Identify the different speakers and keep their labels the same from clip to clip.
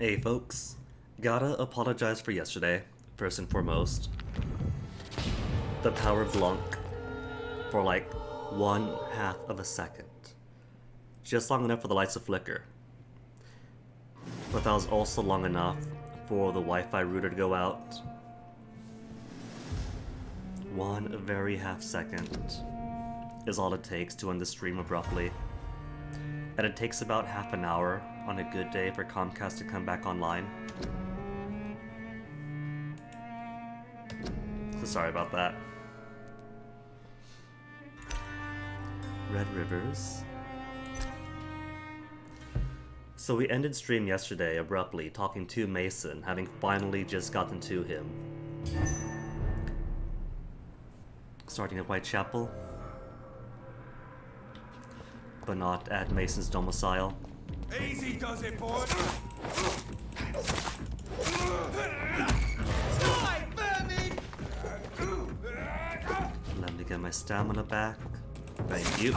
Speaker 1: Hey folks, gotta apologize for yesterday, first and foremost. The power blunk for like 1/2 of a second. Just long enough for the lights to flicker. But that was also long enough for the Wi-Fi router to go out. One very half second is all it takes to end the stream abruptly. And it takes about half an hour on a good day for Comcast to come back online. So sorry about that. Red Rivers. So we ended stream yesterday abruptly, talking to Mason, having finally just gotten to him. Starting at Whitechapel, but not at Mason's domicile.
Speaker 2: Easy does it, boy.
Speaker 1: Let me get my stamina back. Thank you.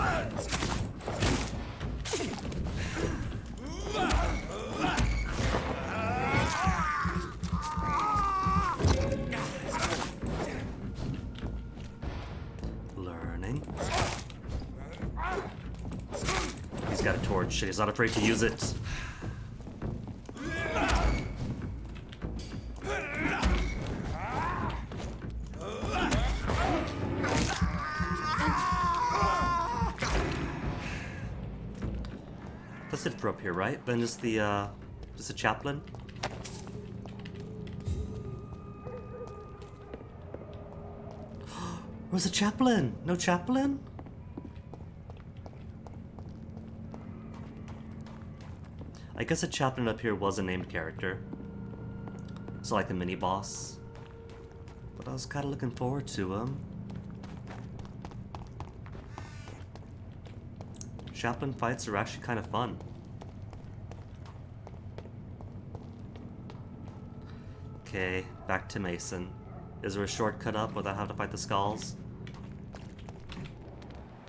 Speaker 1: Learning. He's got a torch and he's not afraid to use it. That's it for up here, right? Then just the chaplain. Where's the chaplain? No chaplain? I guess a chaplain up here was a named character. So like a mini boss. But I was kinda looking forward to him. Chaplain fights are actually kind of fun. Okay, back to Mason. Is there a shortcut up without having to fight the skulls?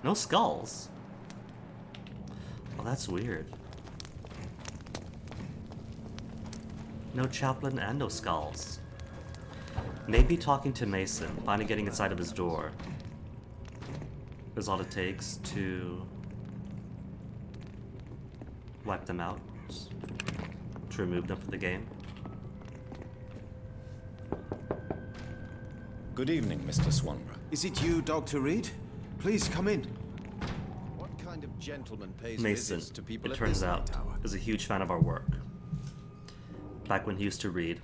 Speaker 1: No skulls? Oh, that's weird. No chaplain and no skulls. Maybe talking to Mason, finally getting inside of his door, is all it takes to wipe them out, to remove them from the game.
Speaker 3: Good evening, Mr. Swanborough.
Speaker 2: Is it you, Dr. Reid? Please come in.
Speaker 3: What kind of gentleman pays
Speaker 1: Mason,
Speaker 3: visits to people
Speaker 1: it
Speaker 3: at
Speaker 1: turns
Speaker 3: this
Speaker 1: out,
Speaker 3: tower?
Speaker 1: is a huge fan of our work. Back when he used to read.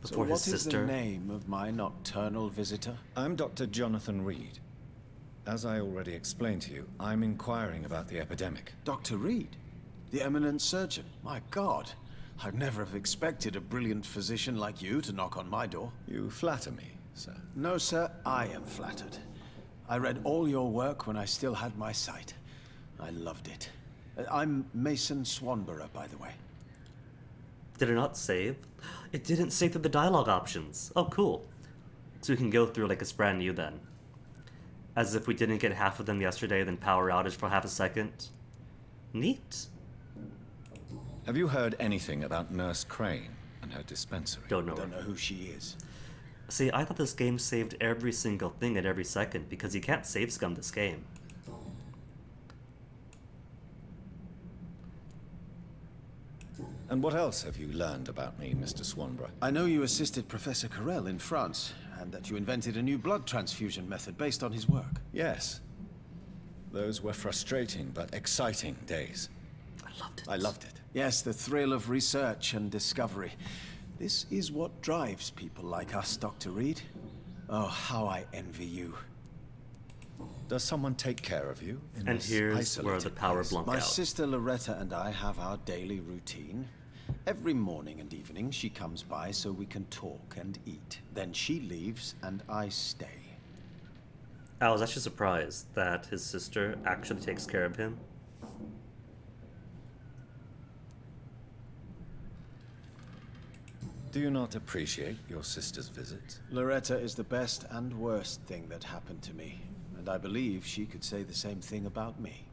Speaker 1: Before
Speaker 4: So what
Speaker 1: his
Speaker 4: is
Speaker 1: sister.
Speaker 4: the name of my nocturnal visitor?
Speaker 3: I'm Dr. Jonathan Reid. As I already explained to you, I'm inquiring about the epidemic.
Speaker 4: Dr. Reid? The eminent surgeon? My God. I'd never have expected a brilliant physician like you to knock on my door.
Speaker 3: You flatter me, sir.
Speaker 4: No, sir, I am flattered. I read all your work when I still had my sight. I loved it. I'm Mason Swanborough, by the way.
Speaker 1: Did it not save? It didn't save through the dialogue options. Oh, cool. So we can go through like it's brand new then. As if we didn't get half of them yesterday, then power outage for half a second. Neat.
Speaker 3: Have you heard anything about Nurse Crane and her dispensary?
Speaker 1: Don't know.
Speaker 4: Don't know who she is.
Speaker 1: See, I thought this game saved every single thing at every second, because you can't save scum this game.
Speaker 3: And what else have you learned about me, Mr. Swanborough?
Speaker 4: I know you assisted Professor Carell in France, and that you invented a new blood transfusion method based on his work.
Speaker 3: Yes. Those were frustrating but exciting days.
Speaker 1: I loved it.
Speaker 3: I loved it.
Speaker 4: Yes, the thrill of research and discovery. This is what drives people like us, Dr. Reid. Oh, how I envy you.
Speaker 3: Does someone take care of you in
Speaker 1: And
Speaker 3: this
Speaker 1: here's where
Speaker 3: isolated
Speaker 1: the power
Speaker 3: place?
Speaker 1: blunk
Speaker 4: My
Speaker 1: out.
Speaker 4: sister Loretta and I have our daily routine. Every morning and evening she comes by so we can talk and eat. Then she leaves and I stay.
Speaker 1: I was actually surprised that his sister actually takes care of him.
Speaker 3: Do you not appreciate your sister's visit?
Speaker 4: Loretta is the best and worst thing that happened to me, and I believe she could say the same thing about me.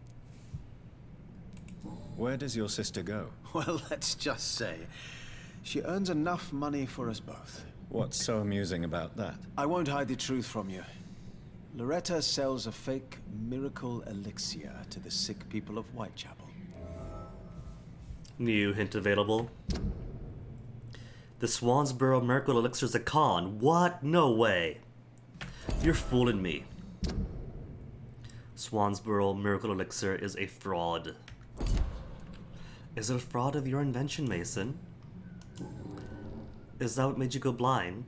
Speaker 3: Where does your sister go?
Speaker 4: Well, let's just say she earns enough money for us both.
Speaker 3: What's so amusing about that?
Speaker 4: I won't hide the truth from you. Loretta sells a fake miracle elixir to the sick people of Whitechapel.
Speaker 1: New hint available. The Swansboro Miracle Elixir's a con. What? No way. You're fooling me. Swansboro Miracle Elixir is a fraud. Is it a fraud of your invention, Mason? Is that what made you go blind?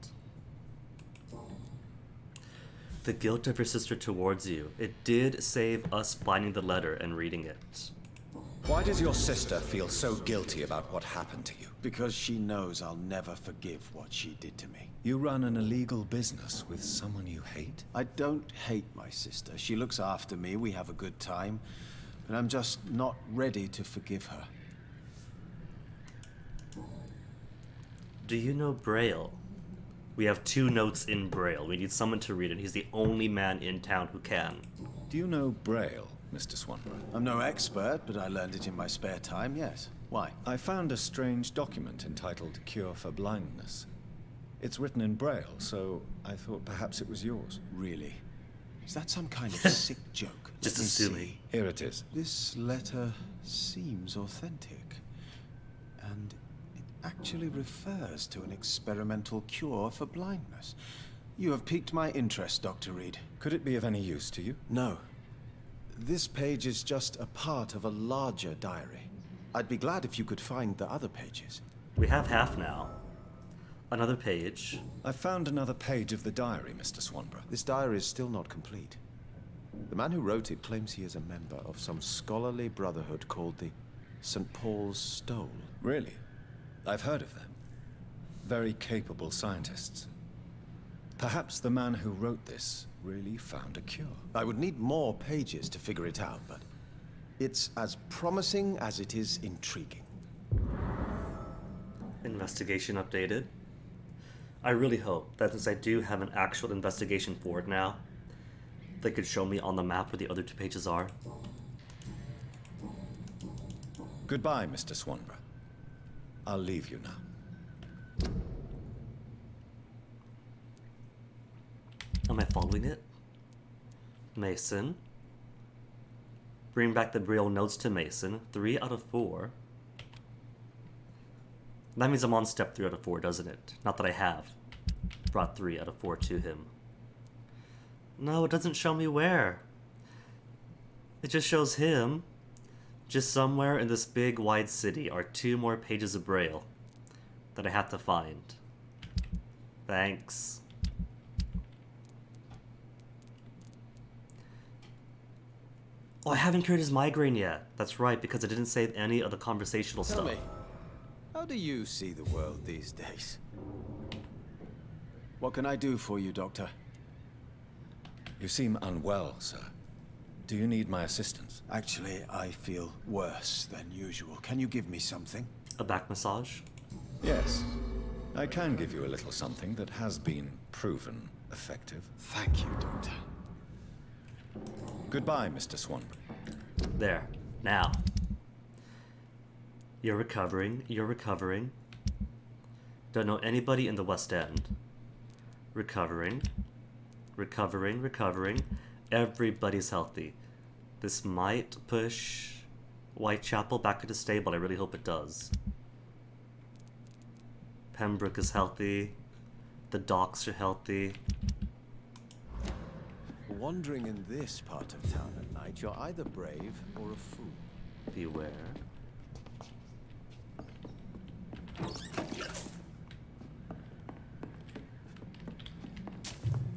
Speaker 1: The guilt of your sister towards you. It did save us finding the letter and reading it.
Speaker 3: Why does your sister feel so guilty about what happened to you?
Speaker 4: Because she knows I'll never forgive what she did to me.
Speaker 3: You run an illegal business with someone you hate?
Speaker 4: I don't hate my sister. She looks after me, we have a good time. But I'm just not ready to forgive her.
Speaker 1: Do you know Braille? We have 2 notes in Braille. We need someone to read it. He's the only man in town who can.
Speaker 3: Do you know Braille, Mr. Swanborough?
Speaker 4: I'm no expert, but I learned it in my spare time, yes. Why?
Speaker 3: I found a strange document entitled Cure for Blindness. It's written in Braille, so I thought perhaps it was yours.
Speaker 4: Really? Is that some kind of sick joke?
Speaker 1: Just
Speaker 4: Let me
Speaker 1: assuming.
Speaker 4: see.
Speaker 3: Here it is.
Speaker 4: This letter seems authentic. And it actually refers to an experimental cure for blindness. You have piqued my interest, Dr. Reid.
Speaker 3: Could it be of any use to you?
Speaker 4: No. This page is just a part of a larger diary. I'd be glad if you could find the other pages.
Speaker 1: We have half now. Another page.
Speaker 3: I found another page of the diary, Mr. Swanborough.
Speaker 5: This diary is still not complete. The man who wrote it claims he is a member of some scholarly brotherhood called the St. Paul's Stole.
Speaker 3: Really? I've heard of them. Very capable scientists. Perhaps the man who wrote this really found a cure.
Speaker 5: I would need more pages to figure it out, but it's as promising as it is intriguing.
Speaker 1: Investigation updated. I really hope that since I do have an actual investigation for it now, they could show me on the map where the other 2 pages are.
Speaker 3: Goodbye, Mr. Swanborough. I'll leave you now.
Speaker 1: Am I following it? Mason. Bring back the Braille notes to Mason. 3 out of 4. That means I'm on step 3 out of 4, doesn't it? Not that I have brought 3 out of 4 to him. No, it doesn't show me where. It just shows him. Just somewhere in this big wide city are 2 more pages of Braille that I have to find. Thanks. Oh, I haven't cured his migraine yet. That's right, because I didn't save any of the conversational
Speaker 5: Tell
Speaker 1: stuff.
Speaker 5: me, how do you see the world these days?
Speaker 4: What can I do for you, Doctor?
Speaker 3: You seem unwell, sir. Do you need my assistance?
Speaker 4: Actually, I feel worse than usual. Can you give me something?
Speaker 1: A back massage?
Speaker 3: Yes. I can give you a little something that has been proven effective.
Speaker 4: Thank you, Doctor.
Speaker 3: Goodbye, Mr. Swanborough.
Speaker 1: There. Now. You're recovering. You're recovering. Don't know anybody in the West End. Recovering. Recovering. Recovering. Everybody's healthy. This might push Whitechapel back into stable. I really hope it does. Pembroke is healthy. The docks are healthy.
Speaker 5: Wandering in this part of town at night, you're either brave or a fool.
Speaker 1: Beware.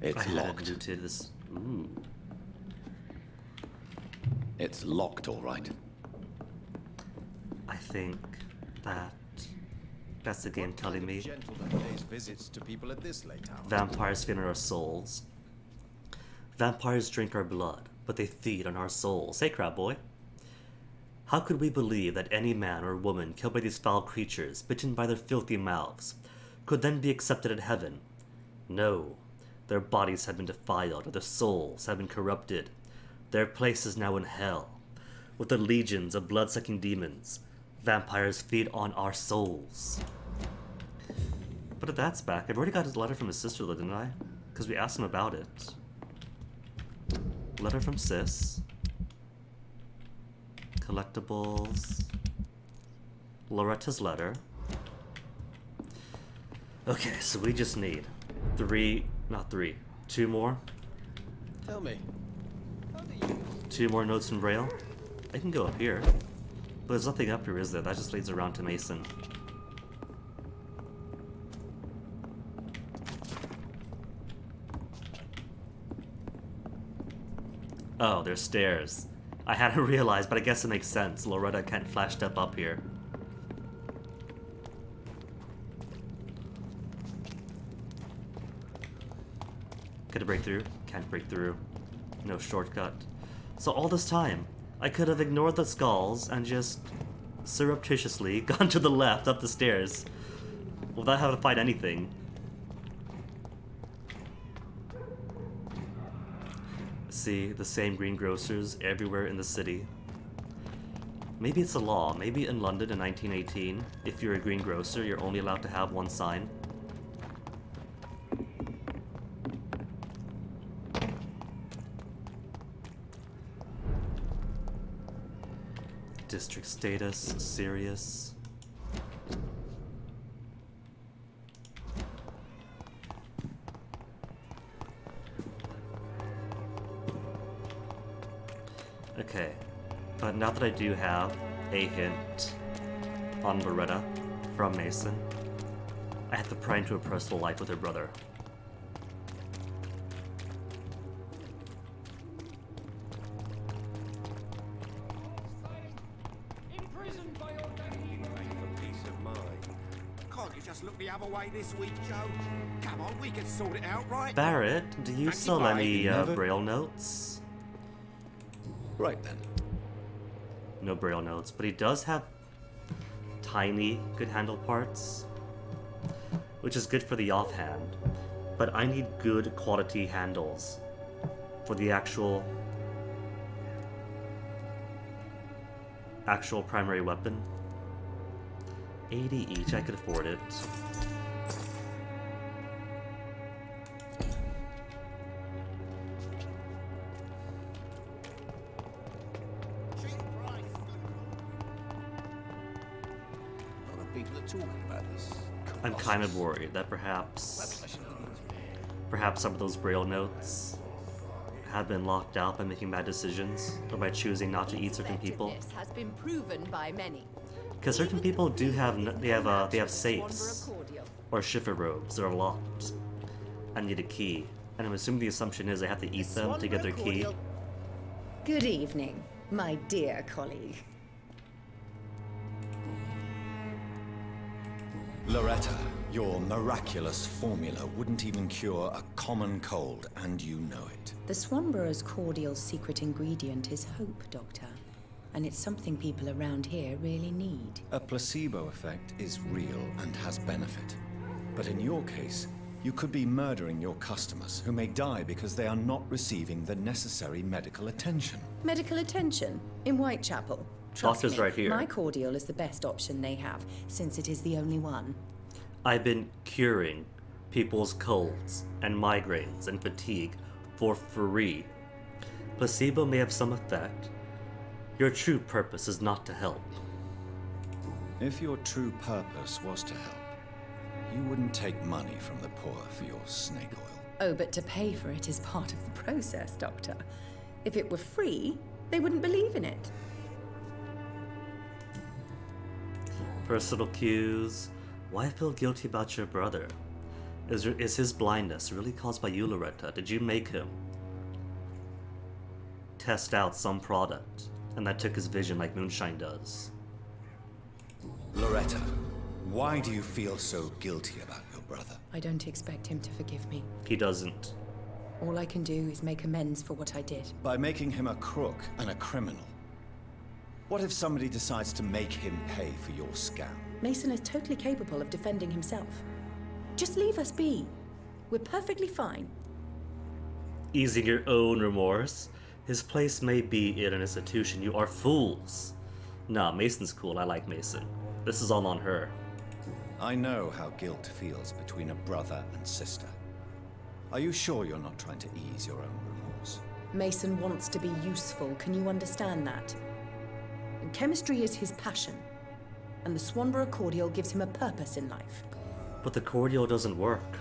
Speaker 6: It's
Speaker 1: I hadn't
Speaker 6: locked.
Speaker 1: looted this. Ooh.
Speaker 6: It's locked, all right.
Speaker 1: I think that's the game telling me
Speaker 5: Gentleman pays visits to people at this late hour.
Speaker 1: vampires feed on our souls. Vampires drink our blood, but they feed on our souls. Hey, Crab Boy. How could we believe that any man or woman killed by these foul creatures, bitten by their filthy mouths, could then be accepted in heaven? No. Their bodies have been defiled, and their souls have been corrupted. Their place is now in hell. with the legions of blood-sucking demons. Vampires feed on our souls. But if that's back, I've already got his letter from his sister, though, didn't I? Because we asked him about it. Letter from Sis. Collectibles. Loretta's letter. Okay, so we just need two more.
Speaker 5: Tell me,
Speaker 1: Two more notes in Braille. I can go up here. But there's nothing up here, is there? That just leads around to Mason. Oh, there's stairs. I hadn't realized, but I guess it makes sense. Loretta can't flash step up here. Could I break through? Can't break through. No shortcut. So all this time, I could have ignored the skulls and just surreptitiously gone to the left up the stairs without having to fight anything. See the same greengrocers everywhere in the city. Maybe it's a law. Maybe in London in 1918, if you're a greengrocer, you're only allowed to have one sign. District status, serious. Okay, but now that I do have a hint on Loretta from Mason, I have to pry into her personal life with her brother.
Speaker 2: Peace of mind. Can't you just look the other way this week, Joe? Come on, we can sort it out, right?
Speaker 1: Barrett, do you sell any
Speaker 3: never-
Speaker 1: Braille notes?
Speaker 3: Right then.
Speaker 1: No Braille notes, but he does have tiny good handle parts, which is good for the offhand. But I need good quality handles for the actual primary weapon. 80 each, I could afford it.
Speaker 2: People are talking about this.
Speaker 1: I'm kind of worried that perhaps some of those Braille notes have been locked out by making bad decisions or by choosing not to eat certain people.
Speaker 7: Effectiveness has been proven by many.
Speaker 1: Because certain people do have they have safes
Speaker 7: Swanborough cordial.
Speaker 1: or shiver robes that are locked and need a key. And I'm assuming the assumption is they have to eat them to get their
Speaker 7: Swanborough
Speaker 1: key.
Speaker 7: cordial. Good evening, my dear colleague.
Speaker 3: Loretta, your miraculous formula wouldn't even cure a common cold, and you know it.
Speaker 8: The Swanborough's cordial's secret ingredient is hope, Doctor. And it's something people around here really need.
Speaker 3: A placebo effect is real and has benefit. But in your case, you could be murdering your customers who may die because they are not receiving the necessary medical attention.
Speaker 8: Medical attention in Whitechapel. Trust
Speaker 1: Doctor's
Speaker 8: me,
Speaker 1: right here.
Speaker 8: My cordial is the best option they have, since it is the only one.
Speaker 1: I've been curing people's colds and migraines and fatigue for free. Placebo may have some effect. Your true purpose is not to help.
Speaker 3: If your true purpose was to help, you wouldn't take money from the poor for your snake oil.
Speaker 8: Oh, but to pay for it is part of the process, Doctor. If it were free, they wouldn't believe in it.
Speaker 1: Personal cues. Why feel guilty about your brother? Is his blindness really caused by you, Loretta? Did you make him test out some product, and that took his vision like moonshine does?
Speaker 3: Loretta, why do you feel so guilty about your brother?
Speaker 8: I don't expect him to forgive me.
Speaker 1: He doesn't.
Speaker 8: All I can do is make amends for what I did.
Speaker 3: By making him a crook and a criminal. What if somebody decides to make him pay for your scam?
Speaker 8: Mason is totally capable of defending himself. Just leave us be. We're perfectly fine.
Speaker 1: Easing your own remorse. His place may be in an institution. You are fools. Nah, Mason's cool. I like Mason. This is all on her.
Speaker 3: I know how guilt feels between a brother and sister. Are you sure you're not trying to ease your own remorse?
Speaker 8: Mason wants to be useful, can you understand that? And chemistry is his passion, and the Swanborough cordial gives him a purpose in life.
Speaker 1: But the cordial doesn't work.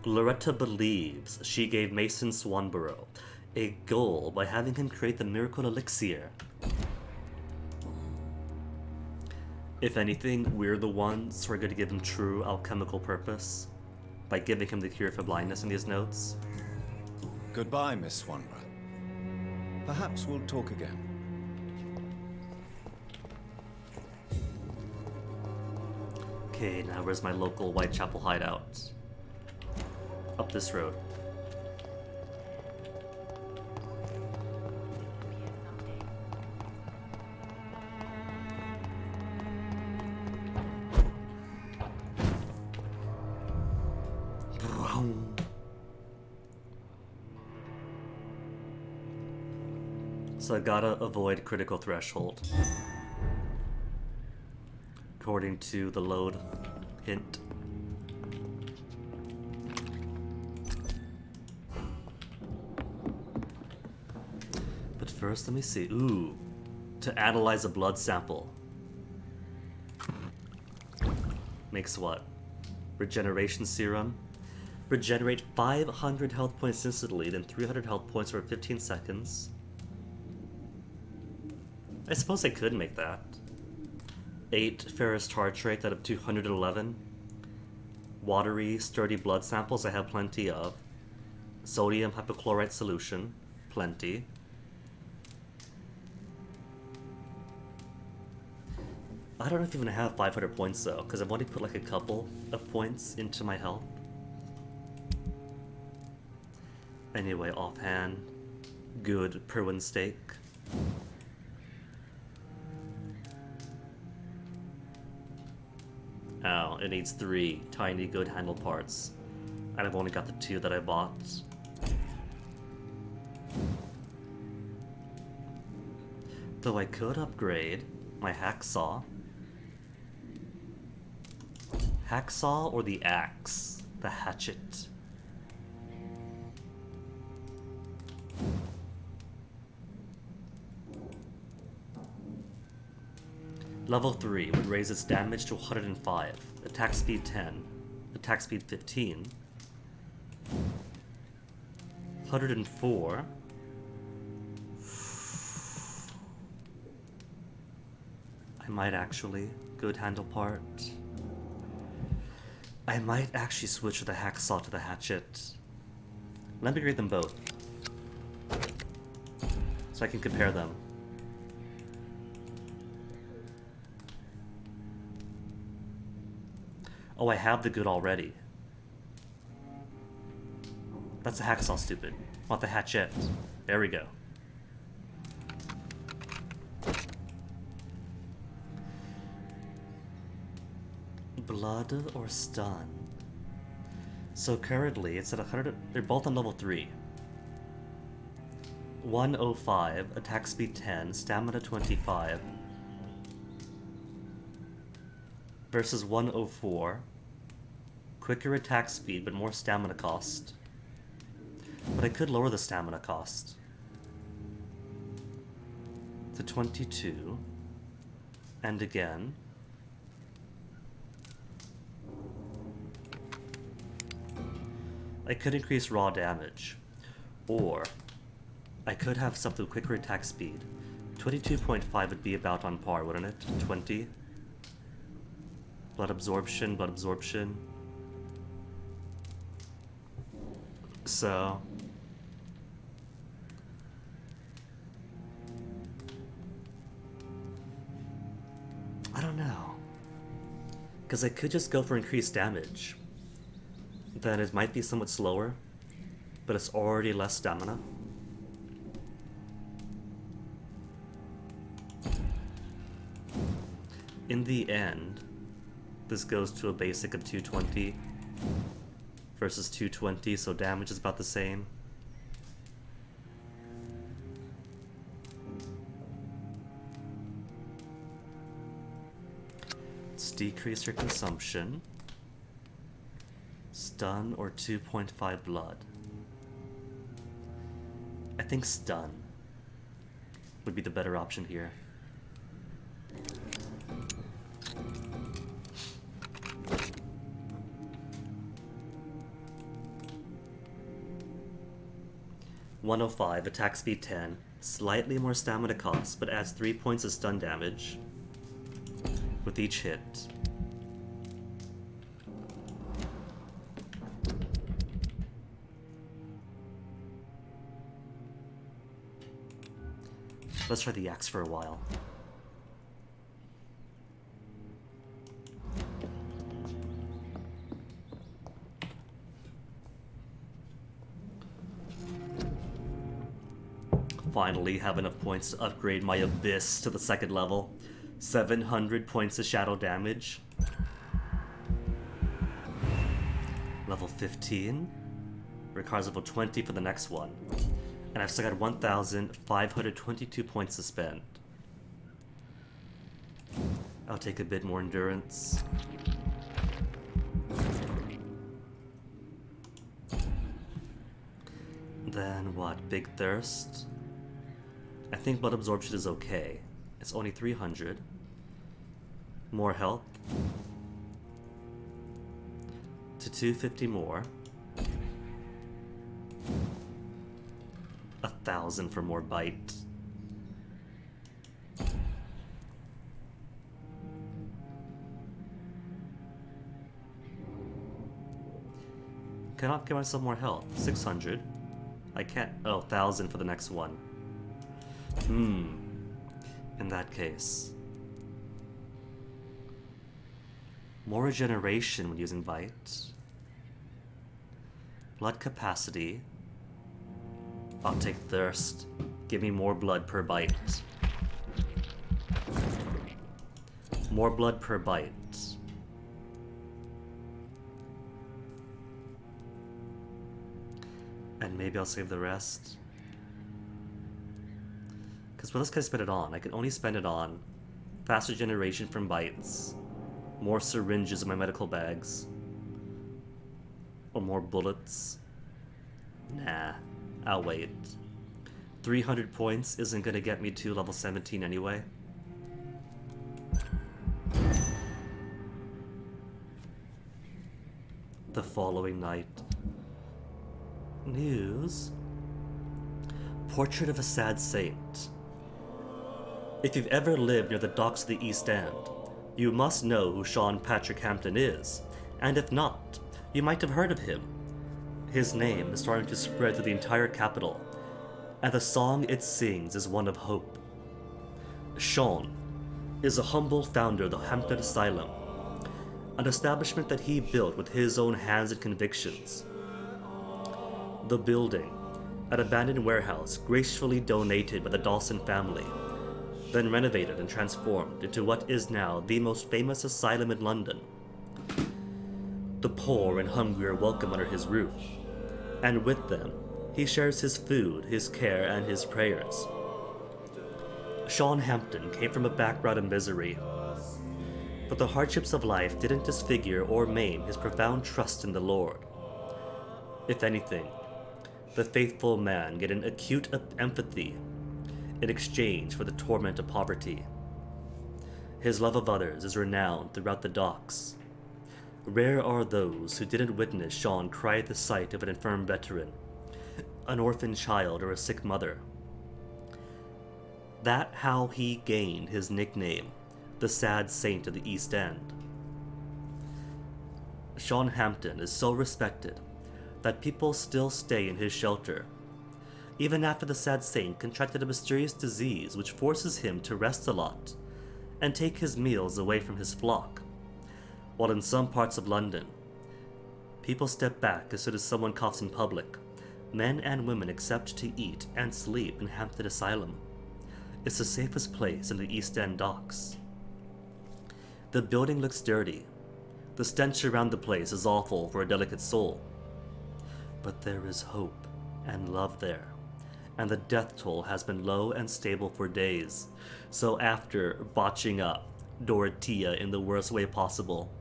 Speaker 1: Loretta believes she gave Mason Swanborough a goal by having him create the miracle elixir. If anything, we're the ones who are going to give him true alchemical purpose by giving him the cure for blindness in these notes.
Speaker 3: Goodbye, Miss Swanborough. Perhaps we'll talk again.
Speaker 1: Okay, now where's my local Whitechapel hideout? Up this road. So I gotta avoid critical threshold. According to the load hint. But first, let me see. Ooh. To analyze a blood sample. Makes what? Regeneration serum. Regenerate 500 health points instantly, then 300 health points for 15 seconds. I suppose I could make that. 8 ferrous tartrate out of 211. Watery, sturdy blood samples I have plenty of. Sodium hypochlorite solution, plenty. I don't know if I'm gonna have 500 points though, because I've only put like a couple of points into my health. Anyway, offhand, good Perwin steak. Oh, it needs 3 tiny good handle parts. And I've only got the 2 that I bought. Though I could upgrade my hacksaw. Hacksaw or the axe? The hatchet. Level 3 would raise its damage to 105, attack speed 10, attack speed 15, 104, I might actually, good handle part, I might actually switch the hacksaw to the hatchet. Let me grade them both, so I can compare them. Oh, I have the good already. That's a hacksaw, stupid. Want the hatchet. There we go. Blood or stun? So currently it's at 100. They're both on level 3. 105, attack speed 10, stamina 25. Versus 104. Quicker attack speed, but more stamina cost. But I could lower the stamina cost to 22. And again. I could increase raw damage. Or I could have something with quicker attack speed. 22.5 would be about on par, wouldn't it? 20. Blood absorption, blood absorption. So I don't know. Because I could just go for increased damage. Then it might be somewhat slower, but it's already less stamina. In the end, this goes to a basic of 220 versus 220, so damage is about the same. Let's decrease your consumption. Stun or 2.5 blood. I think stun would be the better option here. (105) attack speed 10, slightly more stamina cost, but adds 3 points of stun damage with each hit. Let's try the axe for a while. Finally have enough points to upgrade my Abyss to the 2nd level. 700 points of shadow damage. Level 15. Requires level 20 for the next one. And I've still got 1,522 points to spend. I'll take a bit more endurance. Then what? Big Thirst? I think blood absorption is okay. It's only 300. More health. To 250 more. 1,000 for more bite. Cannot give myself more health. 600. I can't. Oh, 1,000 for the next one. In that case. More regeneration when using bite. Blood capacity. I'll take thirst. Give me more blood per bite. More blood per bite. And maybe I'll save the rest. Because what else can I spend it on? I can only spend it on faster generation from bites, more syringes in my medical bags, or more bullets. Nah, I'll wait. 300 points isn't gonna get me to level 17 anyway. The following night. News. Portrait of a sad saint. If you've ever lived near the docks of the East End, you must know who Sean Patrick Hampton is, and if not, you might have heard of him. His name is starting to spread through the entire capital, and the song it sings is one of hope. Sean is a humble founder of the Hampton Asylum, an establishment that he built with his own hands and convictions. The building, an abandoned warehouse gracefully donated by the Dawson family, then renovated and transformed into what is now the most famous asylum in London. The poor and hungry are welcome under his roof, and with them, he shares his food, his care, and his prayers. Sean Hampton came from a background of misery, but the hardships of life didn't disfigure or maim his profound trust in the Lord. If anything, the faithful man get an acute empathy in exchange for the torment of poverty. His love of others is renowned throughout the docks. Rare are those who didn't witness Sean cry at the sight of an infirm veteran, an orphan child, or a sick mother. That's how he gained his nickname, the Sad Saint of the East End. Sean Hampton is so respected that people still stay in his shelter, even after the sad saint contracted a mysterious disease which forces him to rest a lot and take his meals away from his flock. While in some parts of London, people step back as soon as someone coughs in public. Men and women accept to eat and sleep in Hampton Asylum. It's the safest place in the East End docks. The building looks dirty. The stench around the place is awful for a delicate soul. But there is hope and love there, and the death toll has been low and stable for days. So after botching up Dorothea in the worst way possible,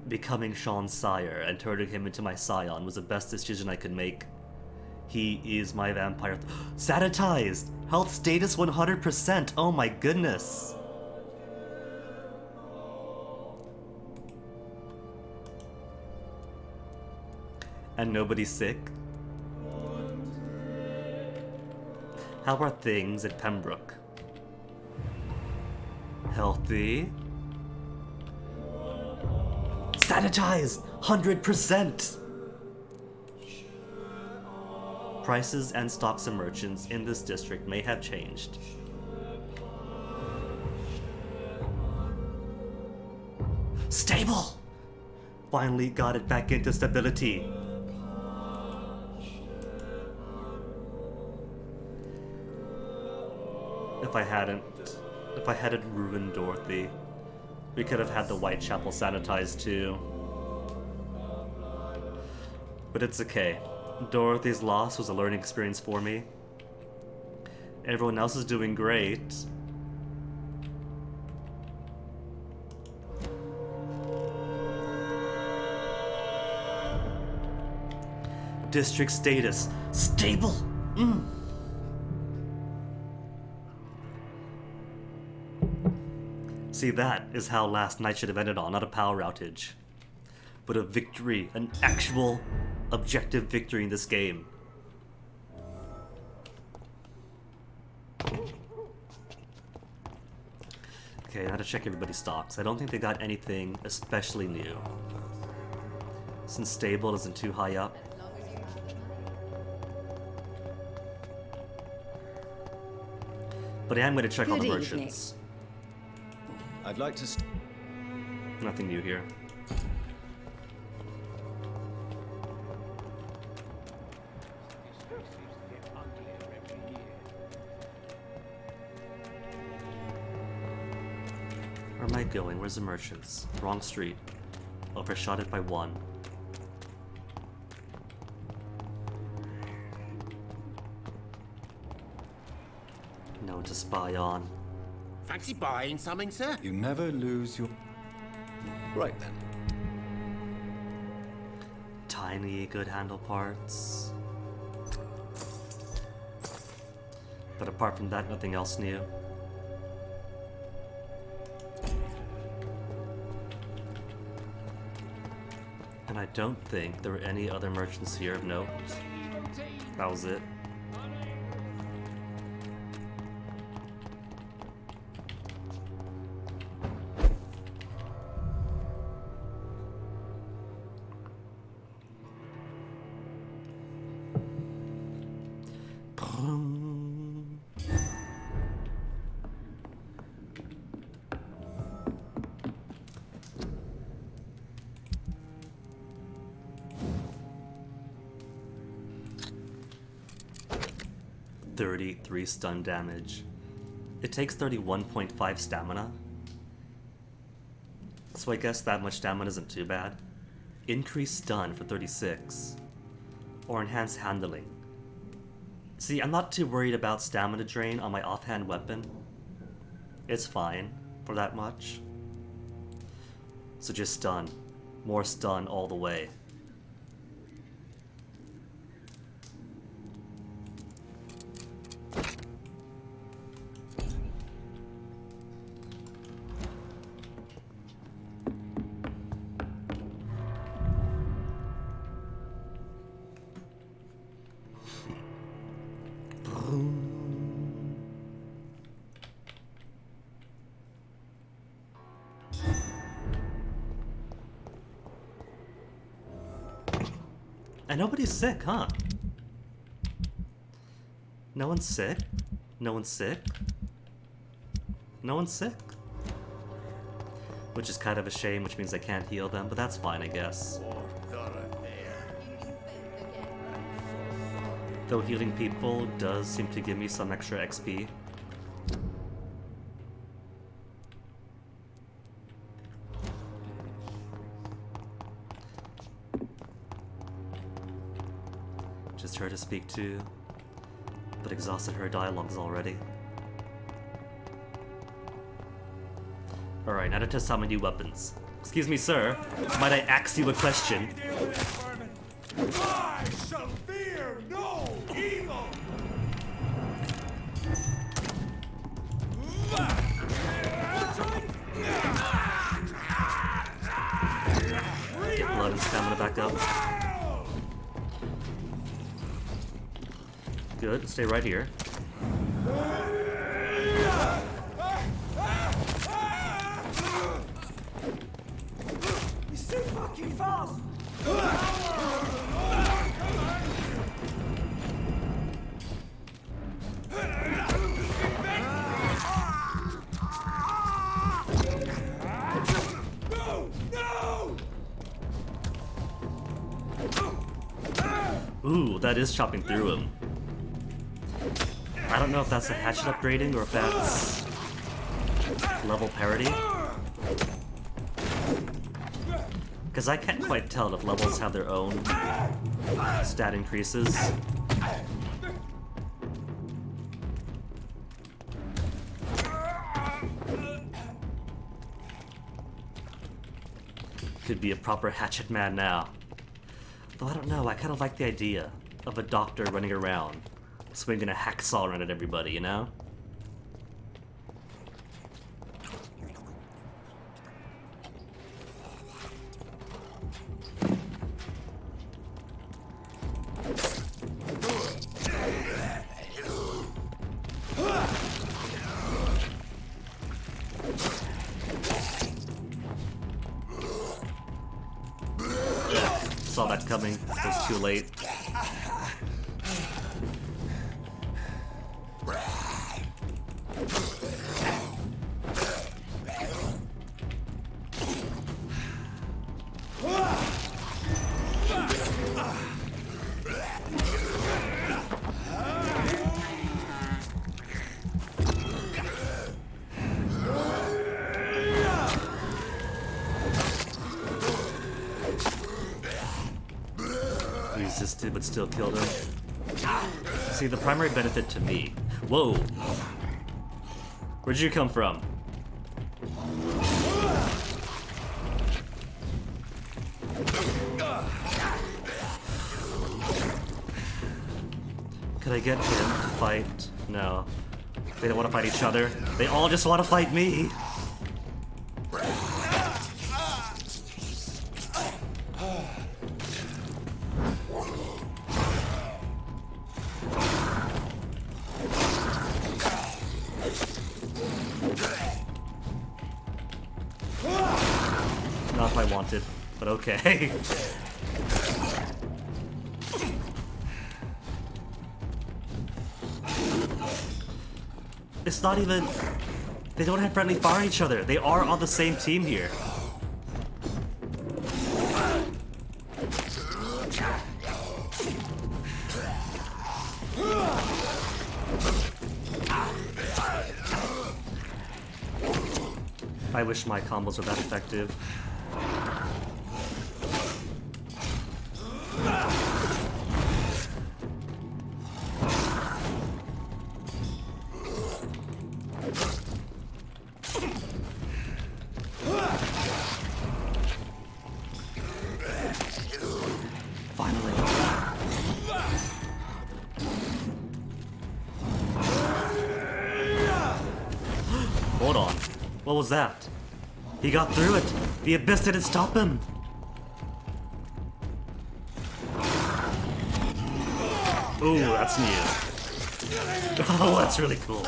Speaker 1: becoming Sean's sire and turning him into my scion was the best decision I could make. He is my vampire. Sanitized! Health status 100%! Oh my goodness! And nobody's sick? How are things at Pembroke? Healthy? Sanitized! 100%! Prices and stocks of merchants in this district may have changed. Stable! Finally got it back into stability. If I hadn't ruined Dorothy, we could have had the Whitechapel sanitized too. But it's okay. Dorothy's loss was a learning experience for me. Everyone else is doing great. District status stable. See, that is how last night should have ended on, not a power outage, but a victory, an actual objective victory in this game. Okay, now to check everybody's stocks. I don't think they got anything especially new, since stable isn't too high up. But I am going to check all the merchants.
Speaker 3: I'd like to...
Speaker 1: Nothing new here. Where am I going? Where's the merchants? Wrong street. Overshot it by 1. No one to spy on.
Speaker 2: Fancy buying something, sir?
Speaker 3: You never lose your... Right then.
Speaker 1: Tiny good handle parts. But apart from that, nothing else new. And I don't think there were any other merchants here of note. That was it. .33 stun damage. It takes 31.5 stamina. So I guess that much stamina isn't too bad. Increased stun for 36. Or enhanced handling. See, I'm not too worried about stamina drain on my offhand weapon. It's fine for that much. So just stun. More stun all the way. And nobody's sick, huh? No one's sick? No one's sick? No one's sick? Which is kind of a shame, which means I can't heal them, but that's fine, I guess. Though healing people does seem to give me some extra XP. her to speak to, but exhausted her dialogues already. Alright, now to test out my new weapons. Excuse me, sir. Might I ask you a question?
Speaker 2: I shall fear no evil!
Speaker 1: Get blood and stamina back up. Good, stay right here.
Speaker 2: He's too fucking fast! No! No!
Speaker 1: Ooh, that is chopping through him. I don't know if that's a hatchet upgrading or if that's level parity. Because I can't quite tell if levels have their own stat increases. Could be a proper hatchet man now. Though I don't know, I kind of like the idea of a doctor running around, swinging a hacksaw around at everybody, you know? Saw that coming, it was too late. Resisted but still killed him. See, the primary benefit to me. Whoa! Where'd you come from? Could I get him to fight? No. They don't want to fight each other. They all just want to fight me! Not if I wanted, but okay. It's not even... They don't have friendly fire on each other. They are on the same team here. I wish my combos were that effective. Finally. Hold on. What was that? He got through it. The abyss didn't stop him. Ooh, that's new. Oh, that's really cool.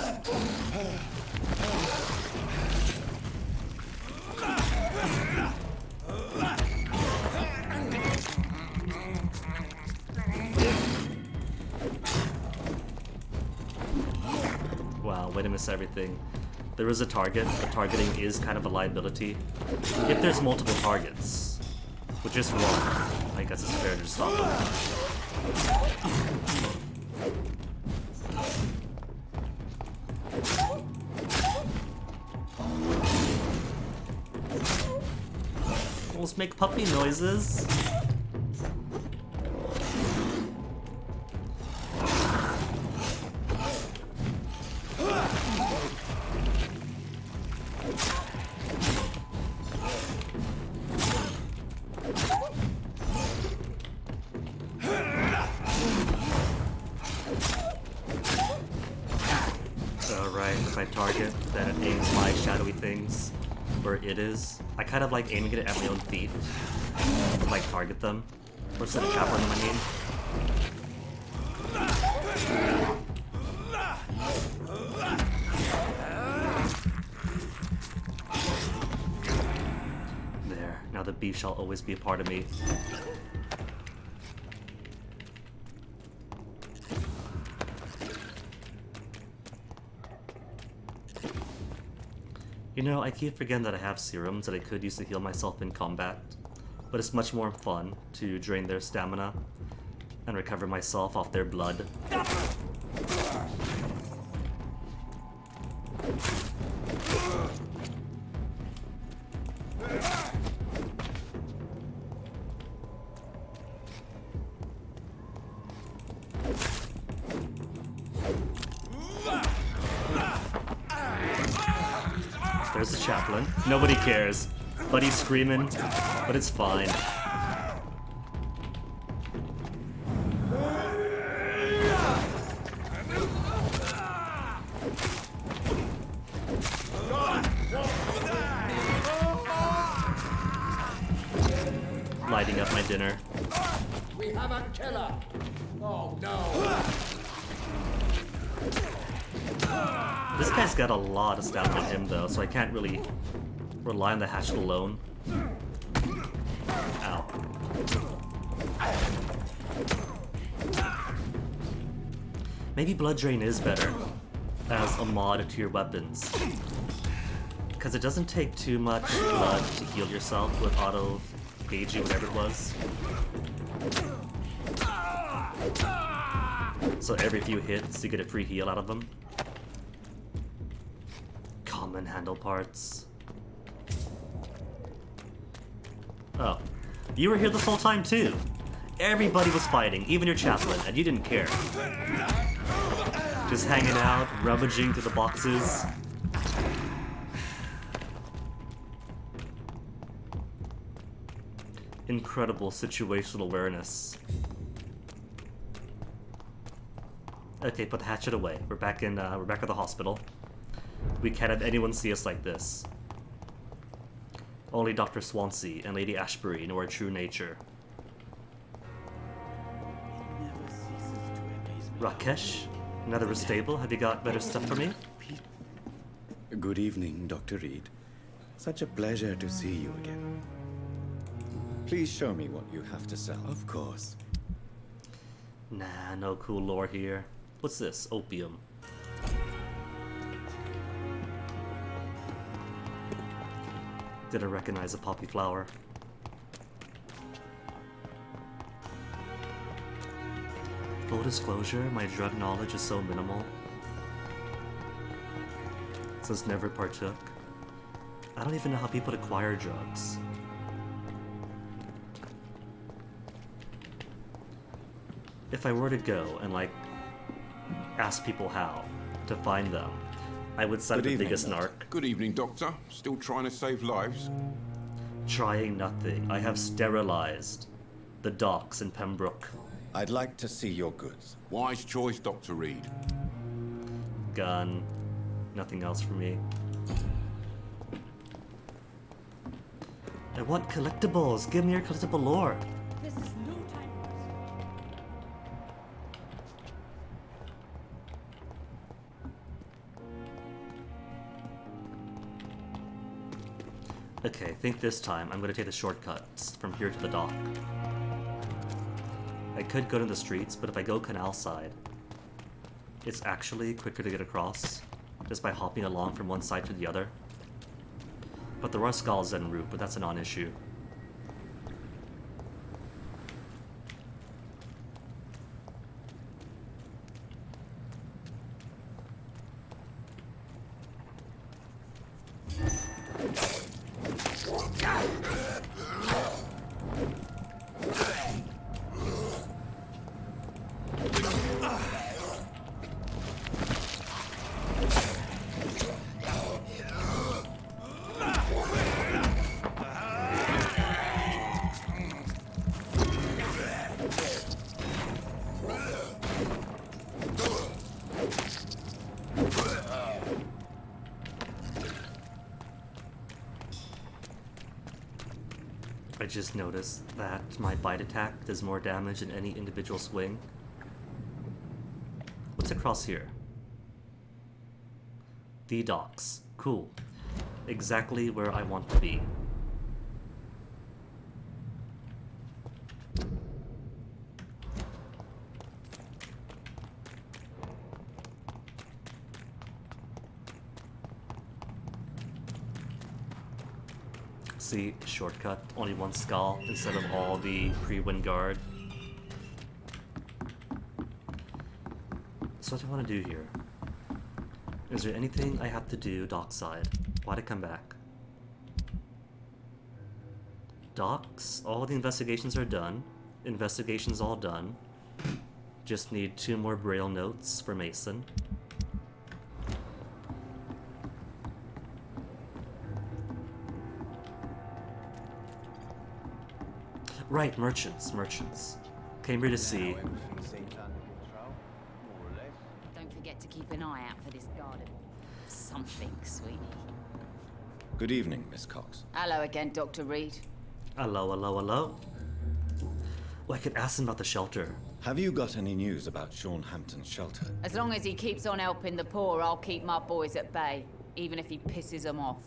Speaker 1: Wow, way to miss everything. There is a target, but targeting is kind of a liability. If there's multiple targets, with just one, I guess it's fair to stop them. Let's make puppy noises. it that it aims my shadowy things where it is. I kind of like aiming it at my own feet to like target them. Or set a trap on them, I mean. There, now the beef shall always be a part of me. You know, I keep forgetting that I have serums that I could use to heal myself in combat, but it's much more fun to drain their stamina and recover myself off their blood. There's the chaplain. Nobody cares. Buddy's screaming, but it's fine. Lighting up my dinner.
Speaker 2: We have a killer! Oh no!
Speaker 1: This guy's got a lot of stamina in him though, so I can't really rely on the hatchet alone. Ow. Maybe Blood Drain is better as a mod to your weapons. Because it doesn't take too much blood to heal yourself with auto aging, whatever it was. So every few hits, you get a free heal out of them. Common handle parts. Oh, you were here this whole time too. Everybody was fighting, even your chaplain, and you didn't care. Just hanging out, rummaging through the boxes. Incredible situational awareness. Okay, put the hatchet away. We're back at the hospital. We can't have anyone see us like this. Only Dr. Swansea and Lady Ashbury know our true nature. Rakesh? Another stable? Have you got better stuff for me?
Speaker 6: Good evening, Dr. Reid. Such a pleasure to see you again.
Speaker 3: Please show me what you have to sell.
Speaker 6: Of course.
Speaker 1: Nah, no cool lore here. What's this? Opium. Did I recognize a poppy flower? Full disclosure, my drug knowledge is so minimal. Since never partook. I don't even know how people acquire drugs. If I were to go and like ask people how to find them, I would sound the biggest narc.
Speaker 9: Good evening, Doctor. Still trying to save lives?
Speaker 1: Trying nothing. I have sterilized the docks in Pembroke.
Speaker 3: I'd like to see your goods.
Speaker 9: Wise choice, Dr. Reid.
Speaker 1: Gun. Nothing else for me. I want collectibles. Give me your collectible lore.
Speaker 10: This is no time for us.
Speaker 1: Okay, I think this time I'm gonna take the shortcuts from here to the dock. I could go to the streets, but if I go canal side, it's actually quicker to get across just by hopping along from one side to the other. But there are skulls en route, but that's a non-issue. I just noticed that my bite attack does more damage in any individual swing. What's across here? The docks. Cool. Exactly where I want to be. See, shortcut, only one skull instead of all the pre-wind guard. So what do I want to do here? Is there anything I have to do dockside? Why'd I come back? Docks, all the investigations are done. Investigations all done. Just need 2 more braille notes for Mason. Right, merchants. Came here to see.
Speaker 11: Don't forget to keep an eye out for this garden. Something, sweetie.
Speaker 3: Good evening, Miss Cox.
Speaker 11: Hello again, Dr. Reid.
Speaker 1: Hello. Well, I could ask him about the shelter.
Speaker 3: Have you got any news about Sean Hampton's shelter?
Speaker 11: As long as he keeps on helping the poor, I'll keep my boys at bay, even if he pisses them off.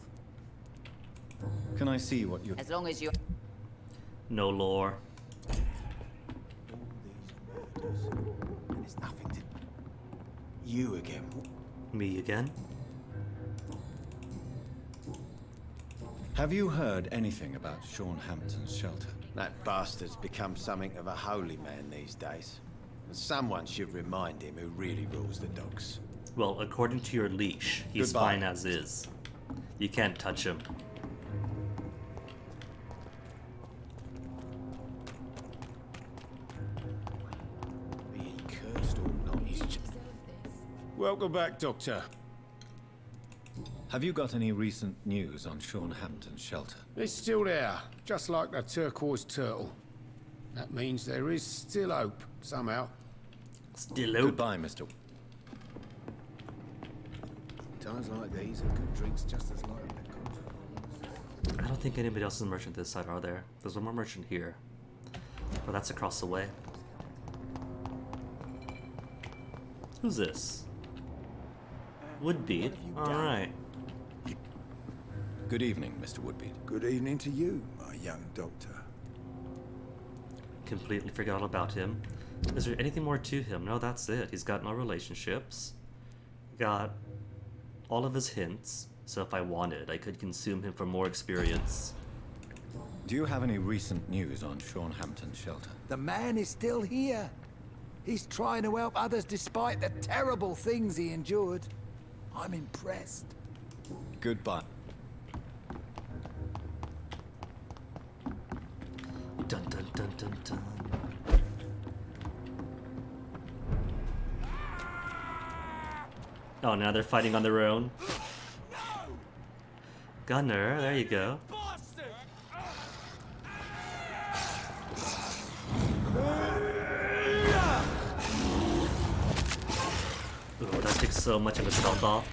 Speaker 3: Can I see what you...
Speaker 11: As long as you...
Speaker 1: No lore.
Speaker 4: All these murders, and it's nothing to... You again?
Speaker 1: Me again?
Speaker 3: Have you heard anything about Sean Hampton's shelter?
Speaker 4: That bastard's become something of a holy man these days. And someone should remind him who really rules the docks.
Speaker 1: Well, according to your leash, he's
Speaker 3: Goodbye.
Speaker 1: fine as is. You can't touch him.
Speaker 4: Be he cursed or not, he's just...
Speaker 12: Welcome back, Doctor.
Speaker 3: Have you got any recent news on Sean Hampton's shelter?
Speaker 12: It's still there, just like the turquoise turtle. That means there is still hope, somehow.
Speaker 1: Still out.
Speaker 3: Goodbye, Mr.
Speaker 12: Times like these, a good drink's just as likely to come.
Speaker 1: I don't think anybody else is a merchant this side, are there? There's one more merchant here. But that's across the way. Who's this? Woodbead? Alright.
Speaker 3: Good evening, Mr. Woodbead.
Speaker 2: Good evening to you, my young doctor.
Speaker 1: Completely forgot all about him. Is there anything more to him? No, that's it. He's got no relationships. Got all of his hints. So if I wanted, I could consume him for more experience.
Speaker 3: Do you have any recent news on Sean Hampton's shelter?
Speaker 2: The man is still here. He's trying to help others despite the terrible things he endured. I'm impressed.
Speaker 3: Goodbye.
Speaker 1: Dun dun dun dun dun. Oh, now they're fighting on their own. Gunner, there you go. Ooh, that takes so much of his health off.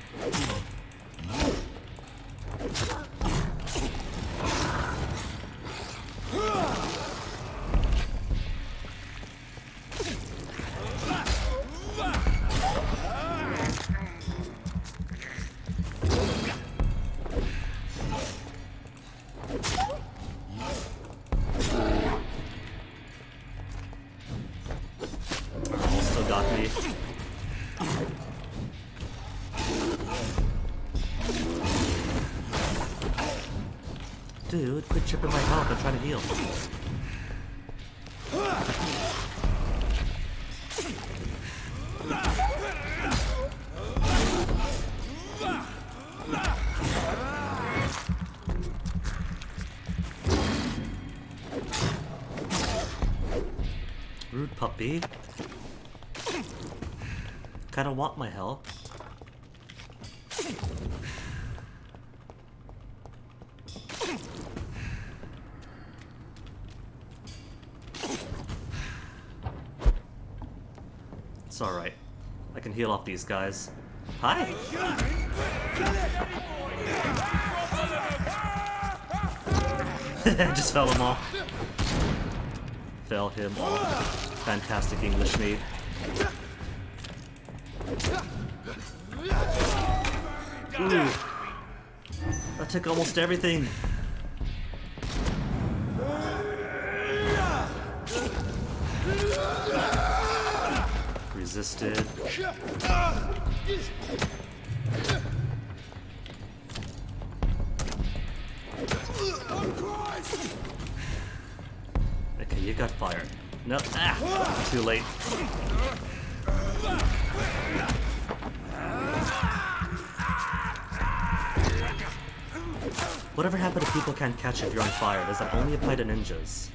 Speaker 1: Also got me. Dude, quit chipping my health. I'm trying to heal. Rude puppy. Kinda want my help. It's alright. I can heal off these guys. Hi! Just fell him off. Fell him off. Fantastic English made. Ooh. That took almost everything. Resisted. Okay, you got fired. No, too late. Whatever happened to people can't catch if you're on fire? Does that only apply to ninjas?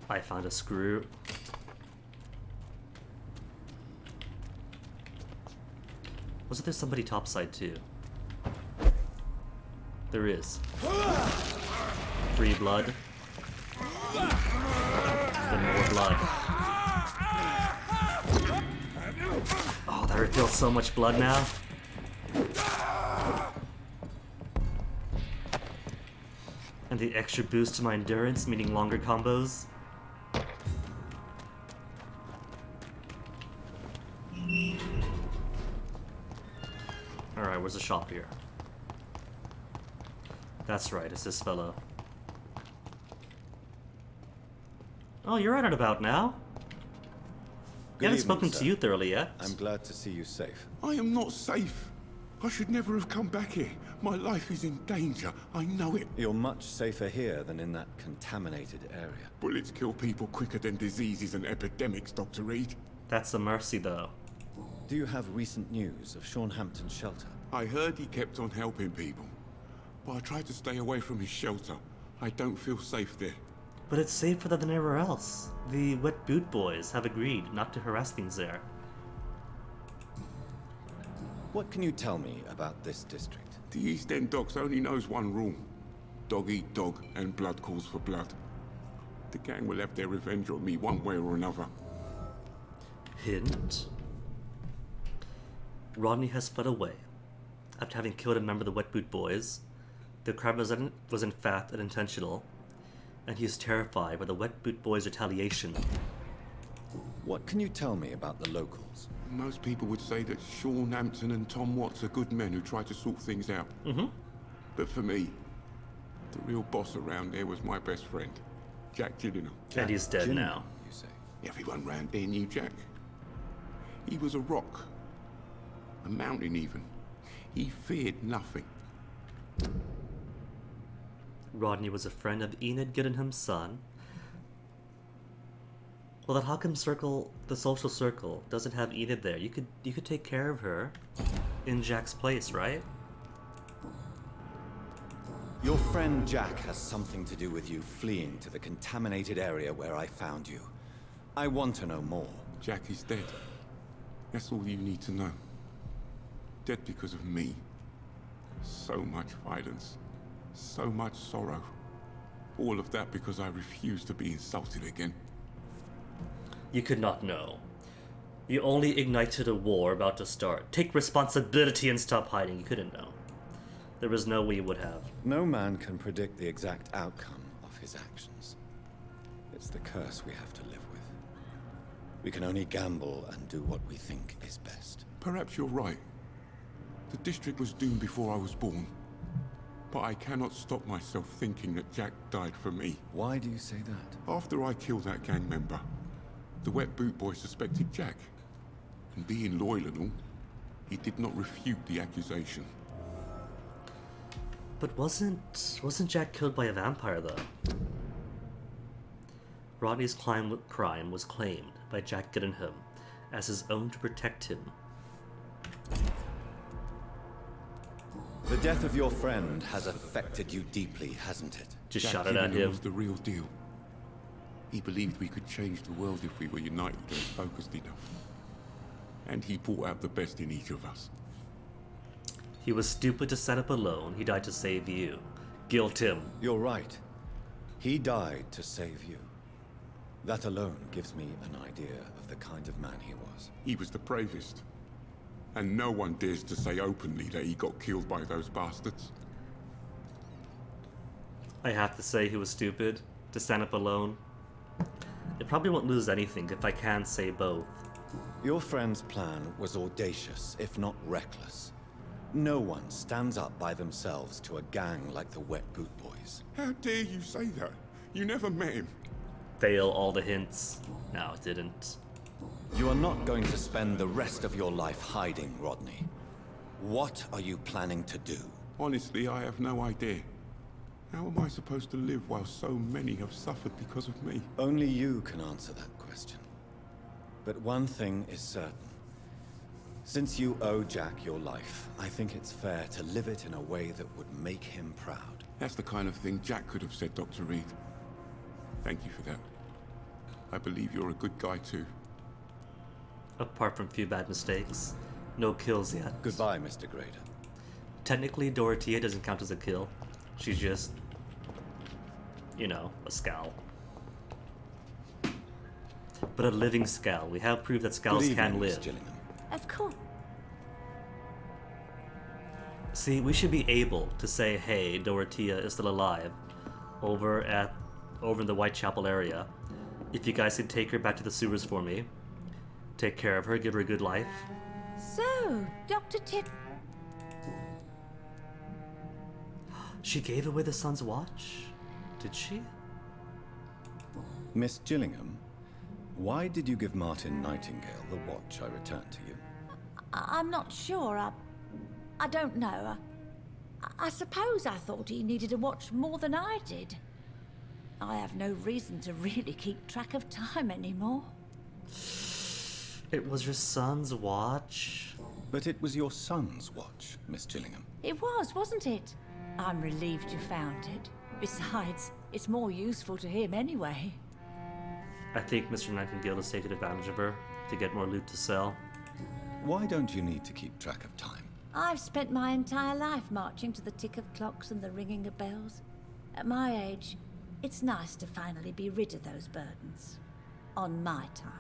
Speaker 1: I found a screw. Wasn't there somebody topside too? There is. Free blood. Then more blood. Oh, that reveals so much blood now. And the extra boost to my endurance, meaning longer combos. Alright, where's the shop here? That's right, it's this fellow. Oh, you're out and about now. We haven't spoken to you thoroughly yet.
Speaker 3: I'm glad to see you safe.
Speaker 9: I am not safe. I should never have come back here. My life is in danger. I know it.
Speaker 3: You're much safer here than in that contaminated area.
Speaker 9: Bullets kill people quicker than diseases and epidemics, Dr. Reid.
Speaker 1: That's a mercy, though.
Speaker 3: Do you have recent news of Sean Hampton's shelter?
Speaker 9: I heard he kept on helping people, but I tried to stay away from his shelter. I don't feel safe there.
Speaker 1: But it's safer than anywhere else. The Wet Boot Boys have agreed not to harass things there.
Speaker 3: What can you tell me about this district?
Speaker 9: The East End Docks only knows one rule. Dog eat dog, and blood calls for blood. The gang will have their revenge on me one way or another.
Speaker 1: Hint. Rodney has fled away. After having killed a member of the Wet Boot Boys, the crime was in fact unintentional, and he is terrified by the Wet Boot Boys' retaliation.
Speaker 3: What can you tell me about the locals?
Speaker 9: Most people would say that Sean Hampton and Tom Watts are good men who try to sort things out. But for me, the real boss around there was my best friend, Jack Gillingham.
Speaker 1: And he's dead now.
Speaker 3: You say?
Speaker 9: Everyone round there knew Jack. He was a rock. A mountain even. He feared nothing.
Speaker 1: Rodney was a friend of Enid Gillenham's son. Well, that Hockham circle, the social circle, doesn't have Enid there. You could take care of her in Jack's place, right?
Speaker 3: Your friend Jack has something to do with you fleeing to the contaminated area where I found you. I want to know more.
Speaker 9: Jack is dead. That's all you need to know. Dead because of me. So much violence. So much sorrow. All of that because I refused to be insulted again.
Speaker 1: You could not know. You only ignited a war about to start. Take responsibility and stop hiding. You couldn't know. There was no way you would have.
Speaker 3: No man can predict the exact outcome of his actions. It's the curse we have to live with. We can only gamble and do what we think is best.
Speaker 9: Perhaps you're right. The district was doomed before I was born. But I cannot stop myself thinking that Jack died for me.
Speaker 3: Why do you say that?
Speaker 9: After I killed that gang member, the Wet Boot Boy suspected Jack. And being loyal and all, he did not refute the accusation.
Speaker 1: But wasn't Jack killed by a vampire, though? Rodney's crime was claimed by Jack Gillingham as his own to protect him.
Speaker 3: The death of your friend has affected you deeply, hasn't it?
Speaker 1: Just
Speaker 9: Jack
Speaker 1: shot it at
Speaker 9: Gillingham
Speaker 1: him.
Speaker 9: was the real deal. He believed we could change the world if we were united and focused enough. And he brought out the best in each of us.
Speaker 1: He was stupid to set up alone. He died to save you. Guilt him.
Speaker 3: You're right. He died to save you. That alone gives me an idea of the kind of man he was.
Speaker 9: He was the bravest. And no one dares to say openly that he got killed by those bastards.
Speaker 1: I have to say he was stupid to stand up alone. It probably won't lose anything if I can say both.
Speaker 3: Your friend's plan was audacious, if not reckless. No one stands up by themselves to a gang like the Wet Boot Boys.
Speaker 9: How dare you say that? You never met him.
Speaker 1: Fail all the hints. No, it didn't.
Speaker 3: You are not going to spend the rest of your life hiding, Rodney. What are you planning to do?
Speaker 9: Honestly, I have no idea. How am I supposed to live while so many have suffered because of me?
Speaker 3: Only you can answer that question. But one thing is certain. Since you owe Jack your life, I think it's fair to live it in a way that would make him proud.
Speaker 9: That's the kind of thing Jack could have said, Dr. Reid. Thank you for that. I believe you're a good guy too.
Speaker 1: Apart from a few bad mistakes. No kills yet.
Speaker 3: Goodbye, Mr. Grader.
Speaker 1: Technically, Dorothea doesn't count as a kill. She's just, you know, a Scowl. But a living Scowl. We have proved that Scowls can live.
Speaker 10: Of course.
Speaker 1: See, we should be able to say, hey, Dorothea is still alive over in the Whitechapel area. If you guys could take her back to the sewers for me, take care of her, give her a good life.
Speaker 10: So, Dr. Tip...
Speaker 1: She gave away the Sun's watch? Did she?
Speaker 3: Miss Gillingham, why did you give Martin Nightingale the watch I returned to you?
Speaker 10: I'm not sure. I don't know. I suppose I thought he needed a watch more than I did. I have no reason to really keep track of time anymore.
Speaker 1: It was your son's watch?
Speaker 3: But it was your son's watch, Miss Gillingham.
Speaker 10: It was, wasn't it? I'm relieved you found it. Besides, it's more useful to him anyway.
Speaker 1: I think Mr. Nightingale has taken advantage of her to get more loot to sell.
Speaker 3: Why don't you need to keep track of time?
Speaker 10: I've spent my entire life marching to the tick of clocks and the ringing of bells. At my age, it's nice to finally be rid of those burdens. On my time.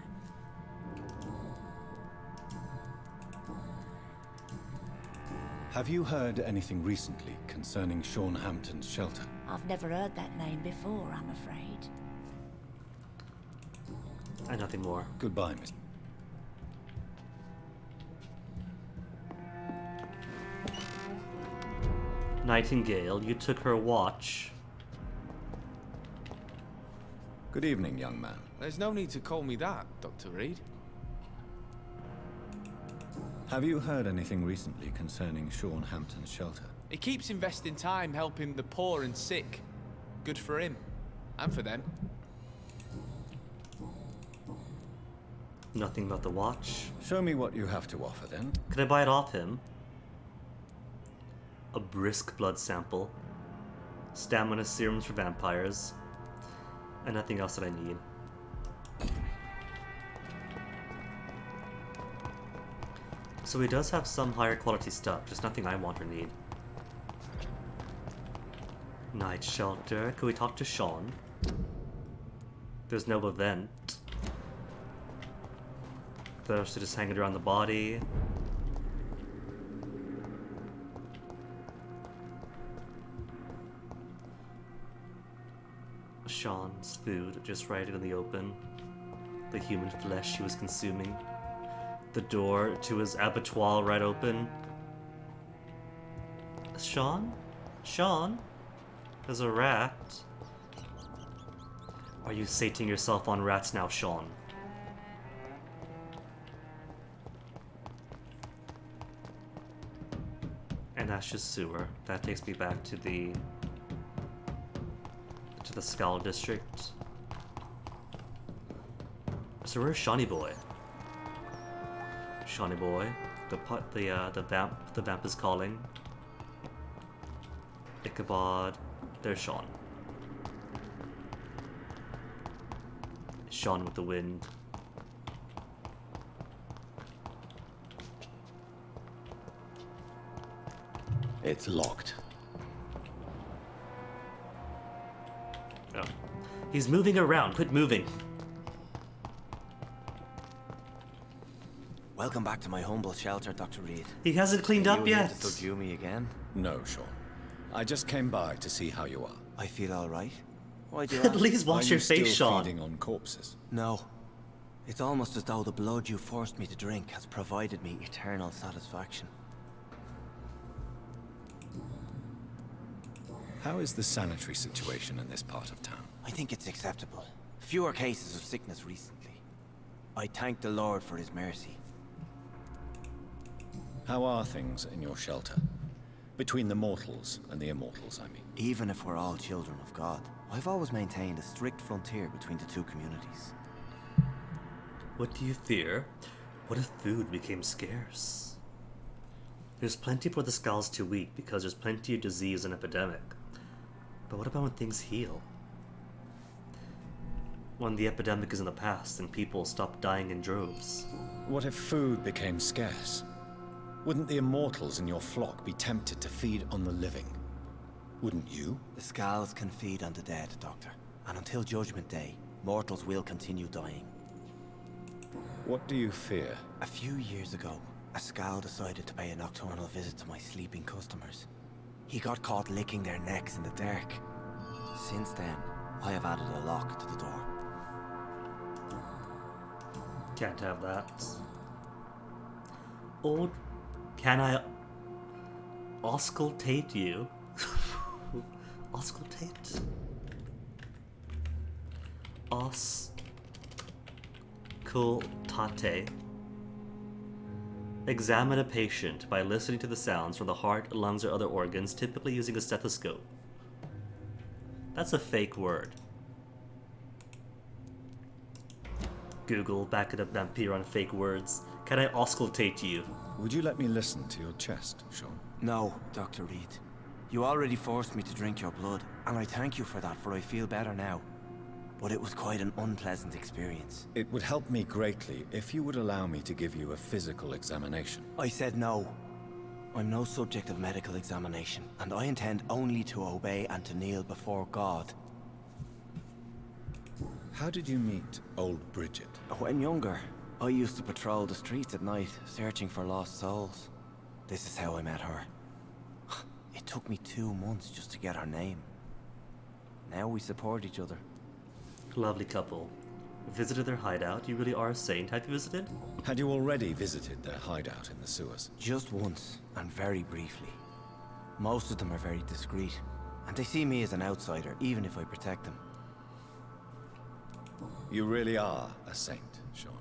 Speaker 3: Have you heard anything recently concerning Sean Hampton's shelter?
Speaker 10: I've never heard that name before, I'm afraid.
Speaker 1: And nothing more.
Speaker 3: Goodbye, Miss.
Speaker 1: Nightingale, you took her watch.
Speaker 3: Good evening, young man.
Speaker 13: There's no need to call me that, Dr. Reid.
Speaker 3: Have you heard anything recently concerning Sean Hampton's shelter?
Speaker 13: He keeps investing time helping the poor and sick. Good for him. And for them.
Speaker 1: Nothing about the watch.
Speaker 3: Show me what you have to offer, then.
Speaker 1: Could I buy it off him? A brisk blood sample. Stamina serums for vampires. And nothing else that I need. So he does have some higher quality stuff, just nothing I want or need. Night shelter. Could we talk to Sean? There's no event. There's just hanging around the body. Sean's food just right in the open. The human flesh he was consuming. The door to his abattoir right open. Sean? Sean? There's a rat. Are you sating yourself on rats now, Sean? And that's just sewer. That takes me back to the Skull District. So where's Shawnee Boy? Shawnee Boy, the vamp is calling. Ichabod, there's Sean. Sean with the wind.
Speaker 6: It's locked.
Speaker 1: Oh. He's moving around. Quit moving.
Speaker 14: Welcome back to my humble shelter, Dr. Reid.
Speaker 1: He hasn't cleaned
Speaker 14: Are
Speaker 1: up
Speaker 14: you here
Speaker 1: yet.
Speaker 14: to subdue me again?
Speaker 3: No, Sean. I just came by to see how you are.
Speaker 14: I feel all right. Why'd you
Speaker 1: At
Speaker 14: ask?
Speaker 1: least wash your face,
Speaker 3: still
Speaker 1: Sean.
Speaker 3: feeding on corpses?
Speaker 14: No. It's almost as though the blood you forced me to drink has provided me eternal satisfaction.
Speaker 3: How is the sanitary situation in this part of town?
Speaker 14: I think it's acceptable. Fewer cases of sickness recently. I thank the Lord for his mercy.
Speaker 3: How are things in your shelter? Between the mortals and the immortals, I mean.
Speaker 14: Even if we're all children of God, I've always maintained a strict frontier between the two communities.
Speaker 1: What do you fear? What if food became scarce? There's plenty for the Skulls to eat because there's plenty of disease and epidemic. But what about when things heal? When the epidemic is in the past and people stop dying in droves?
Speaker 3: What if food became scarce? Wouldn't the immortals in your flock be tempted to feed on the living? Wouldn't you?
Speaker 14: The Skulls can feed on the dead, Doctor. And until Judgment Day, mortals will continue dying.
Speaker 3: What do you fear?
Speaker 14: A few years ago, a Skull decided to pay a nocturnal visit to my sleeping customers. He got caught licking their necks in the dark. Since then, I have added a lock to the door.
Speaker 1: Can't have that. Or can I auscultate you? Auscultate? Auscultate. Examine a patient by listening to the sounds from the heart, lungs, or other organs, typically using a stethoscope. That's a fake word. Google, back it up, vampire on fake words. Can I auscultate you?
Speaker 3: Would you let me listen to your chest, Sean?
Speaker 14: No, Dr. Reid. You already forced me to drink your blood, and I thank you for that, for I feel better now. But it was quite an unpleasant experience.
Speaker 3: It would help me greatly if you would allow me to give you a physical examination.
Speaker 14: I said no. I'm no subject of medical examination, and I intend only to obey and to kneel before God.
Speaker 3: How did you meet old Bridget?
Speaker 14: When younger, I used to patrol the streets at night, searching for lost souls. This is how I met her. It took me 2 months just to get her name. Now we support each other.
Speaker 1: Lovely couple. Visited their hideout? You really are a saint. Have you visited?
Speaker 3: Had you already visited their hideout in the sewers?
Speaker 14: Just once, and very briefly. Most of them are very discreet, and they see me as an outsider, even if I protect them.
Speaker 3: You really are a saint, Sean.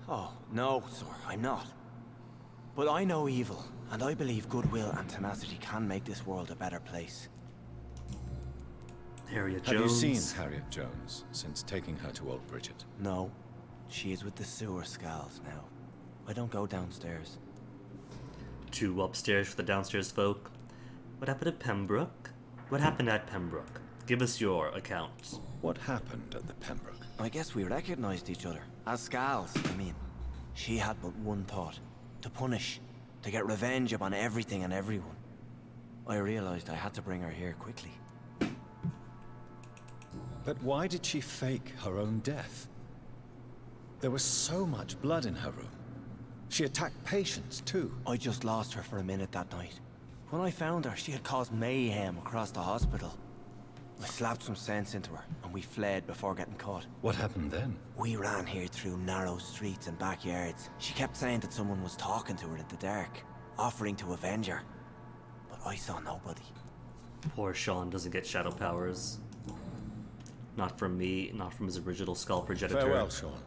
Speaker 14: Oh, no, sir, I'm not. But I know evil, and I believe goodwill and tenacity can make this world a better place.
Speaker 1: Harriet Jones.
Speaker 3: Have you seen Harriet Jones since taking her to old Bridget?
Speaker 14: No. She is with the sewer Skulls now. I don't go downstairs.
Speaker 1: 2 upstairs for the downstairs folk. What happened at Pembroke? What happened at Pembroke? Give us your account.
Speaker 3: What happened at the Pembroke?
Speaker 14: I guess we recognized each other. As Skulls, I mean. She had but one thought. To punish. To get revenge upon everything and everyone. I realized I had to bring her here quickly.
Speaker 3: But why did she fake her own death? There was so much blood in her room. She attacked patients, too.
Speaker 14: I just lost her for a minute that night. When I found her, she had caused mayhem across the hospital. I slapped some sense into her, and we fled before getting caught.
Speaker 3: What happened then?
Speaker 14: We ran here through narrow streets and backyards. She kept saying that someone was talking to her in the dark, offering to avenge her. But I saw nobody.
Speaker 1: Poor Sean doesn't get shadow powers. Not from me, not from his original skull progenitor.
Speaker 3: Farewell, Sean.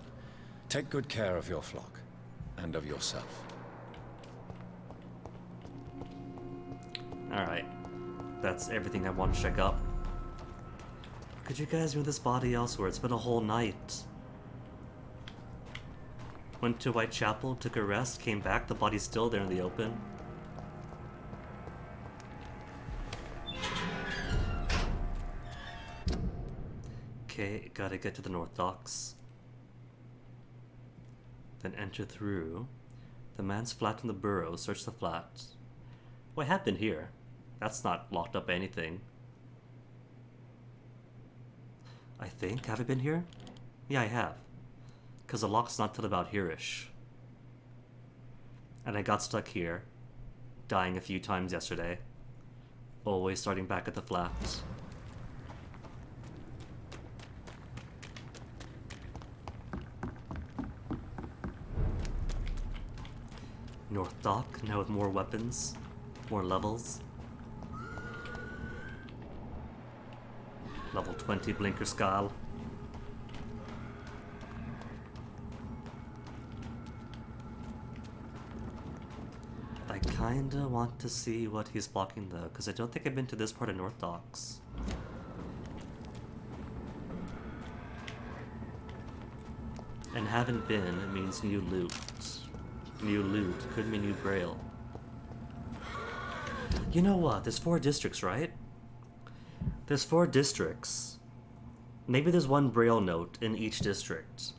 Speaker 3: Take good care of your flock, and of yourself.
Speaker 1: Alright. That's everything I want to check up. Could you guys move this body elsewhere? It's been a whole night. Went to Whitechapel, took a rest, came back, the body's still there in the open. Okay, gotta get to the North Docks. Then enter through. The man's flat in the burrow, search the flat. What happened here? That's not locked up anything. I think. Have I been here? Yeah, I have. Because the lock's not till about here-ish. and I got stuck here, dying a few times yesterday. Always starting back at the flat. North Dock, now with more weapons, more levels. Level 20 Blinker Skal. I kinda want to see what he's blocking though, because I don't think I've been to this part of North Docks. And haven't been means new loot. New loot could mean new Braille. You know what? There's 4 districts, right? There's 4 districts. Maybe there's 1 Braille note in each district.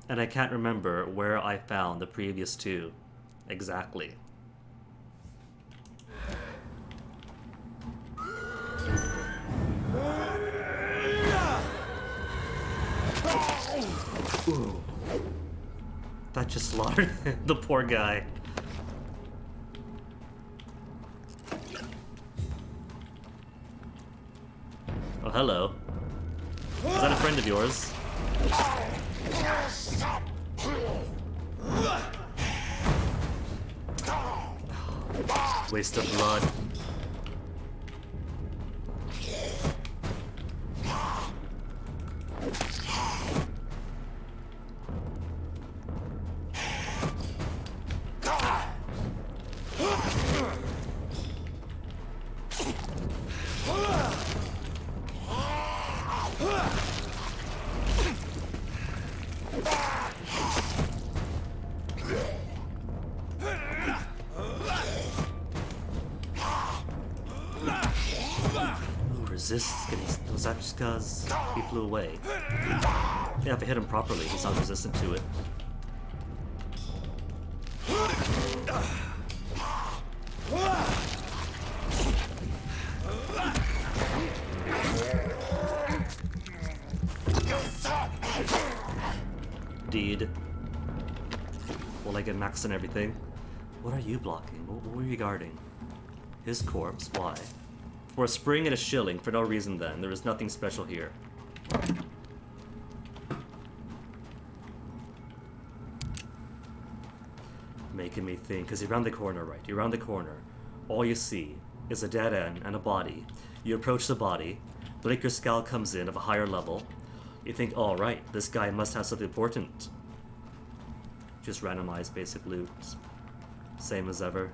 Speaker 1: And I can't remember where I found the previous 2 exactly. Ooh. That just slaughtered the poor guy. Oh, hello. Is that a friend of yours? Waste of blood. Resists getting... Was that just because he flew away? Yeah, if I hit him properly, he's not resistant to it. Deed. Will I get maxed and everything? What are you blocking? What were you guarding? His corpse? Why? For a spring and a shilling, for no reason then. There is nothing special here. Making me think, because you're around the corner, right? You're around the corner. All you see is a dead end and a body. You approach the body. Blinker Skal comes in of a higher level. You think, oh right, this guy must have something important. Just randomized basic loot. Same as ever.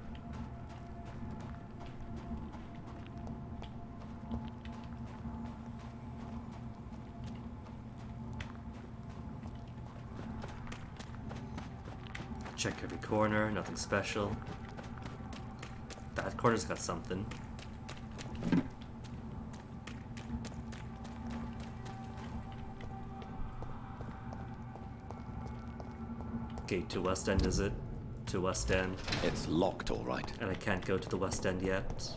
Speaker 1: Check every corner, nothing special. That corner's got something. Gate to West End, is it? To West End.
Speaker 6: It's locked, all right.
Speaker 1: And I can't go to the West End yet.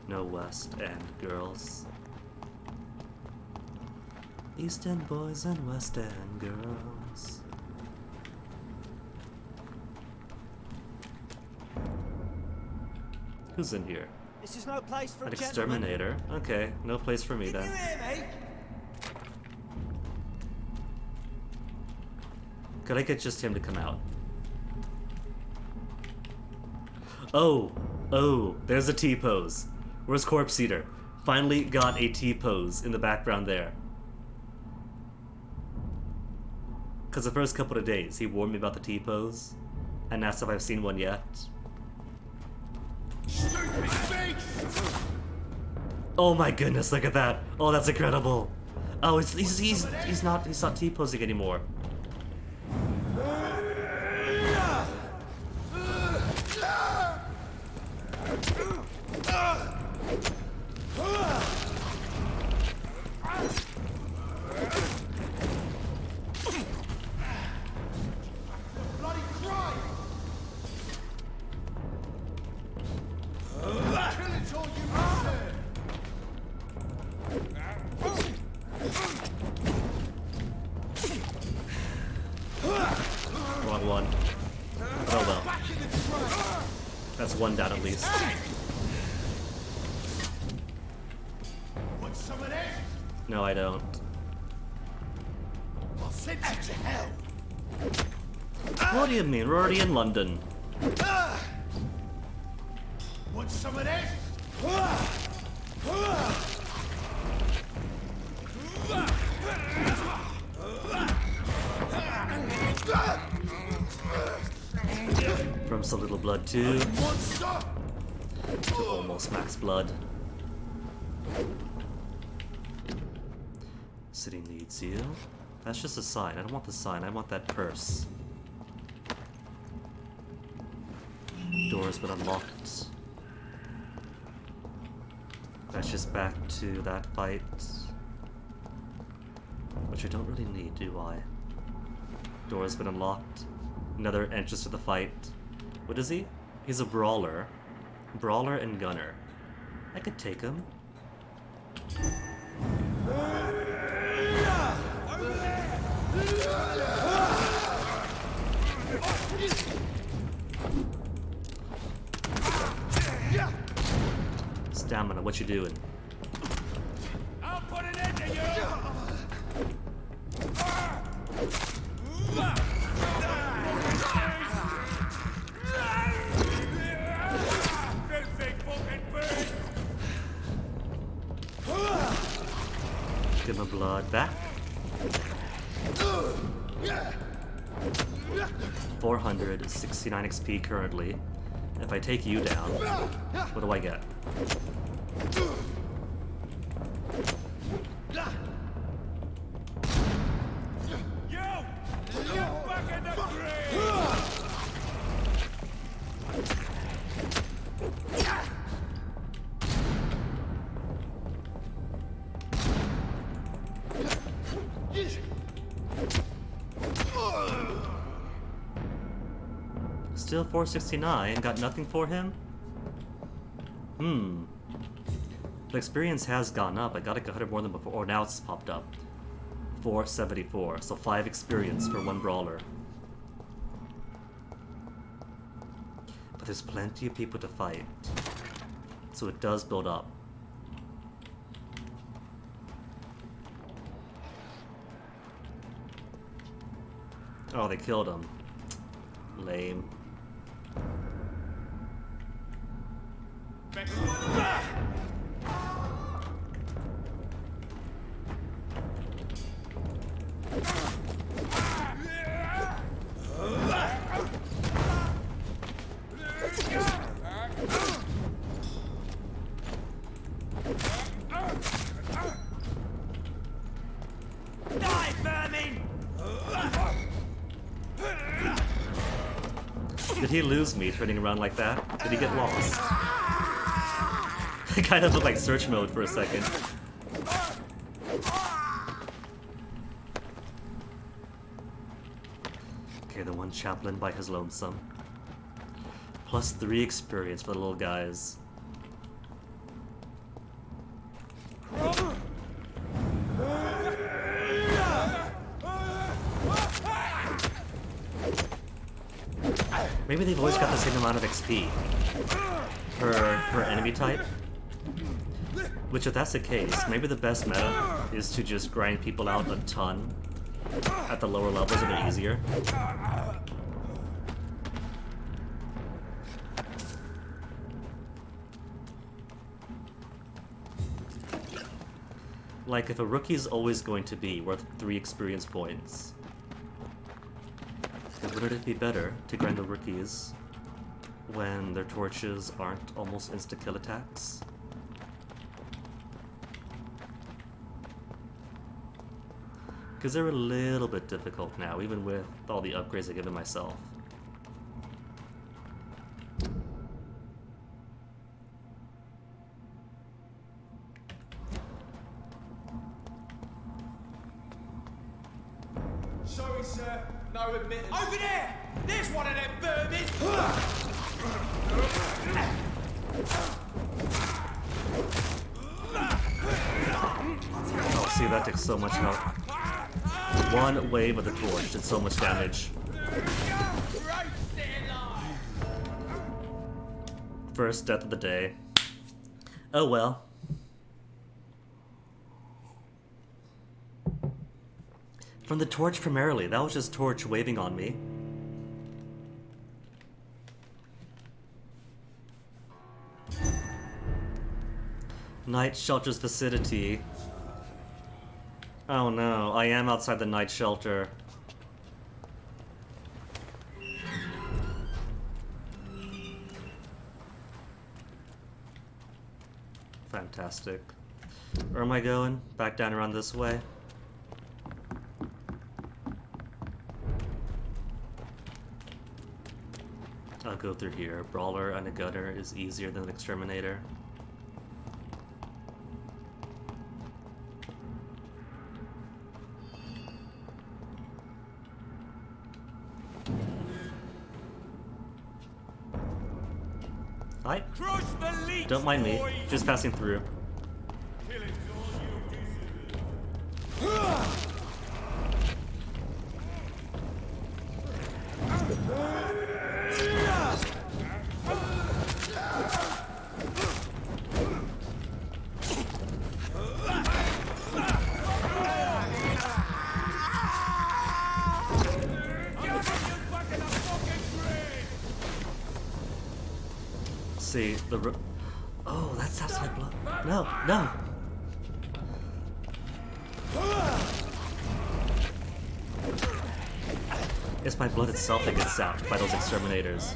Speaker 1: No West End girls. East End boys and West End girls. Who's in here?
Speaker 15: This is no place for
Speaker 1: An
Speaker 15: a gentleman.
Speaker 1: exterminator. Okay, no place for me then.
Speaker 15: You hear me?
Speaker 1: Could I get just him to come out? Oh, there's a T-pose. Where's Corpse Eater? Finally got a T-pose in the background there. Because the first couple of days, he warned me about the T-pose, and asked if I've seen one yet. Oh my goodness, look at that! Oh, that's incredible! Oh, he's not T-posing anymore. one down at least.
Speaker 2: Want some of that?
Speaker 1: No, I don't.
Speaker 2: I'll send you to hell.
Speaker 1: What do you mean? We're already in London.
Speaker 2: Want some of that?
Speaker 1: From so little blood to almost max blood. City needs you. That's just a sign. I don't want the sign. I want that purse. Door's been unlocked. That's just back to that fight. Which I don't really need, do I? Door's been unlocked. Another entrance to the fight. What is he? He's a brawler. Brawler and gunner. I could take him. Stamina, what you doing?
Speaker 2: I'll put it into you.
Speaker 1: Get my blood back. 469 XP currently. If I take you down, what do I get? Still 469, got nothing for him? The experience has gone up. I got 100 more than before. Oh, now it's popped up. 474, so 5 experience for one brawler. But there's plenty of people to fight. So it does build up. Oh, they killed him. Lame. Did he lose me turning around like that? Did he get lost? It kind of looked like search mode for a second. Okay, the one chaplain by his lonesome. Plus 3 experience for the little guys. Maybe they've always got the same amount of XP per enemy type. Which, if that's the case, maybe the best meta is to just grind people out a ton at the lower levels so they're easier. Like, if a rookie's always going to be worth 3 experience points, then wouldn't it be better to grind the rookies when their torches aren't almost insta-kill attacks? Because they're a little bit difficult now, even with all the upgrades I've given myself.
Speaker 15: Sorry, sir. No admittance. Over there! There's one of them vermin!
Speaker 1: Oh, see, that takes so much help. One wave of the torch did so much damage. First death of the day. Oh well. From the torch primarily. That was just torch waving on me. Night shelter's vicinity. Oh no, I am outside the night shelter. Fantastic. Where am I going? Back down around this way? I'll go through here. Brawler and a gunner is easier than an exterminator. Hi. Don't mind me. Just passing through. See the oh, that saps my blood. No, no. It's my blood itself that gets sapped by those exterminators.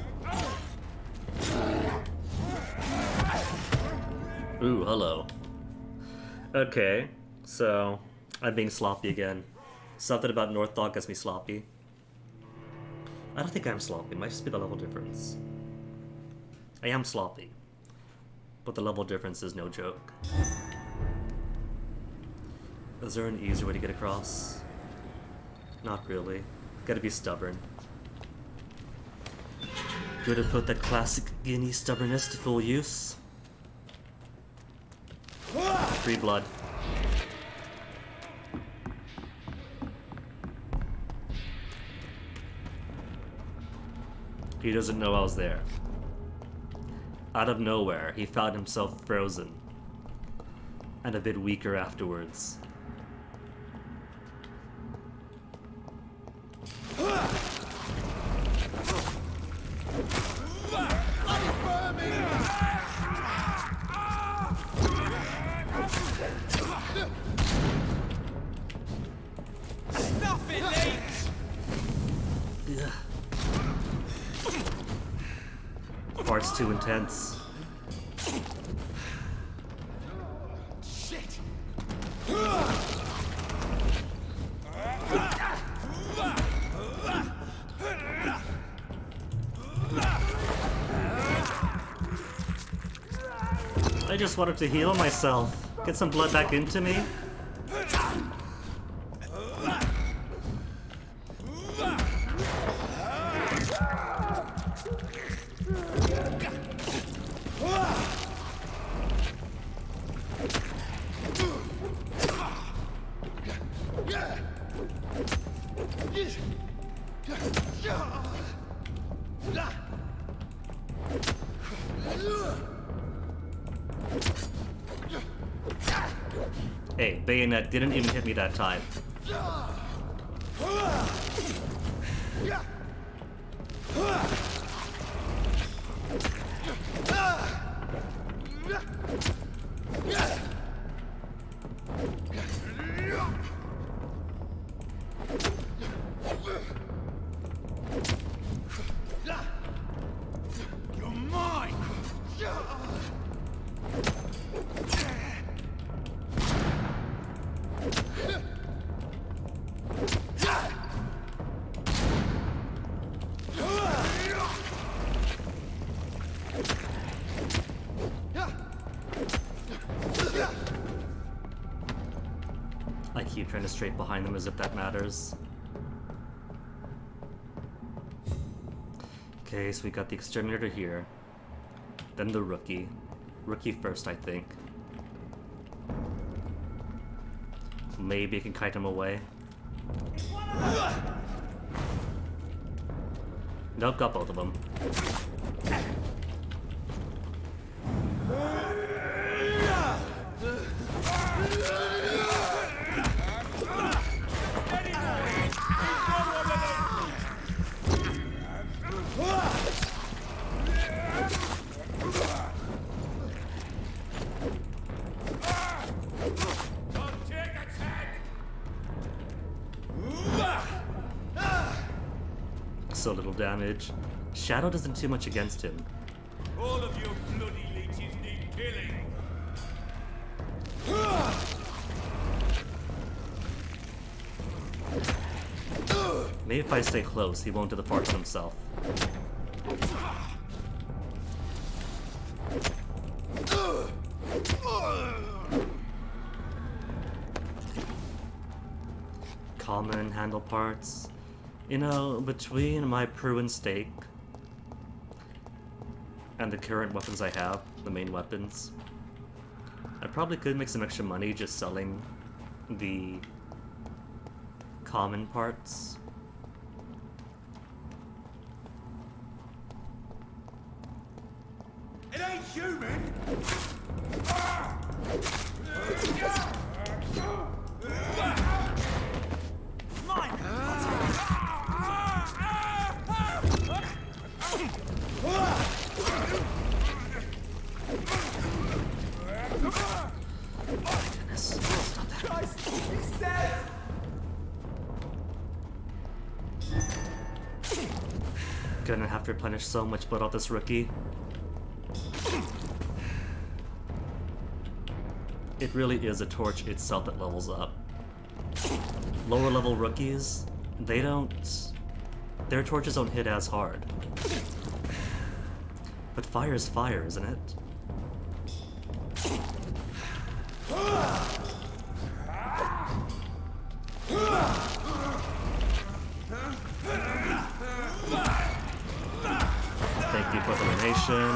Speaker 1: Ooh, hello. Okay, so I'm being sloppy again. Something about North Dog gets me sloppy. I don't think I'm sloppy. It might just be the level difference. I am sloppy, but the level difference is no joke. Is there an easier way to get across? Not really. Gotta be stubborn. Good to put that classic Guinea stubbornness to full use. Free blood. He doesn't know I was there. Out of nowhere, he found himself frozen. And a bit weaker afterwards.
Speaker 15: Stop it, Leech!
Speaker 1: Part's too intense.
Speaker 15: Shit!
Speaker 1: I just wanted to heal myself. Get some blood back into me. Hey, bayonet didn't even hit me that time.
Speaker 15: You're mine!
Speaker 1: I keep trying to straight behind them as if that matters. Okay, so we got the exterminator here. Then the rookie. Rookie first, I think. Maybe I can kite him away. Nope, got both of them. so little damage. Shadow doesn't do much against him.
Speaker 15: All of you bloody leeches need killing.
Speaker 1: Maybe if I stay close, he won't do the fart to himself. Common handle parts. You know, between my Pruin stake and the current weapons I have, the main weapons, I probably could make some extra money just selling the common parts.
Speaker 15: It ain't human.
Speaker 1: Gonna have to replenish so much blood off this rookie. It really is a torch itself that levels up. Lower level rookies, they don't... their torches don't hit as hard. But fire is fire, isn't it? Thank you for the donation.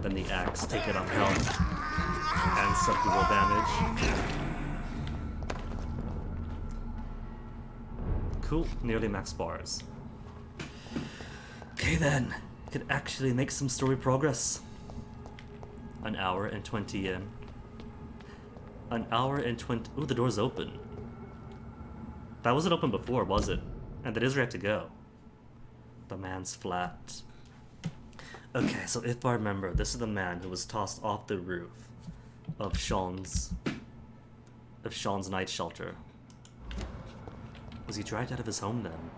Speaker 1: Then the axe, take it on health and some people damage. Cool, nearly max bars. Okay then, could actually make some story progress. An hour and 20 in. An hour and 20. Ooh, the door's open. That wasn't open before, was it? And that is where I have to go. The man's flat. Okay, so if I remember, this is the man who was tossed off the roof of Sean's night shelter. Was he dragged out of his home then?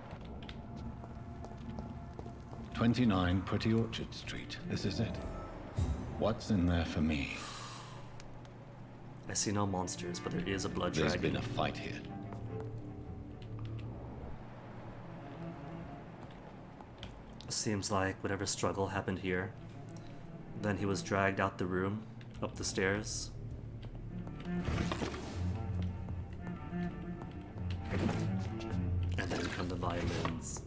Speaker 3: 29 Pretty Orchard Street. This is it. What's in there for me?
Speaker 1: I see no monsters, but there is a blood dragon.
Speaker 3: There's been a fight here.
Speaker 1: Seems like whatever struggle happened here. Then he was dragged out the room, up the stairs. And then come the violins.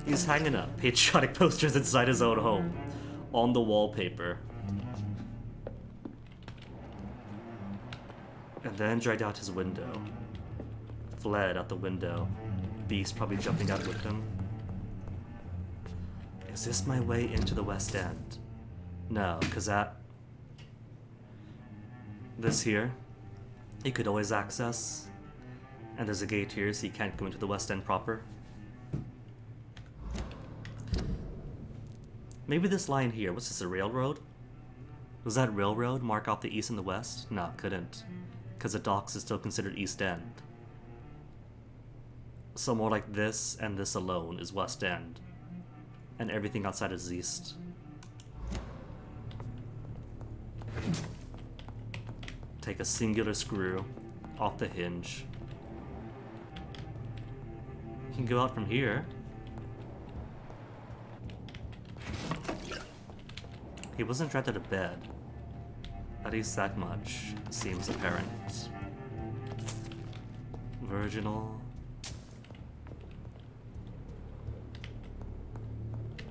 Speaker 1: He's hanging up patriotic posters inside his own home, on the wallpaper. And then dragged out his window. Fled out the window. Beast probably jumping out with him. Is this my way into the West End? No, because this here, he could always access. And there's a gate here, so he can't go into the West End proper. Maybe this line here, what's this, a railroad? Was that railroad mark off the east and the west? No, couldn't. Because the docks is still considered East End. So more like this and this alone is West End. And everything outside is East. Take a singular screw off the hinge. You can go out from here. He wasn't dragged out of bed. At least that much seems apparent. Virginal.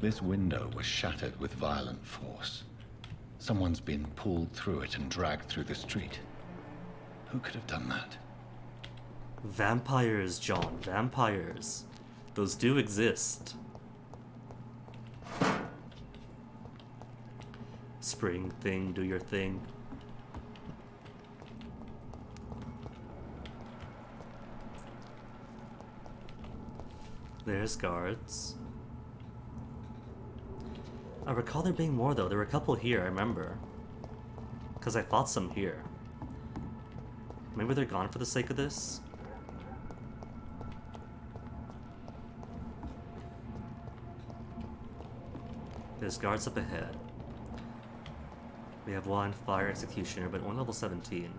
Speaker 3: This window was shattered with violent force. Someone's been pulled through it and dragged through the street. Who could have done that?
Speaker 1: Vampires, John. Vampires. Those do exist. Spring thing, do your thing. There's guards. I recall there being more though. There were a couple here, I remember. Because I fought some here. Maybe they're gone for the sake of this? There's guards up ahead. We have one fire executioner, but only level 17.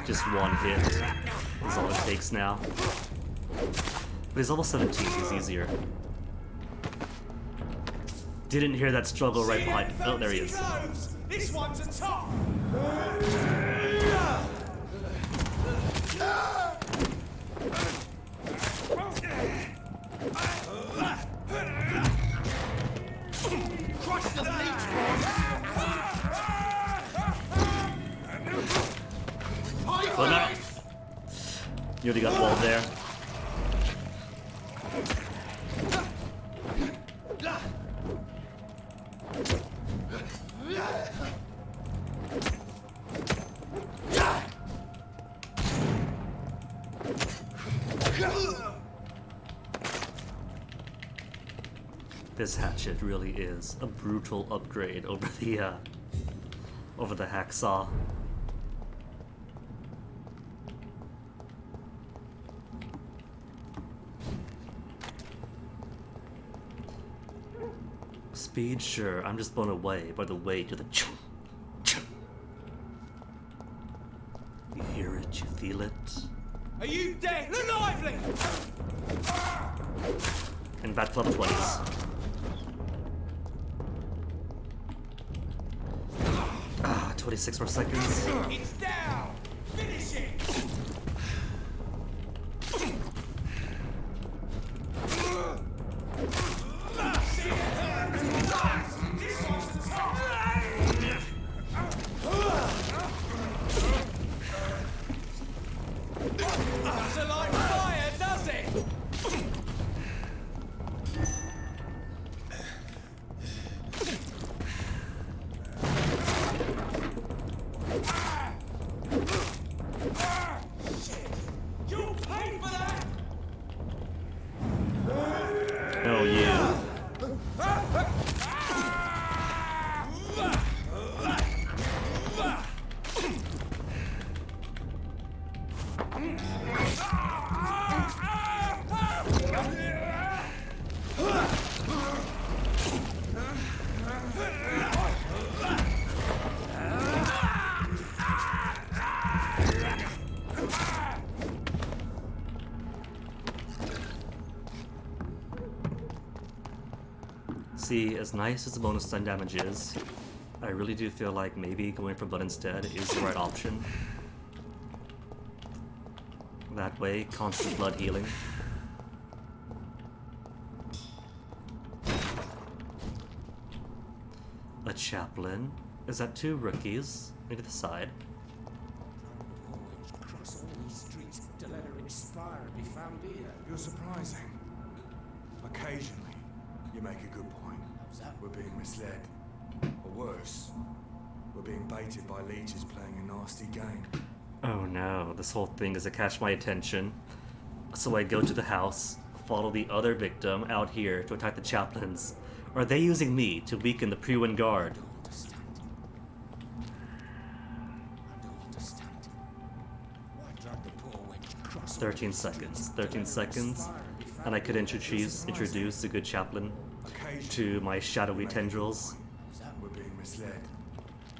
Speaker 1: Just one hit is all it takes now. But he's level 17, he's easier. Didn't hear that struggle right behind. Oh, there he is.
Speaker 15: This one's a top. Crush the leech
Speaker 1: Oh no! You already got walled there. This hatchet really is a brutal upgrade over the hacksaw. Speed, sure. I'm just blown away by the way to the chum, chum. You hear it, you feel it.
Speaker 15: Are you dead? Lively!
Speaker 1: And back to level 20s. 26 more seconds.
Speaker 15: It's down! Finish it! Doesn't like fire, does it? You'll pay for that!
Speaker 1: Oh yeah. See, as nice as the bonus stun damage is, I really do feel like maybe going for blood instead is the right option. That way, constant blood healing. A chaplain. Is that two rookies? Maybe the side.
Speaker 12: Cross all these streets to let her expire and be found here.
Speaker 16: You're surprising. Occasionally, you make a good point. We're being misled. Or worse, we're being baited by leeches playing a nasty game.
Speaker 1: Oh no, this whole thing is to catch my attention. So I go to the house, follow the other victim out here to attack the chaplains. Are they using me to weaken the Priwen guard? 13 seconds. 13 seconds. And I could introduce a good chaplain to my shadowy tendrils.
Speaker 16: We're being misled.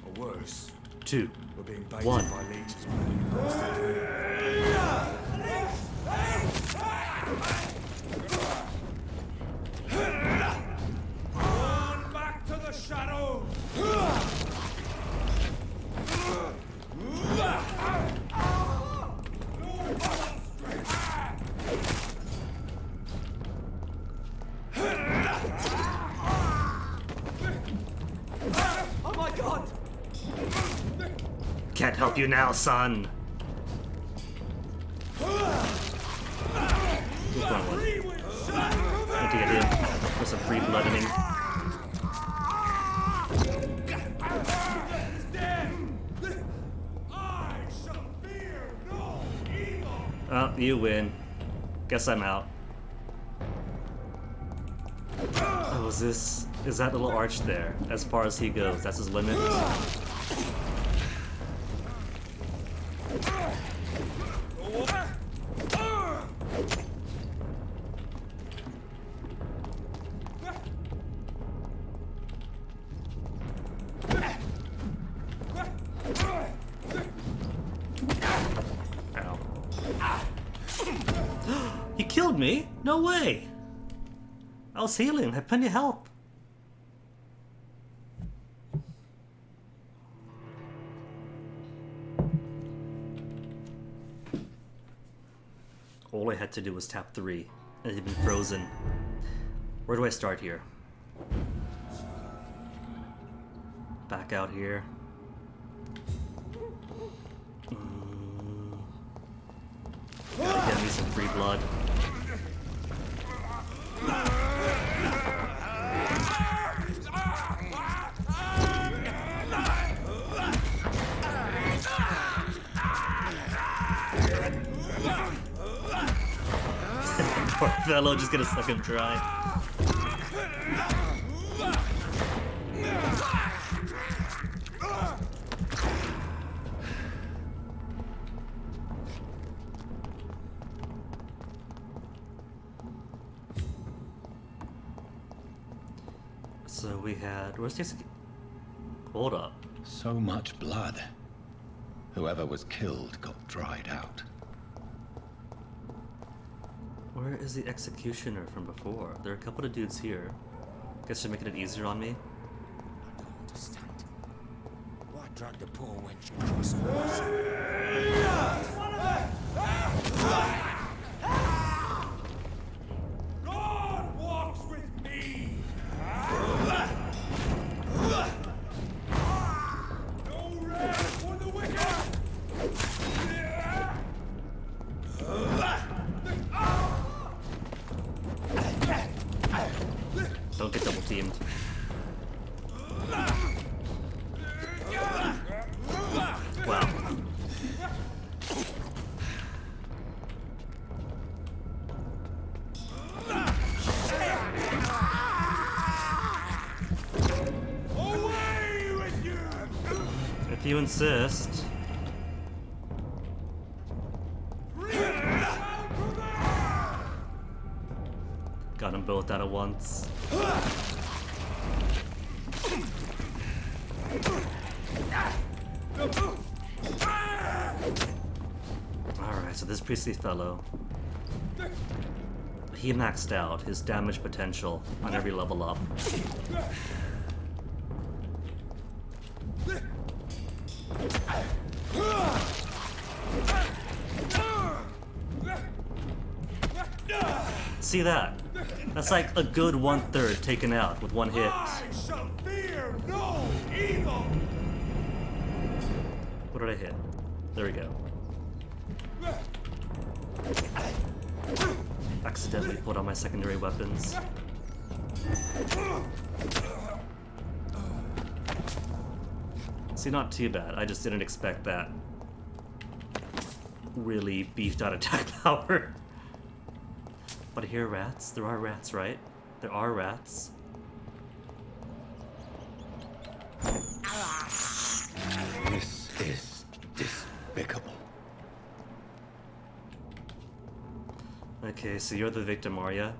Speaker 16: Or worse,
Speaker 1: 2,
Speaker 16: we're being baited
Speaker 1: 1.
Speaker 16: by leeches playing a nasty game.
Speaker 15: Run back to the shadows!
Speaker 10: Oh my god!
Speaker 1: Can't help you now, son. Keep going one. Need to get in for some free bloodening. Oh, you win. Guess I'm out. Oh, is that little arch there? As far as he goes, that's his limit? He killed me? No way! I was healing, I had plenty of health. All I had to do was tap 3, and he'd been frozen. Where do I start here? Back out here. Gotta get me some free blood. Poor fellow, just gonna suck him dry. So we had... Where's this? Hold up.
Speaker 3: So much blood. Whoever was killed got dried out.
Speaker 1: Where is the executioner from before? There are a couple of dudes here. Guess you're making it easier on me?
Speaker 2: I don't understand. Why drag the poor wench across walls?
Speaker 15: God walks with me! No rest for the wicked!
Speaker 1: Don't get double teamed. Wow.
Speaker 15: Away with you!
Speaker 1: If you insist. Got them both out at once. Alright, so this priestly fellow, he maxed out his damage potential on every level up. See that? That's like a good 1/3 taken out with one hit.
Speaker 15: I shall fear no evil!
Speaker 1: What did I hit? There we go. Accidentally pulled out my secondary weapons. See, not too bad. I just didn't expect that really beefed out attack power. But I hear rats. There are rats, right? There are rats.
Speaker 3: This is despicable.
Speaker 1: Okay, so you're the victim, are ya?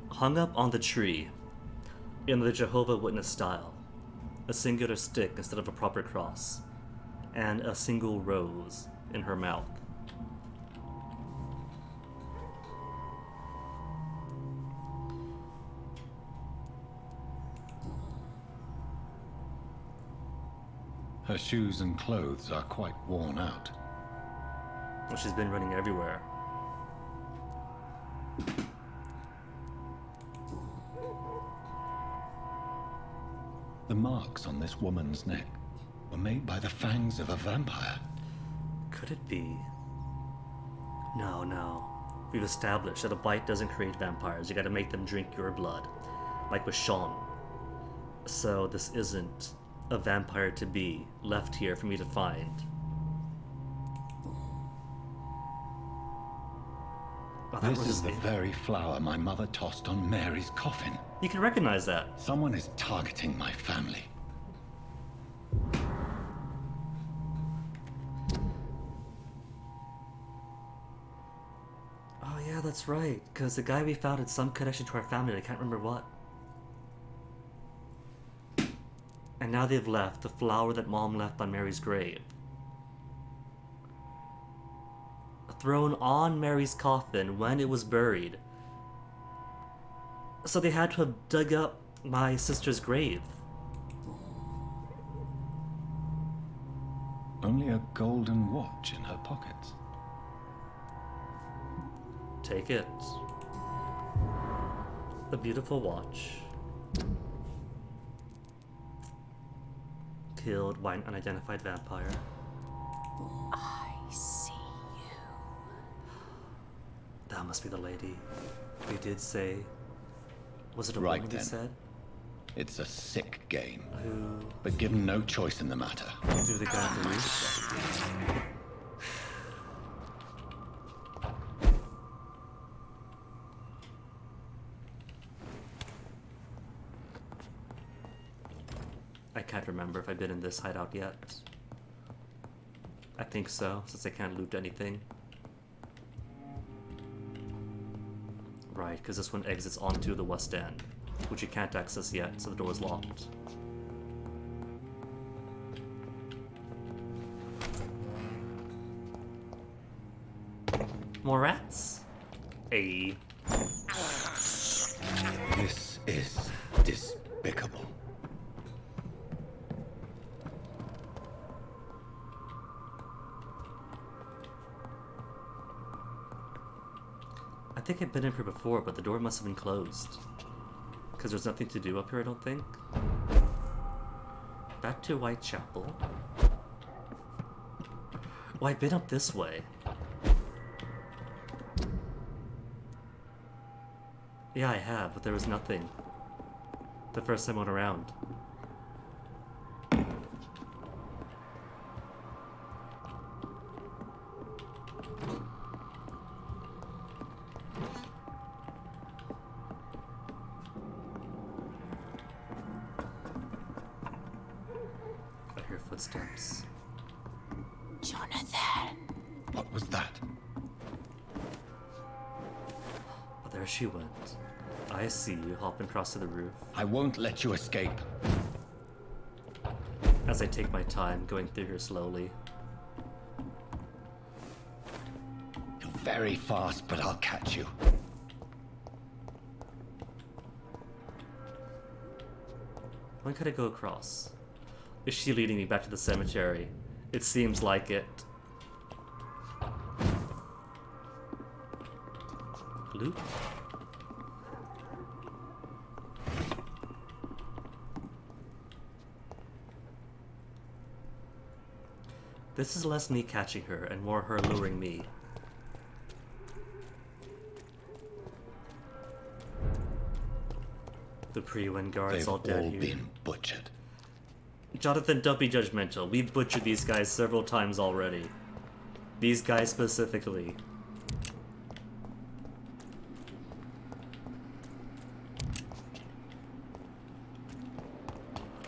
Speaker 1: Hung up on the tree, in the Jehovah Witness style, a singular stick instead of a proper cross, and a single rose in her mouth.
Speaker 3: Her shoes and clothes are quite worn out.
Speaker 1: Well, she's been running everywhere.
Speaker 3: The marks on this woman's neck were made by the fangs of a vampire.
Speaker 1: Could it be? No, no. We've established that a bite doesn't create vampires. You gotta make them drink your blood. Like with Sean. So this isn't a vampire to be left here for me to find. Oh, that
Speaker 17: This
Speaker 1: was
Speaker 17: is the very flower my mother tossed on Mary's coffin.
Speaker 1: You can recognize that.
Speaker 17: Someone is targeting my family.
Speaker 1: Oh yeah, that's right. Because the guy we found had some connection to our family, I can't remember what. And now they've left the flower that Mom left on Mary's grave. Thrown on Mary's coffin when it was buried. So they had to have dug up my sister's grave.
Speaker 17: Only a golden watch in her pockets.
Speaker 1: Take it. A beautiful watch. Killed by an unidentified vampire.
Speaker 7: I see you.
Speaker 1: That must be the lady. We did say... Was it a
Speaker 17: Right
Speaker 1: woman we
Speaker 17: then.
Speaker 1: said?
Speaker 17: It's a sick game.
Speaker 1: Who?
Speaker 17: But given no choice in the matter.
Speaker 1: Do the guy on the roof? I can't remember if I've been in this hideout yet. I think so, since I can't loot anything. Right, because this one exits onto the west end, which you can't access yet, so the door is locked. More rats? Hey.
Speaker 17: This is despicable.
Speaker 1: I think I've been in here before, but the door must have been closed. Because there's nothing to do up here, I don't think. Back to Whitechapel. Oh, I've been up this way. Yeah, I have, but there was nothing. The first time I went around. I hear footsteps.
Speaker 10: Jonathan!
Speaker 17: What was that?
Speaker 1: Oh, there she went. I see you hopping across to the roof.
Speaker 17: I won't let you escape.
Speaker 1: As I take my time going through here slowly.
Speaker 17: You're very fast, but I'll catch you.
Speaker 1: When could I go across? Is she leading me back to the cemetery? It seems like it. Loot? This is less me catching her and more her luring me. The pre-win guards
Speaker 17: They've
Speaker 1: all dead
Speaker 17: all
Speaker 1: here.
Speaker 17: been butchered.
Speaker 1: Jonathan, don't be judgmental. We've butchered these guys several times already. These guys specifically.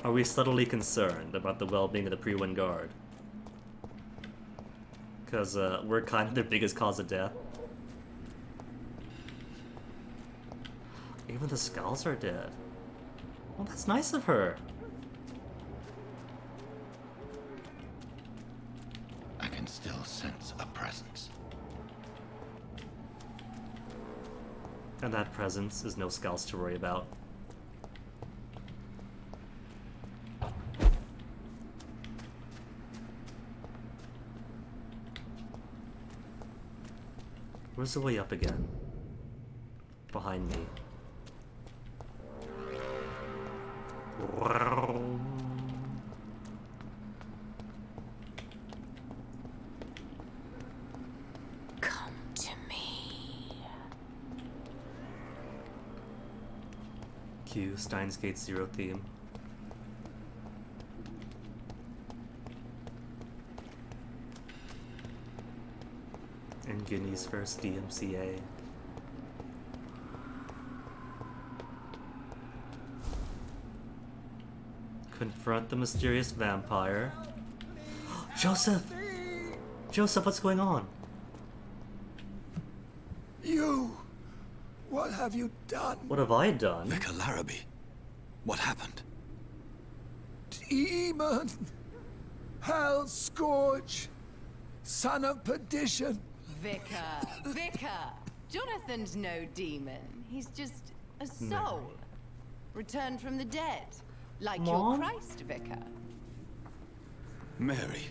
Speaker 1: Are we subtly concerned about the well-being of the pre-win guard? Because we're kind of their biggest cause of death. Even the skulls are dead. Well, that's nice of her.
Speaker 17: I can still sense a presence.
Speaker 1: And that presence is no skulls to worry about. Where's the way up again? Behind me.
Speaker 10: Come to me.
Speaker 1: Q, Steins Gate Zero theme. And Guinea's first DMCA. Confront the mysterious vampire. Joseph! Joseph, what's going on?
Speaker 2: You! What have you done?
Speaker 1: What have I done?
Speaker 17: Vicar Larrabee, what happened?
Speaker 2: Demon! Hell Scourge! Son of perdition!
Speaker 18: Vicar! Jonathan's no demon. He's just a soul. Returned from the dead. Like
Speaker 1: Mom?
Speaker 18: your Christ, Vicar.
Speaker 17: Mary,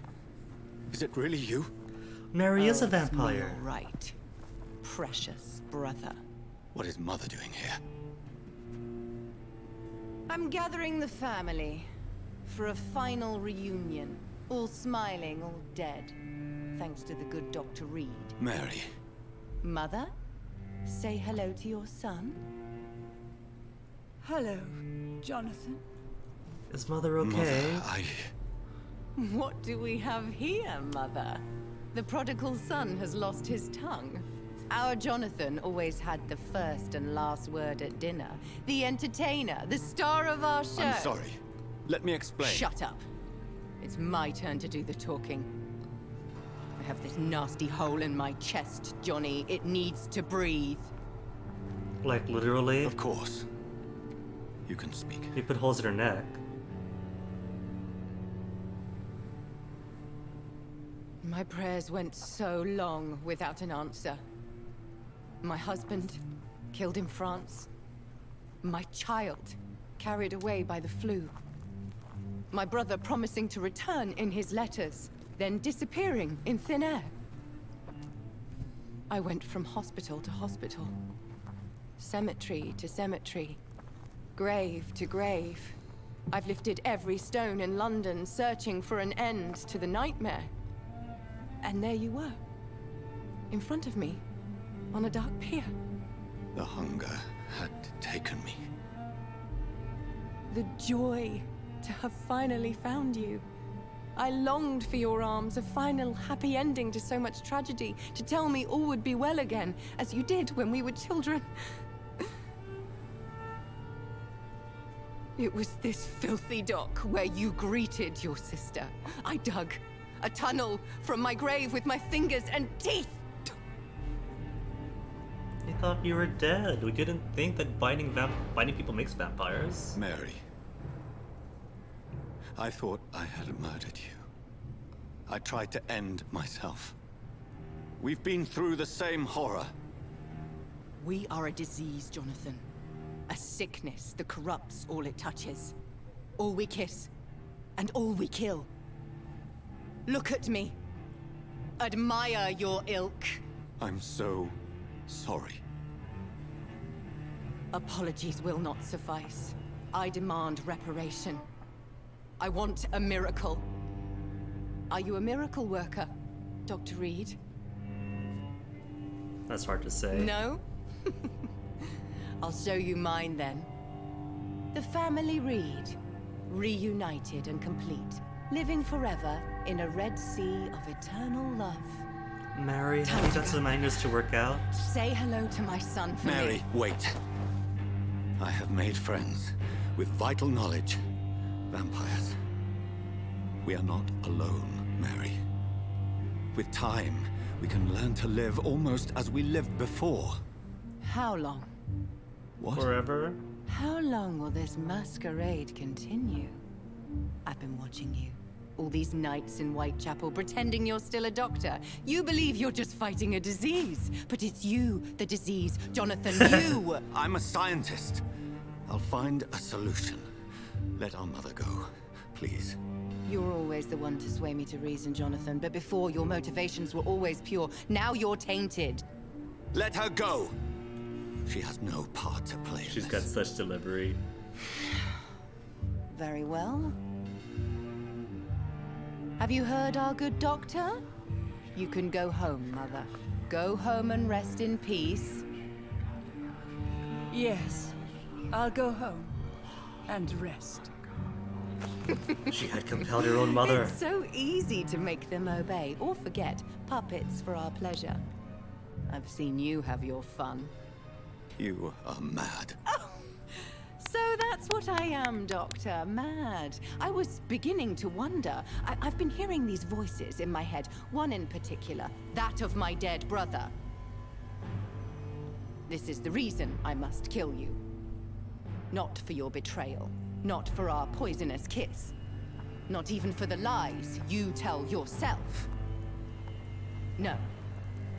Speaker 17: is it really you?
Speaker 1: Mary is a
Speaker 18: it's me,
Speaker 1: vampire.
Speaker 18: all right. Precious brother.
Speaker 17: What is Mother doing here?
Speaker 18: I'm gathering the family for a final reunion. All smiling, all dead. Thanks to the good Dr. Reid.
Speaker 17: Mary.
Speaker 18: Mother, say hello to your son.
Speaker 19: Hello, Jonathan.
Speaker 1: Is Mother okay?
Speaker 17: Mother,
Speaker 18: What do we have here, Mother? The prodigal son has lost his tongue. Our Jonathan always had the first and last word at dinner. The entertainer, the star of our show.
Speaker 17: I'm sorry. Let me explain.
Speaker 18: Shut up. It's my turn to do the talking. I have this nasty hole in my chest, Johnny. It needs to breathe.
Speaker 1: Like, literally?
Speaker 17: Of course. You can speak.
Speaker 1: You put holes in her neck.
Speaker 18: My prayers went so long without an answer. My husband, killed in France. My child, carried away by the flu. My brother promising to return in his letters, then disappearing in thin air. I went from hospital to hospital, cemetery to cemetery, grave to grave. I've lifted every stone in London, searching for an end to the nightmare. And there you were, in front of me, on a dark pier.
Speaker 17: The hunger had taken me.
Speaker 18: The joy to have finally found you. I longed for your arms, a final happy ending to so much tragedy, to tell me all would be well again, as you did when we were children. It was this filthy dock where you greeted your sister. I dug a tunnel from my grave with my fingers and teeth.
Speaker 1: I thought you were dead. We didn't think that biting people makes vampires.
Speaker 17: Mary. I thought I had murdered you. I tried to end myself. We've been through the same horror.
Speaker 18: We are a disease, Jonathan. A sickness that corrupts all it touches. All we kiss, and all we kill. Look at me. Admire your ilk.
Speaker 17: I'm so sorry.
Speaker 18: Apologies will not suffice. I demand reparation. I want a miracle. Are you a miracle worker, Dr. Reid?
Speaker 1: That's hard to say.
Speaker 18: No? I'll show you mine then. The family Reid, reunited and complete, living forever in a red sea of eternal love.
Speaker 1: Mary, have you got some manners to work out?
Speaker 18: Say hello to my son for me.
Speaker 17: Mary, wait. I have made friends with vital knowledge. Vampires. We are not alone, Mary. With time, we can learn to live almost as we lived before.
Speaker 18: How long?
Speaker 17: What?
Speaker 1: Forever?
Speaker 18: How long will this masquerade continue? I've been watching you. All these nights in Whitechapel, pretending you're still a doctor. You believe you're just fighting a disease. But it's you, the disease. Jonathan, you!
Speaker 17: I'm a scientist. I'll find a solution. Let our mother go, please.
Speaker 18: You're always the one to sway me to reason, Jonathan. But before, your motivations were always pure. Now you're tainted.
Speaker 17: Let her go! She has no part to play in
Speaker 1: She's
Speaker 17: this.
Speaker 1: got such delivery.
Speaker 18: Very well. Have you heard our good doctor? You can go home, Mother. Go home and rest in peace.
Speaker 19: Yes, I'll go home and rest.
Speaker 1: She had compelled her own mother.
Speaker 18: It's so easy to make them obey or forget. Puppets for our pleasure. I've seen you have your fun.
Speaker 17: You are mad.
Speaker 18: So that's what I am, Doctor. Mad. I was beginning to wonder. I've been hearing these voices in my head, one in particular, that of my dead brother. This is the reason I must kill you. Not for your betrayal, not for our poisonous kiss, not even for the lies you tell yourself. No,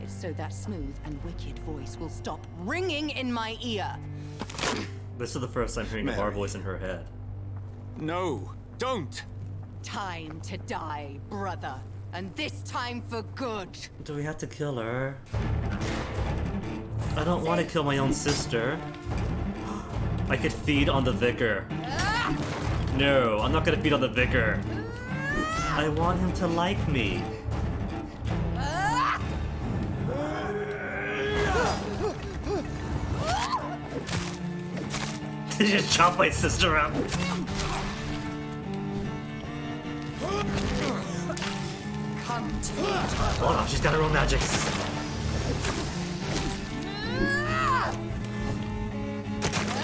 Speaker 18: it's so that smooth and wicked voice will stop ringing in my ear.
Speaker 1: This is the first time hearing our voice in her head.
Speaker 3: No, don't!
Speaker 18: Time to die, brother. And this time for good.
Speaker 1: Do we have to kill her? I don't want to kill my own sister. I could feed on the vicar. No, I'm not gonna feed on the vicar. I want him to like me. Did you just chop my sister up?
Speaker 18: Come to me.
Speaker 1: Hold on, she's got her own magics.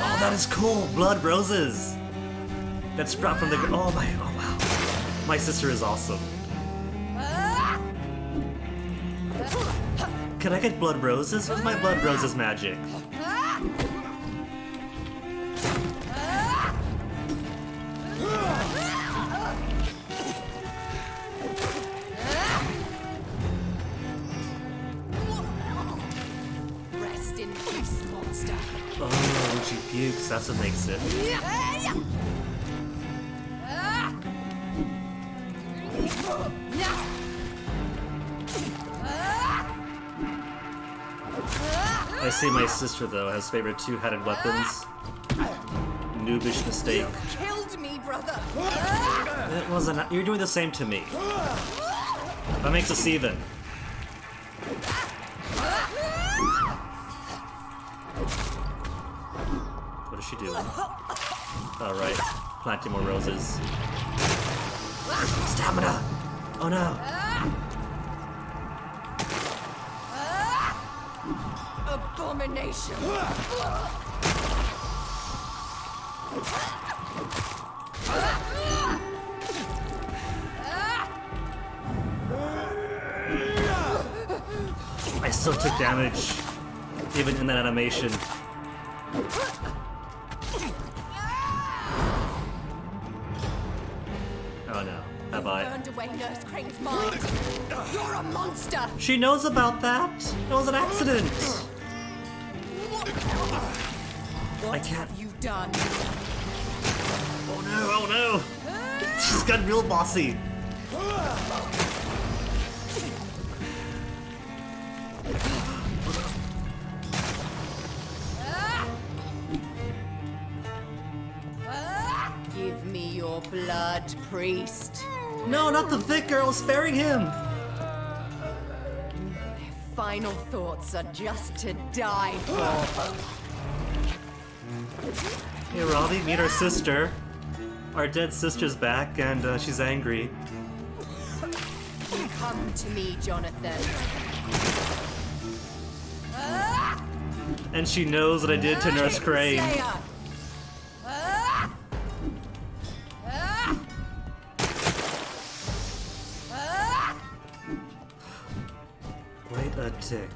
Speaker 1: Oh, that is cool. Blood roses. That sprout from the. Oh wow. My sister is awesome. Can I get blood roses? Where's my blood roses magic?
Speaker 18: Rest in peace, monster.
Speaker 1: Oh, she pukes. That's what makes it. I see my sister, though, has favorite two-headed weapons. Noobish mistake.
Speaker 18: Killed me, brother.
Speaker 1: It wasn't. You're doing the same to me. That makes us even. What is she doing? Alright. Planting more roses. Stamina! Oh no!
Speaker 18: Abomination!
Speaker 1: I still took damage, even in that animation. Oh no, have I?
Speaker 18: Burned away Nurse Crane's mind. You're a monster!
Speaker 1: She knows about that! It was an accident!
Speaker 18: What have you done?
Speaker 1: Oh no! She's got real bossy!
Speaker 18: Give me your blood, priest.
Speaker 1: No, not the vicar! I was sparing him!
Speaker 18: Final thoughts are just to die for.
Speaker 1: Hey Robbie, meet our sister. Our dead sister's back and she's angry.
Speaker 18: Come to me, Jonathan.
Speaker 1: And she knows what I did to Nurse Crane. Wait a tick.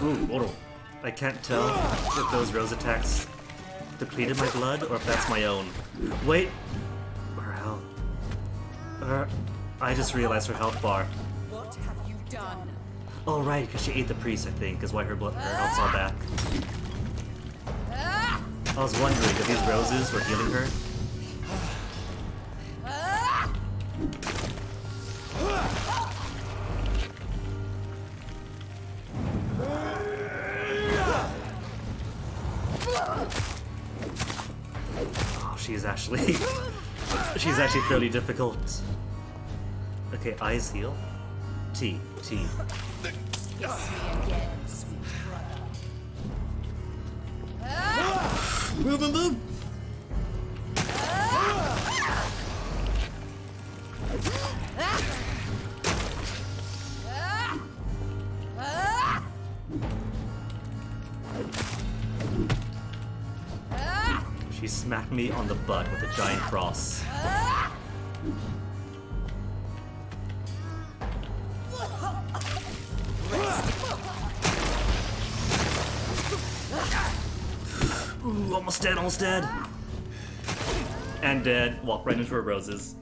Speaker 1: Ooh, hold on. I can't tell if those rose attacks depleted my blood or if that's my own. Wait. Her health. I just realized her health bar.
Speaker 18: What have you done?
Speaker 1: Oh right, because she ate the priest, I think, is why her health's all back. I was wondering if these roses were healing her. Oh, she's actually fairly difficult. Okay, eyes heal. T.
Speaker 18: Kiss me again, sweet brother.
Speaker 1: Move, move! smacked me on the butt with a giant cross. Ooh, almost dead, almost dead. And dead. Walk right into her roses.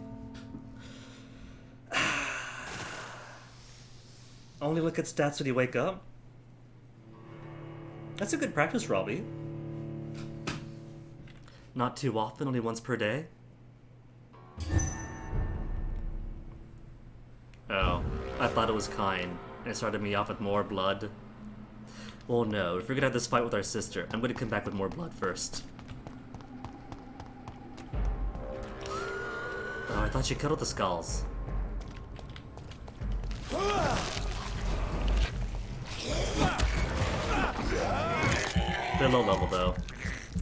Speaker 1: Only look at stats when you wake up? That's a good practice, Robbie. Not too often, only once per day. Oh, I thought it was kind, and it started me off with more blood. Well, no, if we're gonna have this fight with our sister, I'm gonna come back with more blood first. Oh, I thought she killed the skulls. They're low level though,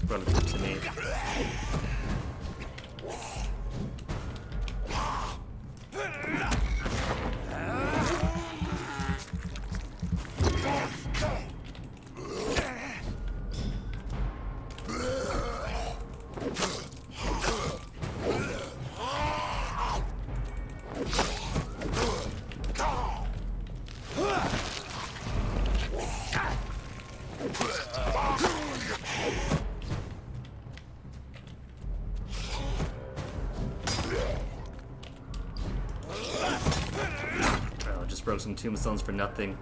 Speaker 1: relative to me. Broke some tombstones for nothing.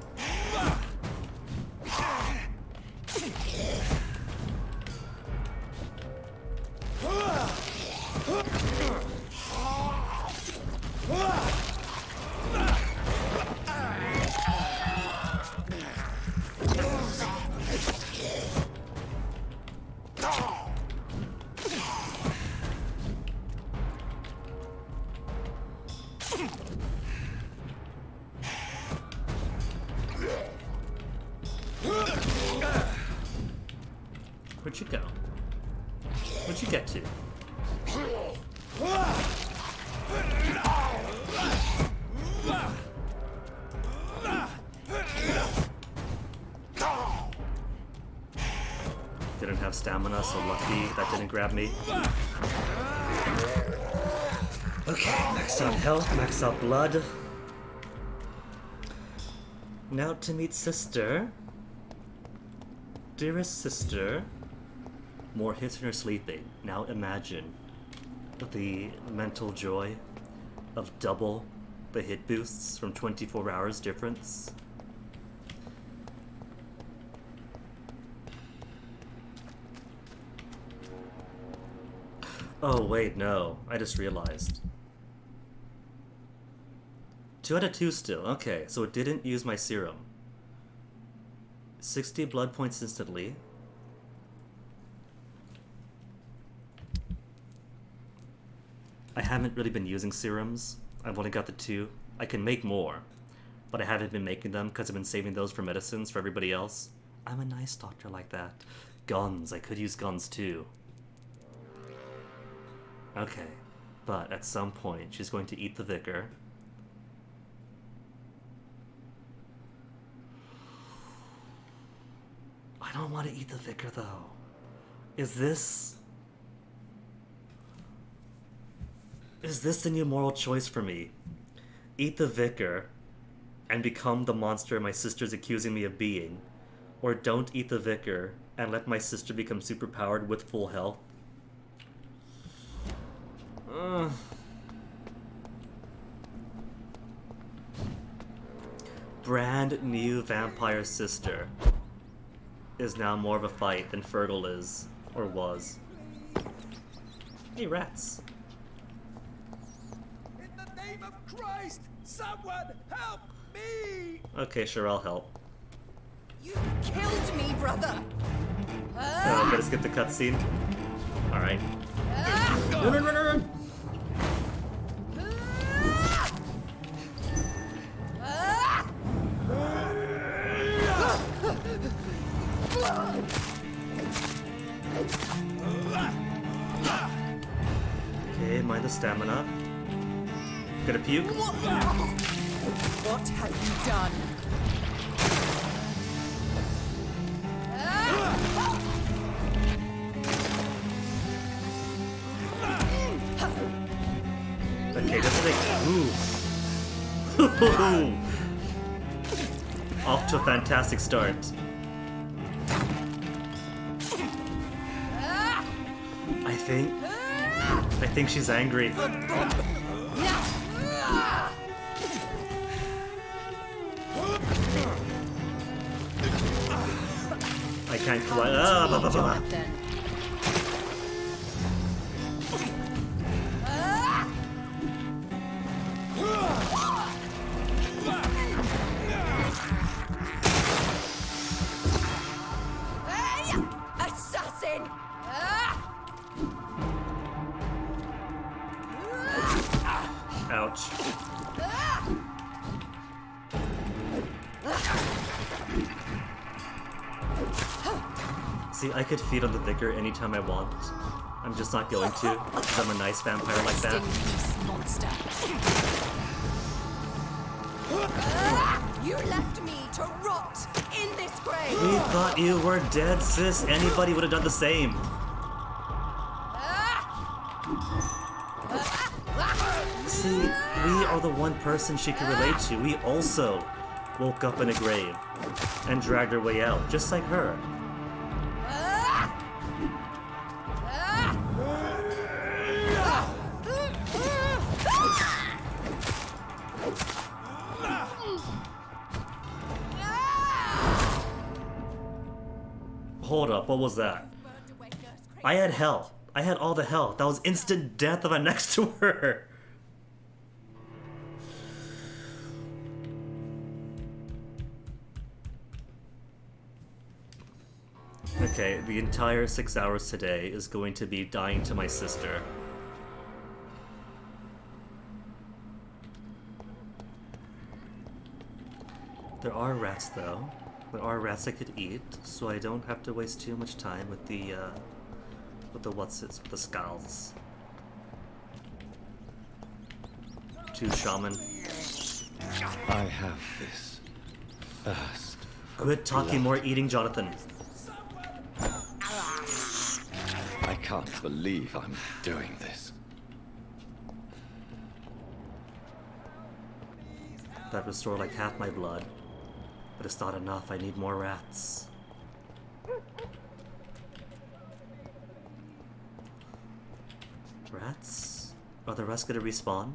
Speaker 1: Where'd you go? Where'd you get to? Didn't have stamina, so lucky that didn't grab me. Okay, maxed out health, maxed out blood. Now to meet sister. Dearest sister. More hits when you're sleeping. Now imagine the mental joy of double the hit boosts from 24 hours difference. Oh wait, no. I just realized. 2 out of 2 still. Okay, so it didn't use my serum. 60 blood points instantly. I haven't really been using serums. I've only got the 2. I can make more, but I haven't been making them because I've been saving those for medicines for everybody else. I'm a nice doctor like that. Guns, I could use guns too. Okay, but at some point she's going to eat the vicar. I don't want to eat the vicar though. Is this the new moral choice for me? Eat the vicar and become the monster my sister's accusing me of being, or don't eat the vicar and let my sister become superpowered with full health? Brand new vampire sister is now more of a fight than Fergal is, or was. Hey, rats.
Speaker 15: In the name of Christ, someone help me!
Speaker 1: Okay, sure, I'll help.
Speaker 18: You killed me, brother!
Speaker 1: Oh, better skip the cutscene. Alright. Run, run, run, run! Okay, mind the stamina. Gonna puke.
Speaker 18: What have you done?
Speaker 1: Okay, doesn't it? Ooh. Off to a fantastic start. I think she's angry. I can't quite. Blah, blah, blah.
Speaker 18: Assassin!
Speaker 1: Ouch. See, I could feed on the Vicar anytime I want. I'm just not going to, because I'm a nice vampire like that.
Speaker 18: Monster. You left me to rot in this grave.
Speaker 1: We thought you were dead, sis. Anybody would have done the same. See, we are the one person she can relate to. We also woke up in a grave and dragged our way out, just like her. Hold up, what was that? I had hell. I had all the hell. That was instant death if I'm next to her. Okay, the entire 6 hours today is going to be dying to my sister. There are rats though. There are rats I could eat, so I don't have to waste too much time with the with the skulls. Two shaman.
Speaker 17: I have this thirst.
Speaker 1: Quit talking, more eating, Jonathan.
Speaker 17: I can't believe I'm doing this.
Speaker 1: That restored like half my blood. But it's not enough, I need more rats. Rats? Are the rats gonna respawn?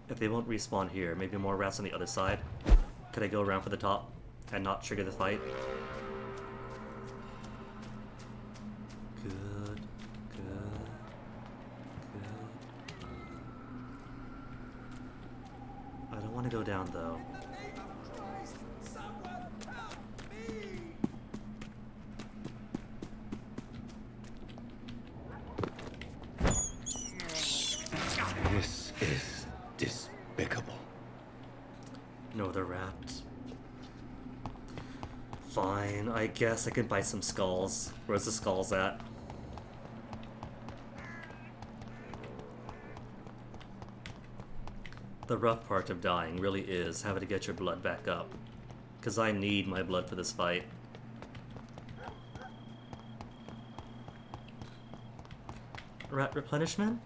Speaker 1: If they won't respawn here, maybe more rats on the other side. Could I go around for the top and not trigger the fight? Good, good, good. I don't want to go down though.
Speaker 17: This is despicable.
Speaker 1: No, the rat. Fine, I guess I can buy some skulls. Where's the skulls at? The rough part of dying really is having to get your blood back up. Because I need my blood for this fight. Rat replenishment?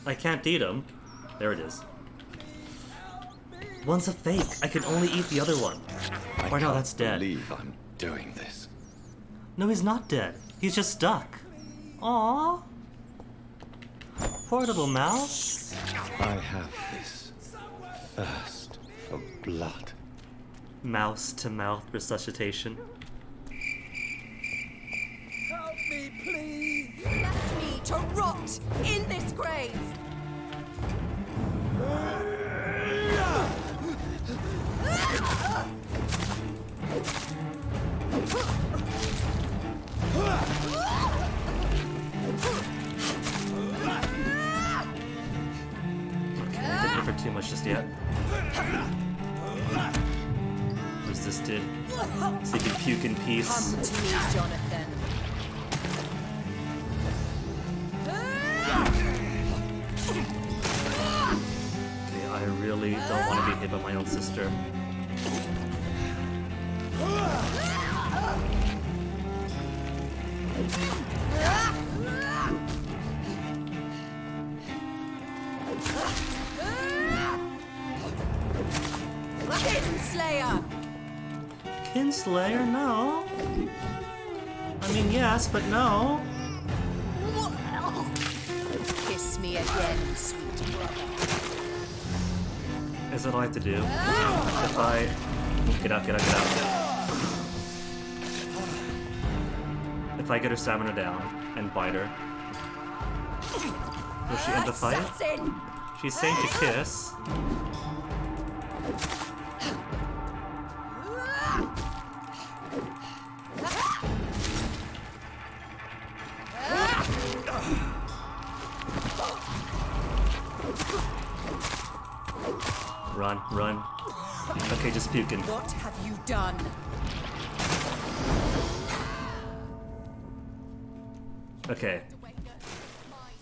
Speaker 1: I can't eat them. There it is. One's a fake. I can only eat the other one. Or no, that's dead.
Speaker 17: I can't believe I'm doing this.
Speaker 1: No, he's not dead. He's just stuck. Aww. Poor little mouse.
Speaker 17: I have this thirst for blood.
Speaker 1: Mouse to mouth resuscitation.
Speaker 2: Help me, please!
Speaker 18: You left me to rot in this grave.
Speaker 1: Didn't give her too much just yet. Resisted. So you can puke in peace.
Speaker 18: Come to me, Jonathan.
Speaker 1: Okay, I really don't want to be hit by my own sister.
Speaker 18: Kinslayer!
Speaker 1: Kinslayer? No. I mean, yes, but no.
Speaker 18: Kiss me again, sweet brother.
Speaker 1: Is that all I have to do? If I... Get out, get out, get out. If I get her stamina down and bite her, will she end the fight? She's saying to kiss. Run, run. Okay, just puking.
Speaker 18: What have you done?
Speaker 1: Okay.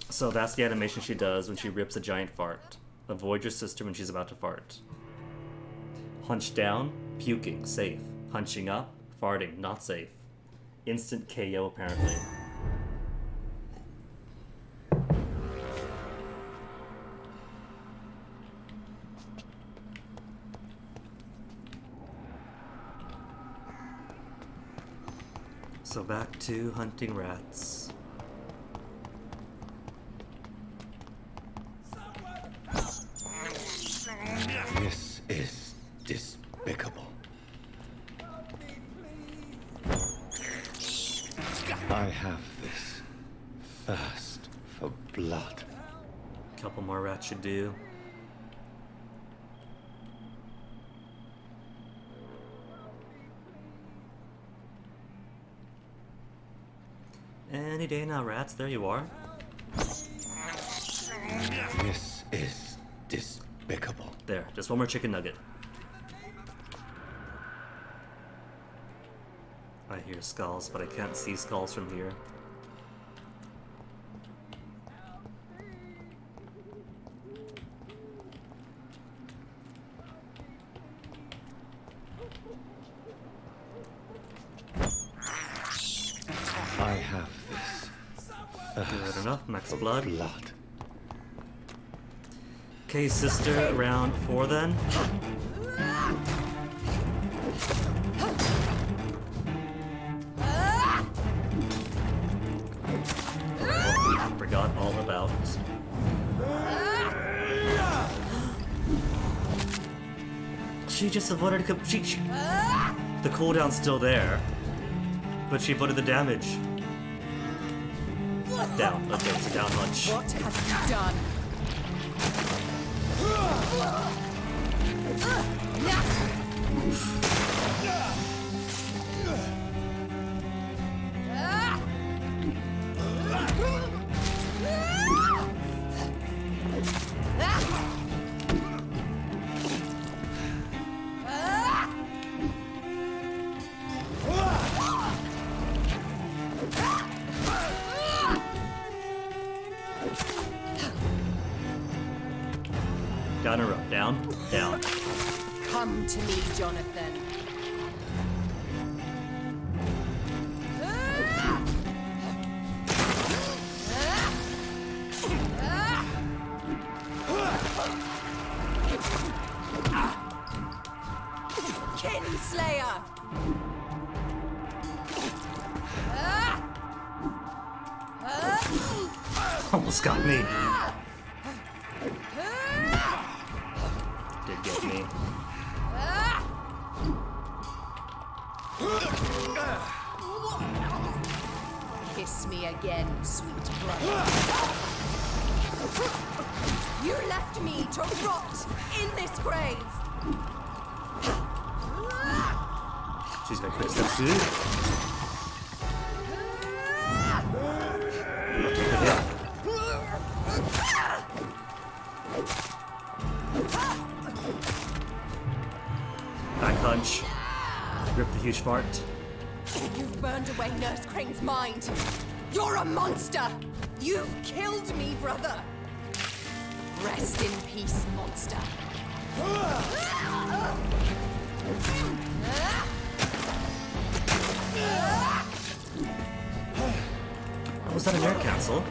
Speaker 1: So that's the animation she does when she rips a giant fart. Avoid your sister when she's about to fart. Hunch down, puking, safe. Hunching up, farting, not safe. Instant KO apparently. So back to hunting rats.
Speaker 17: This is despicable. I have this thirst for blood.
Speaker 1: Couple more rats should do. Any day now, rats. There you are.
Speaker 17: This is despicable.
Speaker 1: There, just one more chicken nugget. I hear skulls, but I can't see skulls from here.
Speaker 17: I have this
Speaker 1: Good enough, max blood.
Speaker 17: blood.
Speaker 1: Okay, sister, round 4 then. Forgot all about. She just avoided the cooldown's still there, but she avoided the damage. Down. Okay, it's a down lunge.
Speaker 18: What have you done?
Speaker 1: Down a row. Down. Down.
Speaker 18: Come to me, Jonathan. Kinslayer!
Speaker 1: Almost got me. Did get me.
Speaker 18: Kiss me again, sweet brother. You left me to rot in this grave.
Speaker 1: She's got quick steps too. I'll take the hit. Back punch. Rip the huge fart.
Speaker 18: You've burned away Nurse Crane's mind. You're a monster. You've killed me, brother. Rest in peace, monster.
Speaker 1: Was that an air cancel?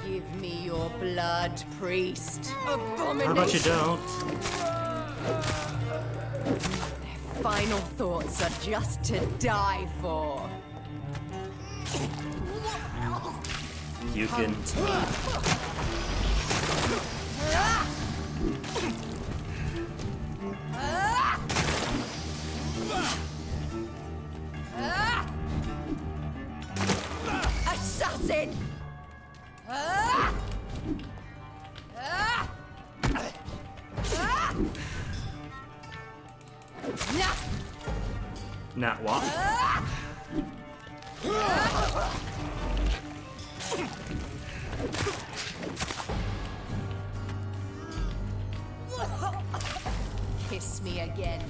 Speaker 18: Give me your blood, priest. Abomination.
Speaker 1: How about you don't?
Speaker 18: Their final thoughts are just to die for.
Speaker 1: You can.
Speaker 18: Assassin!
Speaker 1: Nat what?
Speaker 18: Kiss me again,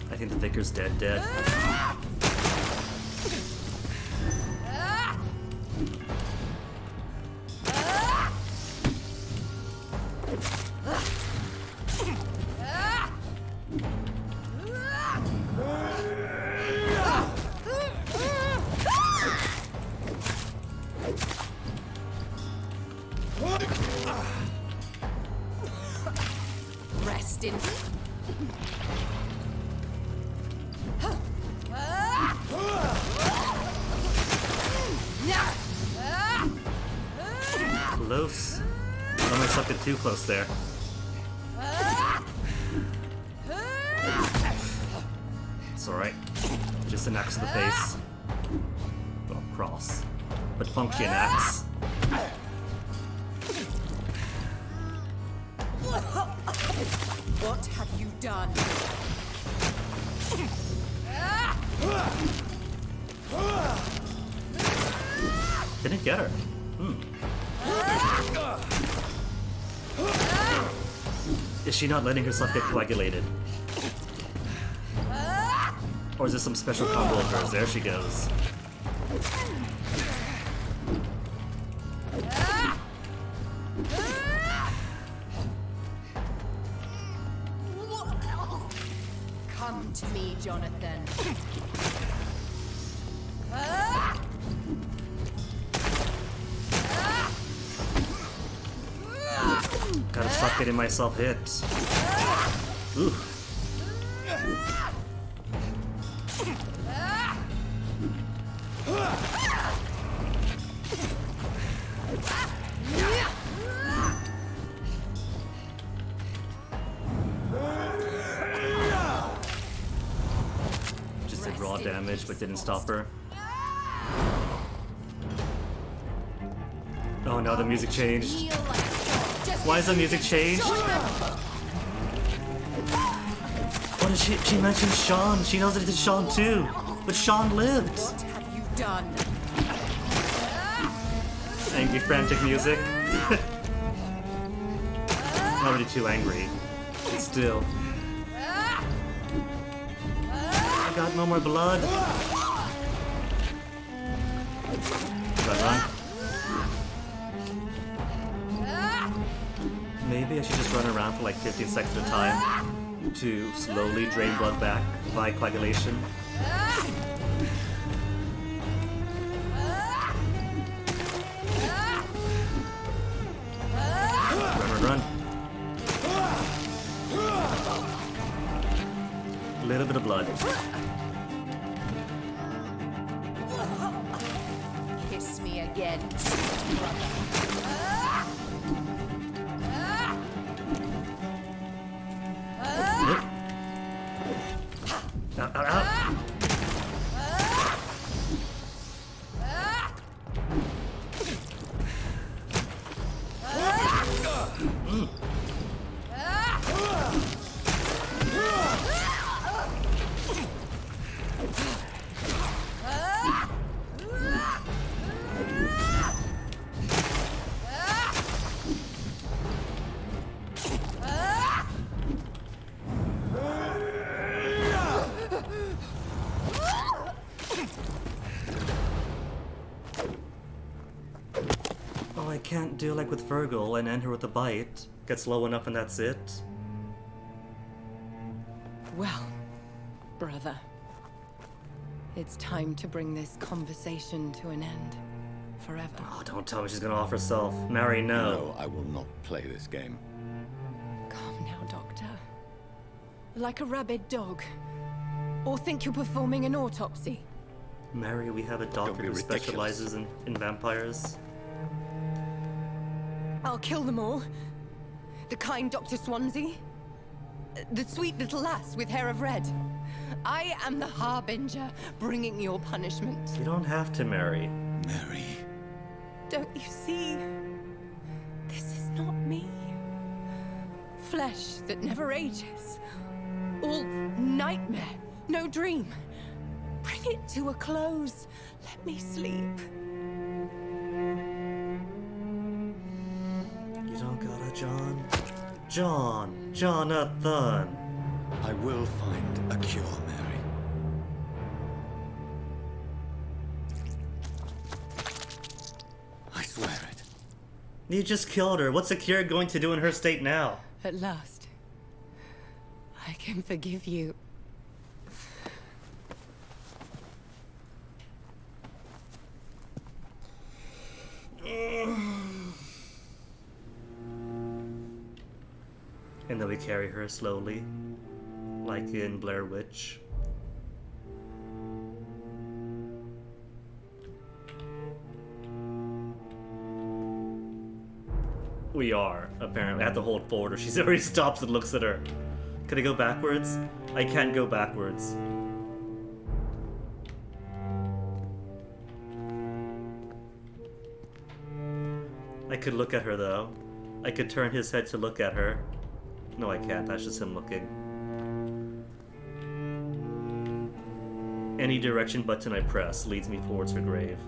Speaker 1: I think the Vicar's dead.
Speaker 18: Rest in.
Speaker 1: Close. Almost stuck it too close there. It's alright. Just an axe to the face. Well, cross. But function axe.
Speaker 18: What have you done?
Speaker 1: Didn't get her. Is she not letting herself get coagulated? Or is this some special combo of hers? There she goes.
Speaker 18: Come to me, Jonathan.
Speaker 1: Gotta stop getting myself hit. Ooh. Just did raw damage, but didn't stop her. Oh no, the music changed. Why is the music changed? What did she mentioned Sean. She knows that it is Sean too. But Sean lived.
Speaker 18: What have you done?
Speaker 1: Angry, frantic music. Not really too angry. But still. I got no more blood. Run. Maybe I should just run around for like 15 seconds at a time to slowly drain blood back by coagulation. Run. A little bit of blood.
Speaker 18: Kiss me again,
Speaker 1: Ow. Oh, I can't do like with Virgil and end her with a bite. Gets low enough and that's it?
Speaker 18: Well, brother, it's time to bring this conversation to an end. Forever.
Speaker 1: Oh, don't tell me she's gonna off herself. Mary, no.
Speaker 17: No, I will not play this game.
Speaker 18: Calm now, Doctor. Like a rabid dog. Or think you're performing an autopsy.
Speaker 1: Mary, we have a doctor who specializes in vampires.
Speaker 18: I'll kill them all. The kind Dr. Swansea. The sweet little lass with hair of red. I am the harbinger, bringing your punishment.
Speaker 1: You don't have to, Mary.
Speaker 17: Mary.
Speaker 18: Don't you see? This is not me. Flesh that never ages. All nightmare, no dream. Bring it to a close. Let me sleep.
Speaker 1: You don't gotta, John. Jonathan.
Speaker 17: I will find a cure, Mary. I swear it.
Speaker 1: You just killed her. What's a cure going to do in her state now?
Speaker 18: At last, I can forgive you.
Speaker 1: And then we carry her slowly, like in Blair Witch. We are, apparently. I have to hold forward or she already stops and looks at her. Can I go backwards? I can't go backwards. I could look at her though. I could turn his head to look at her. No, I can't. That's just him looking. Any direction button I press leads me towards her grave.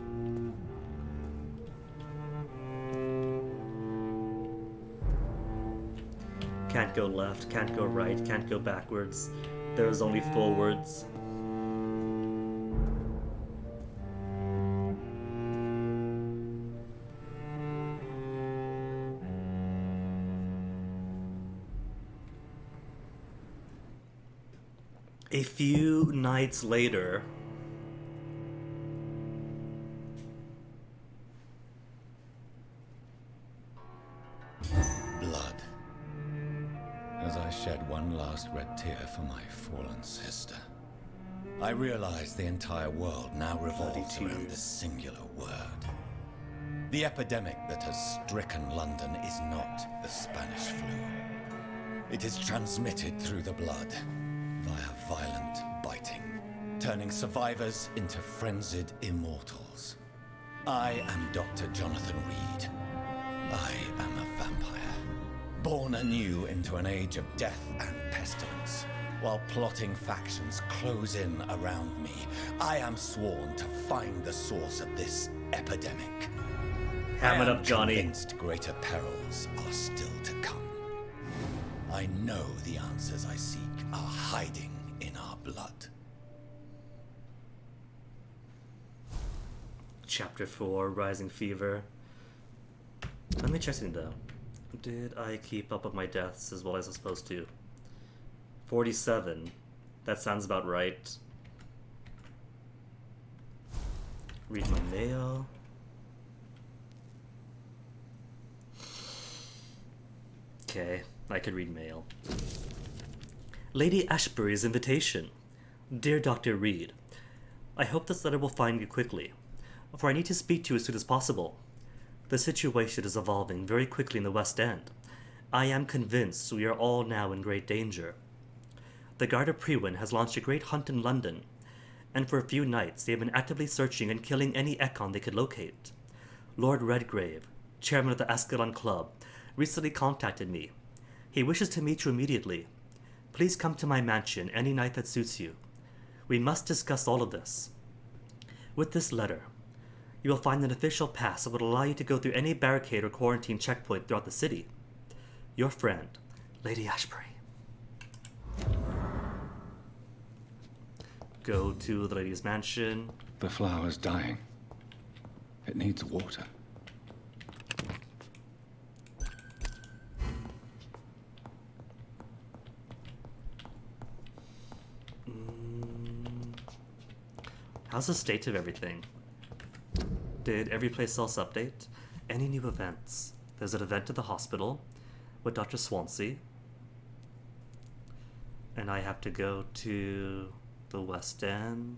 Speaker 1: Can't go left, can't go right, can't go backwards. There's only forwards. A few nights later,
Speaker 17: Blood. As I shed one last red tear for my fallen sister, I realized the entire world now revolves around this singular word. The epidemic that has stricken London is not the Spanish flu. It is transmitted through the blood, via violent biting, turning survivors into frenzied immortals. I am Dr. Jonathan Reid. I am a vampire, born anew into an age of death and pestilence. While plotting factions close in around me, I am sworn to find the source of this epidemic.
Speaker 1: Ham it up, Johnny.
Speaker 17: I am convinced greater perils are still to come. I know the answers I seek are hiding in our blood.
Speaker 1: Chapter 4, Rising Fever. Let me check something though. Did I keep up with my deaths as well as I was supposed to? 47. That sounds about right. Read my mail. Okay, I could read mail. Lady Ashbury's invitation. Dear Dr. Reid, I hope this letter will find you quickly, for I need to speak to you as soon as possible. The situation is evolving very quickly in the West End. I am convinced we are all now in great danger. The Guard of Prewin has launched a great hunt in London, and for a few nights they have been actively searching and killing any Econ they could locate. Lord Redgrave, chairman of the Ascalon Club, recently contacted me. He wishes to meet you immediately. Please come to my mansion any night that suits you. We must discuss all of this. With this letter, you will find an official pass that would allow you to go through any barricade or quarantine checkpoint throughout the city. Your friend, Lady Ashbury. Go to the lady's mansion.
Speaker 17: The flower's dying. It needs water.
Speaker 1: How's the state of everything? Did every place else update? Any new events? There's an event at the hospital with Dr. Swansea. And I have to go to the West End.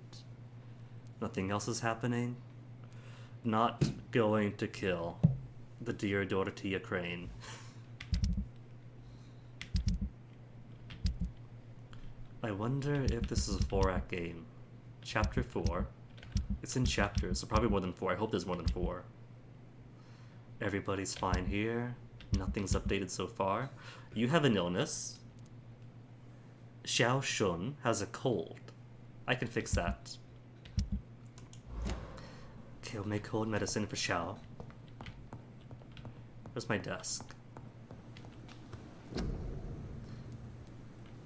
Speaker 1: Nothing else is happening. Not going to kill the dear Dorothea Crane. I wonder if this is a 4-act game. Chapter 4. It's in chapters, so probably more than 4. I hope there's more than 4. Everybody's fine here. Nothing's updated so far. You have an illness. Xiao Shun has a cold. I can fix that. Okay, we'll make cold medicine for Xiao. Where's my desk?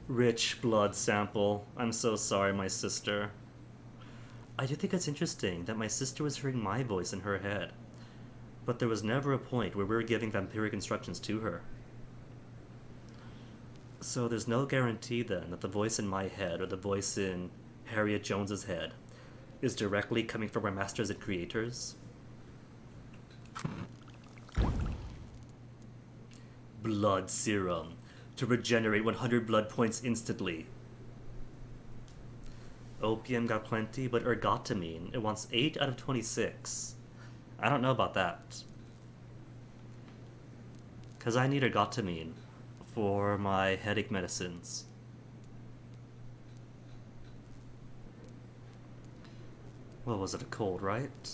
Speaker 1: Rich blood sample. I'm so sorry, my sister. I do think it's interesting that my sister was hearing my voice in her head, but there was never a point where we were giving vampiric instructions to her. So there's no guarantee then that the voice in my head or the voice in Harriet Jones's head is directly coming from our masters and creators. Blood serum to regenerate 100 blood points instantly. Opium got plenty, but ergotamine, it wants 8 out of 26. I don't know about that. Because I need ergotamine for my headache medicines. What was it, a cold, right?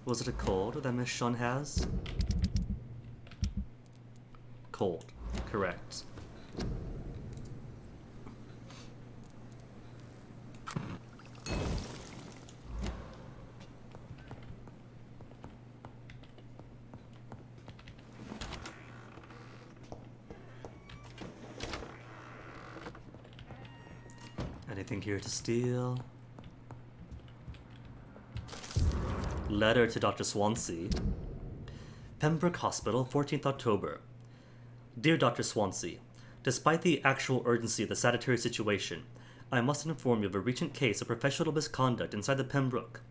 Speaker 1: Was it a cold that Miss Shun has? Cold, correct. Anything here to steal? Letter to Dr. Swansea. Pembroke Hospital, 14th October. Dear Dr. Swansea, despite the actual urgency of the sanitary situation, I must inform you of a recent case of professional misconduct inside the Pembroke.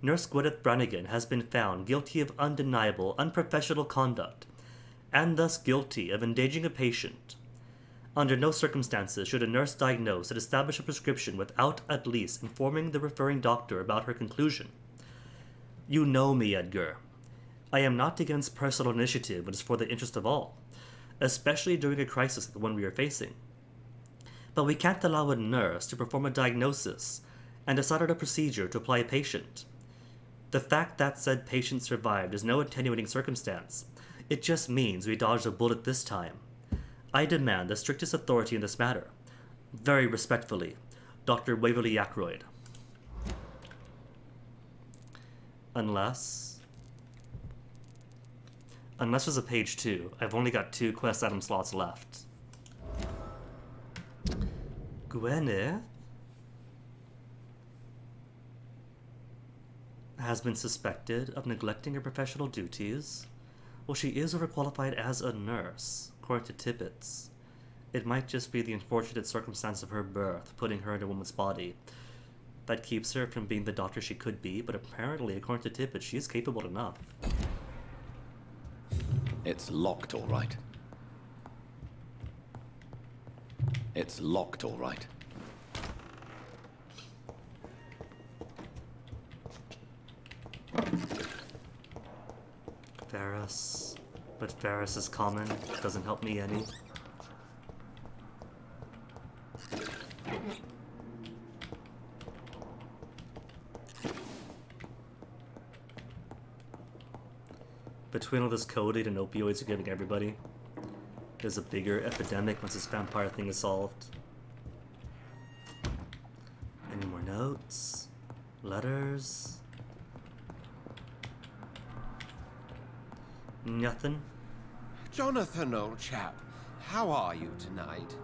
Speaker 1: Nurse Gwyneth Brannigan has been found guilty of undeniable, unprofessional conduct, and thus guilty of endangering a patient. Under no circumstances should a nurse diagnose and establish a prescription without at least informing the referring doctor about her conclusion. You know me, Edgar. I am not against personal initiative when it's for the interest of all, especially during a crisis like the one we are facing. But we can't allow a nurse to perform a diagnosis and decide on a procedure to apply a patient. The fact that said patient survived is no attenuating circumstance. It just means we dodged a bullet this time. I demand the strictest authority in this matter. Very respectfully, Dr. Waverly Ackroyd. Unless there's a page 2. I've only got 2 quest item slots left. Gwyneth has been suspected of neglecting her professional duties. Well, she is overqualified as a nurse, according to Tippets. It might just be the unfortunate circumstance of her birth, putting her in a woman's body, that keeps her from being the doctor she could be, but apparently, according to Tippett, she is capable enough.
Speaker 17: It's locked, all right. It's locked, all right.
Speaker 1: Ferris. But Ferris is common, doesn't help me any. Between all this codeine and opioids you're giving everybody, there's a bigger epidemic once this vampire thing is solved. Any more notes? Letters? Nothing?
Speaker 5: Jonathan, old chap, how are you tonight?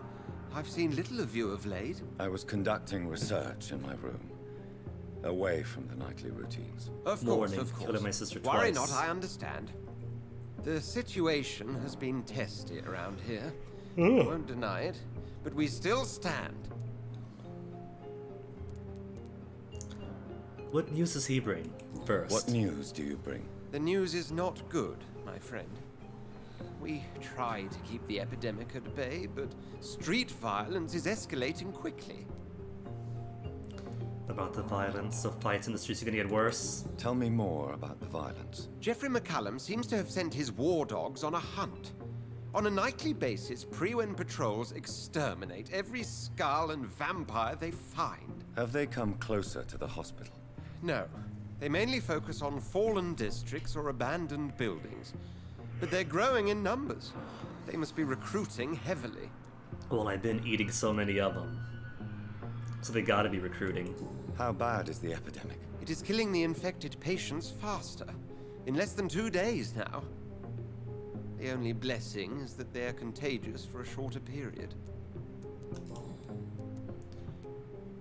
Speaker 5: I've seen little of you of late.
Speaker 3: I was conducting research in my room, away from the nightly routines.
Speaker 5: Of
Speaker 1: Morning.
Speaker 5: course, of course.
Speaker 1: Killed my sister
Speaker 5: Worry
Speaker 1: twice.
Speaker 5: not, I understand. The situation has been testy around here.
Speaker 1: Ugh.
Speaker 5: Won't deny it, but we still stand.
Speaker 1: What news does he bring first?
Speaker 3: What news do you bring?
Speaker 5: The news is not good, my friend. We try to keep the epidemic at bay, but street violence is escalating quickly.
Speaker 1: About the violence, so fights in the streets are gonna get worse.
Speaker 3: Tell me more about the violence.
Speaker 5: Jeffrey McCallum seems to have sent his war dogs on a hunt. On a nightly basis, Prewen patrols exterminate every skull and vampire they find.
Speaker 3: Have they come closer to the hospital?
Speaker 5: No. They mainly focus on fallen districts or abandoned buildings. But they're growing in numbers. They must be recruiting heavily.
Speaker 1: Well, I've been eating so many of them. So they gotta be recruiting.
Speaker 3: How bad is the epidemic?
Speaker 5: It is killing the infected patients faster. In less than 2 days now. The only blessing is that they are contagious for a shorter period.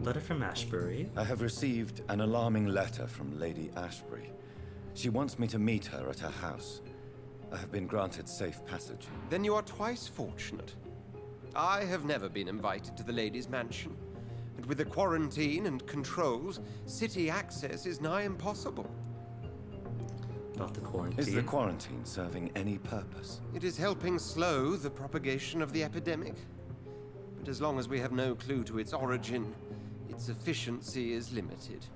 Speaker 1: Letter from Ashbury.
Speaker 3: I have received an alarming letter from Lady Ashbury. She wants me to meet her at her house. I have been granted safe passage.
Speaker 5: Then you are twice fortunate. I have never been invited to the lady's mansion. And with the quarantine and controls, city access is nigh impossible.
Speaker 1: About the quarantine.
Speaker 3: Is the quarantine serving any purpose?
Speaker 5: It is helping slow the propagation of the epidemic. But as long as we have no clue to its origin, its efficiency is limited.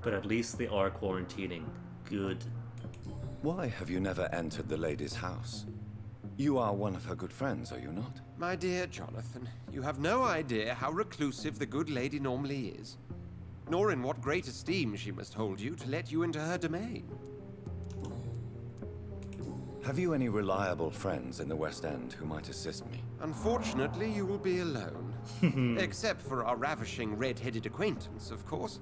Speaker 1: But at least they are quarantining. Good.
Speaker 3: Why have you never entered the lady's house? You are one of her good friends, are you not?
Speaker 5: My dear Jonathan, you have no idea how reclusive the good lady normally is, nor in what great esteem she must hold you to let you into her domain.
Speaker 3: Have you any reliable friends in the West End who might assist me?
Speaker 5: Unfortunately, you will be alone. Except for our ravishing red-headed acquaintance, of course.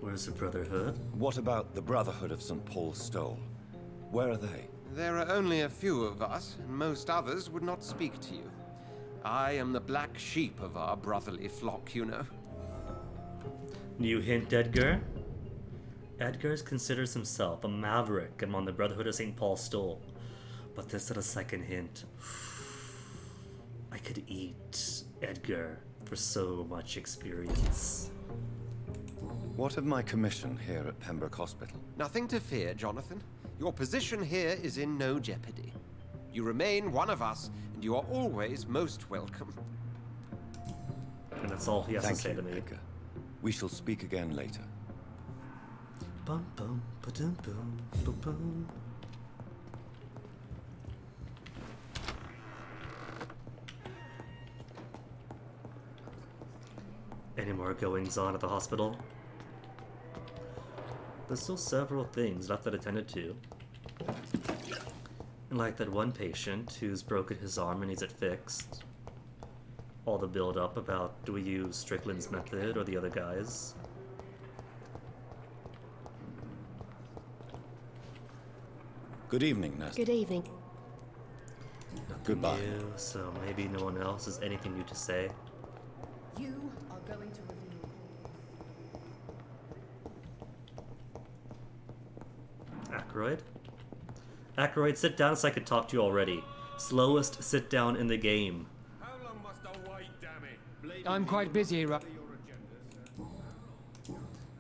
Speaker 1: Where's the Brotherhood?
Speaker 3: What about the Brotherhood of St. Paul's Stole? Where are they?
Speaker 5: There are only a few of us, and most others would not speak to you. I am the black sheep of our brotherly flock, you know.
Speaker 1: New hint, Edgar? Edgar considers himself a maverick among the Brotherhood of St. Paul's Stole. But this is a second hint. I could eat Edgar for so much experience.
Speaker 3: What of my commission here at Pembroke Hospital?
Speaker 5: Nothing to fear, Jonathan. Your position here is in no jeopardy. You remain one of us, and you are always most welcome.
Speaker 1: And that's all he has to say to me.
Speaker 3: Edgar. We shall speak again later.
Speaker 1: Bum bum ba-dum bum bum bum. Any more goings on at the hospital? There's still several things left unattended to. Like that one patient who's broken his arm and needs it fixed. All the build up about do we use Strickland's method or the other guys.
Speaker 3: Good evening, nurse.
Speaker 20: Good evening.
Speaker 1: Nothing
Speaker 3: Goodbye.
Speaker 1: new, so maybe no one else has anything new to say.
Speaker 8: You are going to reveal.
Speaker 1: Ackroyd? Ackroyd, sit down so I could talk to you already. Slowest sit down in the game.
Speaker 15: How long must I wait, damn it?
Speaker 21: I'm quite busy,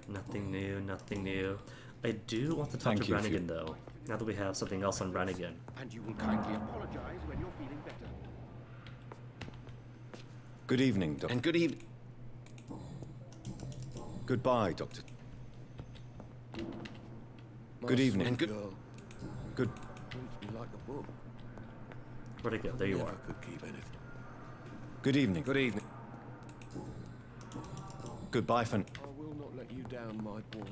Speaker 1: Nothing new, nothing new. I do want to talk
Speaker 3: Thank
Speaker 1: to
Speaker 3: you,
Speaker 1: Brannigan though, now that we have something else on Brannigan.
Speaker 15: And you will kindly apologize when you're feeling better.
Speaker 3: Good evening, Doctor.
Speaker 6: And good evening.
Speaker 3: Goodbye, Doctor. Good evening.
Speaker 6: And good.
Speaker 3: Good.
Speaker 16: Reads me like a book.
Speaker 1: Where'd it go? There you
Speaker 16: Never
Speaker 1: are.
Speaker 16: could keep anything.
Speaker 3: Good evening.
Speaker 6: Good evening.
Speaker 3: Goodbye for...
Speaker 16: I will not let you down, my boy.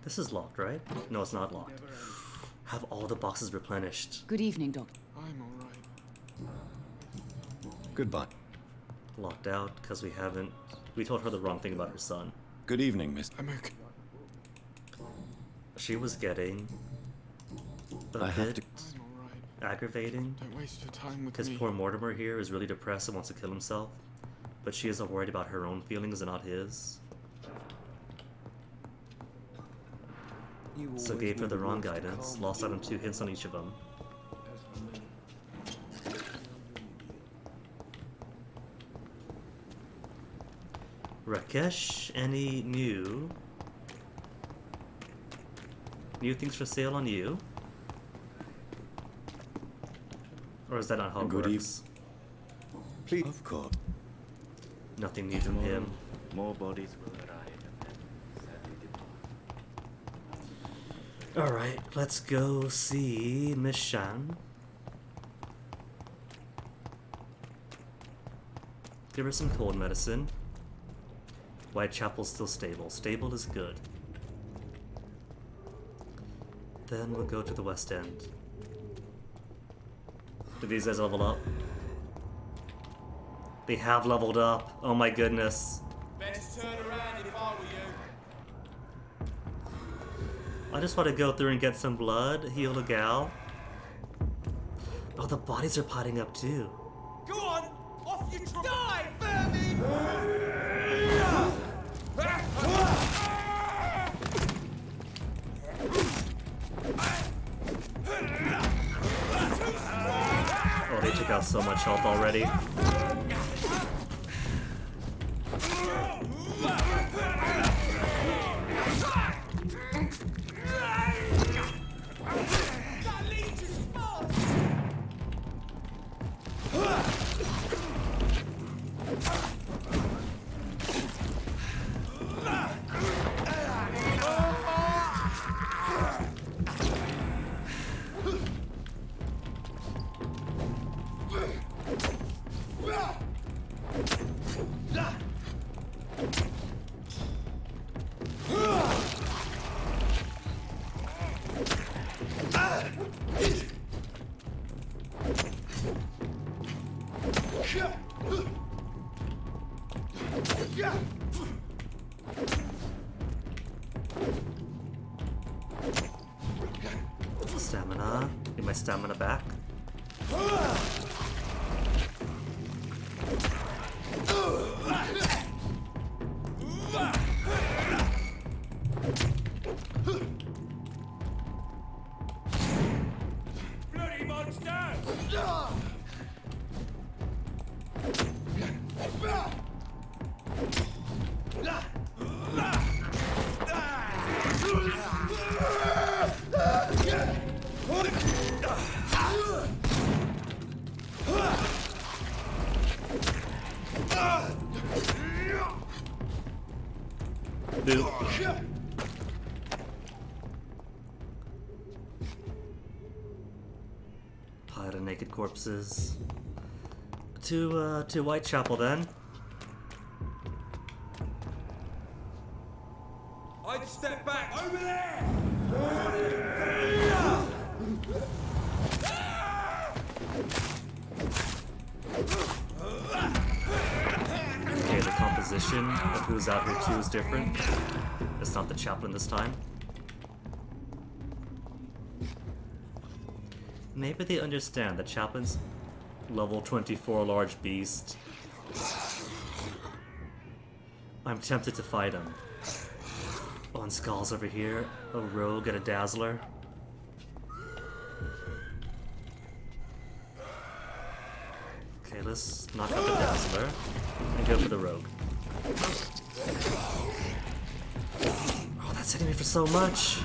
Speaker 1: This is locked, right? No, it's not locked. Have all the boxes replenished.
Speaker 20: Good evening, Doctor.
Speaker 16: I'm all right.
Speaker 3: Goodbye.
Speaker 1: Locked out because we haven't... We told her the wrong thing about her son.
Speaker 3: Good evening, Miss.
Speaker 16: I'm okay.
Speaker 1: She was getting a
Speaker 3: I have
Speaker 1: bit
Speaker 16: I'm all right.
Speaker 1: aggravating
Speaker 16: Don't waste your time with
Speaker 1: because
Speaker 16: me.
Speaker 1: poor Mortimer here is really depressed and wants to kill himself, but she isn't worried about her own feelings and not his.
Speaker 16: You
Speaker 1: So
Speaker 16: always
Speaker 1: gave her
Speaker 16: knew
Speaker 1: the wrong
Speaker 16: words to
Speaker 1: guidance,
Speaker 16: calm
Speaker 1: lost
Speaker 16: me.
Speaker 1: out on 2 hints on each of them.
Speaker 16: As for me,
Speaker 1: Rakesh, any new things for sale on you? Or is that not how it works?
Speaker 6: Please. Of course.
Speaker 1: Nothing new from him.
Speaker 6: More bodies will arrive.
Speaker 1: Alright, let's go see Miss Shan. Give her some cold medicine. Whitechapel's still stable. Stable is good. Then we'll go to the West End. Did these guys level up? They have leveled up. Oh my goodness.
Speaker 15: Best turn around if I were you.
Speaker 1: I just want to go through and get some blood, heal a gal. Oh, the bodies are piling up too.
Speaker 15: Go on! Off you die, vermin!
Speaker 1: Oh, they took out so much health already. Stamina. Get my stamina back.
Speaker 15: Bloody monster!
Speaker 1: Boop. Pile of naked corpses. To Whitechapel then.
Speaker 15: I'd step back. Over there!
Speaker 1: Okay, the composition of who's out here too is different. It's not the chaplain this time. Maybe they understand that chaplain's level 24 large beast. I'm tempted to fight him. Oh, and Skull's over here. A rogue and a dazzler. Okay, let's knock out the dazzler and go for the rogue. Oh, that's hitting me for so much.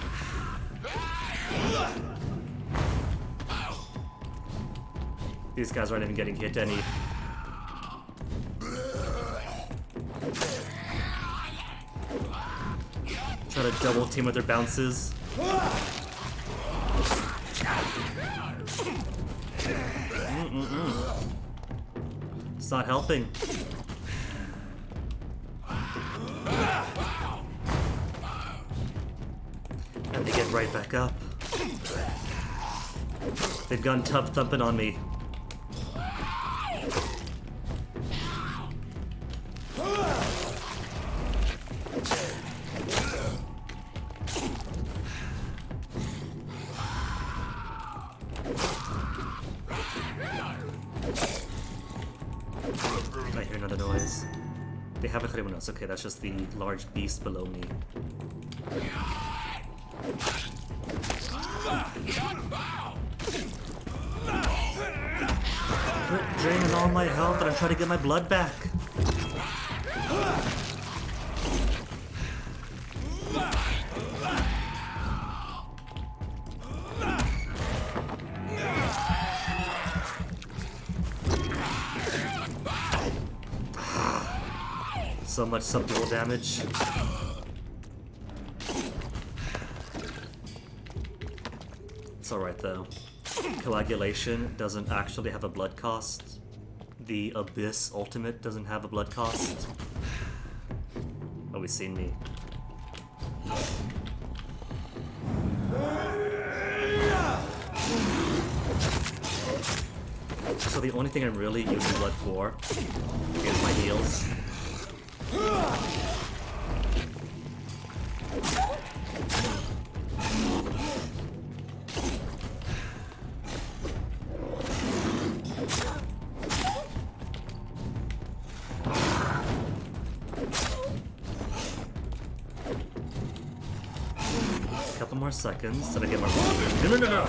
Speaker 1: These guys aren't even getting hit any. Try to double team with their bounces. It's not helping. And they get right back up. They've gone tub thumping on me. I hear another noise. They haven't cut anyone else. Okay, that's just the large beast below me. Quit draining all my health and I'm trying to get my blood back. So much subdual damage. It's alright though. Coagulation doesn't actually have a blood cost. The Abyss Ultimate doesn't have a blood cost. Oh, he's seen me. So the only thing I'm really using blood for is my heals. A couple more seconds till I get my water. No!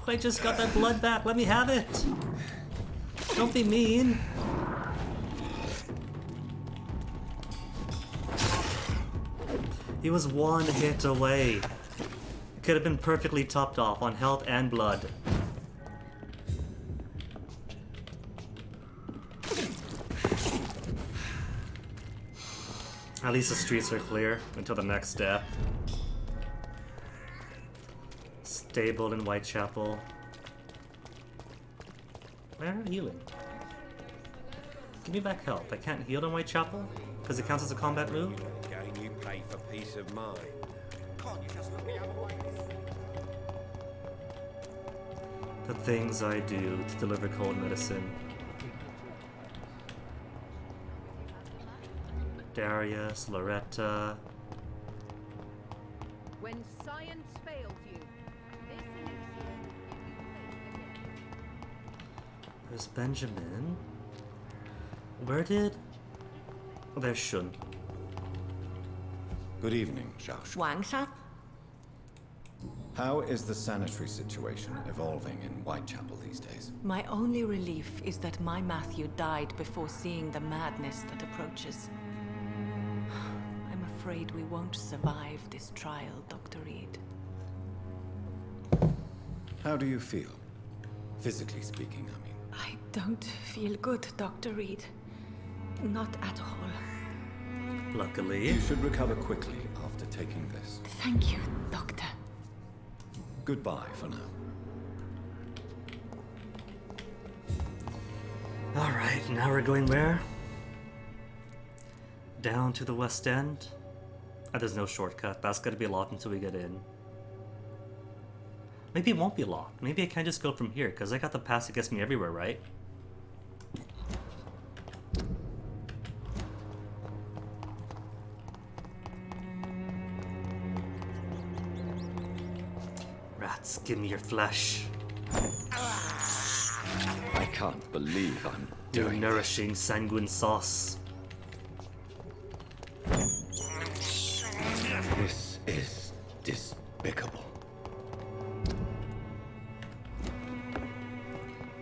Speaker 1: I just got that blood back. Let me have it. Don't be mean. He was one hit away. Could have been perfectly topped off on health and blood. At least the streets are clear until the next step. Stable in Whitechapel. Where am I healing? Give me back health. I can't heal in Whitechapel? Because it counts as a combat move?
Speaker 14: Again, you pay for peace of mind. Can't you just look the other way?
Speaker 1: The things I do to deliver cold medicine. Darius, Loretta.
Speaker 18: When science fails you, this elixir
Speaker 1: There's Benjamin. Where did... Oh, there's Shun.
Speaker 3: Good evening, Xiao.
Speaker 7: Wang Sha?
Speaker 3: How is the sanitary situation evolving in Whitechapel these days?
Speaker 8: My only relief is that my Matthew died before seeing the madness that approaches. I'm afraid we won't survive this trial, Dr. Reid.
Speaker 3: How do you feel? Physically speaking, I mean.
Speaker 8: I don't feel good, Dr. Reid. Not at all.
Speaker 1: Luckily.
Speaker 3: You should recover quickly after taking this.
Speaker 8: Thank you, Doctor.
Speaker 3: Goodbye for now.
Speaker 1: Alright, now we're going where? Down to the West End? There's no shortcut. That's gotta be locked until we get in. Maybe it won't be locked. Maybe I can just go from here, because I got the pass that gets me everywhere, right? Rats, give me your flesh.
Speaker 17: I can't believe I'm
Speaker 1: Your
Speaker 17: doing
Speaker 1: nourishing sanguine sauce.
Speaker 17: this. Is despicable.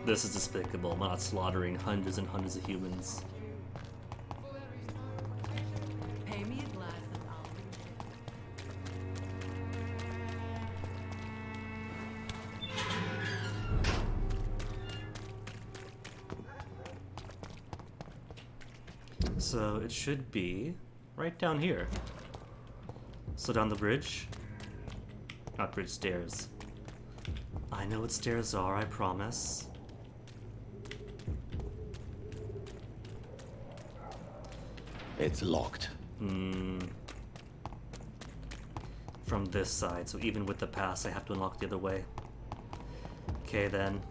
Speaker 1: This is despicable. I'm not slaughtering hundreds and hundreds of humans.
Speaker 8: Pay me a glass and I'll...
Speaker 1: So it should be right down here. So down the bridge? Not bridge, stairs. I know what stairs are, I promise.
Speaker 17: It's locked.
Speaker 1: From this side, so even with the pass, I have to unlock the other way. Okay then.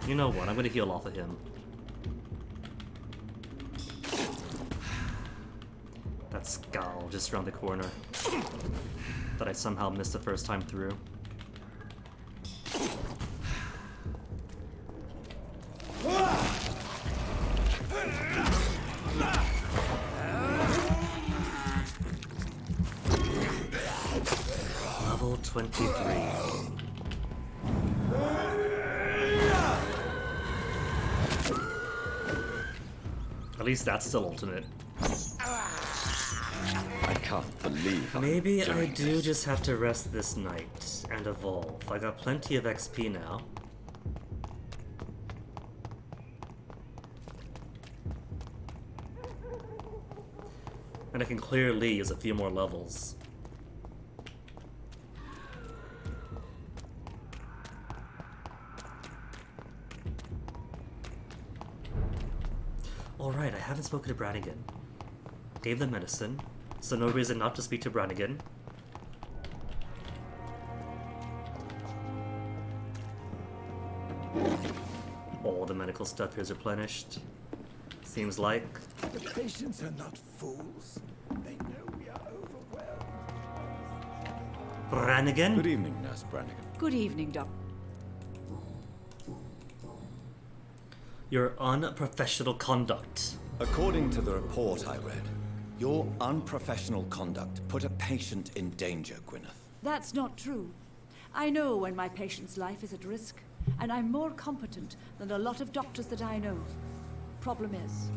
Speaker 1: You know what? I'm gonna heal off of him. That skull just around the corner that I somehow missed the first time through. Level 23. At least that's still ultimate.
Speaker 17: I can't believe
Speaker 1: Maybe I
Speaker 17: doing
Speaker 1: do just have to rest this night and evolve. I got plenty of XP now. And I can clearly use a few more levels. Alright, I haven't spoken to Brannigan. Gave them medicine, so no reason not to speak to Brannigan. All the medical stuff here is replenished. Seems like.
Speaker 2: The patients are not fools. They know we are overwhelmed.
Speaker 1: Brannigan?
Speaker 3: Good evening, Nurse Brannigan.
Speaker 19: Good evening, Doc.
Speaker 1: Your unprofessional conduct.
Speaker 3: According to the report I read, your unprofessional conduct put a patient in danger, Gwyneth.
Speaker 19: That's not true. I know when my patient's life is at risk, and I'm more competent than a lot of doctors that I know. Problem is,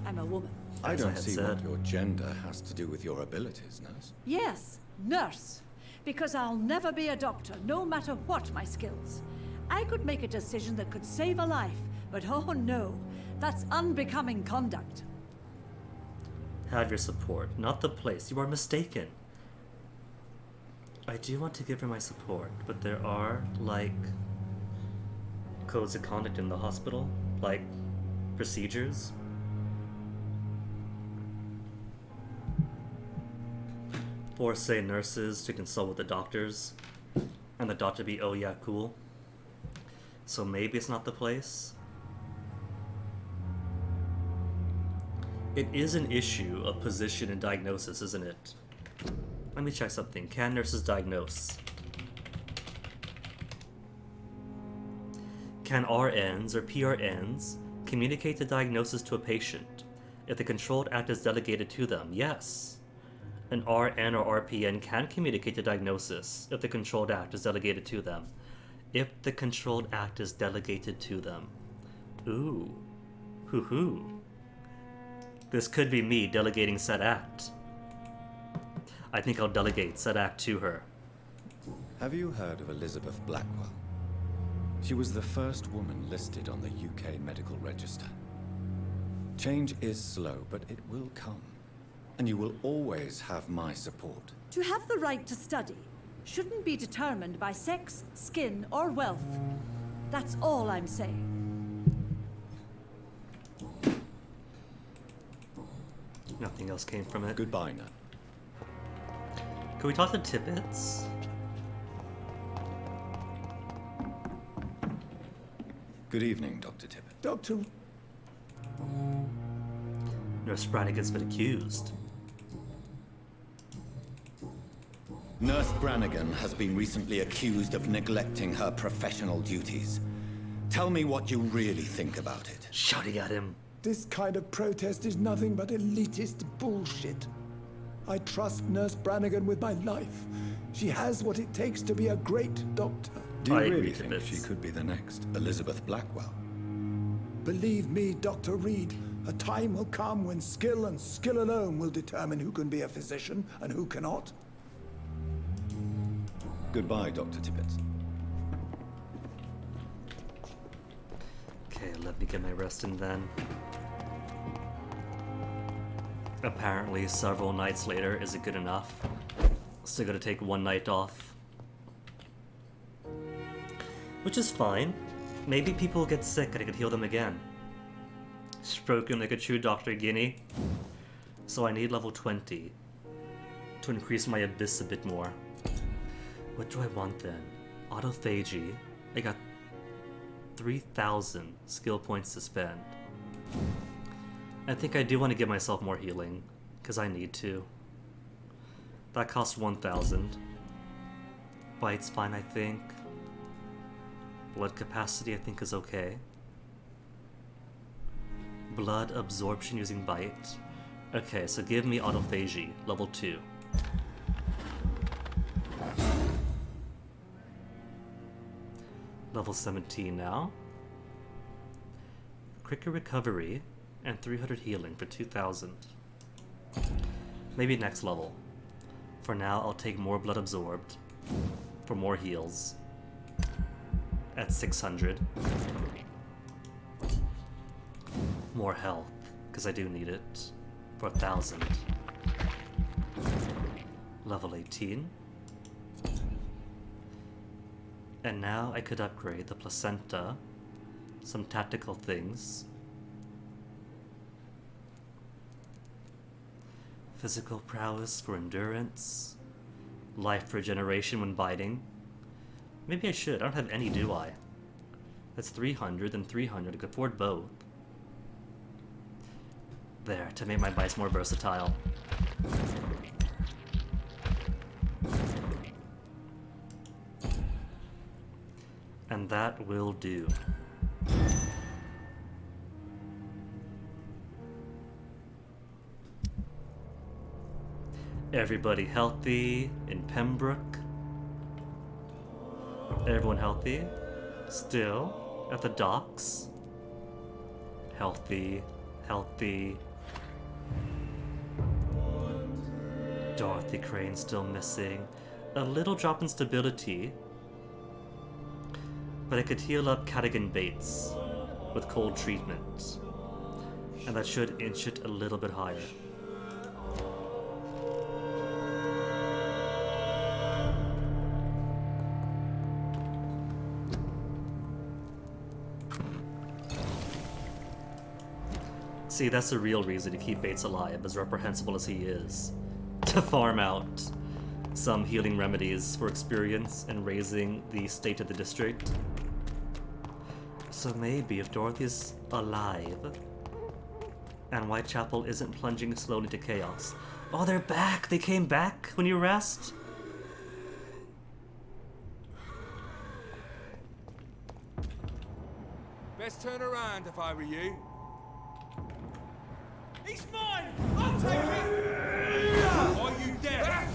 Speaker 19: I'm a woman.
Speaker 3: I don't see what your gender has to do with your abilities, Nurse.
Speaker 19: Yes, nurse. Because I'll never be a doctor, no matter what my skills. I could make a decision that could save a life, but oh no, that's unbecoming conduct.
Speaker 1: Have your support, not the place. You are mistaken. I do want to give her my support, but there are, like, codes of conduct in the hospital, like procedures. For, say, nurses to consult with the doctors, and the doctor be, oh yeah, cool. So maybe it's not the place. It is an issue of position and diagnosis, isn't it? Let me check something. Can nurses diagnose? Can RNs or PRNs communicate the diagnosis to a patient if the controlled act is delegated to them? Yes. An RN or RPN can communicate the diagnosis if the controlled act is delegated to them. If the controlled act is delegated to them. Ooh. Hoo-hoo. This could be me delegating said act. I think I'll delegate said act to her.
Speaker 3: Have you heard of Elizabeth Blackwell? She was the first woman listed on the UK Medical Register. Change is slow, but it will come. And you will always have my support.
Speaker 19: To have the right to study shouldn't be determined by sex, skin, or wealth. That's all I'm saying.
Speaker 1: Nothing else came from it.
Speaker 3: Goodbye now.
Speaker 1: Can we talk to Tippets?
Speaker 3: Good evening, Dr. Tippett.
Speaker 2: Doctor...
Speaker 1: Nurse Brannigan's been accused.
Speaker 3: Nurse Brannigan has been recently accused of neglecting her professional duties. Tell me what you really think about it.
Speaker 1: Shouting at him.
Speaker 2: This kind of protest is nothing but elitist bullshit. I trust Nurse Brannigan with my life. She has what it takes to be a great doctor.
Speaker 3: Do you really think she could be the next Elizabeth Blackwell?
Speaker 2: Believe me, Dr. Reid, a time will come when skill and skill alone will determine who can be a physician and who cannot.
Speaker 3: Goodbye, Dr. Tippett.
Speaker 1: Okay, let me get my rest in then. Apparently, several nights later isn't good enough. Still gotta take one night off. Which is fine. Maybe people get sick and I could heal them again. Spoken like a true Dr. Guinea. So I need level 20 to increase my abyss a bit more. What do I want then? Autophagy. I got 3,000 skill points to spend. I think I do want to give myself more healing, because I need to. That costs 1,000. Bite's fine, I think. Blood capacity, I think, is okay. Blood absorption using bite. Okay, so give me autophagy, level 2. Level 17 now. Quicker recovery And 300 healing for 2,000. Maybe next level. For now, I'll take more blood absorbed for more heals at 600. More health, because I do need it, for 1,000. Level 18. And now I could upgrade the placenta, some tactical things. Physical prowess for endurance. Life regeneration when biting. Maybe I should. I don't have any, do I? That's 300 and 300. I could afford both. There, to make my bites more versatile. And that will do. Everybody healthy in Pembroke. Everyone healthy. Still at the docks. Healthy, healthy. Dorothy Crane still missing. A little drop in stability. But I could heal up Cadigan Bates with cold treatment. And that should inch it a little bit higher. See, that's the real reason to keep Bates alive, as reprehensible as he is. To farm out some healing remedies for experience and raising the state of the district. So maybe if Dorothy's alive, and Whitechapel isn't plunging slowly to chaos. Oh, they're back! They came back when you rest?
Speaker 15: Best turn around if I were you. He's mine! I'll take him! Are you there?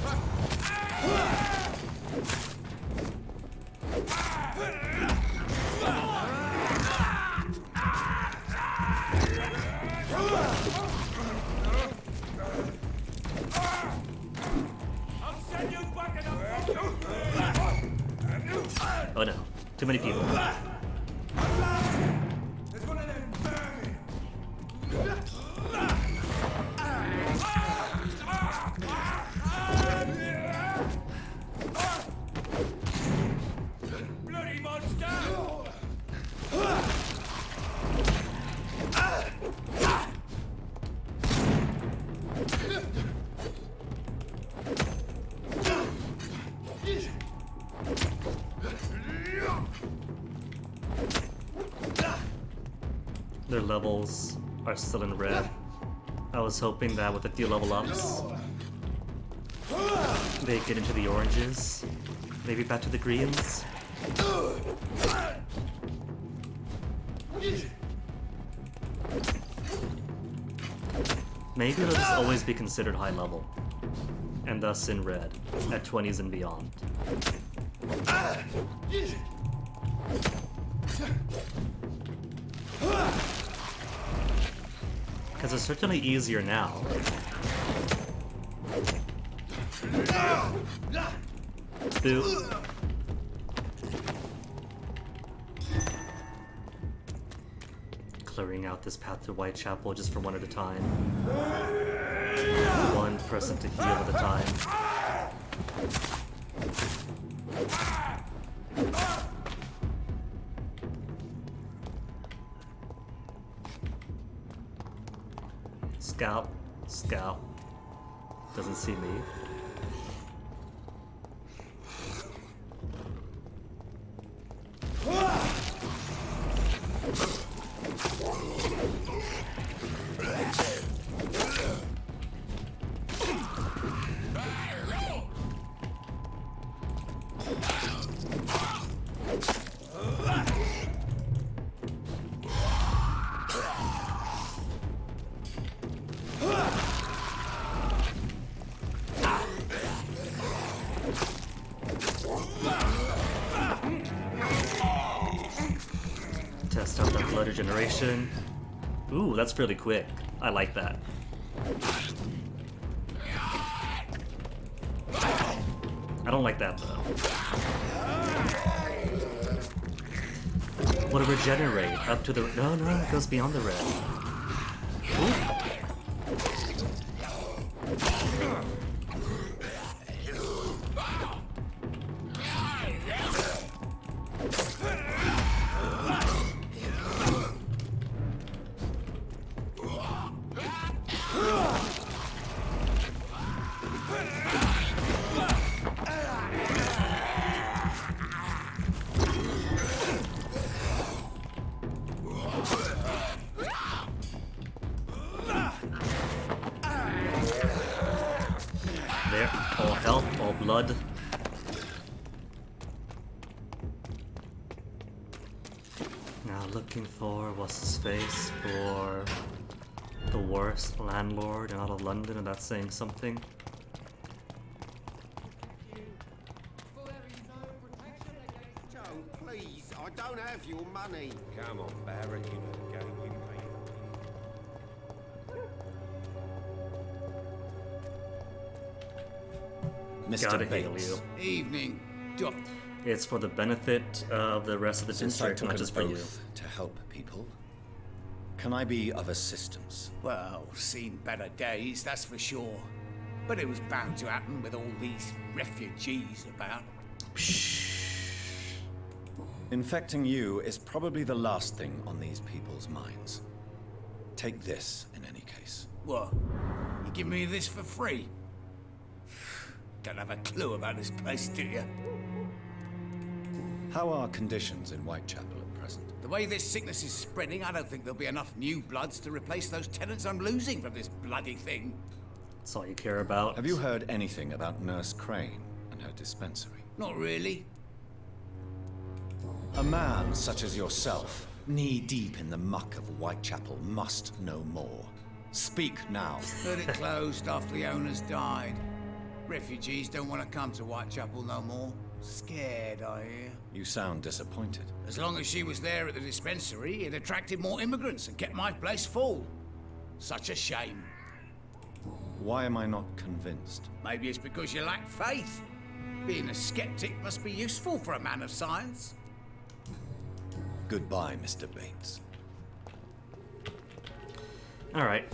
Speaker 15: I'll send you back in
Speaker 1: Oh no, too many people.
Speaker 15: There's one of them vermin! Bloody monster!
Speaker 1: Their levels are still in red. I was hoping that with a few level ups, they get into the oranges, maybe back to the greens. Maybe they'll just always be considered high level, and thus in red, at 20s and beyond. Because it's certainly easier now. Boo. Clearing out this path to Whitechapel just for one at a time. One person to heal at a time. Scout. Scout. Doesn't see me. Test out that blood regeneration. Ooh, that's pretty quick. I like that. I don't like that though. Would it regenerate up to the... No, it goes beyond the red. Ooh. There, all health, all blood. Now looking for what's his face for the worst landlord out of London, and that's saying something.
Speaker 5: Joe, please, I don't have your money. Come on, Barrett, you know the game you made.
Speaker 1: Mr. Bates.
Speaker 12: Evening, Doc.
Speaker 1: It's for the benefit of the rest of the
Speaker 3: Since I
Speaker 1: district,
Speaker 3: took
Speaker 1: not
Speaker 3: an
Speaker 1: just for you.
Speaker 3: oath to help people, can I be of assistance?
Speaker 12: Well, seen better days, that's for sure. But it was bound to happen with all these refugees about.
Speaker 3: Infecting you is probably the last thing on these people's minds. Take this, in any case.
Speaker 12: What? You give me this for free? Don't have a clue about this place, do you?
Speaker 3: How are conditions in Whitechapel at present?
Speaker 12: The way this sickness is spreading, I don't think there'll be enough new bloods to replace those tenants I'm losing from this bloody thing.
Speaker 1: That's all you care about.
Speaker 3: Have you heard anything about Nurse Crane and her dispensary?
Speaker 12: Not really.
Speaker 3: A man such as yourself, knee-deep in the muck of Whitechapel, must know more. Speak now.
Speaker 12: Heard it closed after the owners died. Refugees don't want to come to Whitechapel no more. Scared, I hear.
Speaker 3: You sound disappointed.
Speaker 12: As long as she was there at the dispensary, it attracted more immigrants and kept my place full. Such a shame.
Speaker 3: Why am I not convinced?
Speaker 12: Maybe it's because you lack faith. Being a skeptic must be useful for a man of science.
Speaker 3: Goodbye, Mr. Bates.
Speaker 1: Alright,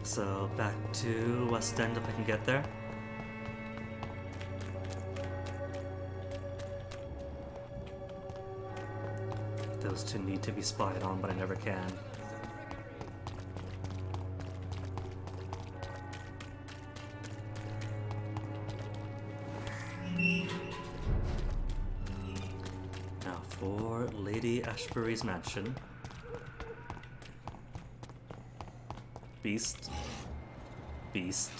Speaker 1: so back to West End if I can get there. Those two need to be spied on, but I never can. Now for Lady Ashbury's mansion. Beast. Beast.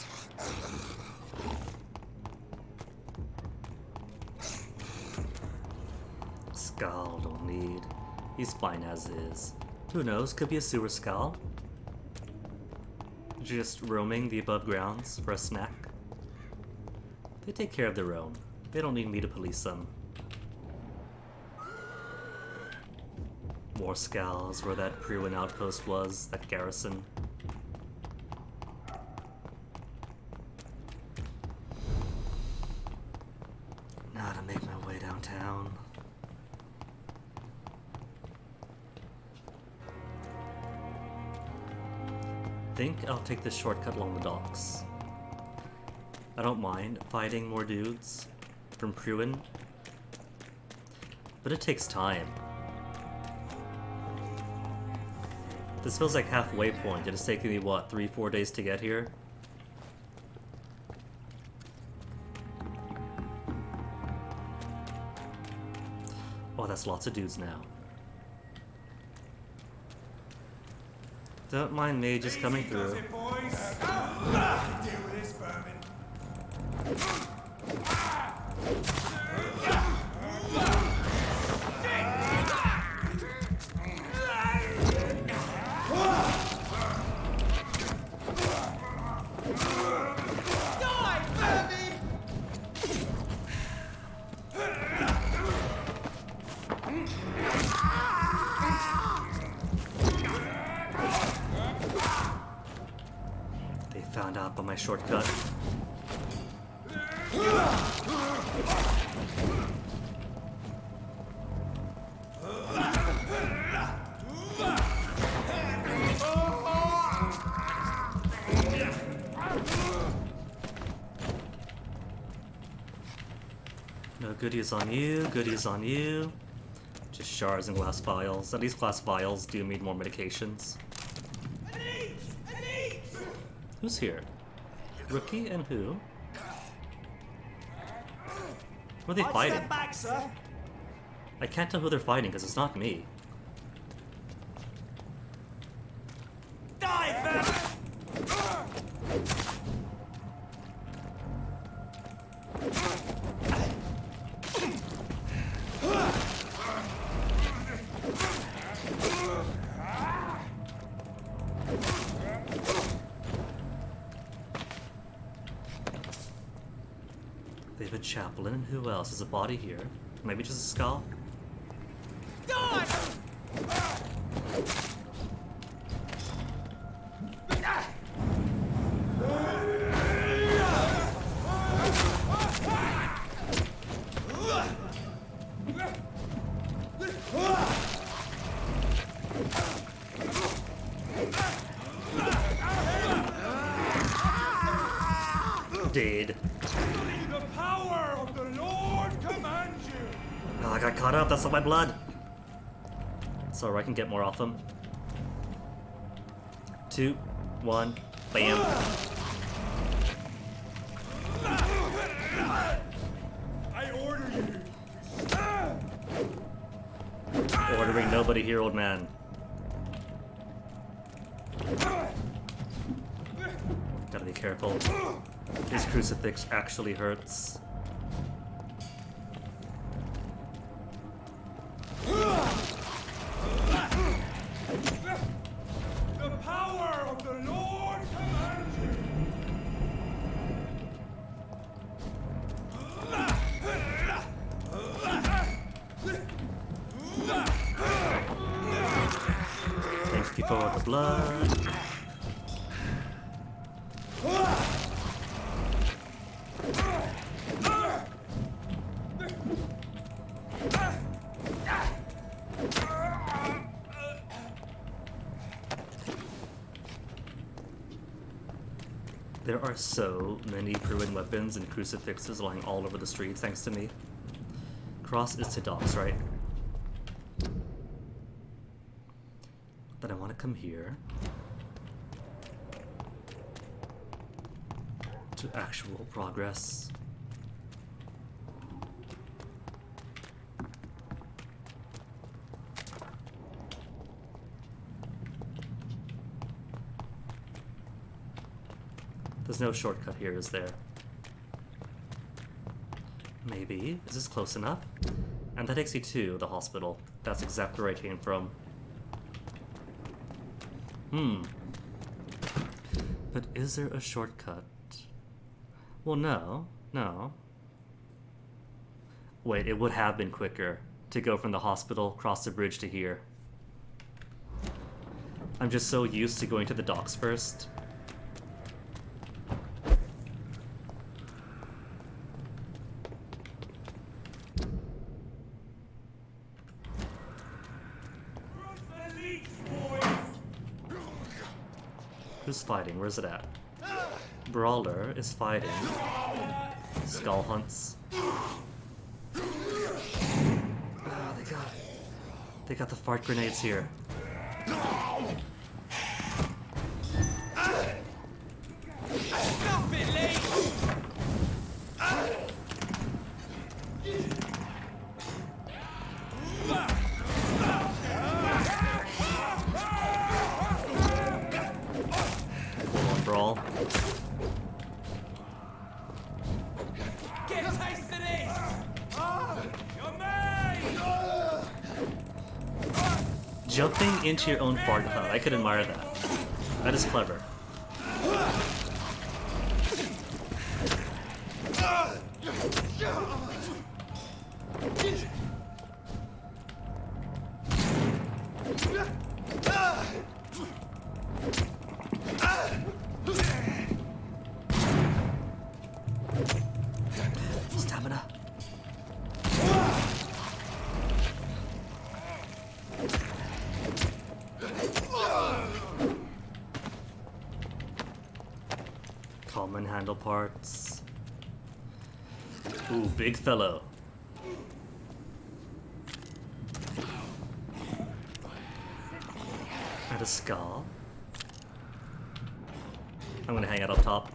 Speaker 1: Skull don't need. He's fine as is. Who knows? Could be a sewer skull. Just roaming the above grounds for a snack. They take care of their own. They don't need me to police them. More skulls where that Pruin outpost was, that garrison. Now to make my way downtown. Think I'll take the shortcut along the docks. I don't mind fighting more dudes from Pruin, but it takes time. This feels like halfway point. It is taking me, what, 3-4 days to get here? Oh, that's lots of dudes now. Don't mind me just coming through.
Speaker 15: Deal with this vermin.
Speaker 1: Found out by my shortcut. No goodies on you, goodies on you. Just shards and glass vials. At least glass vials do need more medications. Who's here? Rookie and who? Who are they fighting?
Speaker 15: Step back, sir.
Speaker 1: I can't tell who they're fighting because it's not me.
Speaker 15: Dive back.
Speaker 1: They have a chaplain and who else? There's a body here. Maybe just a skull? Dead.
Speaker 15: The power of the Lord commands you.
Speaker 1: Oh, I got caught up. That's all my blood. So I can get more off them. 2, 1, bam.
Speaker 15: I order you.
Speaker 1: Ordering nobody here, old man. Gotta be careful. This crucifix actually hurts.
Speaker 15: The power of the Lord commands you.
Speaker 1: Thank you for the blood. There are so many Pruin weapons and crucifixes lying all over the streets thanks to me. Cross is to dogs, right? Then I want to come here to actual progress. There's no shortcut here, is there? Maybe. Is this close enough? And that takes you to the hospital. That's exactly where I came from. But is there a shortcut? Well, no. Wait, it would have been quicker to go from the hospital, cross the bridge to here. I'm just so used to going to the docks first. Who's fighting? Where's it at? Brawler is fighting. Skull hunts. Oh, they got the fart grenades here.
Speaker 15: Stop it, Lee!
Speaker 1: Brawl.
Speaker 15: Get a taste of this! You're made!
Speaker 1: Jumping into your own fart cloud. I could admire that. That is clever. Helmet handle parts. Ooh, big fellow. And a skull. I'm gonna hang out up top.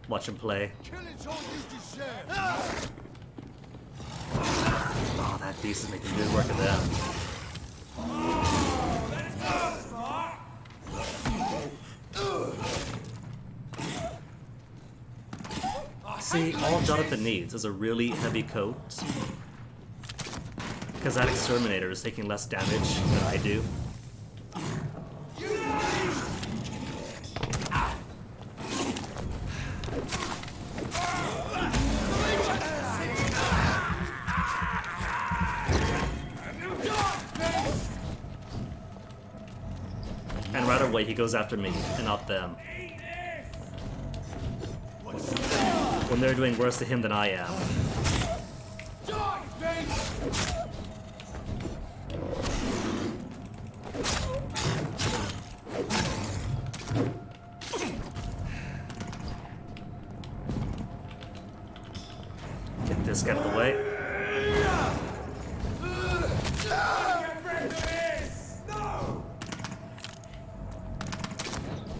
Speaker 1: Watch him play. Oh, that beast is making good work of them. See, all Jonathan needs is a really heavy coat. Because that exterminator is taking less damage than I do. And right away he goes after me and not them. When they're doing worse to him than I am. Get this guy out of the way.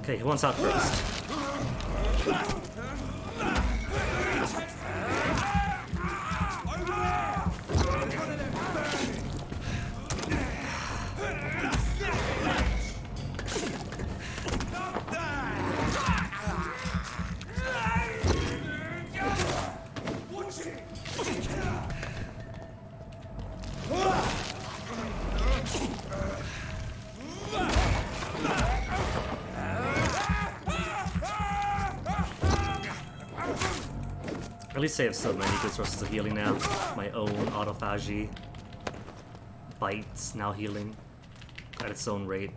Speaker 1: Okay, who wants out first? At least I have so many good sources of healing now. My own autophagy. Bites now healing at its own rate.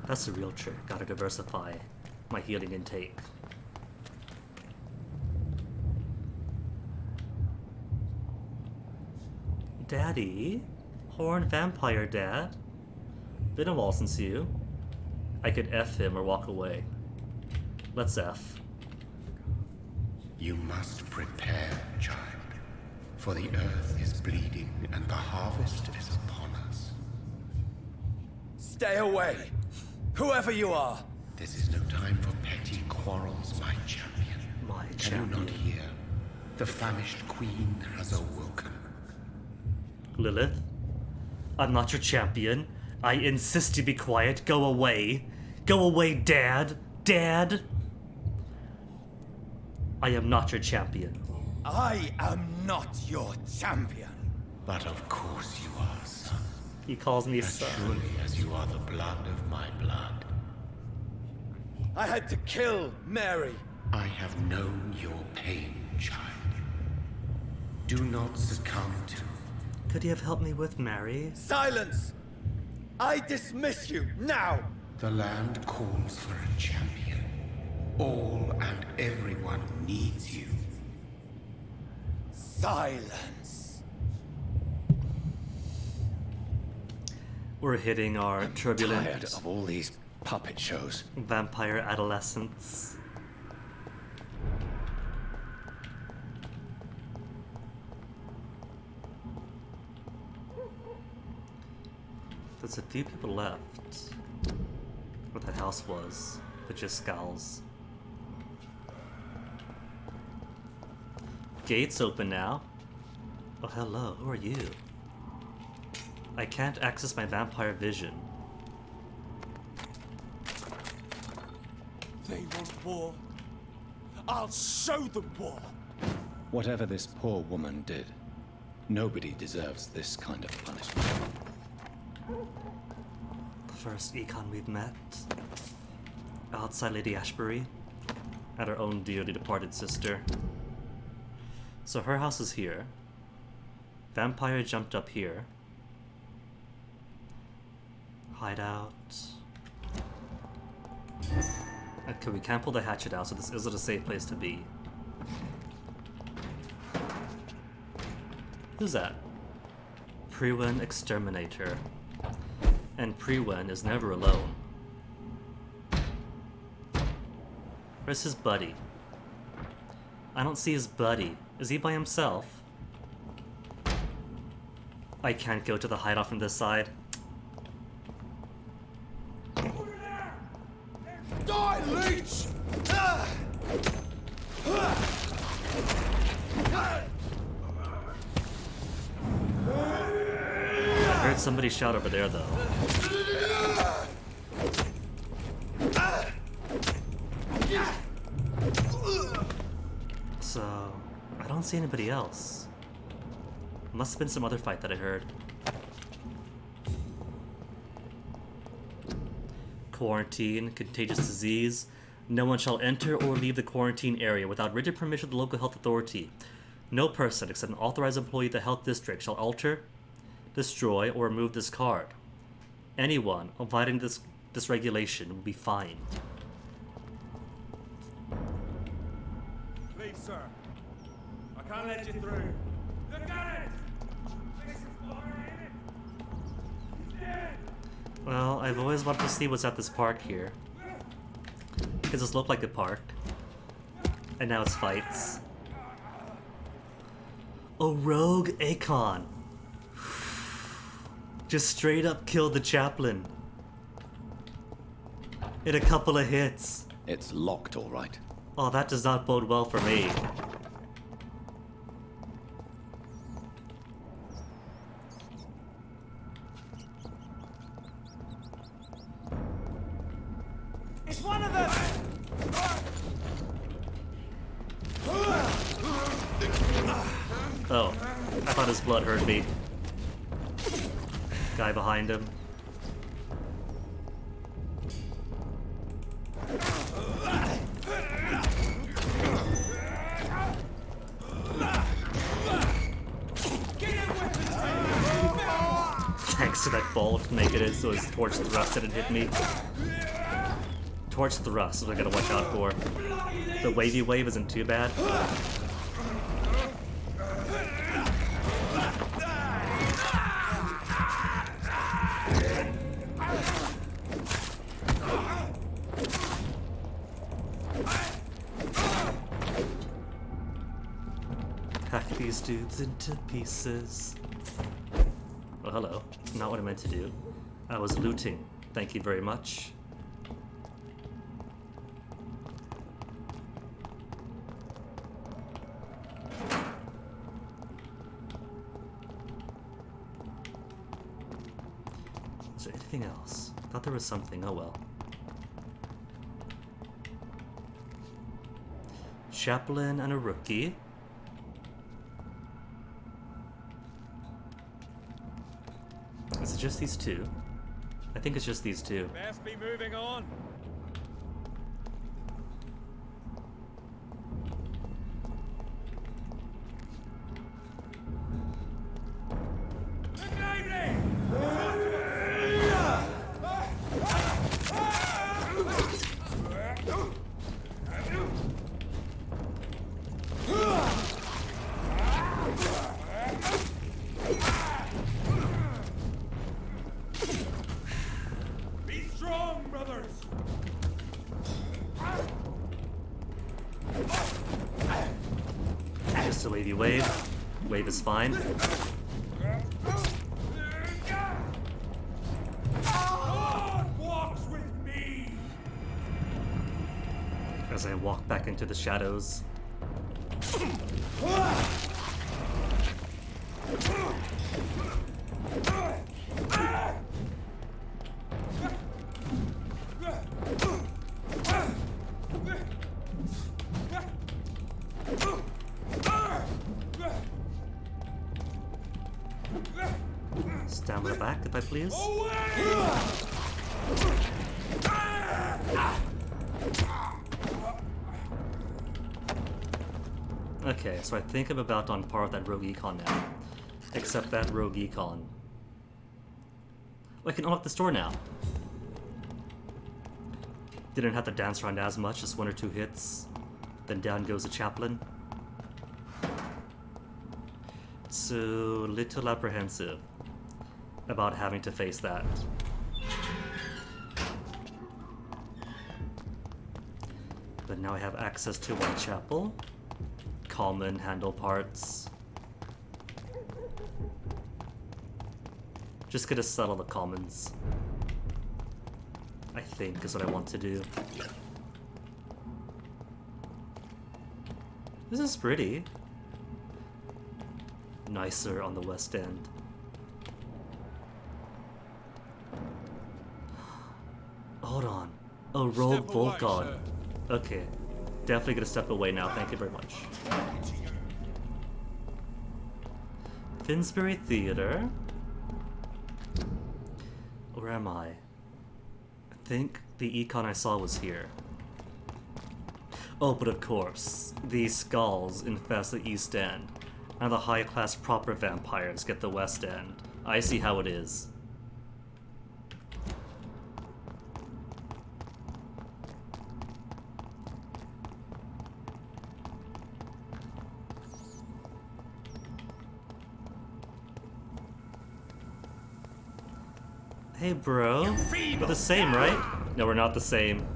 Speaker 1: That's the real trick. Gotta diversify my healing intake. Daddy? Horned vampire dad? Been a while since you. I could F him or walk away. Let's F.
Speaker 20: You must prepare, child, for the earth is bleeding and the harvest is upon us.
Speaker 17: Stay away! Whoever you are!
Speaker 20: This is no time for petty quarrels, my champion.
Speaker 1: My
Speaker 20: Can
Speaker 1: champion.
Speaker 20: you not hear? The famished queen has awoken.
Speaker 1: Lilith? I'm not your champion. I insist you be quiet. Go away. Go away, Dad. Dad! I am not your champion.
Speaker 17: I am not your champion.
Speaker 20: But of course you are, son.
Speaker 1: He calls me
Speaker 20: As
Speaker 1: son.
Speaker 20: surely as you are the blood of my blood.
Speaker 17: I had to kill Mary.
Speaker 20: I have known your pain, child. Do not succumb to...
Speaker 1: Could you have helped me with Mary?
Speaker 17: Silence! I dismiss you, now!
Speaker 20: The land calls for a champion. All and everyone needs you.
Speaker 17: Silence!
Speaker 1: We're hitting our turbulent
Speaker 17: Tired of all these puppet shows.
Speaker 1: vampire adolescence. There's a few people left. Where that house was, but just skulls. Gates open now. Oh, hello. Who are you? I can't access my vampire vision.
Speaker 15: They want war. I'll show them war.
Speaker 3: Whatever this poor woman did, nobody deserves this kind of punishment.
Speaker 1: The first econ we've met. Outside Lady Ashbury. And our own dearly departed sister. So her house is here. Vampire jumped up here. Hideout. Okay, we can't pull the hatchet out, so this isn't a safe place to be. Who's that? Priwen Exterminator. And Priwen is never alone. Where's his buddy? I don't see his buddy. Is he by himself? I can't go to the hideout from this side.
Speaker 15: Die, leech!
Speaker 1: I heard somebody shout over there, though. So, I don't see anybody else. Must have been some other fight that I heard. Quarantine, contagious disease. No one shall enter or leave the quarantine area without written permission of the local health authority. No person except an authorized employee of the health district shall alter, destroy, or remove this card. Anyone violating this regulation will be fined.
Speaker 15: Leave, sir. I can't let you through. Look at it! This is behind it! He's dead!
Speaker 1: Well, I've always wanted to see what's at this park here. Because this looked like a park. And now it's fights. Oh, Rogue Akon! Just straight up killed the chaplain. In a couple of hits.
Speaker 17: It's locked, all right.
Speaker 1: Oh, that does not bode well for me.
Speaker 15: It's one of them!
Speaker 1: Oh, I thought his blood hurt me. Guy behind him. Thanks to that ball to make it in so his torch thrust didn't hit me. Torch thrust is what I gotta watch out for. The wavy wave isn't too bad. Hack these dudes into pieces. Oh, hello. Not what I meant to do. I was looting. Thank you very much. Is there anything else? I thought there was something. Oh well. Chaplain and a rookie. Is it just these two? I think it's just these two.
Speaker 15: Best be moving on. Be strong, brothers.
Speaker 1: Just a wavy wave. Wave is fine.
Speaker 15: God walks with me.
Speaker 1: As I walk back into the shadows. Stamina back, if I please. Okay, so I think I'm about on par with that Rogue Econ now. Except that Rogue Econ. Oh, I can unlock the store now. Didn't have to dance around as much, just one or two hits. Then down goes the chaplain. So, little apprehensive about having to face that. But now I have access to Whitechapel. Common handle parts. Just gonna settle the commons. I think is what I want to do. This is pretty. Nicer on the West End. Hold on. A rogue Volcon. Okay. Definitely gonna step away now, thank you very much. Finsbury Theatre. Where am I? I think the econ I saw was here. Oh, but of course, these skulls infest the East End, and the high-class proper vampires get the West End. I see how it is. Hey bro, we're the same, right? No, we're not the same.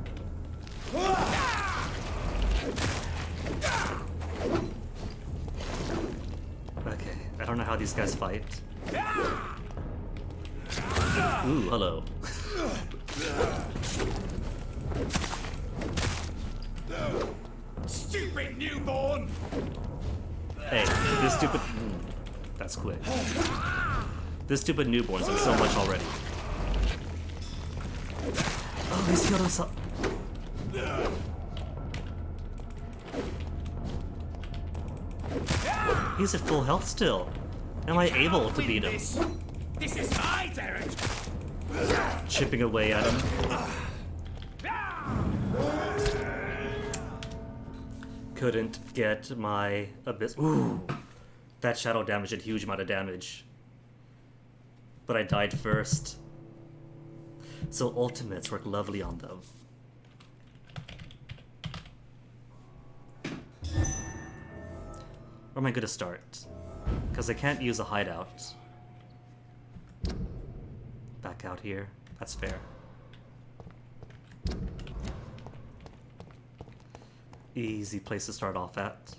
Speaker 1: Okay, I don't know how these guys fight. Ooh, hello.
Speaker 15: Stupid newborn!
Speaker 1: Hey, this stupid... that's quick. This stupid newborn's done so much already. Oh, he's killed himself. He's at full health still. Am I able to beat him?
Speaker 15: This is my territory!
Speaker 1: Chipping away at him. Couldn't get my abyss. Ooh, that shadow damage did a huge amount of damage. But I died first. So ultimates work lovely on them. Where am I gonna start? Because I can't use a hideout. Back out here. That's fair. Easy place to start off at.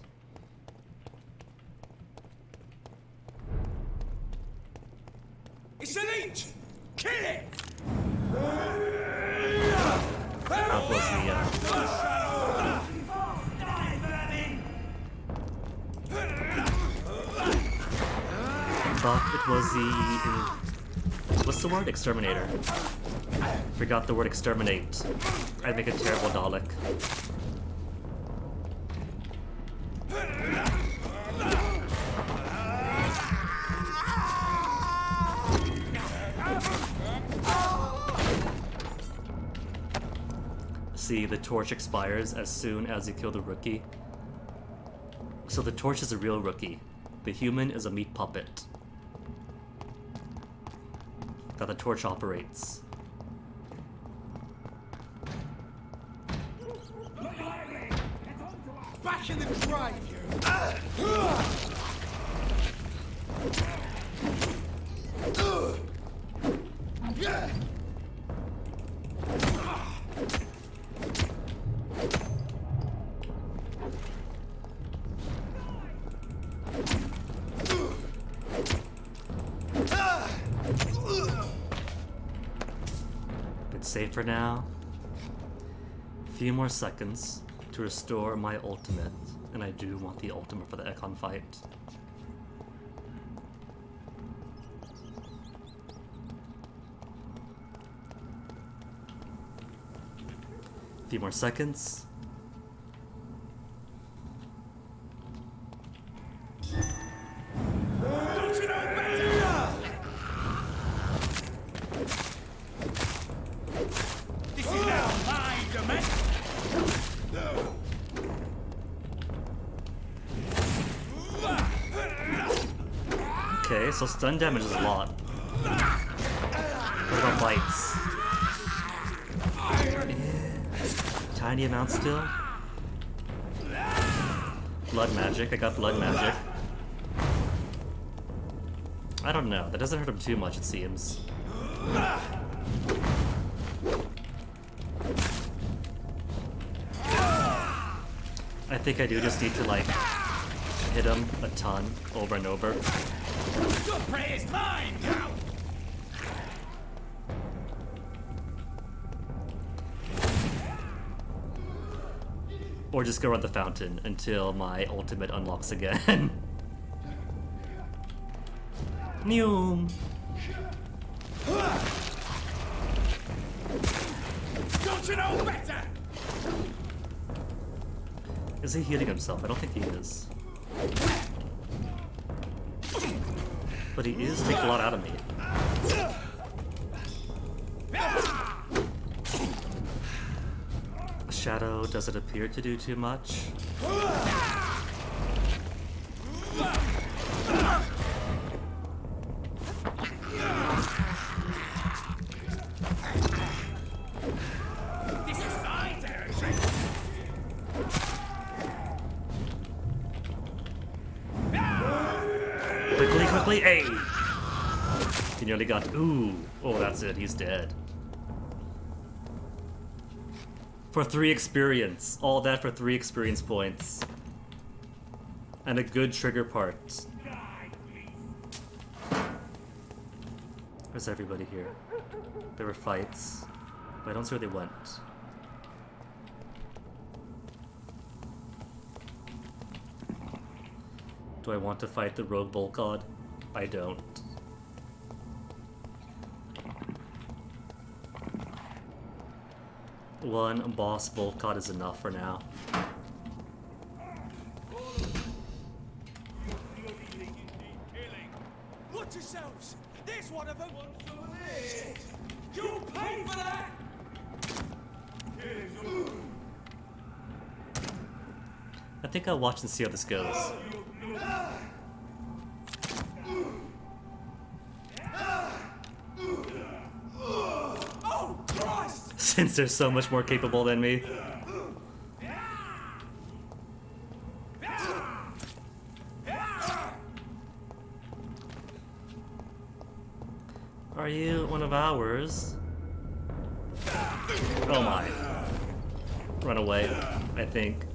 Speaker 15: It's an leech! Kill it!
Speaker 1: That was the, thought it was the... what's the word? Exterminator. Forgot the word exterminate. I'd make a terrible Dalek. See, the torch expires as soon as you kill the rookie. So the torch is a real rookie. The human is a meat puppet that the torch operates.
Speaker 15: Back in the drive,
Speaker 1: Bit safer now. Few more seconds to restore my ultimate, and I do want the ultimate for the Econ fight. Few more seconds.
Speaker 15: This is now my domain!
Speaker 1: Okay, so stun damage is a lot. What about bites? Tiny amount still. Blood magic, I got blood magic. I don't know, that doesn't hurt him too much, it seems. I think I do just need to, like, hit him a ton over and over.
Speaker 15: Your prey is mine now!
Speaker 1: Or just go around the fountain until my ultimate unlocks again. Neum!
Speaker 15: Don't you know better?
Speaker 1: Is he healing himself? I don't think he is. But he is taking a lot out of me. Shadow doesn't appear to do too much.
Speaker 15: This is my territory!
Speaker 1: Quickly, quickly, hey! He nearly got. Ooh. Oh, that's it. He's dead. For 3 experience. All that for 3 experience points. And a good trigger part. Where's everybody here? There were fights, but I don't see where they went. Do I want to fight the rogue bull god? I don't. One boss bull god is enough for now.
Speaker 15: Watch yourselves! There's one of them! You'll pay for that!
Speaker 1: I think I'll watch and see how this goes.
Speaker 15: Oh, Christ!
Speaker 1: Since they're so much more capable than me. Are you one of ours? Oh my. Run away, I think.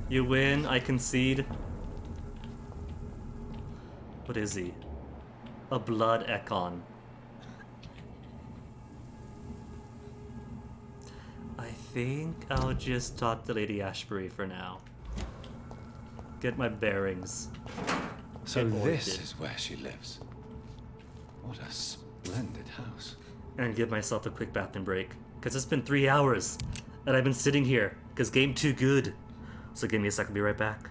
Speaker 1: You win, I concede. What is he? A blood Ekon. I think I'll just talk to Lady Ashbury for now. Get my bearings.
Speaker 3: So
Speaker 1: Get
Speaker 3: this
Speaker 1: oriented.
Speaker 3: is where she lives. What a splendid house.
Speaker 1: And give myself a quick bathroom break. Because it's been 3 hours. And I've been sitting here. Because game too good. So give me a second, be right back.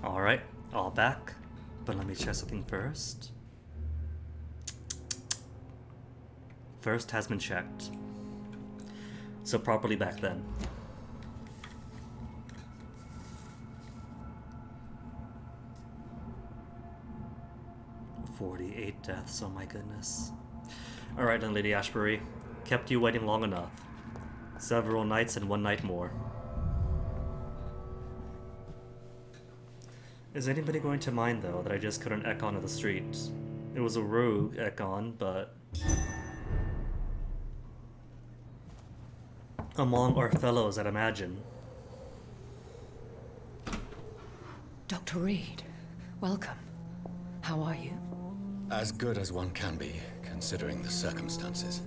Speaker 1: Alright, all back. But let me check something first. First has been checked. So properly back then. "48 deaths, oh my goodness." Alright then, Lady Ashbury. Kept you waiting long enough. Several nights and one night more. Is anybody going to mind, though, that I just cut an Ekon of the street? It was a rogue Ekon, but... among our fellows, I'd imagine.
Speaker 21: Dr. Reid, welcome. How are you?
Speaker 3: As good as one can be, considering the circumstances.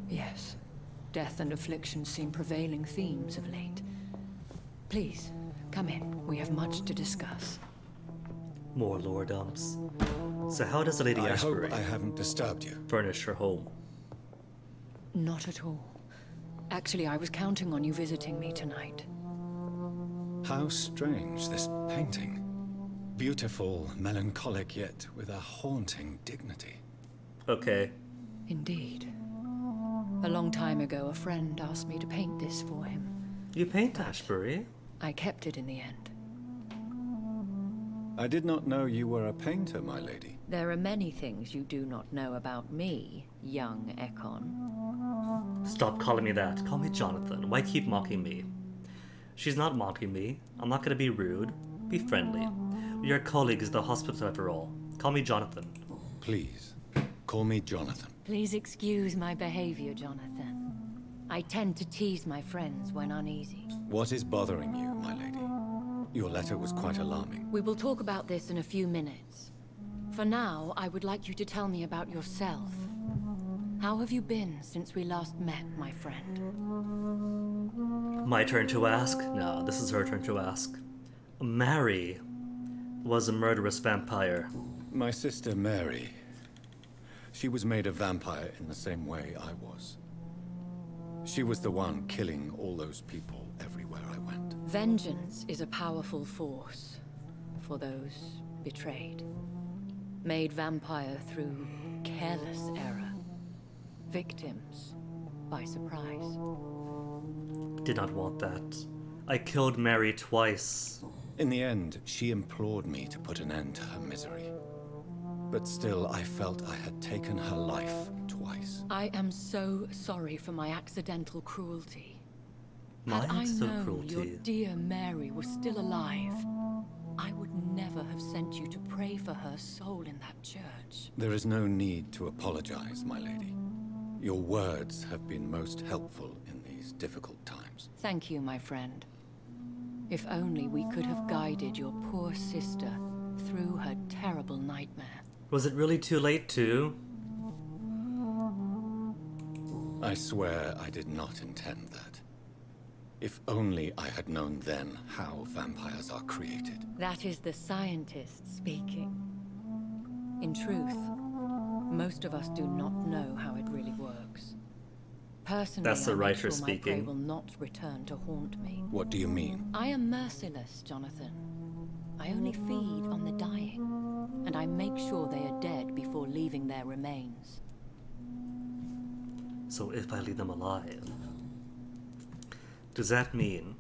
Speaker 21: Yes. Death and affliction seem prevailing themes of late. Please, come in. We have much to discuss.
Speaker 1: More lore dumps. So how does the Lady Ashbury...
Speaker 3: I hope I haven't disturbed you.
Speaker 1: ...furnish her home?
Speaker 21: Not at all. Actually, I was counting on you visiting me tonight.
Speaker 3: How strange, this painting. Beautiful, melancholic, yet with a haunting dignity.
Speaker 1: Okay.
Speaker 21: Indeed. A long time ago, a friend asked me to paint this for him.
Speaker 1: You paint Ashbury?
Speaker 21: I kept it in the end.
Speaker 3: I did not know you were a painter, my lady.
Speaker 21: There are many things you do not know about me, young Ekon.
Speaker 1: Stop calling me that. Call me Jonathan. Why keep mocking me? She's not mocking me. I'm not gonna be rude. Be friendly. We are colleagues at the hospital after all. Call me Jonathan.
Speaker 3: Please, call me Jonathan.
Speaker 21: Please excuse my behavior, Jonathan. I tend to tease my friends when uneasy.
Speaker 3: What is bothering you, my lady? Your letter was quite alarming.
Speaker 21: We will talk about this in a few minutes. For now, I would like you to tell me about yourself. How have you been since we last met, my friend?
Speaker 1: My turn to ask? No, this is her turn to ask. Mary was a murderous vampire.
Speaker 3: My sister Mary. She was made a vampire in the same way I was. She was the one killing all those people everywhere I went.
Speaker 21: Vengeance is a powerful force for those betrayed. Made vampire through careless error. Victims by surprise.
Speaker 1: Did not want that. I killed Mary twice.
Speaker 3: In the end, she implored me to put an end to her misery. But still, I felt I had taken her life twice.
Speaker 21: I am so sorry for my accidental cruelty.
Speaker 1: My
Speaker 21: Had I
Speaker 1: accidental
Speaker 21: known
Speaker 1: cruelty?
Speaker 21: your dear Mary was still alive, I would never have sent you to pray for her soul in that church.
Speaker 3: There is no need to apologize, my lady. Your words have been most helpful in these difficult times.
Speaker 21: Thank you, my friend. If only we could have guided your poor sister through her terrible nightmare.
Speaker 1: Was it really too late to?
Speaker 3: I swear I did not intend that. If only I had known then how vampires are created.
Speaker 21: That is the scientist speaking. In truth, most of us do not know how it really works. Personally,
Speaker 1: That's the
Speaker 21: I make
Speaker 1: writer
Speaker 21: sure my prey
Speaker 1: speaking.
Speaker 21: will not return to haunt me.
Speaker 3: What do you mean?
Speaker 21: I am merciless, Jonathan. I only feed on the dying, and I make sure they are dead before leaving their remains.
Speaker 1: So if I leave them alive, does that mean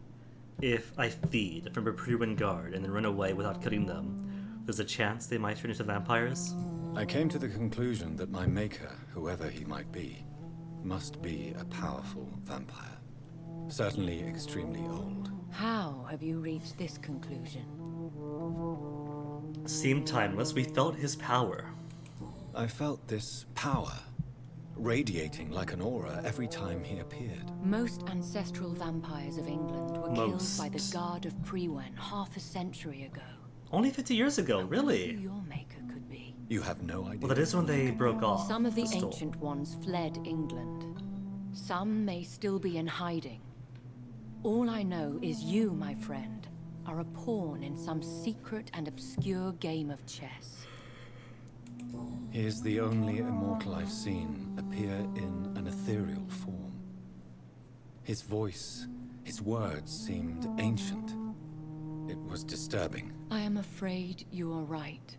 Speaker 1: if I feed from a pre-win guard and then run away without killing them, there's a chance they might turn into vampires?
Speaker 3: I came to the conclusion that my maker, whoever he might be, must be a powerful vampire. Certainly extremely old.
Speaker 21: How have you reached this conclusion?
Speaker 1: Seemed timeless. We felt his power.
Speaker 3: I felt this power radiating like an aura every time he appeared.
Speaker 21: Most ancestral vampires of England were
Speaker 1: Most.
Speaker 21: killed by the Guard of Prewen half a century ago.
Speaker 1: Only 50 years ago, really?
Speaker 21: Who your maker could be.
Speaker 3: You have no idea.
Speaker 1: Well, that is when they broke off.
Speaker 21: Some of the
Speaker 1: Still.
Speaker 21: ancient ones fled England. Some may still be in hiding. All I know is you, my friend, are a pawn in some secret and obscure game of chess.
Speaker 3: He is the only immortal I've seen appear in an ethereal form. His voice, his words seemed ancient. It was disturbing.
Speaker 21: I am afraid you are right.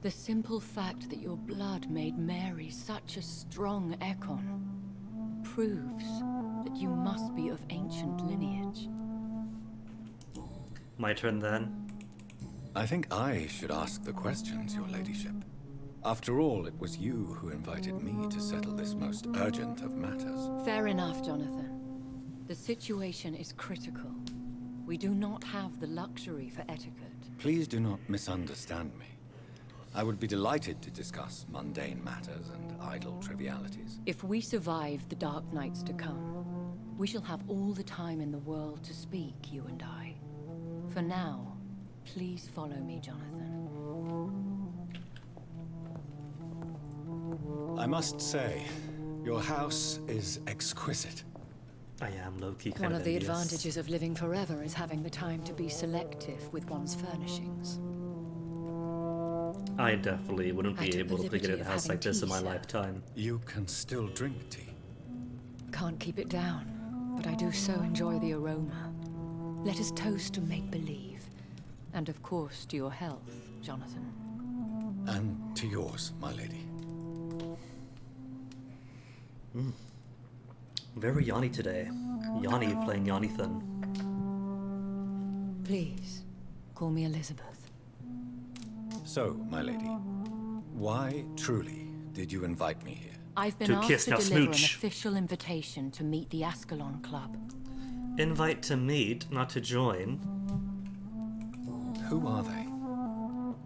Speaker 21: The simple fact that your blood made Mary such a strong Ekon proves that you must be of ancient lineage.
Speaker 1: My turn then?
Speaker 3: I think I should ask the questions, your ladyship. After all, it was you who invited me to settle this most urgent of matters.
Speaker 21: Fair enough, Jonathan. The situation is critical. We do not have the luxury for etiquette.
Speaker 3: Please do not misunderstand me. I would be delighted to discuss mundane matters and idle trivialities.
Speaker 21: If we survive the dark nights to come, we shall have all the time in the world to speak, you and I. For now, please follow me, Jonathan.
Speaker 3: I must say, your house is exquisite.
Speaker 1: I am low-key kind
Speaker 21: One of the
Speaker 1: envious.
Speaker 21: advantages of living forever is having the time to be selective with one's furnishings.
Speaker 1: I definitely wouldn't
Speaker 21: I
Speaker 1: be
Speaker 21: took
Speaker 1: able
Speaker 21: the
Speaker 1: to get
Speaker 21: liberty
Speaker 1: a
Speaker 21: of
Speaker 1: house
Speaker 21: having
Speaker 1: like this in
Speaker 21: tea,
Speaker 1: my
Speaker 21: sir.
Speaker 1: lifetime.
Speaker 3: You can still drink tea.
Speaker 21: Can't keep it down, but I do so enjoy the aroma. Let us toast to make-believe. And of course to your health, Jonathan.
Speaker 3: And to yours, my lady.
Speaker 1: Very Yanni today. Yanni playing Jonathan.
Speaker 21: Please, call me Elizabeth.
Speaker 3: So, my lady, why truly did you invite me here?
Speaker 21: I've been
Speaker 1: To
Speaker 21: asked
Speaker 1: kiss,
Speaker 21: to
Speaker 1: now
Speaker 21: deliver an
Speaker 1: smooch.
Speaker 21: official invitation to meet the Ascalon Club.
Speaker 1: Invite to meet, not to join.
Speaker 3: Who are they?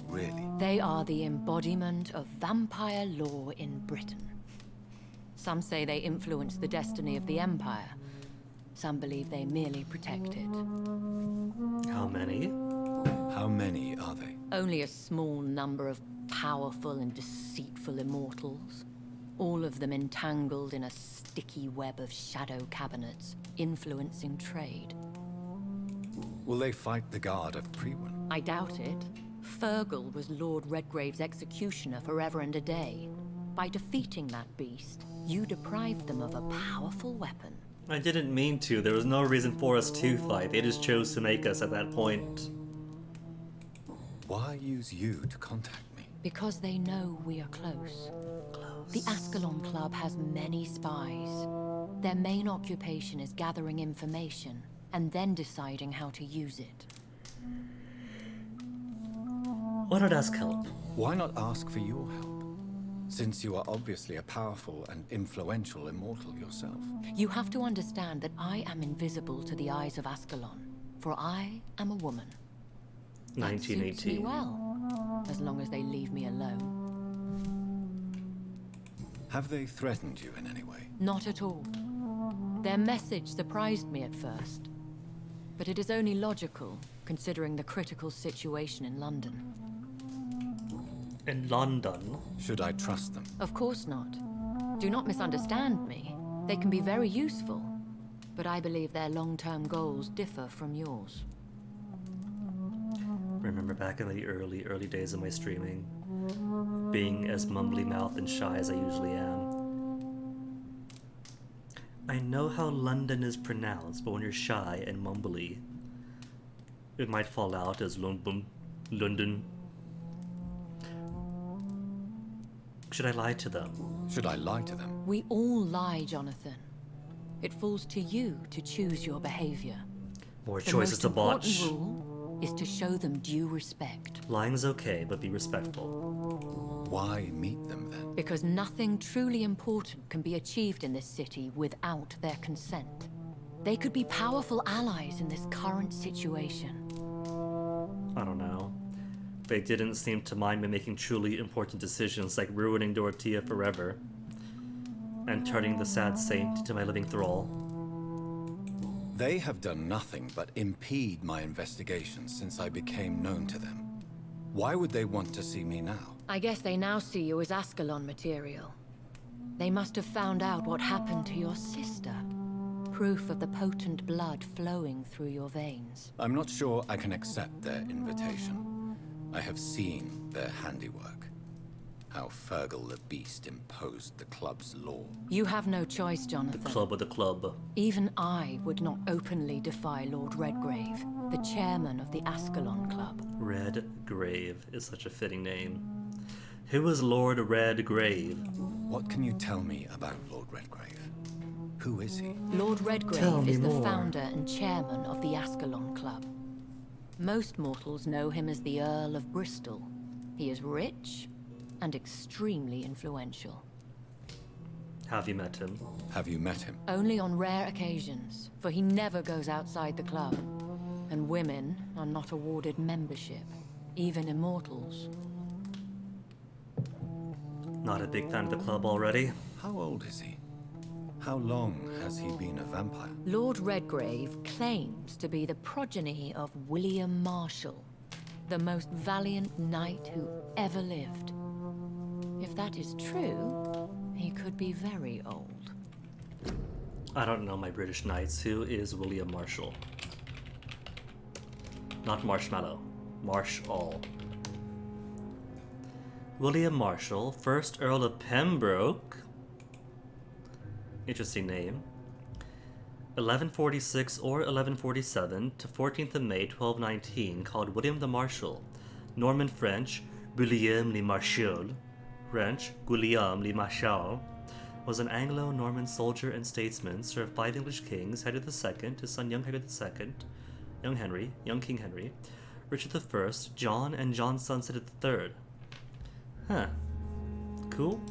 Speaker 3: Really?
Speaker 21: They are the embodiment of vampire law in Britain. Some say they influence the destiny of the Empire. Some believe they merely protect it.
Speaker 1: How many?
Speaker 3: How many are they?
Speaker 21: Only a small number of powerful and deceitful immortals. All of them entangled in a sticky web of shadow cabinets, influencing trade.
Speaker 3: Will they fight the guard of Priwen?
Speaker 21: I doubt it. Fergal was Lord Redgrave's executioner forever and a day. By defeating that beast, you deprived them of a powerful weapon.
Speaker 1: I didn't mean to. There was no reason for us to fight. They just chose to make us at that point.
Speaker 3: Why use you to contact me?
Speaker 21: Because they know we are close. The Ascalon Club has many spies. Their main occupation is gathering information and then deciding how to use it.
Speaker 1: Why not ask help?
Speaker 3: Why not ask for your help? Since you are obviously a powerful and influential immortal yourself.
Speaker 21: You have to understand that I am invisible to the eyes of Ascalon, for I am a woman. That suits me
Speaker 1: 1918.
Speaker 21: well, as long as they leave me alone.
Speaker 3: Have they threatened you in any way?
Speaker 21: Not at all. Their message surprised me at first. But it is only logical, considering the critical situation in London.
Speaker 1: In London?
Speaker 3: Should I trust them?
Speaker 21: Of course not. Do not misunderstand me. They can be very useful. But I believe their long-term goals differ from yours.
Speaker 1: Remember back in the early days of my streaming, being as mumbly-mouthed and shy as I usually am. I know how London is pronounced, but when you're shy and mumbly, it might fall out as London. Should I lie to them?
Speaker 3: Should I lie to them?
Speaker 21: We all lie, Jonathan. It falls to you to choose your behavior.
Speaker 1: More
Speaker 21: The
Speaker 1: choices to
Speaker 21: most important
Speaker 1: botch.
Speaker 21: rule is to show them due respect.
Speaker 1: Lying's okay, but be respectful.
Speaker 3: Why meet them then?
Speaker 21: Because nothing truly important can be achieved in this city without their consent. They could be powerful allies in this current situation.
Speaker 1: I don't know. They didn't seem to mind me making truly important decisions like ruining Dorothea forever and turning the sad saint into my living thrall.
Speaker 3: They have done nothing but impede my investigation since I became known to them. Why would they want to see me now?
Speaker 21: I guess they now see you as Ascalon material. They must have found out what happened to your sister. Proof of the potent blood flowing through your veins.
Speaker 3: I'm not sure I can accept their invitation. I have seen their handiwork. how Fergal the Beast imposed the club's law.
Speaker 21: You have no choice, Jonathan.
Speaker 1: The club of the club.
Speaker 21: Even I would not openly defy Lord Redgrave, the chairman of the Ascalon Club.
Speaker 1: Redgrave is such a fitting name. Who is Lord Redgrave?
Speaker 3: What can you tell me about Lord Redgrave? Who is he?
Speaker 21: Lord Redgrave is the founder and chairman of the Ascalon Club. Most mortals know him as the Earl of Bristol. He is rich and extremely influential.
Speaker 1: Have you met him?
Speaker 3: Have you met him?
Speaker 21: Only on rare occasions, for he never goes outside the club. And women are not awarded membership, even immortals.
Speaker 1: Not a big fan of the club already.
Speaker 3: How old is he? How long has he been a vampire?
Speaker 21: Lord Redgrave claims to be the progeny of William Marshall, the most valiant knight who ever lived. If that is true, he could be very old.
Speaker 1: I don't know my British knights. Who is William Marshall? Not Marshmallow. Marshall. William Marshall, 1st Earl of Pembroke. Interesting name. 1146 or 1147 to 14th of May 1219, called William the Marshal. Norman French, William le Marchal. French, Guillaume le Marchal, was an Anglo-Norman soldier and statesman, served 5 English kings, Henry II, his son young Henry II, young King Henry, Richard I, John, and John's son Richard III. Huh. Cool.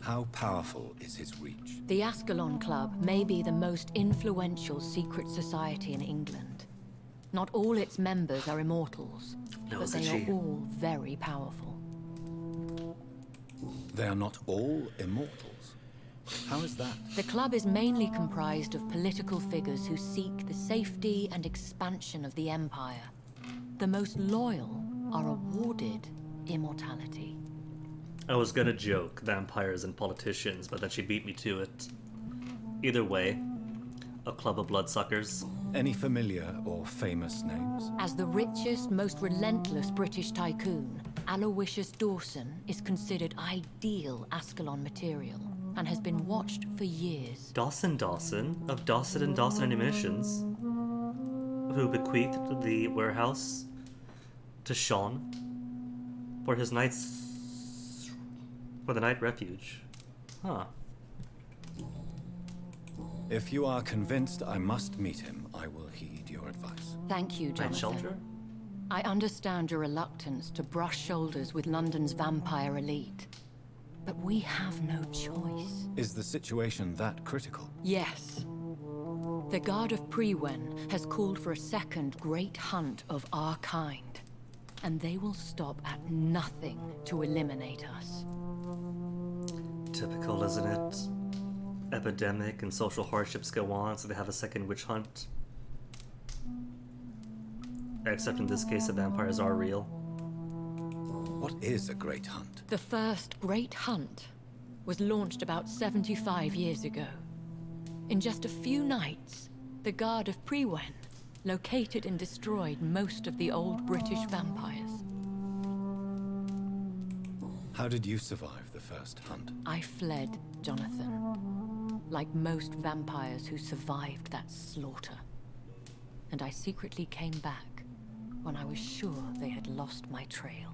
Speaker 3: How powerful is his reach?
Speaker 21: The Ascalon Club may be the most influential secret society in England. Not all its members are immortals, but they are all very powerful.
Speaker 3: They are not all immortals. How is that?
Speaker 21: The club is mainly comprised of political figures who seek the safety and expansion of the Empire. The most loyal are awarded immortality.
Speaker 1: I was gonna joke vampires and politicians, but then she beat me to it. Either way, a club of bloodsuckers.
Speaker 3: Any familiar or famous names?
Speaker 21: As the richest, most relentless British tycoon, Aloysius Dawson is considered ideal Ascalon material and has been watched for years.
Speaker 1: Dawson of Dawson and Dawson Ammunitions, who bequeathed the warehouse to Sean for his for the night refuge. Huh.
Speaker 3: If you are convinced I must meet him, I will heed your advice.
Speaker 21: Thank you, Jonathan. I understand your reluctance to brush shoulders with London's vampire elite, but we have no choice.
Speaker 3: Is the situation that critical?
Speaker 21: Yes. The Guard of Prewen has called for a second great hunt of our kind, and they will stop at nothing to eliminate us.
Speaker 1: Typical, isn't it? Epidemic and social hardships go on, so they have a second witch hunt. Except in this case, the vampires are real.
Speaker 3: What is a great hunt?
Speaker 21: The first great hunt was launched about 75 years ago. In just a few nights, the Guard of Prewen located and destroyed most of the old British vampires.
Speaker 3: How did you survive the first hunt?
Speaker 21: I fled, Jonathan, like most vampires who survived that slaughter. And I secretly came back when I was sure they had lost my trail.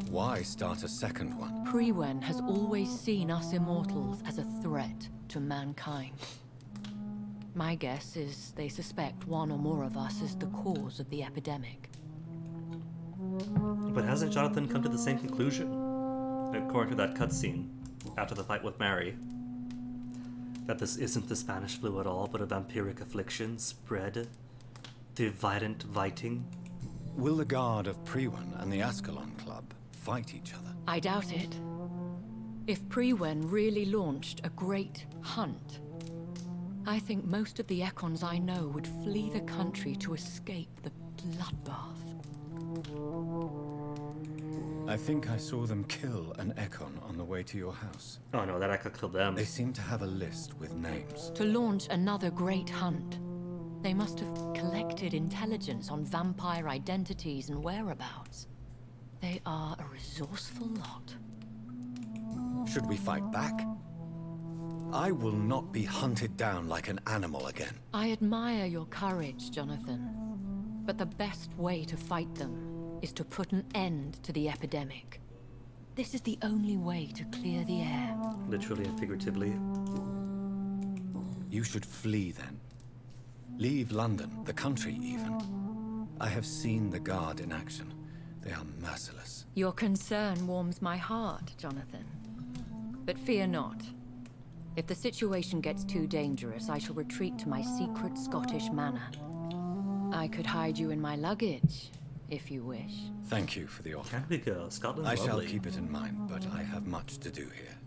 Speaker 3: Why start a second one?
Speaker 21: Prewen has always seen us immortals as a threat to mankind. My guess is they suspect one or more of us as the cause of the epidemic.
Speaker 1: But hasn't Jonathan come to the same conclusion? According to that cutscene, after the fight with Mary, that this isn't the Spanish flu at all, but a vampiric affliction spread through violent fighting?
Speaker 3: Will the Guard of Prewen and the Ascalon Club fight each other?
Speaker 21: I doubt it. If Prewen really launched a great hunt, I think most of the Ekons I know would flee the country to escape the bloodbath.
Speaker 3: I think I saw them kill an Ekon on the way to your house.
Speaker 1: Oh no, that I could kill them.
Speaker 3: They seem to have a list with names.
Speaker 21: To launch another great hunt, They must have collected intelligence on vampire identities and whereabouts. They are a resourceful lot.
Speaker 3: Should we fight back? I will not be hunted down like an animal again.
Speaker 21: I admire your courage, Jonathan. But the best way to fight them is to put an end to the epidemic. This is the only way to clear the air.
Speaker 1: Literally and figuratively.
Speaker 3: You should flee then. Leave London, the country even. I have seen the Guard in action. They are merciless.
Speaker 21: Your concern warms my heart, Jonathan. But fear not. If the situation gets too dangerous, I shall retreat to my secret Scottish manor. I could hide you in my luggage, if you wish.
Speaker 3: Thank you for the offer.
Speaker 1: Can we go? Scotland's
Speaker 3: I shall
Speaker 1: lovely.
Speaker 3: keep it in mind, but I have much to do here.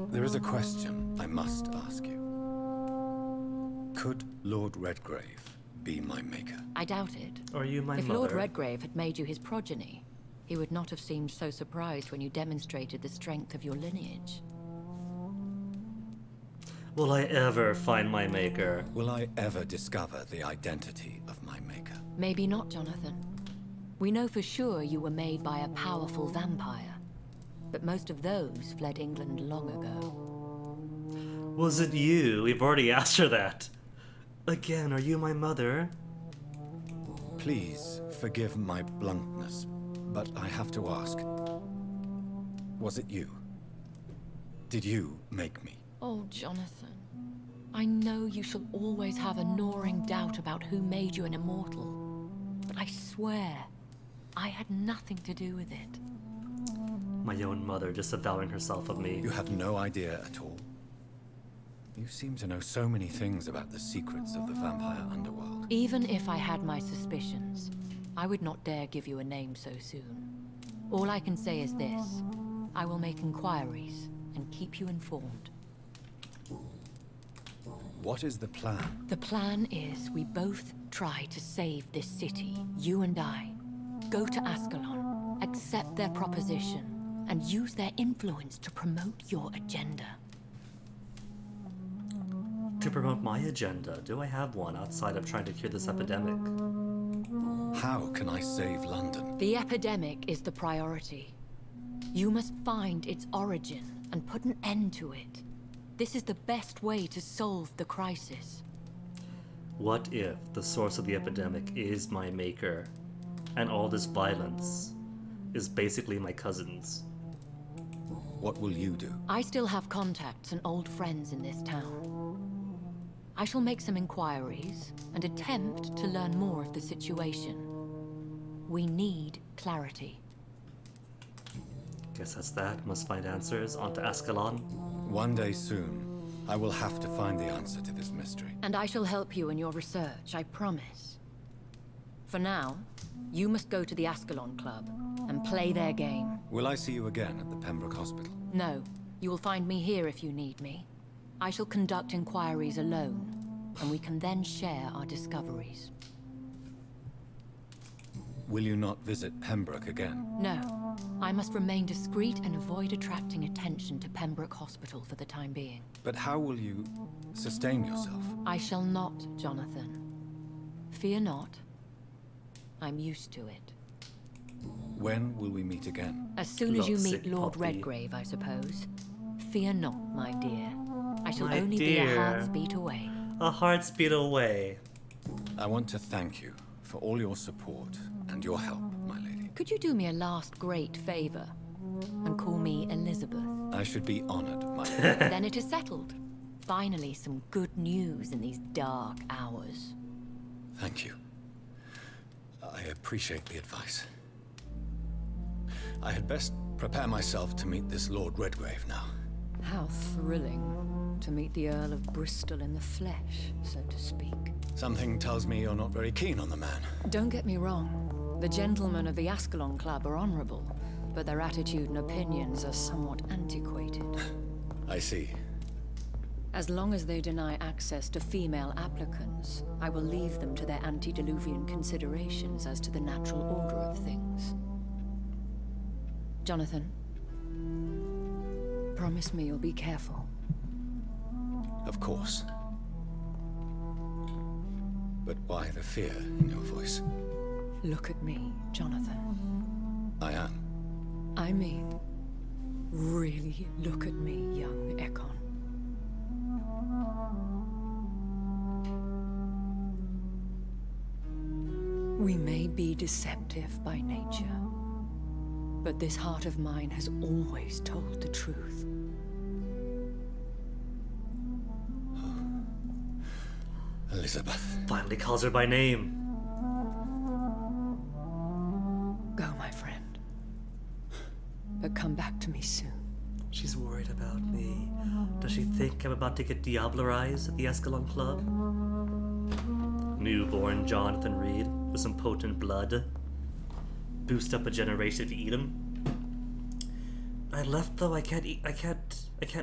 Speaker 3: There is a question I must ask you. Could Lord Redgrave be my maker?
Speaker 21: I doubt it.
Speaker 1: Are you my
Speaker 21: If
Speaker 1: mother?
Speaker 21: Lord Redgrave had made you his progeny, he would not have seemed so surprised when you demonstrated the strength of your lineage.
Speaker 1: Will I ever find my maker?
Speaker 3: Will I ever discover the identity of my maker?
Speaker 21: Maybe not, Jonathan. We know for sure you were made by a powerful vampire, but most of those fled England long ago.
Speaker 1: Was it you? We've already asked her that. Again, are you my mother?
Speaker 3: Please forgive my bluntness, but I have to ask. Was it you? Did you make me?
Speaker 21: Oh, Jonathan. I know you shall always have a gnawing doubt about who made you an immortal, but I swear, I had nothing to do with it.
Speaker 1: My own mother disavowing herself of me.
Speaker 3: You have no idea at all? You seem to know so many things about the secrets of the vampire underworld.
Speaker 21: Even if I had my suspicions, I would not dare give you a name so soon. All I can say is this. I will make inquiries and keep you informed.
Speaker 3: What is the plan?
Speaker 21: The plan is we both try to save this city, you and I. Go to Ascalon, accept their proposition, and use their influence to promote your agenda.
Speaker 1: To promote my agenda? Do I have one outside of trying to cure this epidemic?
Speaker 3: How can I save London?
Speaker 21: The epidemic is the priority. You must find its origin and put an end to it. This is the best way to solve the crisis.
Speaker 1: What if the source of the epidemic is my maker, and all this violence is basically my cousin's?
Speaker 3: What will you do?
Speaker 21: I still have contacts and old friends in this town. I shall make some inquiries and attempt to learn more of the situation. We need clarity.
Speaker 1: Guess that's that. Must find answers. On to Ascalon.
Speaker 3: One day soon, I will have to find the answer to this mystery.
Speaker 21: And I shall help you in your research, I promise. For now, you must go to the Ascalon Club and play their game.
Speaker 3: Will I see you again at the Pembroke Hospital?
Speaker 21: No, you will find me here if you need me. I shall conduct inquiries alone, and we can then share our discoveries.
Speaker 3: Will you not visit Pembroke again?
Speaker 21: No, I must remain discreet and avoid attracting attention to Pembroke Hospital for the time being.
Speaker 3: But how will you sustain yourself?
Speaker 21: I shall not, Jonathan. Fear not. I'm used to it.
Speaker 3: When will we meet again?
Speaker 21: As soon as you meet
Speaker 1: Lovesick
Speaker 21: Lord
Speaker 1: puppy.
Speaker 21: Redgrave, I suppose. Fear not, my dear. I shall
Speaker 1: My
Speaker 21: only be a
Speaker 1: dear.
Speaker 21: heart's beat away.
Speaker 1: A heart's beat away.
Speaker 3: I want to thank you for all your support and your help, my lady.
Speaker 21: Could you do me a last great favor and call me Elizabeth?
Speaker 3: I should be honored, my lady.
Speaker 21: Then it is settled. Finally, some good news in these dark hours.
Speaker 3: Thank you. I appreciate the advice. I had best prepare myself to meet this Lord Redgrave now.
Speaker 21: How thrilling to meet the Earl of Bristol in the flesh, so to speak.
Speaker 3: Something tells me you're not very keen on the man.
Speaker 21: Don't get me wrong. The gentlemen of the Ascalon Club are honorable, but their attitude and opinions are somewhat antiquated.
Speaker 3: I see.
Speaker 21: As long as they deny access to female applicants, I will leave them to their antediluvian considerations as to the natural order of things. Jonathan, promise me you'll be careful.
Speaker 3: Of course. But why the fear in your voice?
Speaker 21: Look at me, Jonathan.
Speaker 3: I am.
Speaker 21: I mean, really look at me, young Ekon. We may be deceptive by nature, but this heart of mine has always told the truth.
Speaker 3: Elizabeth.
Speaker 1: Finally calls her by name.
Speaker 21: Go, my friend. But come back to me soon.
Speaker 1: She's worried about me. Does she think I'm about to get Diablerized at the Escalon Club? Newborn Jonathan Reid with some potent blood. Boost up a generation to eat him. I left though. I can't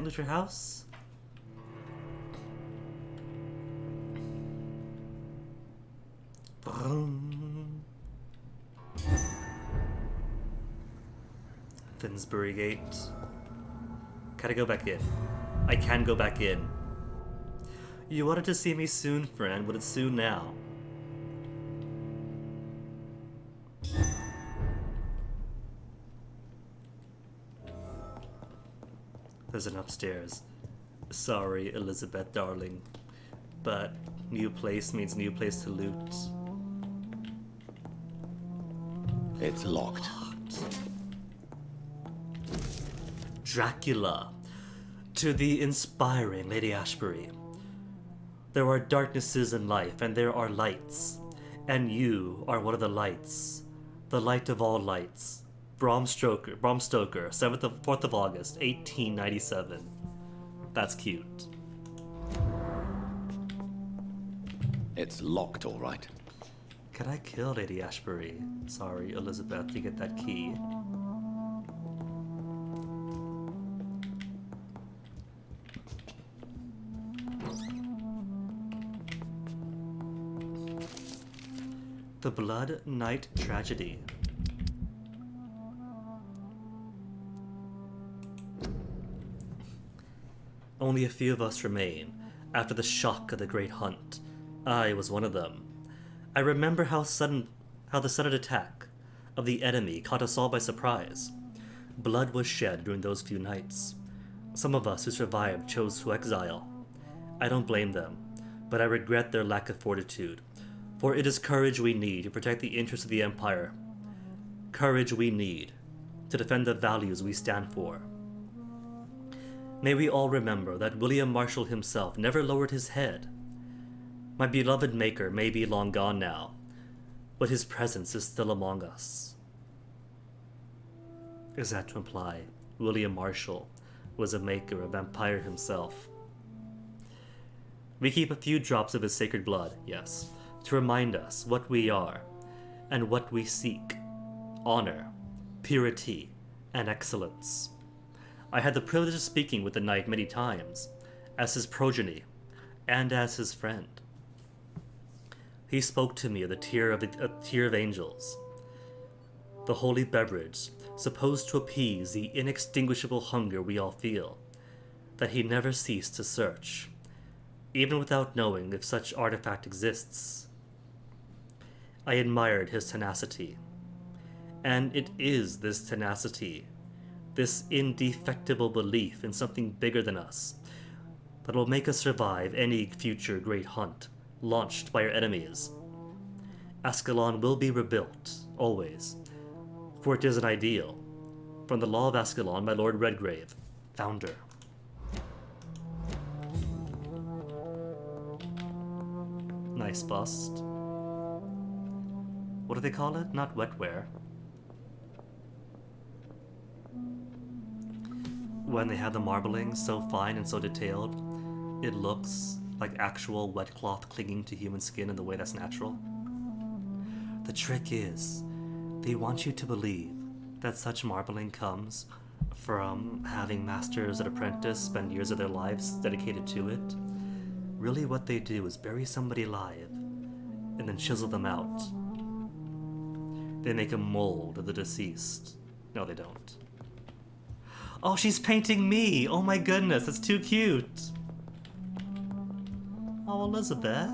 Speaker 1: loot your house. Finsbury Gate. Can I go back in? I can go back in. You wanted to see me soon, friend, but it's soon now. There's an upstairs. Sorry, Elizabeth, darling. But new place means new place to loot.
Speaker 17: It's locked.
Speaker 1: Dracula. To the inspiring Lady Ashbury. There are darknesses in life, and there are lights. And you are one of the lights. The light of all lights. Bram Stoker, 4th of August, 1897. That's cute.
Speaker 17: It's locked, all right.
Speaker 1: Can I kill Lady Ashbury? Sorry, Elizabeth, to get that key. The Blood Night Tragedy. Only a few of us remain after the shock of the Great Hunt. I was one of them. I remember how the sudden attack of the enemy caught us all by surprise. Blood was shed during those few nights. Some of us who survived chose to exile. I don't blame them, but I regret their lack of fortitude, for it is courage we need to protect the interests of the Empire. Courage we need to defend the values we stand for. May we all remember that William Marshall himself never lowered his head. My beloved maker may be long gone now, but his presence is still among us. Is that to imply William Marshall was a maker, a vampire himself? We keep a few drops of his sacred blood, yes, to remind us what we are and what we seek: honor, purity, and excellence. I had the privilege of speaking with the knight many times, as his progeny, and as his friend. He spoke to me of the tear of angels, the holy beverage supposed to appease the inextinguishable hunger we all feel, that he never ceased to search, even without knowing if such artifact exists. I admired his tenacity, and it is this tenacity, this indefectible belief in something bigger than us, that will make us survive any future great hunt launched by our enemies. Ascalon will be rebuilt, always, for it is an ideal, from the Law of Ascalon by Lord Redgrave, founder. Nice bust. What do they call it? Not wetware. When they have the marbling so fine and so detailed, it looks like actual wet cloth clinging to human skin in the way that's natural. The trick is, they want you to believe that such marbling comes from having masters and apprentice spend years of their lives dedicated to it. Really what they do is bury somebody alive and then chisel them out. They make a mold of the deceased. No, they don't. Oh, she's painting me! Oh my goodness, that's too cute! Oh, Elizabeth.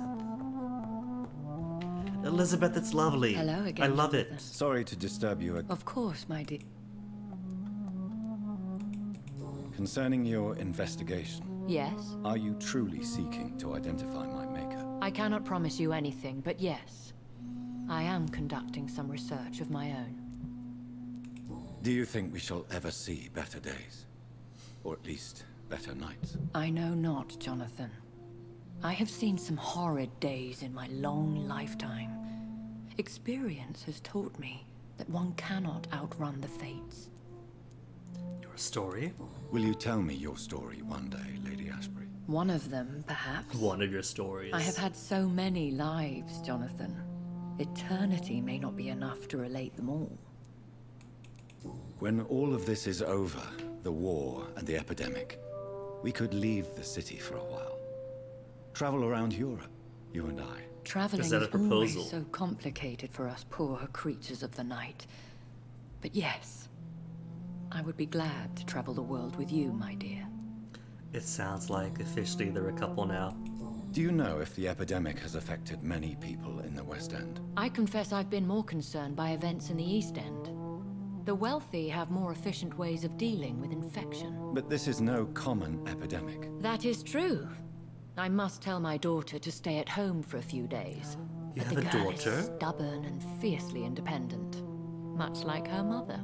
Speaker 1: Elizabeth, it's lovely.
Speaker 21: Hello again,
Speaker 1: I love
Speaker 21: Jonathan.
Speaker 1: it.
Speaker 3: Sorry to disturb you again.
Speaker 21: Of course, my dear.
Speaker 3: Concerning your investigation,
Speaker 21: Yes?
Speaker 3: are you truly seeking to identify my maker?
Speaker 21: I cannot promise you anything, but yes. I am conducting some research of my own.
Speaker 3: Do you think we shall ever see better days? Or at least, better nights?
Speaker 21: I know not, Jonathan. I have seen some horrid days in my long lifetime. Experience has taught me that one cannot outrun the fates.
Speaker 1: Your story?
Speaker 3: Will you tell me your story one day, Lady Ashbury?
Speaker 21: One of them, perhaps.
Speaker 1: One of your stories.
Speaker 21: I have had so many lives, Jonathan. Eternity may not be enough to relate them all.
Speaker 3: When all of this is over, the war and the epidemic, we could leave the city for a while. Travel around Europe, you and I.
Speaker 21: Traveling
Speaker 1: Is that a
Speaker 21: is always
Speaker 1: proposal?
Speaker 21: so complicated for us poor creatures of the night. But yes, I would be glad to travel the world with you, my dear.
Speaker 1: It sounds like officially they're a couple now.
Speaker 3: Do you know if the epidemic has affected many people in the West End?
Speaker 21: I confess I've been more concerned by events in the East End. The wealthy have more efficient ways of dealing with infection.
Speaker 3: But this is no common epidemic.
Speaker 21: That is true. I must tell my daughter to stay at home for a few days.
Speaker 1: You
Speaker 21: But
Speaker 1: have
Speaker 21: the
Speaker 1: a
Speaker 21: girl
Speaker 1: daughter?
Speaker 21: is stubborn and fiercely independent, much like her mother.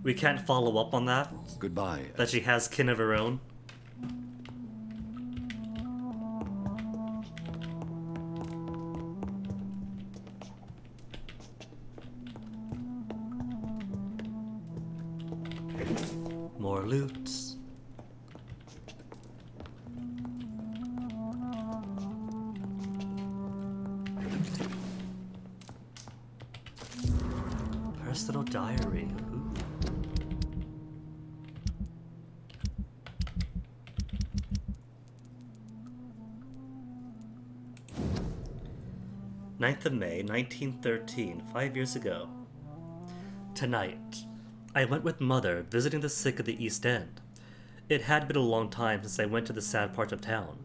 Speaker 1: We can't follow up on that?
Speaker 3: Goodbye.
Speaker 1: That she has kin of her own? More loot. Personal diary. Ooh. Ninth of May, 1913, 5 years ago. Tonight, I went with Mother visiting the sick of the East End. It had been a long time since I went to the sad part of town.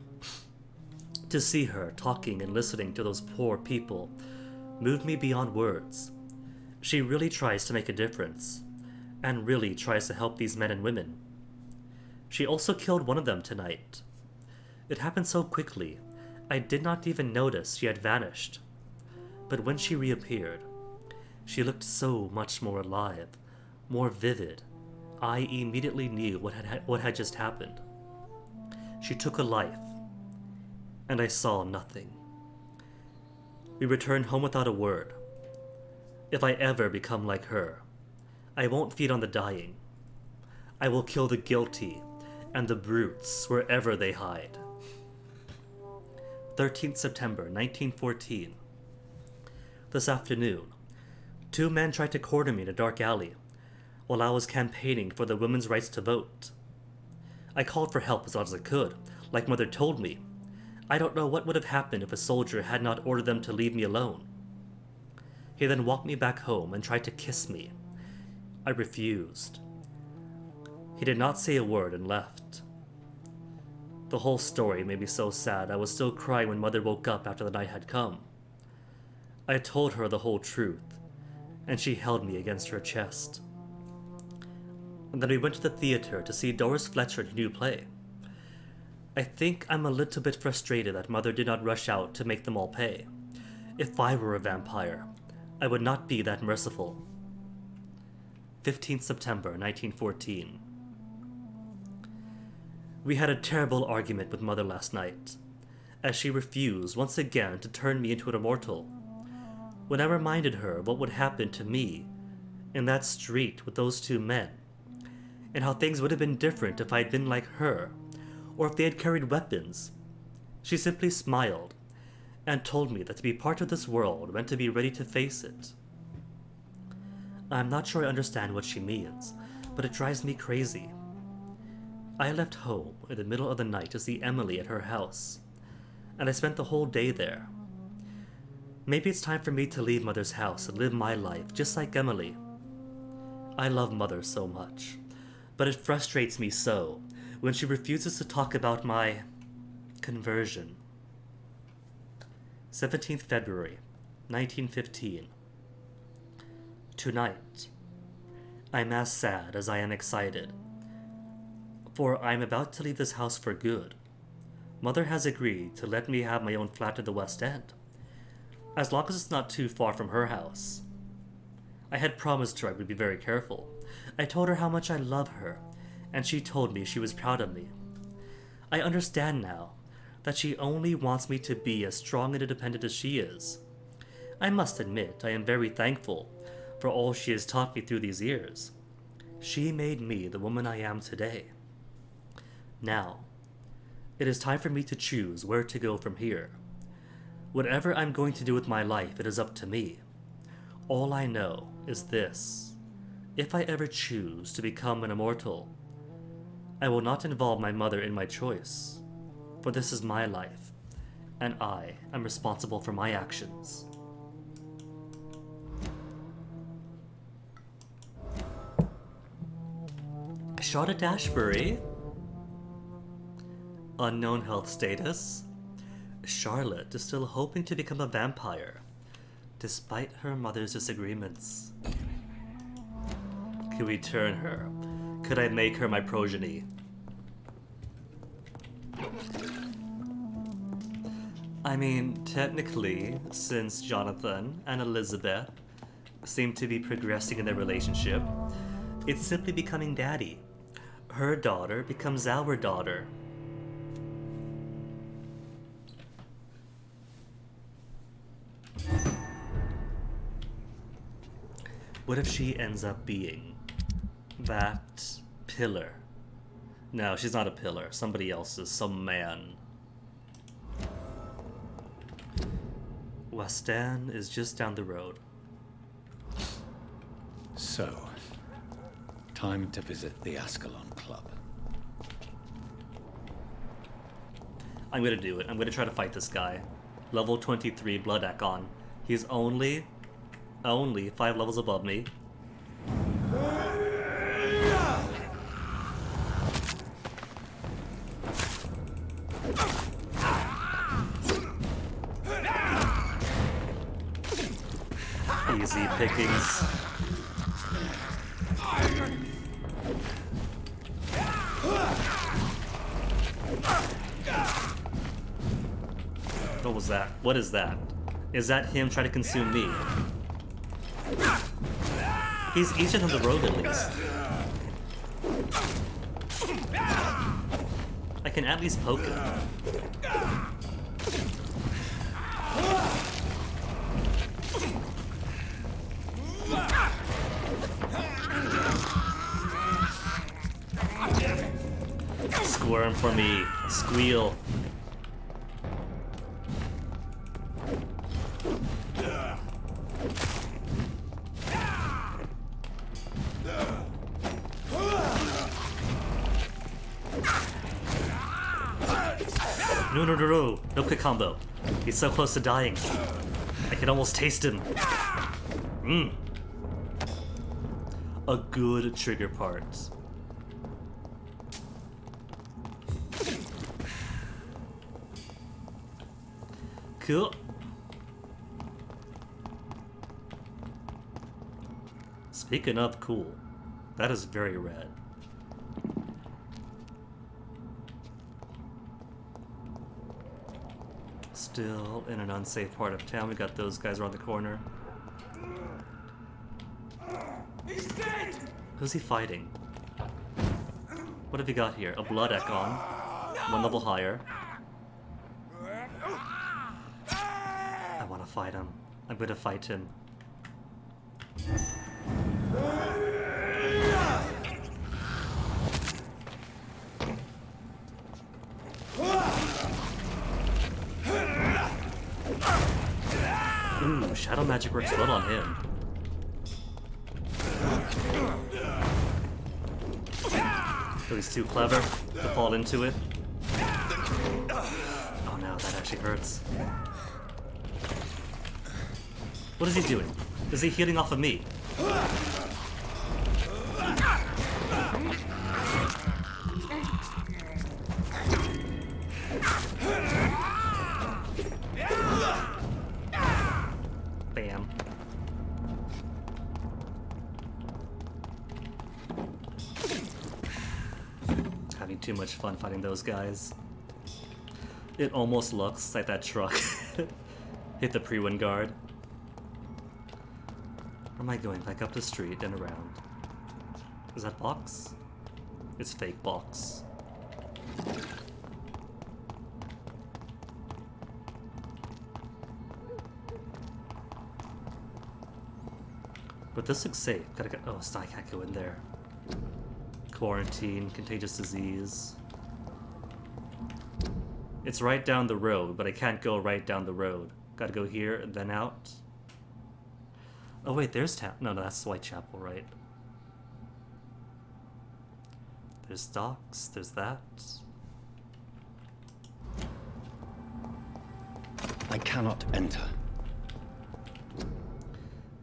Speaker 1: To see her talking and listening to those poor people moved me beyond words. She really tries to make a difference, and really tries to help these men and women. She also killed one of them tonight. It happened so quickly, I did not even notice she had vanished. But when she reappeared, she looked so much more alive, more vivid. I immediately knew what had just happened. She took a life, and I saw nothing. We returned home without a word. If I ever become like her, I won't feed on the dying. I will kill the guilty and the brutes wherever they hide. 13th September, 1914. This afternoon, 2 men tried to corner me in a dark alley while I was campaigning for the women's rights to vote. I called for help as loud as I could, like Mother told me. I don't know what would have happened if a soldier had not ordered them to leave me alone. He then walked me back home and tried to kiss me. I refused. He did not say a word and left. The whole story made me so sad I was still crying when Mother woke up after the night had come. I told her the whole truth, and she held me against her chest. And then we went to the theater to see Doris Fletcher's new play. I think I'm a little bit frustrated that Mother did not rush out to make them all pay. If I were a vampire, I would not be that merciful. 15th September, 1914. We had a terrible argument with Mother last night, as she refused once again to turn me into an immortal. When I reminded her what would happen to me in that street with those 2 men, and how things would have been different if I had been like her, or if they had carried weapons, she simply smiled and told me that to be part of this world meant to be ready to face it. I'm not sure I understand what she means, but it drives me crazy. I left home in the middle of the night to see Emily at her house, and I spent the whole day there. Maybe it's time for me to leave Mother's house and live my life just like Emily. I love Mother so much, but it frustrates me so when she refuses to talk about my conversion. 17th February, 1915. Tonight, I'm as sad as I am excited, for I'm about to leave this house for good. Mother has agreed to let me have my own flat in the West End, as long as it's not too far from her house. I had promised her I would be very careful. I told her how much I love her, and she told me she was proud of me. I understand now that she only wants me to be as strong and independent as she is. I must admit I am very thankful for all she has taught me through these years. She made me the woman I am today. Now, it is time for me to choose where to go from here. Whatever I'm going to do with my life, it is up to me. All I know is this: if I ever choose to become an immortal, I will not involve my mother in my choice, for this is my life, and I am responsible for my actions. Charlotte Ashbury. Unknown health status. Charlotte is still hoping to become a vampire, despite her mother's disagreements. Could we turn her? Could I make her my progeny? I mean, technically, since Jonathan and Elizabeth seem to be progressing in their relationship, it's simply becoming daddy. Her daughter becomes our daughter. What if she ends up being that pillar? No, she's not a pillar. Somebody else is, some man. West End is just down the road.
Speaker 3: So, time to visit the Ascalon Club.
Speaker 1: I'm gonna do it. I'm gonna try to fight this guy. Level 23 Blood Akon. He's only 5 levels above me. Easy pickings. What was that? What is that? Is that him trying to consume me? He's easier than the road, at least. I can at least poke him. Squirm for me. Squeal. No. No quick combo. He's so close to dying. I can almost taste him. A good trigger part. Cool. Speaking of cool, that is very red. Still in an unsafe part of town. We got those guys around the corner.
Speaker 15: He's dead!
Speaker 1: Who's he fighting? What have we got here? A Blood Ekon. 1 level higher. I want to fight him. I'm going to fight him. Ooh, shadow magic works well on him. Oh, he's too clever to fall into it. Oh no, that actually hurts. What is he doing? Is he healing off of me? having too much fun fighting those guys. It almost looks like that truck hit the pre-wind guard. Where am I going? Back up the street and around. Is that box? It's fake box. But this looks safe. Gotta go. Oh, I can't go in there. Quarantine, contagious disease. It's right down the road, but I can't go right down the road. Gotta go here and then out. Oh wait, there's no, that's Whitechapel, right? There's docks, there's that.
Speaker 3: I cannot enter.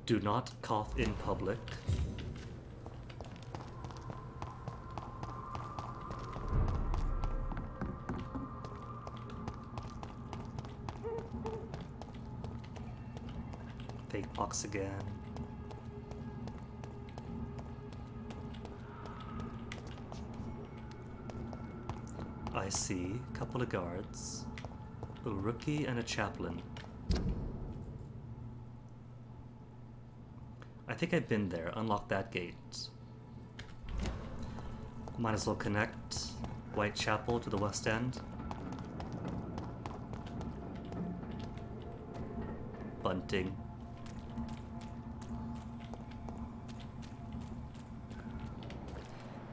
Speaker 1: Do not cough in public. Fake box again. I see a couple of guards, a rookie and a chaplain. I think I've been there. Unlock that gate. Might as well connect Whitechapel to the West End. Bunting.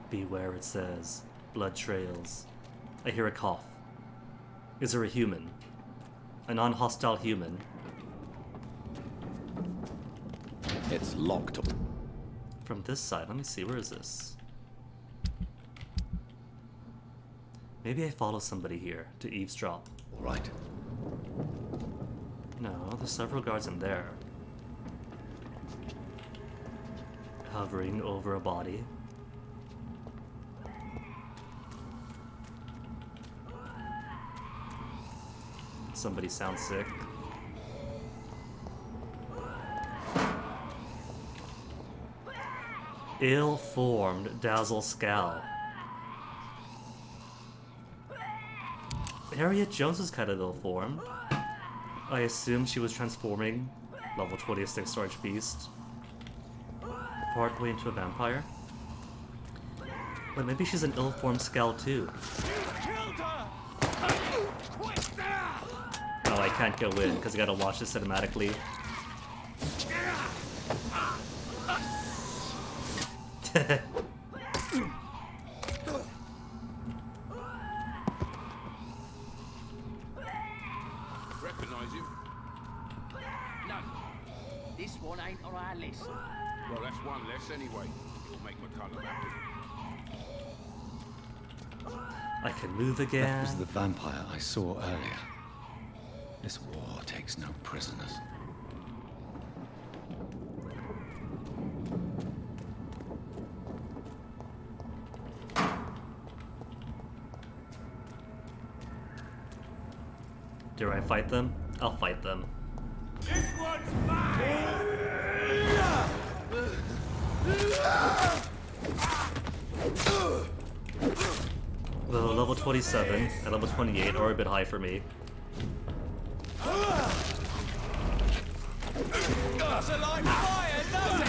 Speaker 1: Beware, it says. Blood trails. I hear a cough. Is there a human? A non-hostile human?
Speaker 3: It's locked.
Speaker 1: From this side, let me see, where is this? Maybe I follow somebody here to eavesdrop.
Speaker 3: All right.
Speaker 1: No, there's several guards in there. Hovering over a body. Somebody sounds sick. Ill-formed Dazzle Scowl. Harriet Jones is kind of ill-formed. I assume she was transforming level 26 Archbeast partway into a vampire. But maybe she's an ill-formed Scowl too. Oh, I can't go in because I gotta watch this cinematically.
Speaker 15: Recognize you?
Speaker 12: No. This one ain't on our list.
Speaker 15: Well, that's one less anyway. It'll make McCullum happy.
Speaker 1: I can move
Speaker 3: That
Speaker 1: again.
Speaker 3: was the vampire I saw earlier. This war takes no prisoners.
Speaker 1: Do I fight them? I'll fight them.
Speaker 15: This one's mine!
Speaker 1: Though level 27 and level 28 are a bit high for me.
Speaker 15: That's a light fire, doesn't it?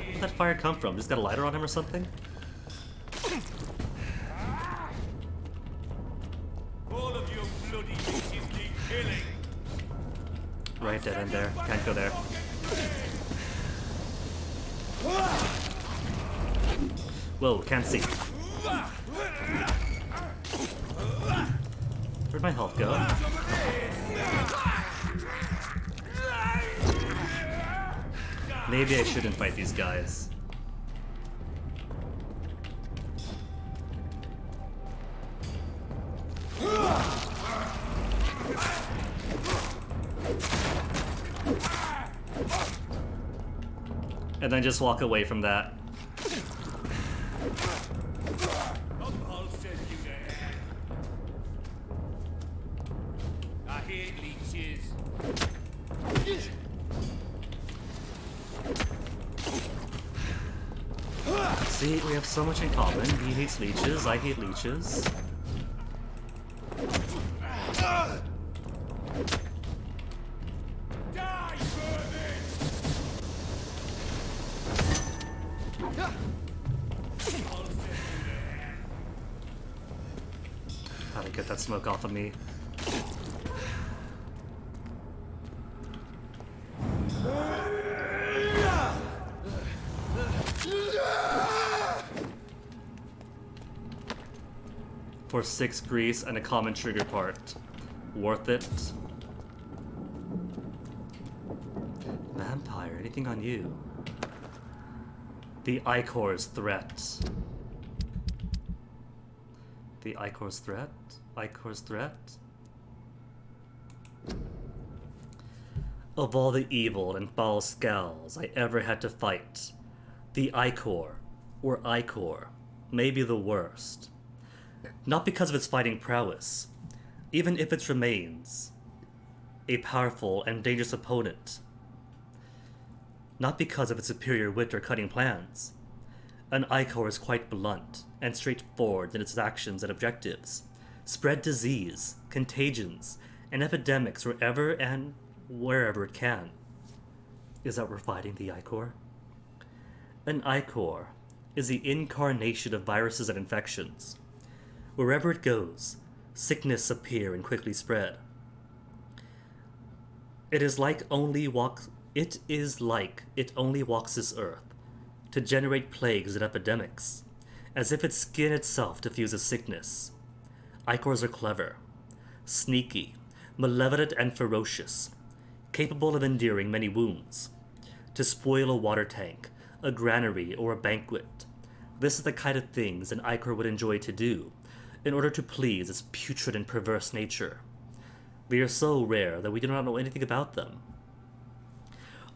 Speaker 1: Where'd that fire come from? Just got a lighter on him or something?
Speaker 15: All of you bloody bitches need killing.
Speaker 1: Right, dead end there. Can't go there. Whoa, can't see. Where'd my health go? Maybe I shouldn't fight these guys. And then just walk away from that.
Speaker 15: I'll send you there. I hear leeches.
Speaker 1: See, we have so much in common. He hates leeches, I hate leeches. How to get that smoke off of me. For 6 grease and a common trigger part. Worth it. Vampire, anything on you? The Ichor's threat. The Ichor's threat? Ichor's threat? Of all the evil and foul skulls I ever had to fight, the Ichor, or Ichor, may be the worst. Not because of its fighting prowess, even if it remains a powerful and dangerous opponent. Not because of its superior wit or cunning plans. An Ichor is quite blunt and straightforward in its actions and objectives. Spread disease, contagions, and epidemics wherever and wherever it can. Is that we're fighting the Ichor? An Ichor is the incarnation of viruses and infections. Wherever it goes, sickness appear and quickly spread. It is like it only walks this earth to generate plagues and epidemics, as if its skin itself diffuses sickness. Ichors are clever, sneaky, malevolent, and ferocious, capable of enduring many wounds. To spoil a water tank, a granary, or a banquet, this is the kind of things an Ichor would enjoy to do, in order to please its putrid and perverse nature. They are so rare that we do not know anything about them.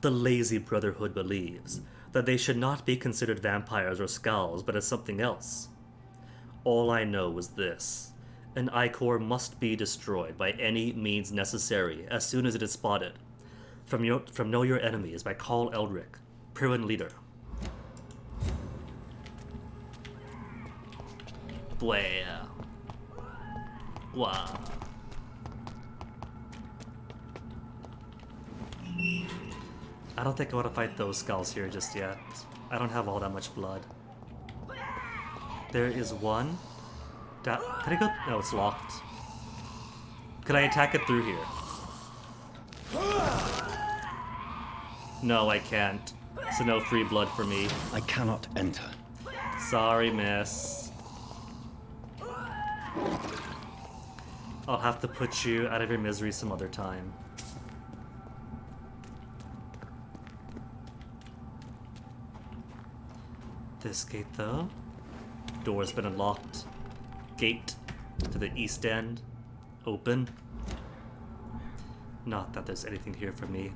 Speaker 1: The lazy Brotherhood believes that they should not be considered vampires or skulls, but as something else. All I know is this: an Ichor must be destroyed by any means necessary as soon as it is spotted. From Know Your Enemies by Carl Eldrick, Pruin leader. Blah. Wow. I don't think I want to fight those skulls here just yet. I don't have all that much blood. There is one. Can I go? No, it's locked. Could I attack it through here? No, I can't. So no free blood for me.
Speaker 17: I cannot enter.
Speaker 1: Sorry, miss. I'll have to put you out of your misery some other time. This gate, though. Door's been unlocked. Gate to the east end. Open. Not that there's anything here for me.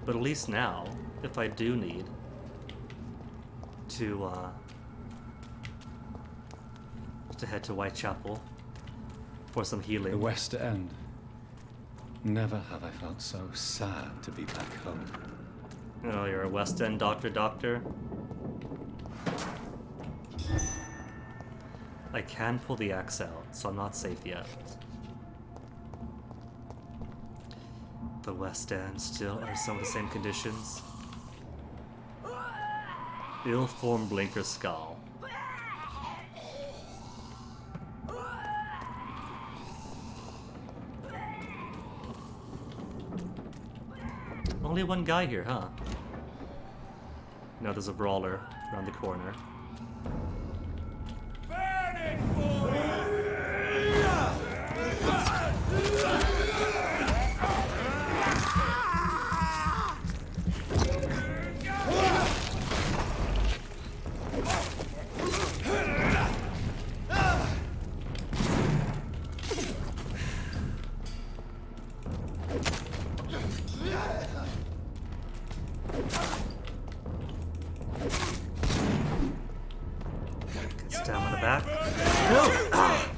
Speaker 1: But at least now, if I do need to head to Whitechapel for some healing.
Speaker 3: The West End. Never have I felt so sad to be back home.
Speaker 1: Oh, you're a West End doctor? I can pull the axe out, so I'm not safe yet. The West End still under some of the same conditions. Ill-formed blinker skull. Only one guy here, huh? No, there's a brawler around the corner. Stab on the back. No! Ah!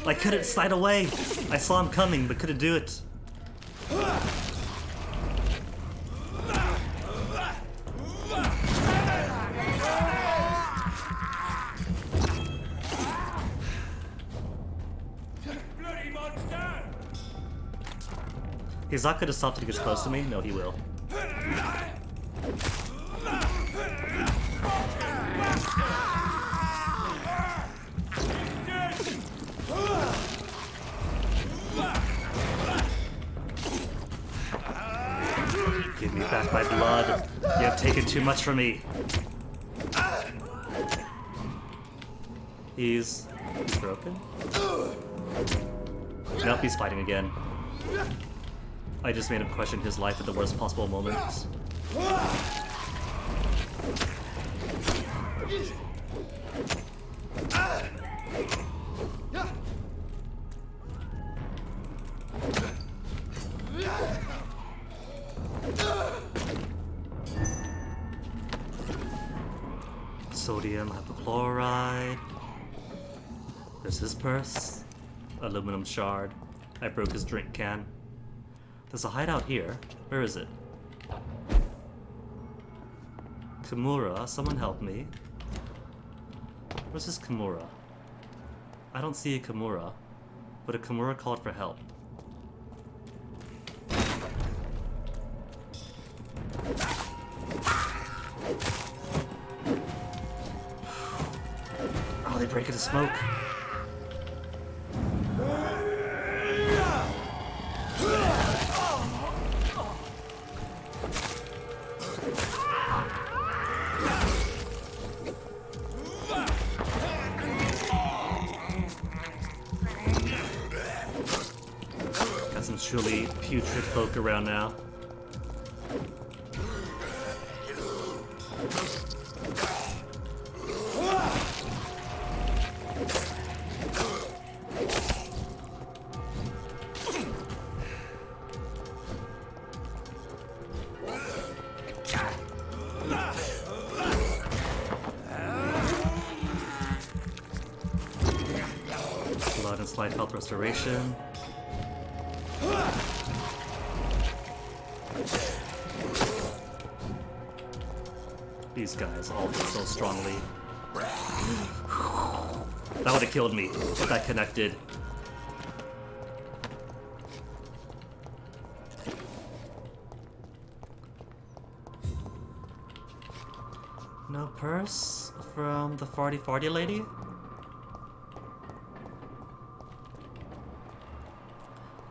Speaker 1: I couldn't slide away. I saw him coming, but couldn't do it.
Speaker 15: dirty monster!
Speaker 1: He's not gonna stop till he gets close to me? No, he will. Give me back my blood. You have taken too much from me. He's broken? Nope, he's fighting again. I just made him question his life at the worst possible moments. Sodium hypochlorite. There's his purse. Aluminum shard. I broke his drink can. There's a hideout here. Where is it? Kimura, someone help me. Where's this Kimura? I don't see a Kimura, but a Kimura called for help. Oh, they break into smoke. Got some truly putrid folk around now. Blood and slight health restoration. These guys all feel so strongly. That would have killed me if that connected. No purse from the farty lady?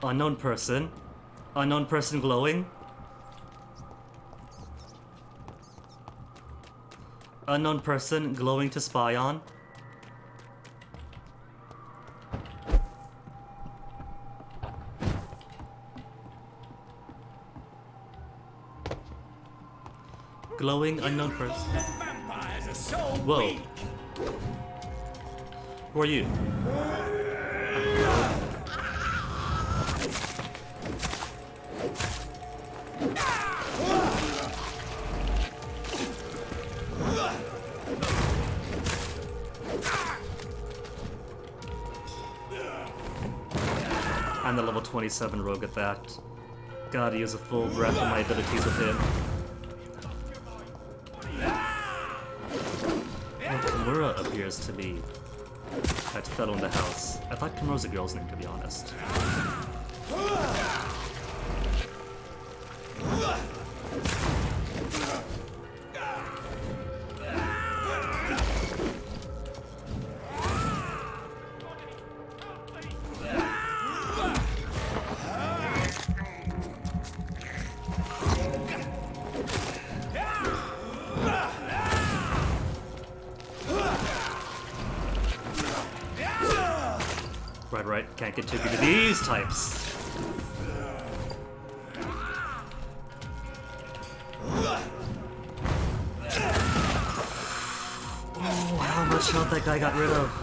Speaker 1: Unknown person. Unknown person glowing. Unknown person glowing to spy on. Glowing unknown person.
Speaker 15: Vampires are so
Speaker 1: Whoa.
Speaker 15: weak.
Speaker 1: Who are you? I'm the level 27 rogue at that. Gotta use a full breath of my abilities with him. Oh, Kimura appears to be that fellow in the house. I thought Kimura's a girl's name, to be honest. Right, can't get too good to these types. Oh, how much health that guy got rid of.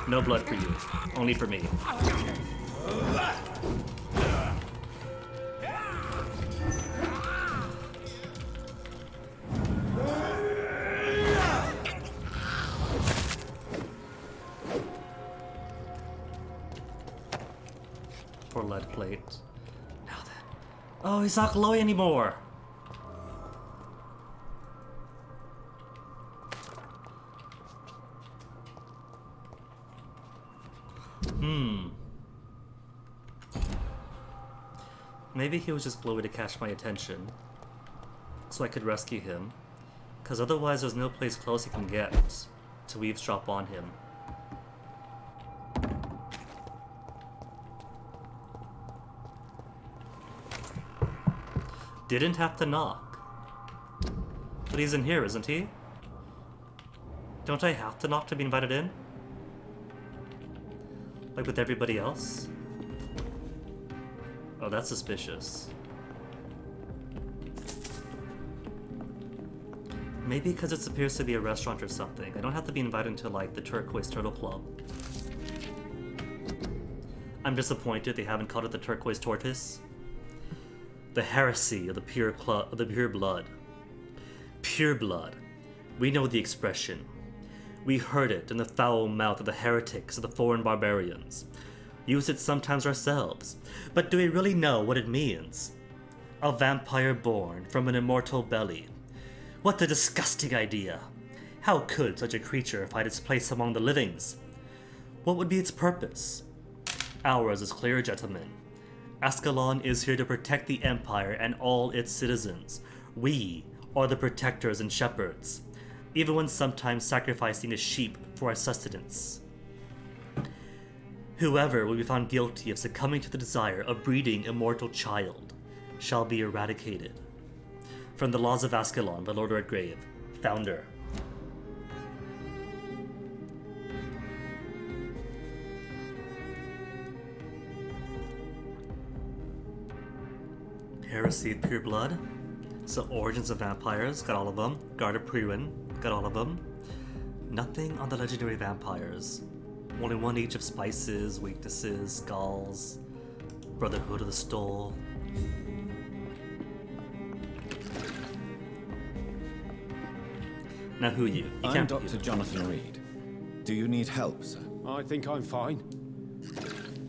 Speaker 1: No blood for you, only for me. for lead plate. Now then. Oh, he's not glowy anymore! Maybe he was just glowy to catch my attention, so I could rescue him, because otherwise there's no place close he can get to eavesdrop on him. Didn't have to knock. But he's in here, isn't he? Don't I have to knock to be invited in? Like with everybody else? Oh, that's suspicious. Maybe because it appears to be a restaurant or something. I don't have to be invited to, like, the Turquoise Turtle Club. I'm disappointed they haven't called it the Turquoise Tortoise. The heresy of the pure blood. Pure blood. We know the expression. We heard it in the foul mouth of the heretics of the foreign barbarians. Use it sometimes ourselves. But do we really know what it means? A vampire born from an immortal belly. What a disgusting idea. How could such a creature find its place among the livings? What would be its purpose? Ours is clear, gentlemen. Ascalon is here to protect the Empire and all its citizens. We are the protectors and shepherds, even when sometimes sacrificing a sheep for our sustenance. Whoever will be found guilty of succumbing to the desire of breeding a mortal child shall be eradicated. From the Laws of Ascalon by Lord Redgrave, Founder. Heresy of Pure Blood. So Origins of Vampires, got all of them. Guard of Priwen, got all of them. Nothing on the Legendary Vampires. Only one each of Spices, Weaknesses, Skulls, Brotherhood of the Stole. Now who are you?
Speaker 3: I'm Dr. Jonathan Reid. Do you need help, sir?
Speaker 11: I think I'm fine.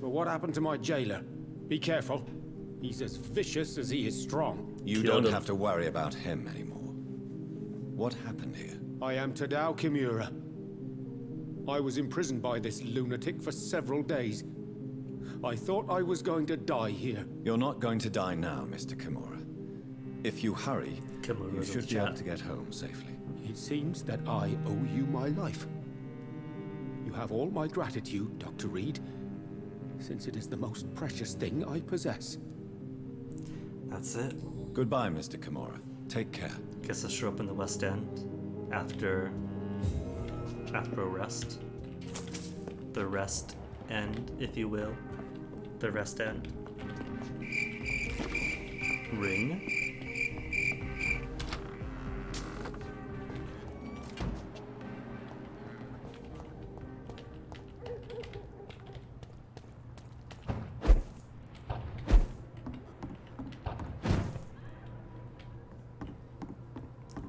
Speaker 11: But what happened to my jailer? Be careful. He's as vicious as he is strong.
Speaker 3: You don't have to worry about him anymore. What happened here?
Speaker 11: I am Tadao Kimura. I was imprisoned by this lunatic for several days. I thought I was going to die here.
Speaker 3: You're not going to die now, Mr. Kimura. If you hurry, you should be able to get home safely.
Speaker 11: It seems that I owe you my life. You have all my gratitude, Dr. Reid, since it is the most precious thing I possess.
Speaker 1: That's it.
Speaker 3: Goodbye, Mr. Kimura. Take care.
Speaker 1: Guess I'll show up in the West End after a rest. The rest end, if you will. The rest end. Ring.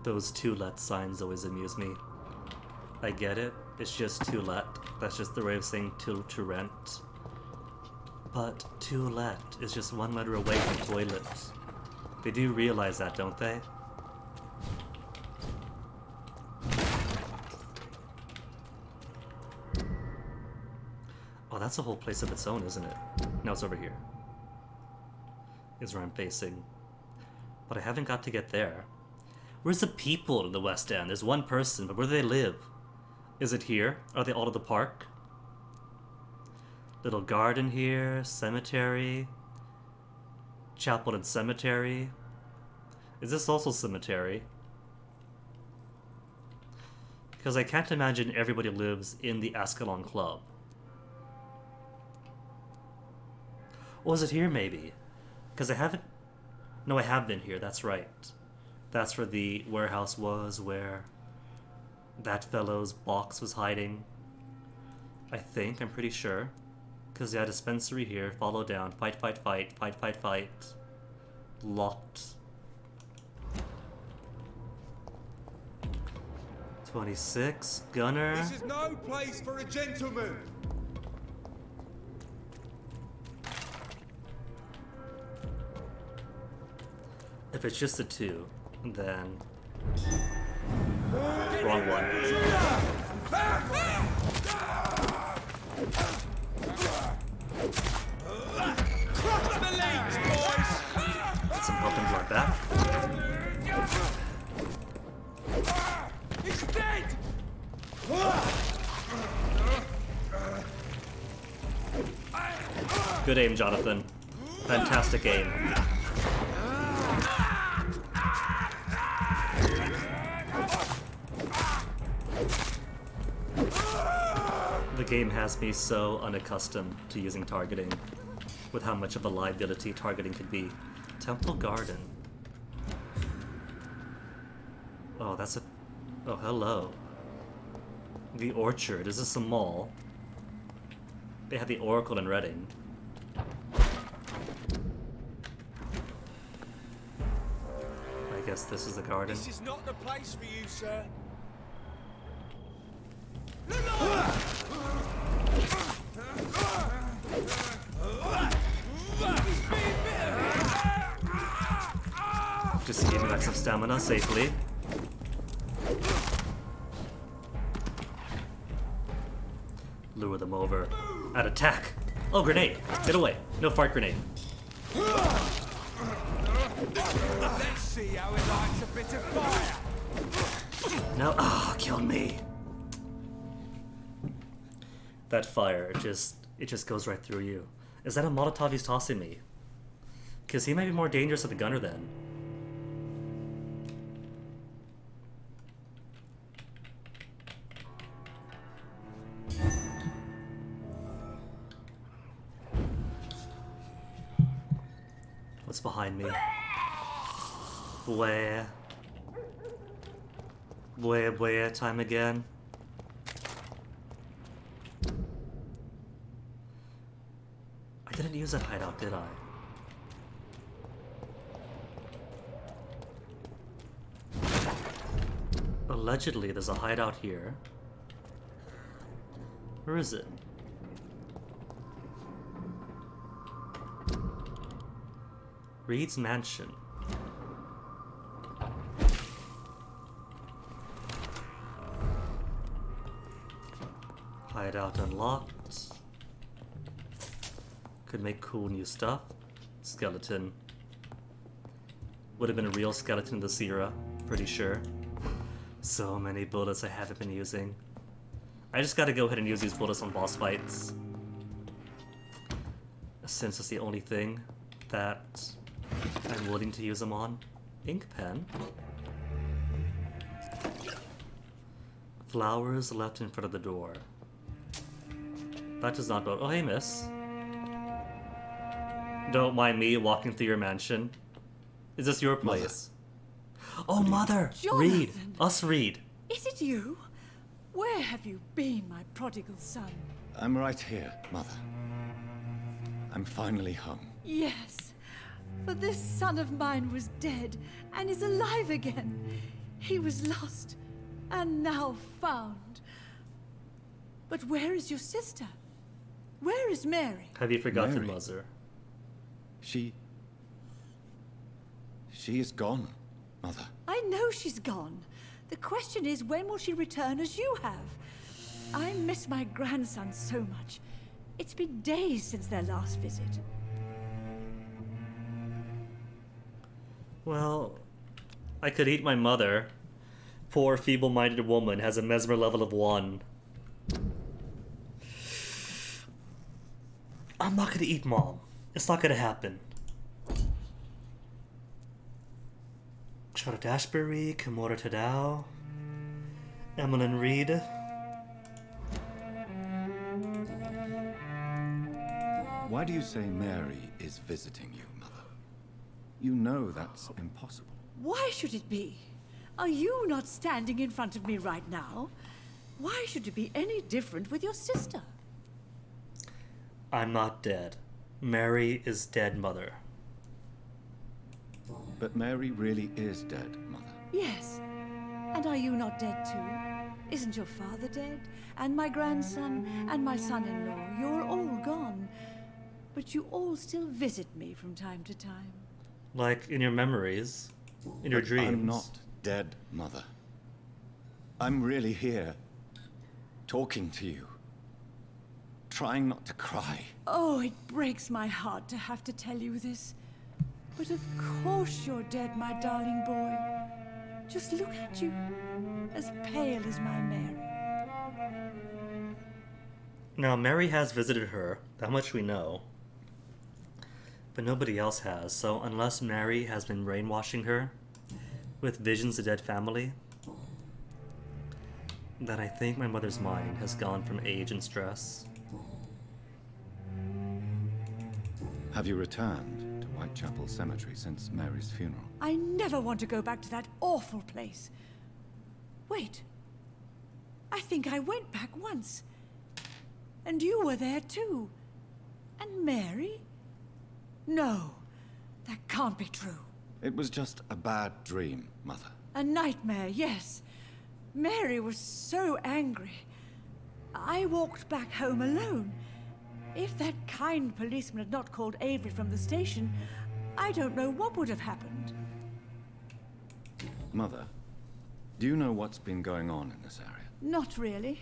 Speaker 1: Those to let signs always amuse me. I get it, it's just to let. That's just the way of saying to rent. But to let is just one letter away from toilet. They do realize that, don't they? Oh, that's a whole place of its own, isn't it? No, it's over here. Is where I'm facing. But I haven't got to get there. Where's the people in the West End? There's one person, but where do they live? Is it here? Are they all at the park? Little garden here, cemetery, chapel and cemetery. Is this also cemetery? Because I can't imagine everybody lives in the Ascalon Club. Or is it here maybe? Because I haven't... No, I have been here, that's right. That's where the warehouse was, where that fellow's box was hiding. I think, I'm pretty sure. Because yeah, dispensary here, follow down, fight, fight, fight, fight, fight, fight. Locked. 26, gunner.
Speaker 15: This is no place for a gentleman.
Speaker 1: If it's just the two, then... Wrong one. Get some help and blood back.
Speaker 15: He's dead!
Speaker 1: Good aim, Jonathan. Fantastic aim. The game has me so unaccustomed to using targeting, with how much of a liability targeting could be. Temple Garden. Oh, that's a... Oh, hello. The Orchard. Is this a mall? They have the Oracle in Reading. I guess this is the garden.
Speaker 15: This is not the place for you, sir.
Speaker 1: Just gaining back some stamina safely. Lure them over. And attack! Oh, grenade! Get away! No fart grenade.
Speaker 15: Let's see how it likes a bit of fire.
Speaker 1: No, ah, killed me. That fire, it just goes right through you. Is that a Molotov he's tossing me? Because he might be more dangerous than the gunner then. What's behind me? Where time again? I didn't use that hideout, did I? Allegedly, there's a hideout here. Where is it? Reid's mansion. Hideout unlocked. Could make cool new stuff. Skeleton. Would have been a real skeleton in this era, pretty sure. So many bullets I haven't been using. I just gotta go ahead and use these bullets on boss fights, since it's the only thing that I'm willing to use them on. Ink pen. Flowers left in front of the door. That does not go. Oh, hey, miss. Don't mind me walking through your mansion. Is this your place? Mother. Oh, Mother!
Speaker 19: Jonathan.
Speaker 1: Reid! Us Reid!
Speaker 19: Is it you? Where have you been, my prodigal son?
Speaker 3: I'm right here, Mother. I'm finally home.
Speaker 19: Yes, for this son of mine was dead and is alive again. He was lost and now found. But where is your sister? Where is Mary?
Speaker 1: Have you forgotten,
Speaker 3: Mary?
Speaker 1: Mother?
Speaker 3: She is gone, Mother.
Speaker 19: I know she's gone. The question is, when will she return as you have? I miss my grandson so much. It's been days since their last visit.
Speaker 1: Well, I could eat my mother. Poor feeble-minded woman has a mesmer level of 1. I'm not gonna eat Mom. It's not gonna happen. Charlotte Ashbury, Kimura Tadao, Emmeline Reid.
Speaker 3: Why do you say Mary is visiting you, Mother? You know that's impossible.
Speaker 19: Why should it be? Are you not standing in front of me right now? Why should it be any different with your sister?
Speaker 1: I'm not dead. Mary is dead, Mother.
Speaker 3: But Mary really is dead, Mother.
Speaker 19: Yes. And are you not dead too? Isn't your father dead? And my grandson? And my son-in-law? You're all gone. But you all still visit me from time to time.
Speaker 1: Like, in your memories. In your dreams.
Speaker 3: I'm not dead, Mother. I'm really here. Talking to you. Trying not to cry.
Speaker 19: Oh, it breaks my heart to have to tell you this. But of course you're dead, my darling boy. Just look at you. As pale as my Mary.
Speaker 1: Now, Mary has visited her. That much we know. But nobody else has, so unless Mary has been brainwashing her with visions of dead family, then I think my mother's mind has gone from age and stress.
Speaker 3: Have you returned to Whitechapel Cemetery since Mary's funeral?
Speaker 19: I never want to go back to that awful place. Wait. I think I went back once. And you were there too. And Mary? No, that can't be true.
Speaker 3: It was just a bad dream, Mother.
Speaker 19: A nightmare, yes. Mary was so angry. I walked back home alone. If that kind policeman had not called Avery from the station, I don't know what would have happened.
Speaker 3: Mother, do you know what's been going on in this area?
Speaker 19: Not really.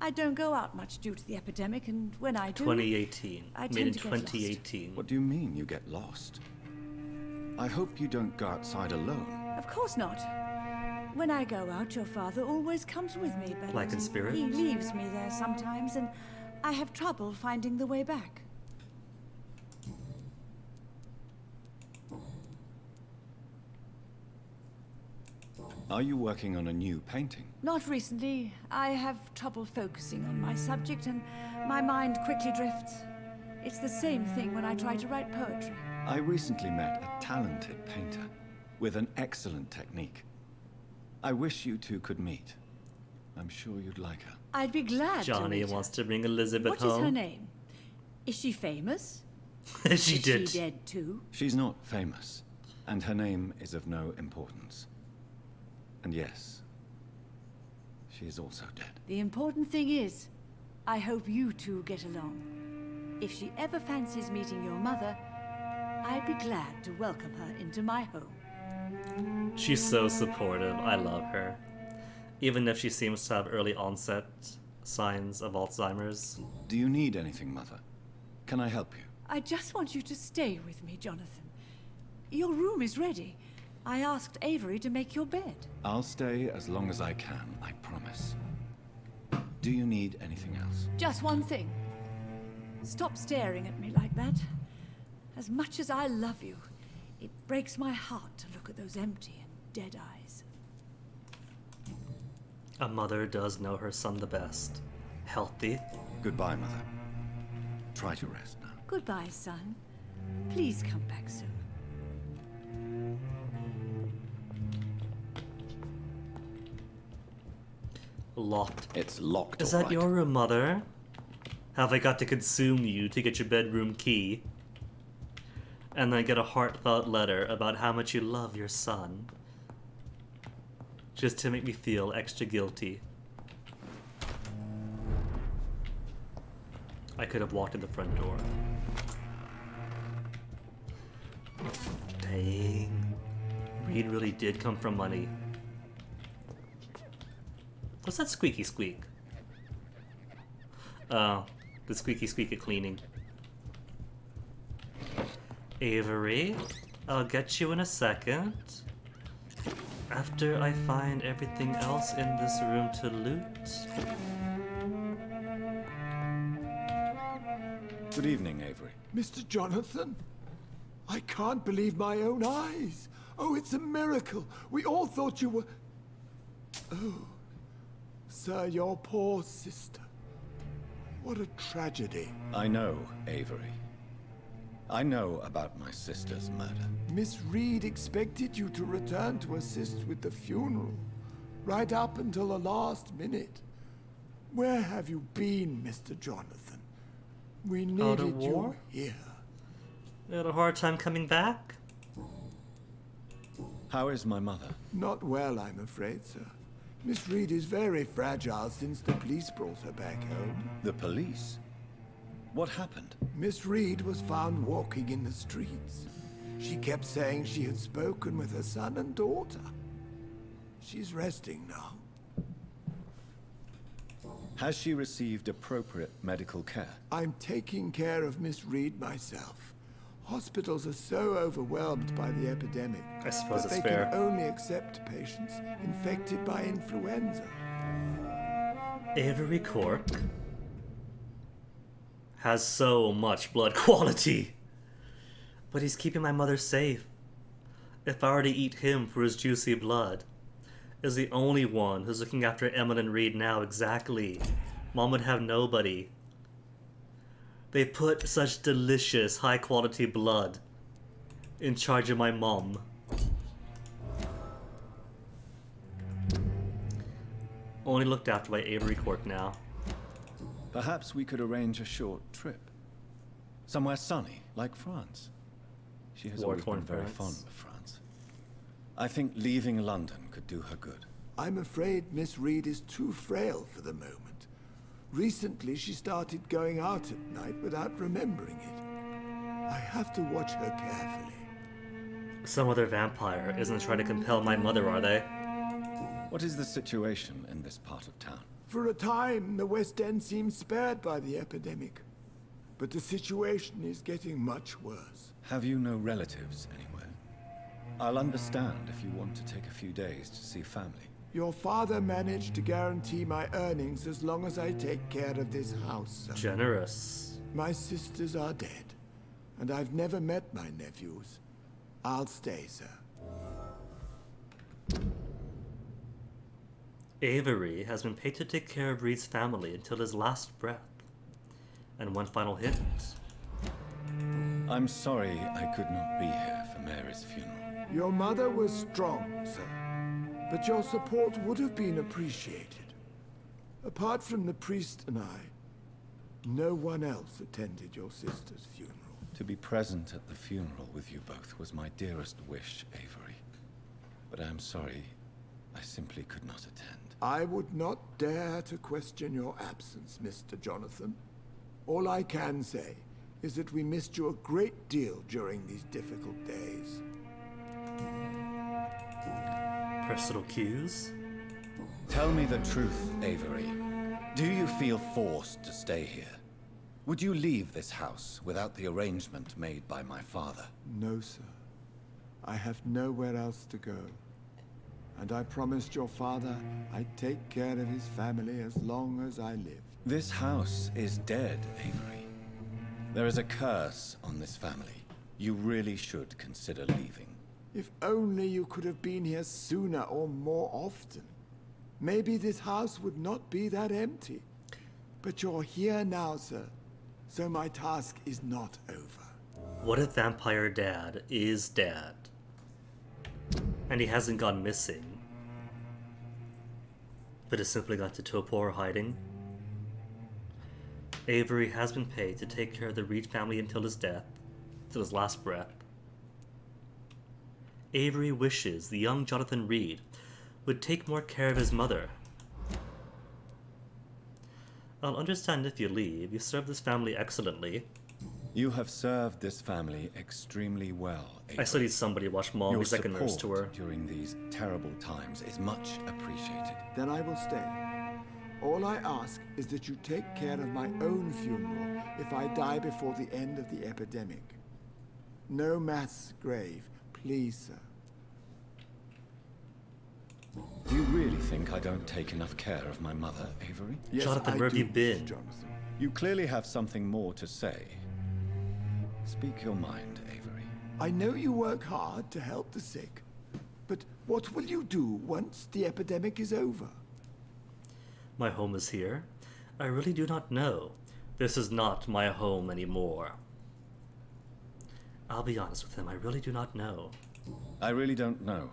Speaker 19: I don't go out much due to the epidemic, and when I do...
Speaker 1: 2018.
Speaker 19: I
Speaker 1: Made
Speaker 19: tend
Speaker 1: in
Speaker 19: to get lost.
Speaker 1: 2018.
Speaker 3: What do you mean you get lost? I hope you don't go outside alone.
Speaker 19: Of course not. When I go out, your father always comes with me, but...
Speaker 1: Like in spirit?
Speaker 19: He leaves me there sometimes, and I have trouble finding the way back.
Speaker 3: Are you working on a new painting?
Speaker 19: Not recently. I have trouble focusing on my subject, and my mind quickly drifts. It's the same thing when I try to write poetry.
Speaker 3: I recently met a talented painter with an excellent technique. I wish you two could meet. I'm sure you'd like her.
Speaker 19: I'd be glad
Speaker 1: Johnny
Speaker 19: to meet her.
Speaker 1: wants to bring Elizabeth
Speaker 19: What
Speaker 1: home.
Speaker 19: is her name? Is she famous?
Speaker 1: She
Speaker 19: is
Speaker 1: did.
Speaker 19: she dead too?
Speaker 3: She's not famous, and her name is of no importance. And yes, she is also dead.
Speaker 19: The important thing is, I hope you two get along. If she ever fancies meeting your mother, I'd be glad to welcome her into my home.
Speaker 1: She's so supportive. I love her. Even if she seems to have early onset signs of Alzheimer's.
Speaker 3: Do you need anything, Mother? Can I help you?
Speaker 19: I just want you to stay with me, Jonathan. Your room is ready. I asked Avery to make your bed.
Speaker 3: I'll stay as long as I can, I promise. Do you need anything else?
Speaker 19: Just one thing. Stop staring at me like that. As much as I love you, it breaks my heart to look at those empty and dead eyes.
Speaker 1: A mother does know her son the best. Healthy.
Speaker 3: Goodbye, Mother. Try to rest now.
Speaker 19: Goodbye, son. Please come back soon.
Speaker 1: Locked.
Speaker 3: It's locked.
Speaker 1: Is
Speaker 3: all
Speaker 1: that
Speaker 3: right.
Speaker 1: your room, Mother? Have I got to consume you to get your bedroom key? And then get a heartfelt letter about how much you love your son? Just to make me feel extra guilty. I could have walked in the front door. Dang. Reid really did come from money. What's that squeaky squeak? Oh, the squeaky squeak of cleaning. Avery, I'll get you in a second. After I find everything else in this room to loot.
Speaker 3: Good evening, Avery.
Speaker 2: Mr. Jonathan? I can't believe my own eyes. Oh, it's a miracle. We all thought you were... Oh, sir, your poor sister. What a tragedy.
Speaker 3: I know, Avery. I know about my sister's murder.
Speaker 2: Miss Reid expected you to return to assist with the funeral, right up until the last minute. Where have you been, Mr. Jonathan? We
Speaker 1: Out of
Speaker 2: needed you
Speaker 1: war?
Speaker 2: here.
Speaker 1: You had a hard time coming back?
Speaker 3: How is my mother?
Speaker 2: Not well, I'm afraid, sir. Miss Reid is very fragile since the police brought her back home.
Speaker 3: The police? What happened?
Speaker 2: Miss Reid was found walking in the streets. She kept saying she had spoken with her son and daughter. She's resting now.
Speaker 3: Has she received appropriate medical care?
Speaker 2: I'm taking care of Miss Reid myself. Hospitals are so overwhelmed by the epidemic
Speaker 1: I suppose
Speaker 2: that
Speaker 1: it's
Speaker 2: they
Speaker 1: fair.
Speaker 2: can only accept patients infected by influenza.
Speaker 1: Avery Cork has so much blood quality, but he's keeping my mother safe. If I were to eat him for his juicy blood, is the only one who's looking after Emmett and Reed now. Exactly. Mom would have nobody. They put such delicious, high-quality blood in charge of my mom. Only looked after by Avery Cork now.
Speaker 3: Perhaps we could arrange a short trip. Somewhere sunny, like France. She has always been very fond of France. I think leaving London could do her good.
Speaker 2: I'm afraid Miss Reid is too frail for the moment. Recently, she started going out at night without remembering it. I have to watch her carefully.
Speaker 1: Some other vampire isn't trying to compel my mother, are they?
Speaker 3: What is the situation in this part of town?
Speaker 2: For a time, the West End seemed spared by the epidemic. But the situation is getting much worse.
Speaker 3: Have you no relatives anywhere? I'll understand if you want to take a few days to see family.
Speaker 2: Your father managed to guarantee my earnings as long as I take care of this house, sir.
Speaker 1: Generous.
Speaker 2: My sisters are dead, and I've never met my nephews. I'll stay, sir.
Speaker 1: Avery has been paid to take care of Reed's family until his last breath. And one final hit.
Speaker 3: I'm sorry I could not be here for Mary's funeral.
Speaker 2: Your mother was strong, sir. But your support would have been appreciated. Apart from the priest and I, no one else attended your sister's funeral.
Speaker 3: To be present at the funeral with you both was my dearest wish, Avery. But I'm sorry, I simply could not attend.
Speaker 2: I would not dare to question your absence, Mr. Jonathan. All I can say is that we missed you a great deal during these difficult days.
Speaker 1: Personal cues?
Speaker 3: Tell me the truth, Avery. Do you feel forced to stay here? Would you leave this house without the arrangement made by my father?
Speaker 2: No, sir. I have nowhere else to go. And I promised your father I'd take care of his family as long as I live.
Speaker 3: This house is dead, Avery. There is a curse on this family. You really should consider leaving.
Speaker 2: If only you could have been here sooner or more often. Maybe this house would not be that empty. But you're here now, sir. So my task is not over.
Speaker 1: What if Vampire Dad is Dad? And he hasn't gone missing, but has simply got to Topo or hiding? Avery has been paid to take care of the Reed family until his death, till his last breath. Avery wishes the young Jonathan Reid would take more care of his mother. I'll understand if you leave. You served this family excellently.
Speaker 3: You have served this family extremely well, Avery.
Speaker 1: I still need somebody to watch Mom.
Speaker 3: Your
Speaker 1: He's like a nurse to her.
Speaker 3: support during these terrible times is much appreciated.
Speaker 2: Then I will stay. All I ask is that you take care of my own funeral if I die before the end of the epidemic. No mass grave, please, sir.
Speaker 3: Do you really think I don't take enough care of my mother, Avery?
Speaker 2: Yes,
Speaker 1: Jonathan,
Speaker 2: I
Speaker 1: where have you
Speaker 2: do,
Speaker 1: been?
Speaker 2: Jonathan.
Speaker 3: You clearly have something more to say. Speak your mind, Avery.
Speaker 2: I know you work hard to help the sick, but what will you do once the epidemic is over?
Speaker 1: My home is here. I really do not know. This is not my home anymore. I'll be honest with him, I really do not know.
Speaker 3: I really don't know.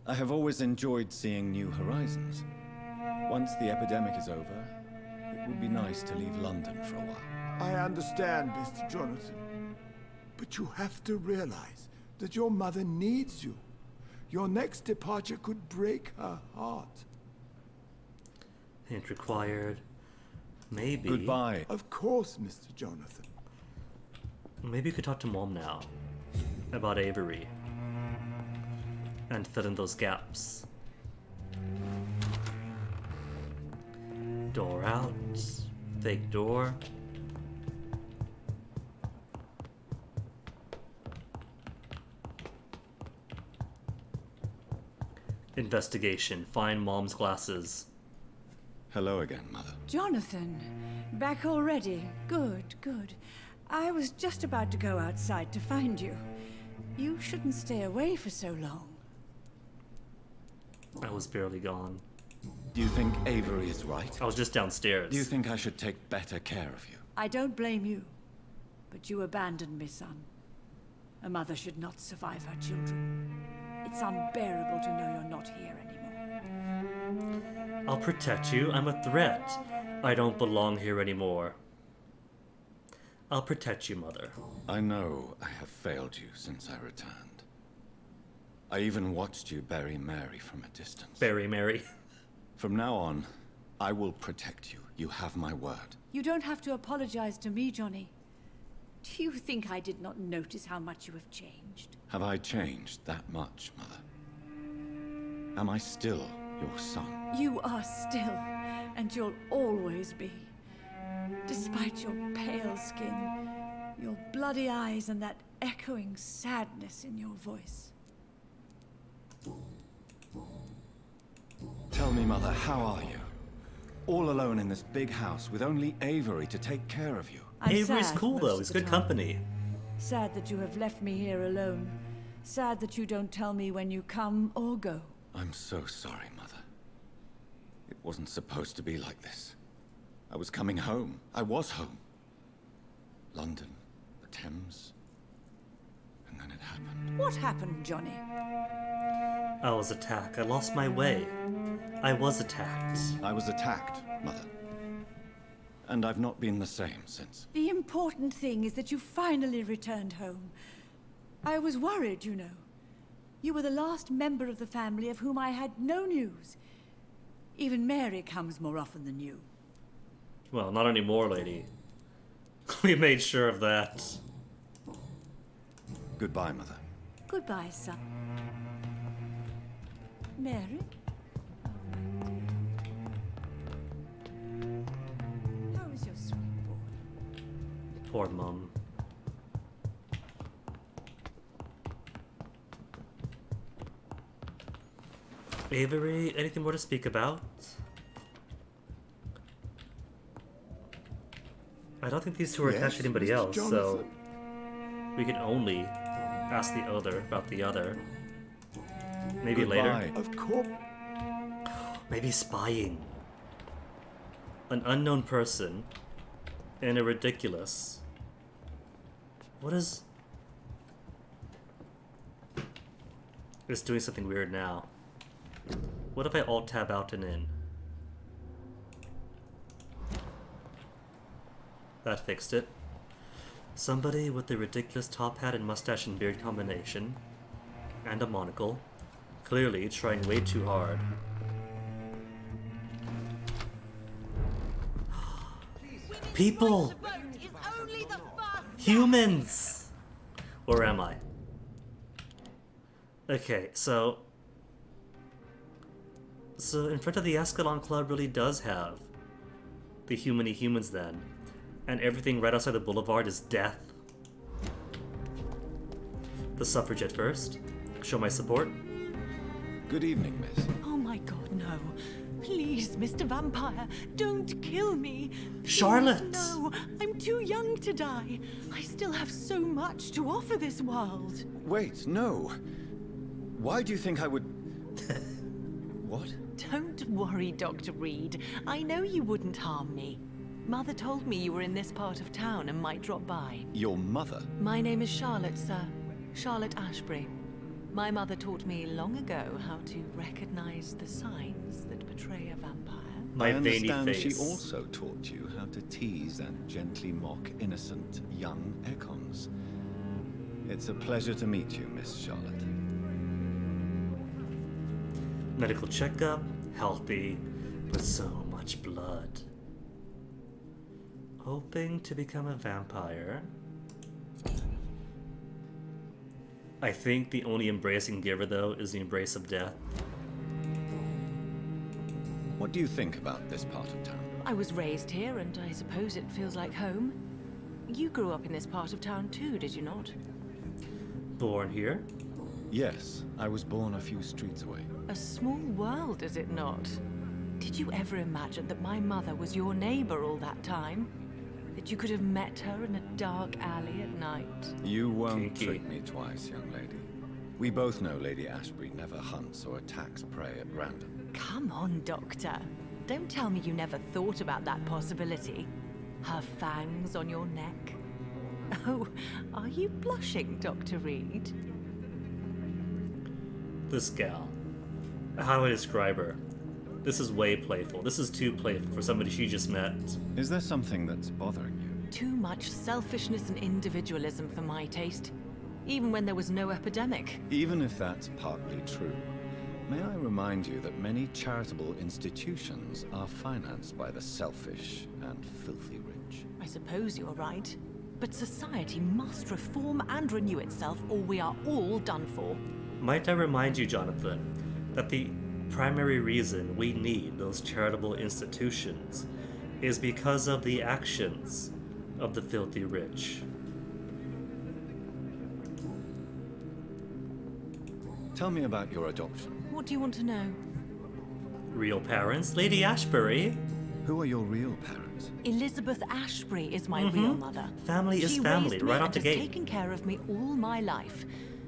Speaker 3: I have always enjoyed seeing new horizons. Once the epidemic is over, it would be nice to leave London for a while.
Speaker 2: I understand, Mr. Jonathan. But you have to realize that your mother needs you. Your next departure could break her heart.
Speaker 1: Hint required. Maybe.
Speaker 3: Goodbye.
Speaker 2: Of course, Mr. Jonathan.
Speaker 1: Maybe you could talk to Mom now. about Avery and fill in those gaps. Door out, fake door. Investigation, find mom's glasses.
Speaker 3: Hello again, Mother.
Speaker 19: Jonathan, back already? Good, good. I was just about to go outside to find you. You shouldn't stay away for so long.
Speaker 1: I was barely gone.
Speaker 3: Do you think Avery is right?
Speaker 1: I was just downstairs.
Speaker 3: Do you think I should take better care of you?
Speaker 19: I don't blame you, but you abandoned me, son. A mother should not survive her children. It's unbearable to know you're not here anymore.
Speaker 1: I'll protect you. I'm a threat. I don't belong here anymore. I'll protect you, Mother.
Speaker 3: I know I have failed you since I returned. I even watched you bury Mary from a distance.
Speaker 1: Bury Mary.
Speaker 3: From now on, I will protect you. You have my word.
Speaker 19: You don't have to apologize to me, Johnny. Do you think I did not notice how much you have changed?
Speaker 3: Have I changed that much, Mother? Am I still your son?
Speaker 19: You are still, and you'll always be. Despite your pale skin, your bloody eyes, and that echoing sadness in your voice.
Speaker 3: Tell me, Mother, how are you? All alone in this big house with only Avery to take care of you.
Speaker 1: Avery's cool though, he's good company.
Speaker 19: Sad that you have left me here alone. Sad that you don't tell me when you come or go.
Speaker 3: I'm so sorry, Mother. It wasn't supposed to be like this. I was coming home. I was home. London, the Thames, and then it happened.
Speaker 19: What happened, Johnny?
Speaker 1: I was attacked. I lost my way. I was attacked.
Speaker 3: I was attacked, Mother. And I've not been the same since.
Speaker 19: The important thing is that you finally returned home. I was worried, you know. You were the last member of the family of whom I had no news. Even Mary comes more often than you.
Speaker 1: Well, not anymore, lady. We made sure of that.
Speaker 3: Goodbye, Mother.
Speaker 19: Goodbye, son. Mary? How is your sweet boy?
Speaker 1: Poor Mum. Avery, anything more to speak about? I don't think these two are attached to anybody else, so we can only ask the other about the other. Maybe later.
Speaker 2: Of course.
Speaker 1: Maybe spying. An unknown person in a ridiculous. What is? It's doing something weird now. What if I alt tab out and in? That fixed it. Somebody with a ridiculous top hat and mustache and beard combination, and a monocle, clearly trying way too hard. People! Humans! Where am I? Okay, so in front of the Ascalon Club really does have the humany humans then. And everything right outside the boulevard is death. The suffragette first. Show my support.
Speaker 3: Good evening, miss.
Speaker 8: Oh my god, no. Please, Mr. Vampire, don't kill me. Please,
Speaker 1: Charlotte!
Speaker 8: No, I'm too young to die. I still have so much to offer this world.
Speaker 3: Wait, no. Why do you think I would... What?
Speaker 8: Don't worry, Dr. Reid. I know you wouldn't harm me. Mother told me you were in this part of town and might drop by.
Speaker 3: Your mother?
Speaker 8: My name is Charlotte, sir. Charlotte Ashbury. My mother taught me long ago how to recognize the signs that betray a vampire.
Speaker 1: My
Speaker 3: I understand
Speaker 1: veiny face.
Speaker 3: she also taught you how to tease and gently mock innocent young Ekons. It's a pleasure to meet you, Miss Charlotte.
Speaker 1: Medical checkup, healthy, but so much blood. Hoping to become a vampire. I think the only embrace he can give her, though, is the embrace of death.
Speaker 3: What do you think about this part of town?
Speaker 8: I was raised here, and I suppose it feels like home. You grew up in this part of town too, did you not?
Speaker 1: Born here?
Speaker 3: Yes, I was born a few streets away.
Speaker 8: A small world, is it not? Did you ever imagine that my mother was your neighbor all that time? That you could have met her in a dark alley at night?
Speaker 3: You won't trick me twice, young lady. We both know Lady Ashbury never hunts or attacks prey at random.
Speaker 8: Come on, Doctor. Don't tell me you never thought about that possibility. Her fangs on your neck. Oh, are you blushing, Dr. Reid?
Speaker 1: This gal. How do I describe her? This is way playful. This is too playful for somebody she just met.
Speaker 3: Is there something that's bothering you?
Speaker 8: Too much selfishness and individualism for my taste. Even when there was no epidemic.
Speaker 3: Even if that's partly true, may I remind you that many charitable institutions are financed by the selfish and filthy rich.
Speaker 8: I suppose you're right. But society must reform and renew itself, or we are all done for.
Speaker 1: Might I remind you, Jonathan, that the primary reason we need those charitable institutions is because of the actions of the filthy rich.
Speaker 3: Tell me about your adoption.
Speaker 8: What do you want to know?
Speaker 1: Real parents? Lady Ashbury?
Speaker 3: Who are your real parents?
Speaker 8: Elizabeth Ashbury is my real mother.
Speaker 1: Family is family, right out the gate.
Speaker 8: She has taken care of me all my life.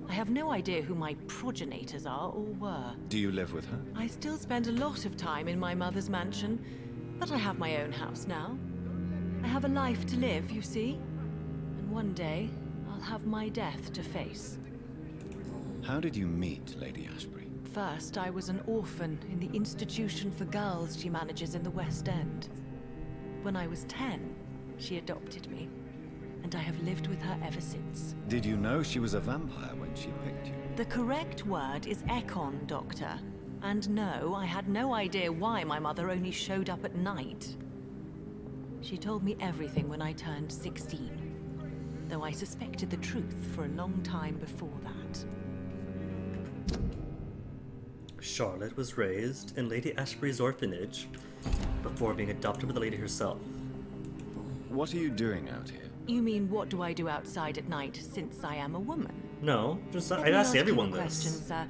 Speaker 8: I have no idea who my progenitors are or were.
Speaker 3: Do you live with her?
Speaker 8: I still spend a lot of time in my mother's mansion, but I have my own house now. I have a life to live, you see. And one day, I'll have my death to face.
Speaker 3: How did you meet Lady Ashbury?
Speaker 8: First, I was an orphan in the institution for girls she manages in the West End. When I was 10, she adopted me, and I have lived with her ever since.
Speaker 3: Did you know she was a vampire when she picked you?
Speaker 8: The correct word is Ekon, Doctor. And no, I had no idea why my mother only showed up at night. She told me everything when I turned 16, though I suspected the truth for a long time before that.
Speaker 1: Charlotte was raised in Lady Ashbury's orphanage before being adopted by the lady herself.
Speaker 3: What are you doing out here?
Speaker 8: You mean, what do I do outside at night, since I am a woman?
Speaker 1: No, just
Speaker 8: Let
Speaker 1: I'd
Speaker 8: me
Speaker 1: ask
Speaker 8: you
Speaker 1: everyone
Speaker 8: a
Speaker 1: this.
Speaker 8: question, sir.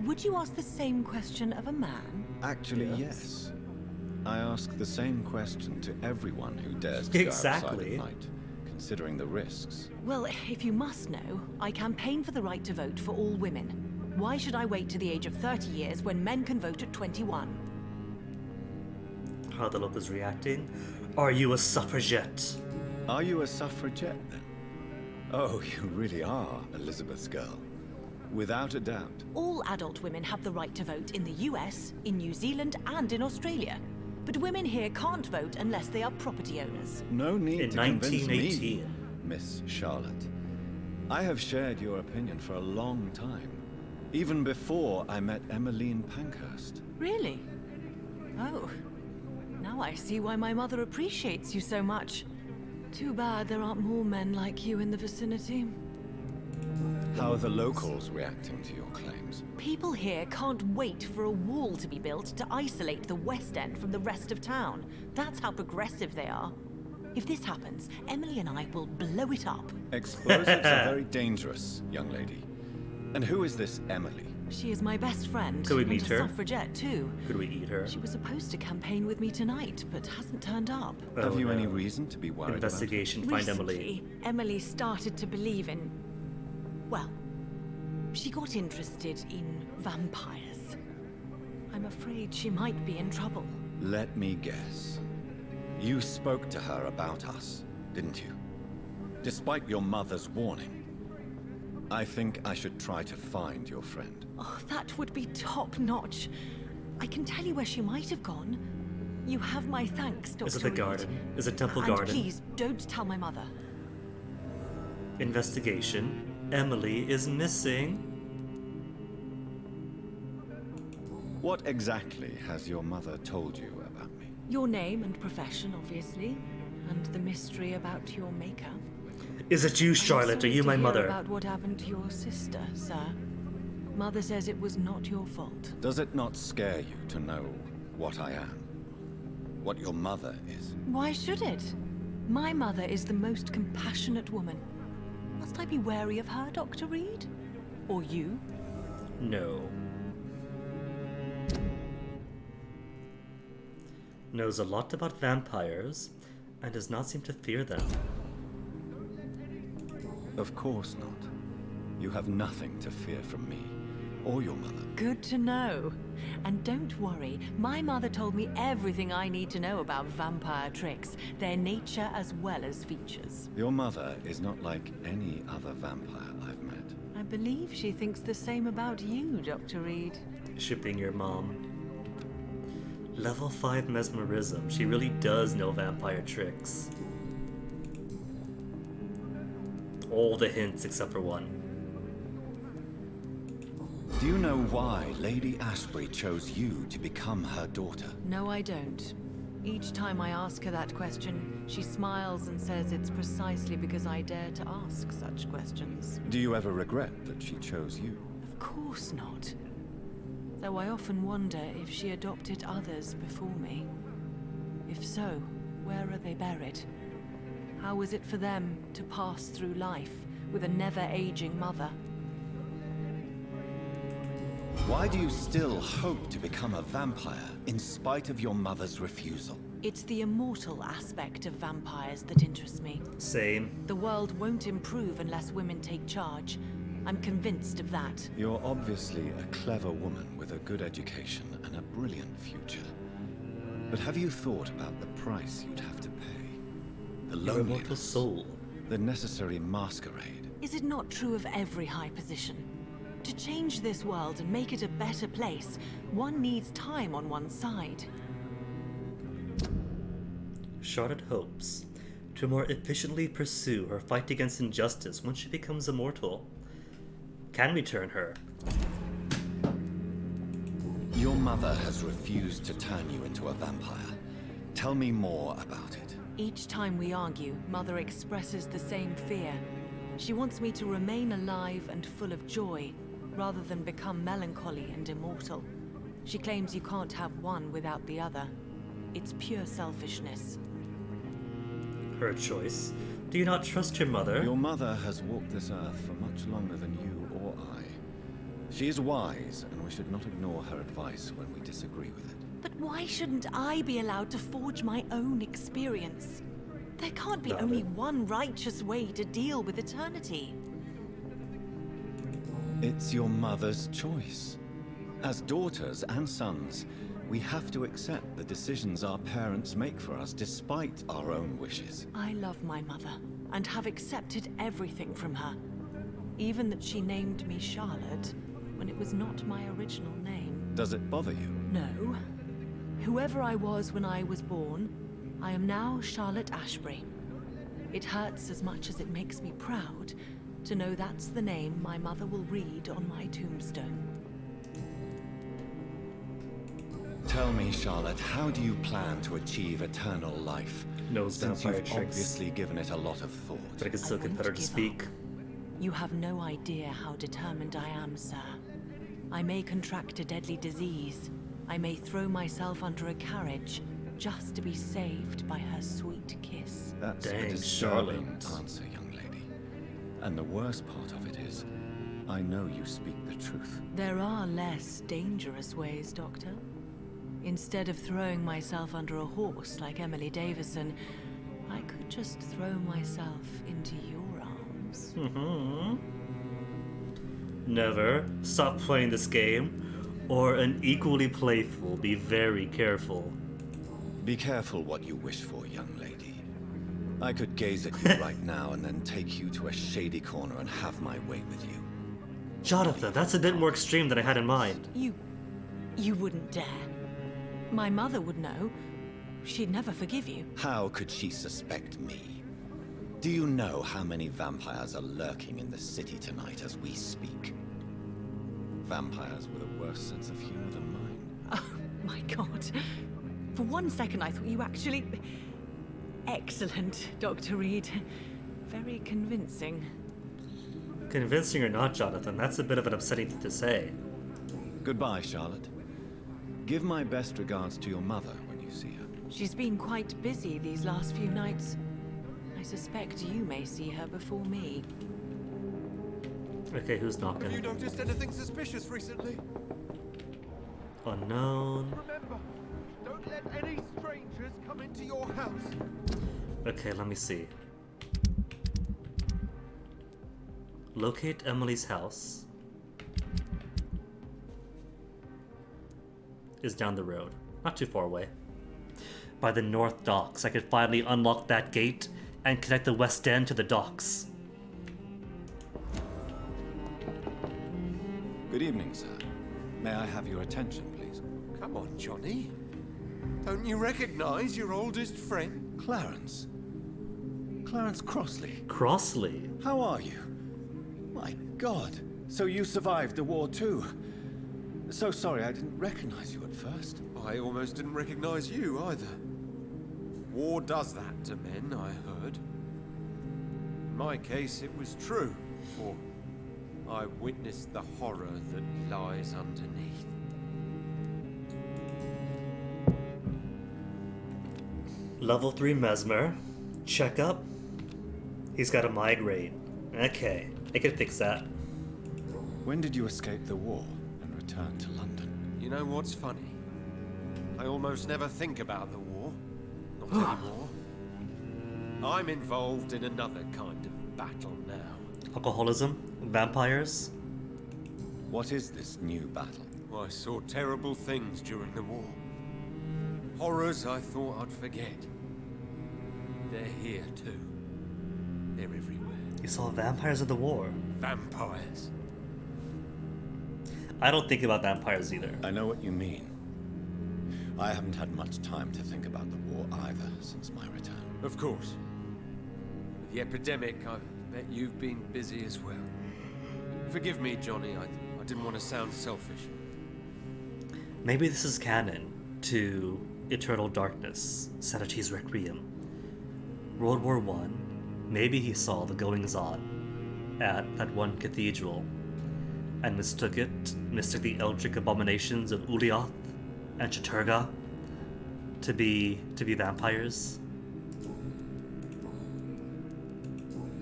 Speaker 8: Would you ask the same question of a man?
Speaker 3: Actually, yes. I ask the same question to everyone who dares to go outside at night, considering the risks.
Speaker 8: Well, if you must know, I campaign for the right to vote for all women. Why should I wait to the age of 30 years when men can vote at 21?
Speaker 1: How the look is reacting. Are you a suffragette?
Speaker 3: Are you a suffragette, then? Oh, you really are Elizabeth's girl. Without a doubt.
Speaker 8: All adult women have the right to vote in the US, in New Zealand, and in Australia. But women here can't vote unless they are property owners.
Speaker 3: No need
Speaker 1: In
Speaker 3: to convince
Speaker 1: 1918.
Speaker 3: me, Miss Charlotte. I have shared your opinion for a long time. Even before I met Emmeline Pankhurst.
Speaker 8: Really? Oh. Now I see why my mother appreciates you so much. Too bad there aren't more men like you in the vicinity.
Speaker 3: How are the locals reacting to your claims?
Speaker 8: People here can't wait for a wall to be built to isolate the West End from the rest of town. That's how progressive they are. If this happens, Emily and I will blow it up.
Speaker 3: Explosives are very dangerous, young lady. And who is this Emily?
Speaker 8: She is my best friend.
Speaker 1: Could we
Speaker 8: and
Speaker 1: meet
Speaker 8: a
Speaker 1: her?
Speaker 8: Suffragette too.
Speaker 1: Could we eat her?
Speaker 8: She was supposed to campaign with me tonight, but hasn't turned up.
Speaker 3: Have you any reason to be worried
Speaker 1: Investigation,
Speaker 3: about
Speaker 1: find Emily.
Speaker 8: Recently, Emily started to believe in... well, she got interested in vampires. I'm afraid she might be in trouble.
Speaker 3: Let me guess. You spoke to her about us, didn't you? Despite your mother's warning. I think I should try to find your friend.
Speaker 8: Oh, that would be top-notch. I can tell you where she might have gone. You have my thanks, Dr.
Speaker 1: Is it the
Speaker 8: Reid.
Speaker 1: garden? Is it Temple
Speaker 8: And
Speaker 1: Garden?
Speaker 8: please, don't tell my mother.
Speaker 1: Investigation. Emily is missing.
Speaker 3: What exactly has your mother told you about me?
Speaker 8: Your name and profession, obviously. And the mystery about your maker.
Speaker 1: Is it you, Charlotte? Are you my mother?
Speaker 8: About what happened to your sister, sir. Mother says it was not your fault.
Speaker 3: Does it not scare you to know what I am? What your mother is?
Speaker 8: Why should it? My mother is the most compassionate woman. Must I be wary of her, Dr. Reid? Or you?
Speaker 1: No. Knows a lot about vampires, and does not seem to fear them.
Speaker 3: Of course not. You have nothing to fear from me, or your mother.
Speaker 8: Good to know. And don't worry, my mother told me everything I need to know about vampire tricks, their nature as well as features.
Speaker 3: Your mother is not like any other vampire I've met.
Speaker 8: I believe she thinks the same about you, Dr. Reid.
Speaker 1: She being your mom. Level 5 mesmerism. She really does know vampire tricks. All the hints except for one.
Speaker 3: Do you know why Lady Ashbury chose you to become her daughter?
Speaker 8: No, I don't. Each time I ask her that question, she smiles and says it's precisely because I dare to ask such questions.
Speaker 3: Do you ever regret that she chose you?
Speaker 8: Of course not. Though I often wonder if she adopted others before me. If so, where are they buried? How was it for them to pass through life with a never-aging mother?
Speaker 3: Why do you still hope to become a vampire in spite of your mother's refusal?
Speaker 8: It's the immortal aspect of vampires that interests me.
Speaker 1: Same.
Speaker 8: The world won't improve unless women take charge. I'm convinced of that.
Speaker 3: You're obviously a clever woman with a good education and a brilliant future. But have you thought about the price you'd have to pay? The
Speaker 1: Your
Speaker 3: loneliness,
Speaker 1: immortal soul.
Speaker 3: the necessary masquerade.
Speaker 8: Is it not true of every high position? To change this world and make it a better place, one needs time on one's side.
Speaker 1: Charlotte hopes to more efficiently pursue her fight against injustice when she becomes immortal. Can we turn her?
Speaker 3: Your mother has refused to turn you into a vampire. Tell me more about it.
Speaker 8: Each time we argue, Mother expresses the same fear. She wants me to remain alive and full of joy, rather than become melancholy and immortal. She claims you can't have one without the other. It's pure selfishness.
Speaker 1: Her choice. Do you not trust your mother?
Speaker 3: Your mother has walked this earth for much longer than you or I. She is wise, and we should not ignore her advice when we disagree with it.
Speaker 8: But why shouldn't I be allowed to forge my own experience? There can't be only one righteous way to deal with eternity.
Speaker 3: It's your mother's choice. As daughters and sons, we have to accept the decisions our parents make for us despite our own wishes.
Speaker 8: I love my mother, and have accepted everything from her. Even that she named me Charlotte, when it was not my original name.
Speaker 3: Does it bother you?
Speaker 8: No. Whoever I was when I was born, I am now Charlotte Ashbury. It hurts as much as it makes me proud to know that's the name my mother will read on my tombstone.
Speaker 3: Tell me, Charlotte, how do you plan to achieve eternal life?
Speaker 1: Knows
Speaker 3: Since
Speaker 1: vampire
Speaker 3: you've
Speaker 1: tricks.
Speaker 3: obviously given it a lot of thought.
Speaker 1: But I can still get better to speak.
Speaker 8: You have no idea how determined I am, sir. I may contract a deadly disease. I may throw myself under a carriage just to be saved by her sweet kiss.
Speaker 3: That's a
Speaker 1: Dang,
Speaker 3: disturbing
Speaker 1: Charlotte.
Speaker 3: answer, young lady. And the worst part of it is, I know you speak the truth.
Speaker 8: There are less dangerous ways, Doctor. Instead of throwing myself under a horse like Emily Davison, I could just throw myself into your arms.
Speaker 1: Never. Stop playing this game. Or an equally playful, be very careful.
Speaker 3: Be careful what you wish for, young lady. I could gaze at you right now and then take you to a shady corner and have my way with you.
Speaker 1: Jonathan, that's a bit more extreme than I had in mind.
Speaker 8: You wouldn't dare. My mother would know. She'd never forgive you.
Speaker 3: How could she suspect me? Do you know how many vampires are lurking in the city tonight as we speak? Vampires with a worse sense of humor than mine.
Speaker 8: Oh, my God. For one second I thought you actually... Excellent, Dr. Reid. Very convincing.
Speaker 1: Convincing or not, Jonathan, that's a bit of an upsetting thing to say.
Speaker 3: Goodbye, Charlotte. Give my best regards to your mother when you see her.
Speaker 8: She's been quite busy these last few nights. I suspect you may see her before me.
Speaker 1: Okay, who's knocking?
Speaker 5: Have you noticed anything suspicious recently?
Speaker 1: Unknown.
Speaker 5: Remember, don't let any strangers come into your house.
Speaker 1: Okay, let me see. Locate Emily's house. Is down the road. Not too far away. By the North Docks. I could finally unlock that gate and connect the West End to the docks.
Speaker 3: Good evening, sir. May I have your attention, please?
Speaker 5: Come on, Johnny. Don't you recognize your oldest friend?
Speaker 3: Clarence. Clarence Crossley.
Speaker 1: Crossley?
Speaker 3: How are you? My God. So you survived the war too. So sorry I didn't recognize you at first.
Speaker 5: I almost didn't recognize you either. War does that to men, I heard. In my case, it was true, for I witnessed the horror that lies underneath.
Speaker 1: Level 3 Mesmer. Checkup. He's got a migraine. Okay, I can fix that.
Speaker 3: When did you escape the war and return to London?
Speaker 5: You know what's funny? I almost never think about the war. Not anymore. I'm involved in another kind of battle now.
Speaker 1: Alcoholism? Vampires?
Speaker 3: What is this new battle?
Speaker 5: I saw terrible things during the war. Horrors I thought I'd forget. They're here too. They're everywhere.
Speaker 1: You saw vampires of the war?
Speaker 5: Vampires.
Speaker 1: I don't think about vampires either.
Speaker 3: I know what you mean. I haven't had much time to think about the war either since my return.
Speaker 5: Of course. With the epidemic, I bet you've been busy as well. Forgive me, Johnny. I didn't want to sound selfish.
Speaker 1: Maybe this is canon to Eternal Darkness, Sanity's Requiem. World War I, maybe he saw the goings-on at that one cathedral and mistook the eldritch abominations of Ulyaoth and Chaturga to be vampires.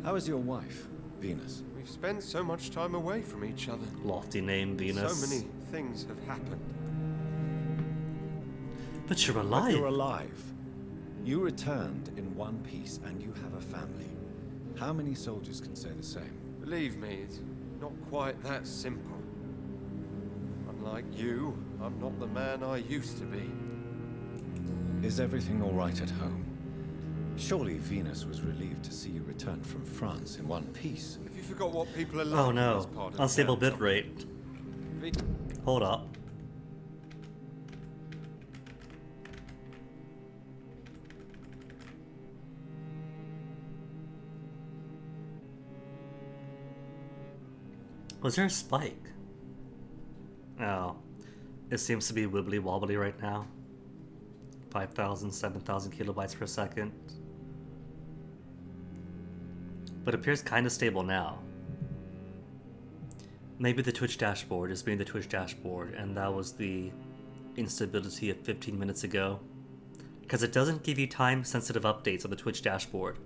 Speaker 3: How is your wife, Venus?
Speaker 5: We've spent so much time away from each other.
Speaker 1: Lofty name, Venus.
Speaker 5: So many things have happened.
Speaker 1: But you're alive.
Speaker 3: But you're alive. You returned in one piece and you have a family. How many soldiers can say the same?
Speaker 5: Believe me, it's not quite that simple. Unlike you, I'm not the man I used to be.
Speaker 3: Is everything all right at home? Surely Venus was relieved to see you return from France in one piece.
Speaker 5: Have you forgot what people are like?
Speaker 1: Oh no,
Speaker 5: as part of
Speaker 1: unstable
Speaker 5: town,
Speaker 1: bitrate. Hold up. Was there a spike? Oh. It seems to be wibbly wobbly right now. 5,000, 7,000 kilobytes per second. But it appears kind of stable now. Maybe the Twitch dashboard is being the Twitch dashboard, and that was the instability of 15 minutes ago. Because it doesn't give you time-sensitive updates on the Twitch dashboard.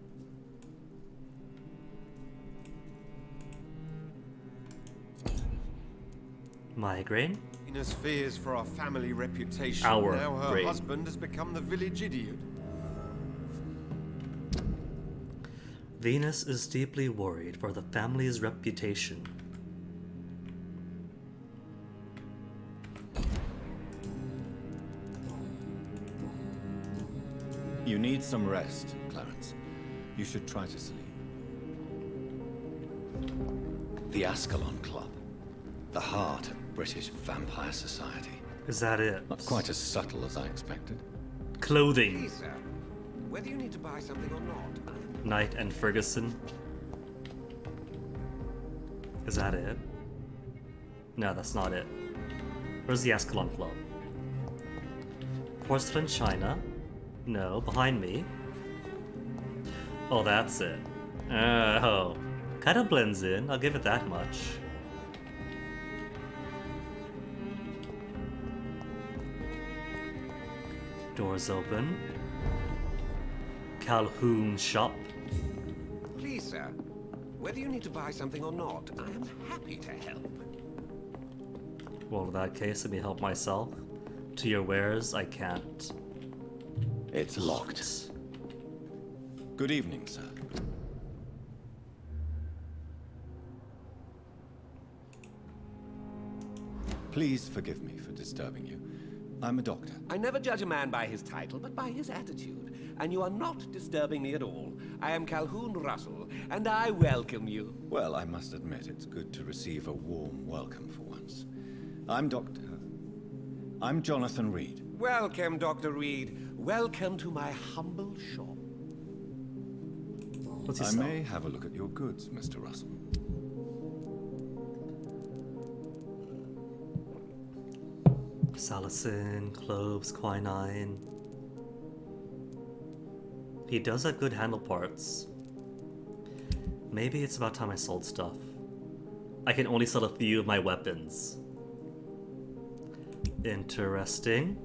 Speaker 1: Migraine?
Speaker 5: Venus fears for our family reputation.
Speaker 1: Our
Speaker 5: now her
Speaker 1: brain.
Speaker 5: husband has become the village idiot.
Speaker 1: Venus is deeply worried for the family's reputation.
Speaker 3: You need some rest, Clarence. You should try to sleep. The Ascalon Club. The heart of British vampire society.
Speaker 1: Is that it?
Speaker 3: Not quite as subtle as I expected.
Speaker 1: Clothing.
Speaker 5: Please, sir. Whether you need to buy something or not.
Speaker 1: Knight and Ferguson. Is that it? No, that's not it. Where's the Ascalon Club? Porcelain China? No, behind me. Oh, that's it. Oh, kind of blends in, I'll give it that much. Doors open. Calhoun shop.
Speaker 4: Please, sir, whether you need to buy something or not, I am happy to help.
Speaker 1: Well, in that case, let me help myself. To your wares, I can't.
Speaker 3: It's locked. Good evening, sir. Please forgive me for disturbing you. I'm a doctor.
Speaker 4: I never judge a man by his title, but by his attitude. And you are not disturbing me at all. I am Calhoun Russell, and I welcome you.
Speaker 3: Well, I must admit, it's good to receive a warm welcome for once. I'm Jonathan Reid.
Speaker 4: Welcome, Dr. Reid. Welcome to my humble shop.
Speaker 3: I may have a look at your goods, Mr. Russell.
Speaker 1: Salicin, cloves, quinine. He does have good handle parts. Maybe it's about time I sold stuff. I can only sell a few of my weapons. Interesting.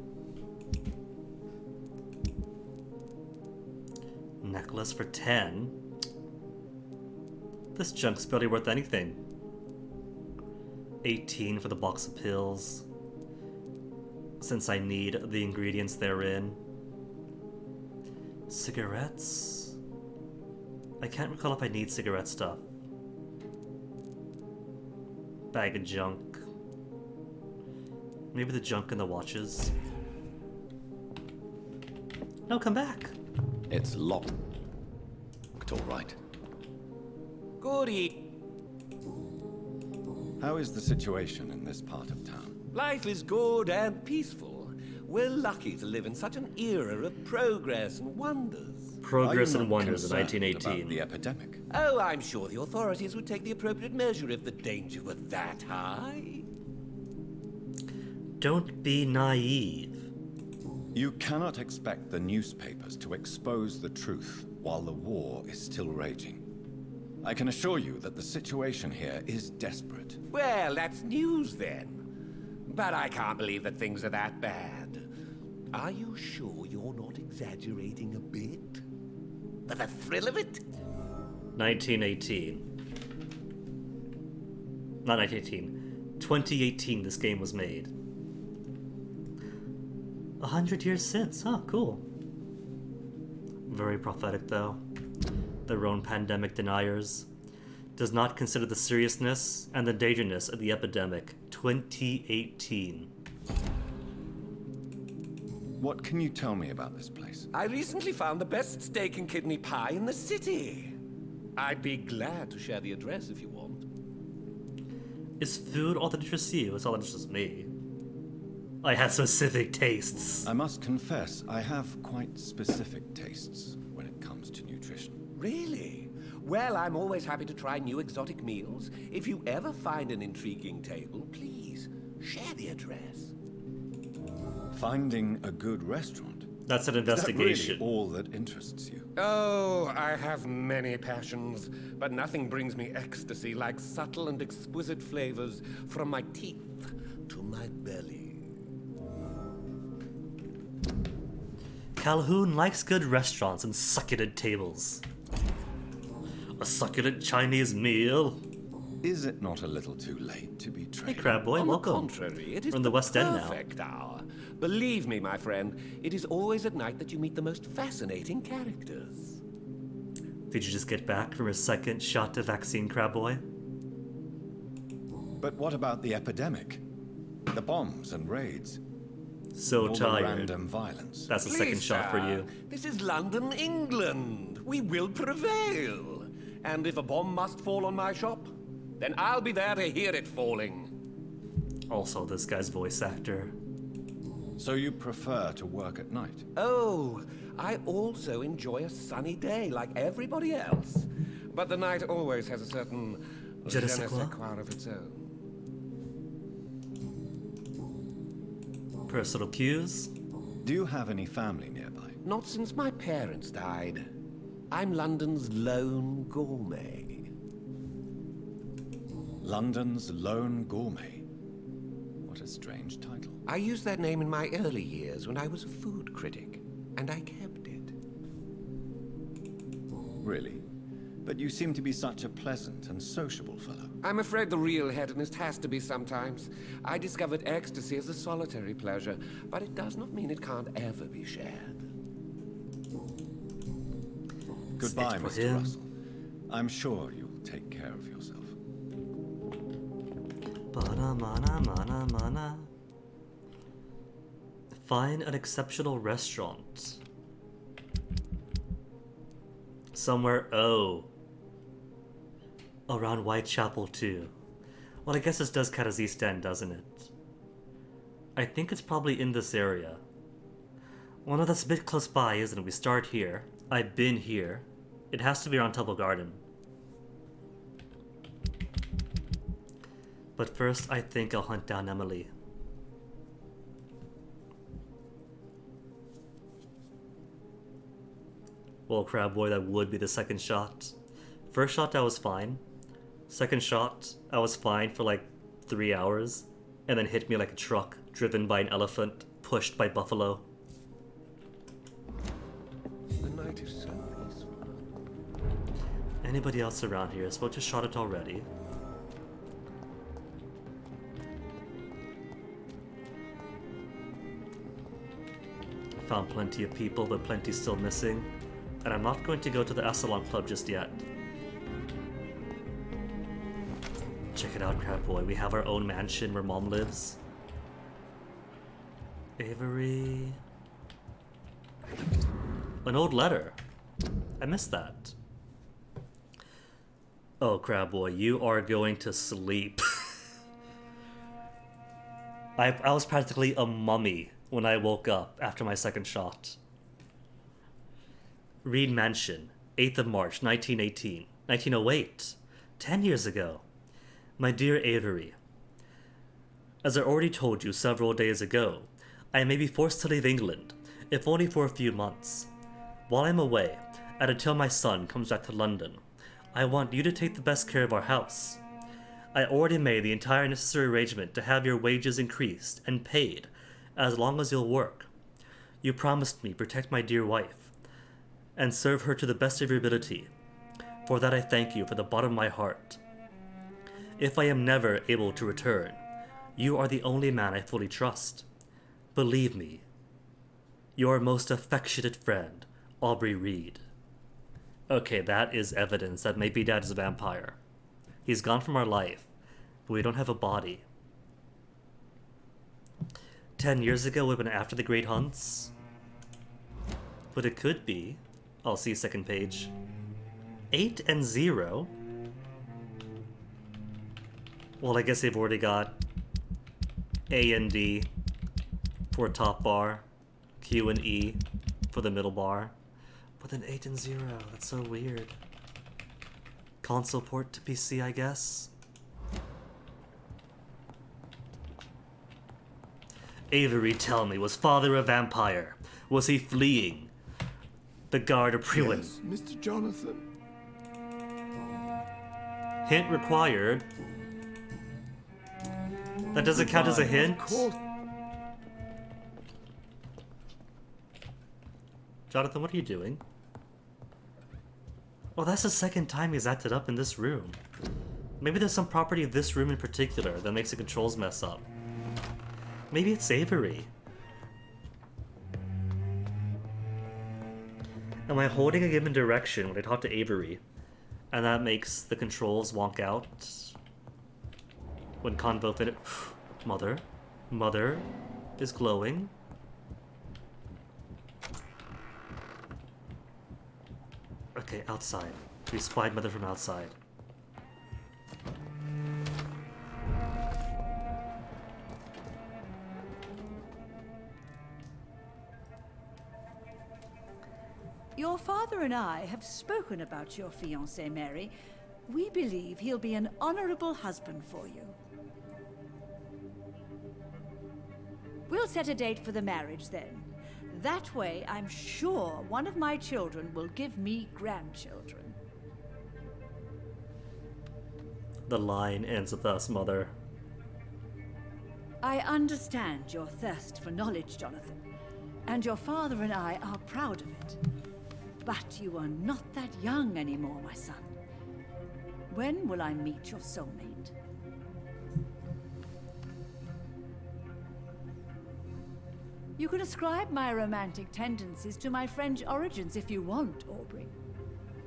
Speaker 1: Necklace for 10. This junk's barely worth anything. 18 for the box of pills, since I need the ingredients therein. Cigarettes? I can't recall if I need cigarette stuff. Bag of junk. Maybe the junk in the watches. No, come back.
Speaker 3: It's locked. All right.
Speaker 4: Goody.
Speaker 3: How is the situation in this part of town?
Speaker 4: Life is good and peaceful. We're lucky to live in such an era of progress and wonders.
Speaker 1: Progress and wonders in 1918.
Speaker 3: About the epidemic?
Speaker 4: Oh, I'm sure the authorities would take the appropriate measure if the danger were that high.
Speaker 1: Don't be naive.
Speaker 3: You cannot expect the newspapers to expose the truth while the war is still raging. I can assure you that the situation here is desperate.
Speaker 4: Well, that's news then. But I can't believe that things are that bad. Are you sure you're not exaggerating a bit? For the thrill of it?
Speaker 1: 1918. Not 1918. 2018 this game was made. 100 years since. Huh, cool. Very prophetic though. Their own pandemic deniers. Does not consider the seriousness and the dangerousness of the epidemic. 2018.
Speaker 3: What can you tell me about this place?
Speaker 4: I recently found the best steak and kidney pie in the city. I'd be glad to share the address if you want.
Speaker 1: Is food all that interests you? It's all that interests me. I have specific tastes.
Speaker 3: I must confess, I have quite specific tastes when it comes to nutrition.
Speaker 4: Really? Well, I'm always happy to try new exotic meals. If you ever find an intriguing table, please share the address.
Speaker 3: Finding a good restaurant?
Speaker 1: That's an investigation.
Speaker 3: Is that really all that interests you?
Speaker 4: Oh, I have many passions, but nothing brings me ecstasy like subtle and exquisite flavors from my teeth to my belly.
Speaker 1: Calhoun likes good restaurants and succulent tables. A succulent Chinese meal.
Speaker 3: Is it not a little too late to be trading?
Speaker 1: Hey, Crab Boy, welcome.
Speaker 4: On the contrary, it is
Speaker 1: From the West End now.
Speaker 4: Perfect hour. Believe me, my friend, it is always at night that you meet the most fascinating characters.
Speaker 1: Did you just get back from your second shot of vaccine, Crab Boy?
Speaker 3: But what about the epidemic? The bombs and raids?
Speaker 1: So
Speaker 3: all
Speaker 1: tired.
Speaker 3: The random violence.
Speaker 1: That's the second shot for you.
Speaker 4: This is London, England. We will prevail. And if a bomb must fall on my shop, then I'll be there to hear it falling.
Speaker 1: Also, this guy's voice actor.
Speaker 3: So you prefer to work at night?
Speaker 4: Oh, I also enjoy a sunny day like everybody else. But the night always has a certain
Speaker 1: je ne sais quoi
Speaker 4: of its own.
Speaker 1: Personal cues?
Speaker 3: Do you have any family nearby?
Speaker 4: Not since my parents died. I'm London's lone gourmet.
Speaker 3: London's lone gourmet? What a strange title.
Speaker 4: I used that name in my early years when I was a food critic, and I kept it.
Speaker 3: Really? But you seem to be such a pleasant and sociable fellow.
Speaker 4: I'm afraid the real hedonist has to be sometimes. I discovered ecstasy as a solitary pleasure, but it does not mean it can't ever be shared.
Speaker 3: Goodbye, Mr. Russell. I'm sure you'll take care of yourself.
Speaker 1: Mana. Find an exceptional restaurant. Somewhere, around Whitechapel too. Well, I guess this does count as East End, doesn't it? I think it's probably in this area. Well, no, that's a bit close by, isn't it? We start here. I've been here. It has to be around Temple Garden. But first, I think I'll hunt down Emily. Well, crab boy, that would be the second shot. First shot, I was fine. Second shot, I was fine for like 3 hours, and then hit me like a truck driven by an elephant, pushed by buffalo.
Speaker 4: The night is so peaceful.
Speaker 1: Anybody else around here? I suppose just shot it already. Found plenty of people, but plenty still missing. And I'm not going to go to the Assalon Club just yet. Check it out, crab boy. We have our own mansion where Mom lives. Avery. An old letter. I missed that. Oh, crab boy, you are going to sleep. I was practically a mummy when I woke up after my second shot. Reid Mansion, 8th of March, 1918. 1908. 10 years ago. My dear Avery, as I already told you several days ago, I may be forced to leave England, if only for a few months. While I'm away, and until my son comes back to London, I want you to take the best care of our house. I already made the entire necessary arrangement to have your wages increased and paid, as long as you'll work. You promised me protect my dear wife, and serve her to the best of your ability. For that I thank you from the bottom of my heart. If I am never able to return, you are the only man I fully trust. Believe me, your most affectionate friend, Aubrey Reid. Okay, that is evidence that maybe Dad is a vampire. He's gone from our life, but we don't have a body. 10 years ago would have been after the Great Hunts. But it could be. I'll see second page. 8 and 0? Well, I guess they've already got A and D for top bar, Q and E for the middle bar. But then 8 and 0, that's so weird. Console port to PC, I guess? Avery, tell me, was father a vampire? Was he fleeing the guard of Priwen?
Speaker 2: Yes, Mr. Jonathan.
Speaker 1: Hint required. That doesn't count as a hint? Jonathan, what are you doing? Well, that's the second time he's acted up in this room. Maybe there's some property of this room in particular that makes the controls mess up. Maybe it's Avery. Am I holding a given direction when I talk to Avery, and that makes the controls wonk out? When convo fit it. Mother is glowing. Okay, outside. We spied Mother from outside.
Speaker 19: Your father and I have spoken about your fiancé, Mary. We believe he'll be an honorable husband for you. We'll set a date for the marriage then. That way, I'm sure one of my children will give me grandchildren.
Speaker 1: The line ends with us, Mother.
Speaker 19: I understand your thirst for knowledge, Jonathan, and your father and I are proud of it. But you are not that young anymore, my son. When will I meet your soulmate? You can ascribe my romantic tendencies to my French origins if you want, Aubrey.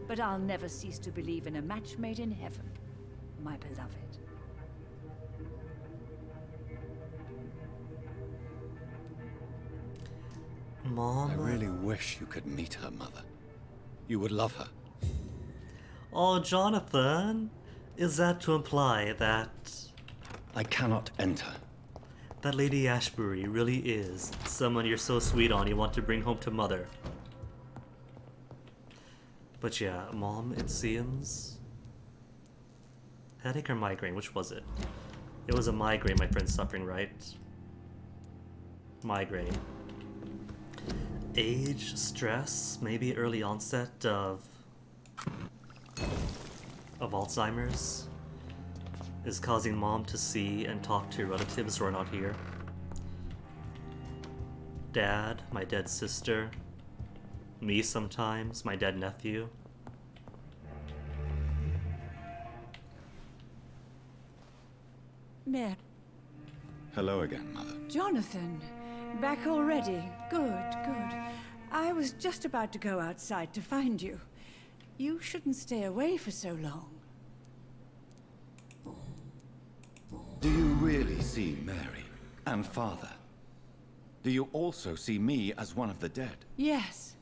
Speaker 19: But I'll never cease to believe in a match made in heaven, my beloved.
Speaker 1: Mom?
Speaker 3: I really wish you could meet her, Mother. You would love her.
Speaker 1: Oh, Jonathan! Is that to imply that...
Speaker 3: I cannot enter.
Speaker 1: That Lady Ashbury really is someone you're so sweet on you want to bring home to Mother? But yeah, Mom, it seems... Headache or migraine? Which was it? It was a migraine my friend's suffering, right? Migraine. Age, stress, maybe early onset of Alzheimer's is causing Mom to see and talk to relatives who are not here. Dad, my dead sister, me sometimes, my dead nephew.
Speaker 19: Mary.
Speaker 3: Hello again, Mother.
Speaker 19: Jonathan, back already. Good, good. I was just about to go outside to find you. You shouldn't stay away for so long.
Speaker 3: Do you really see Mary and Father? Do you also see me as one of the dead?
Speaker 19: Yes.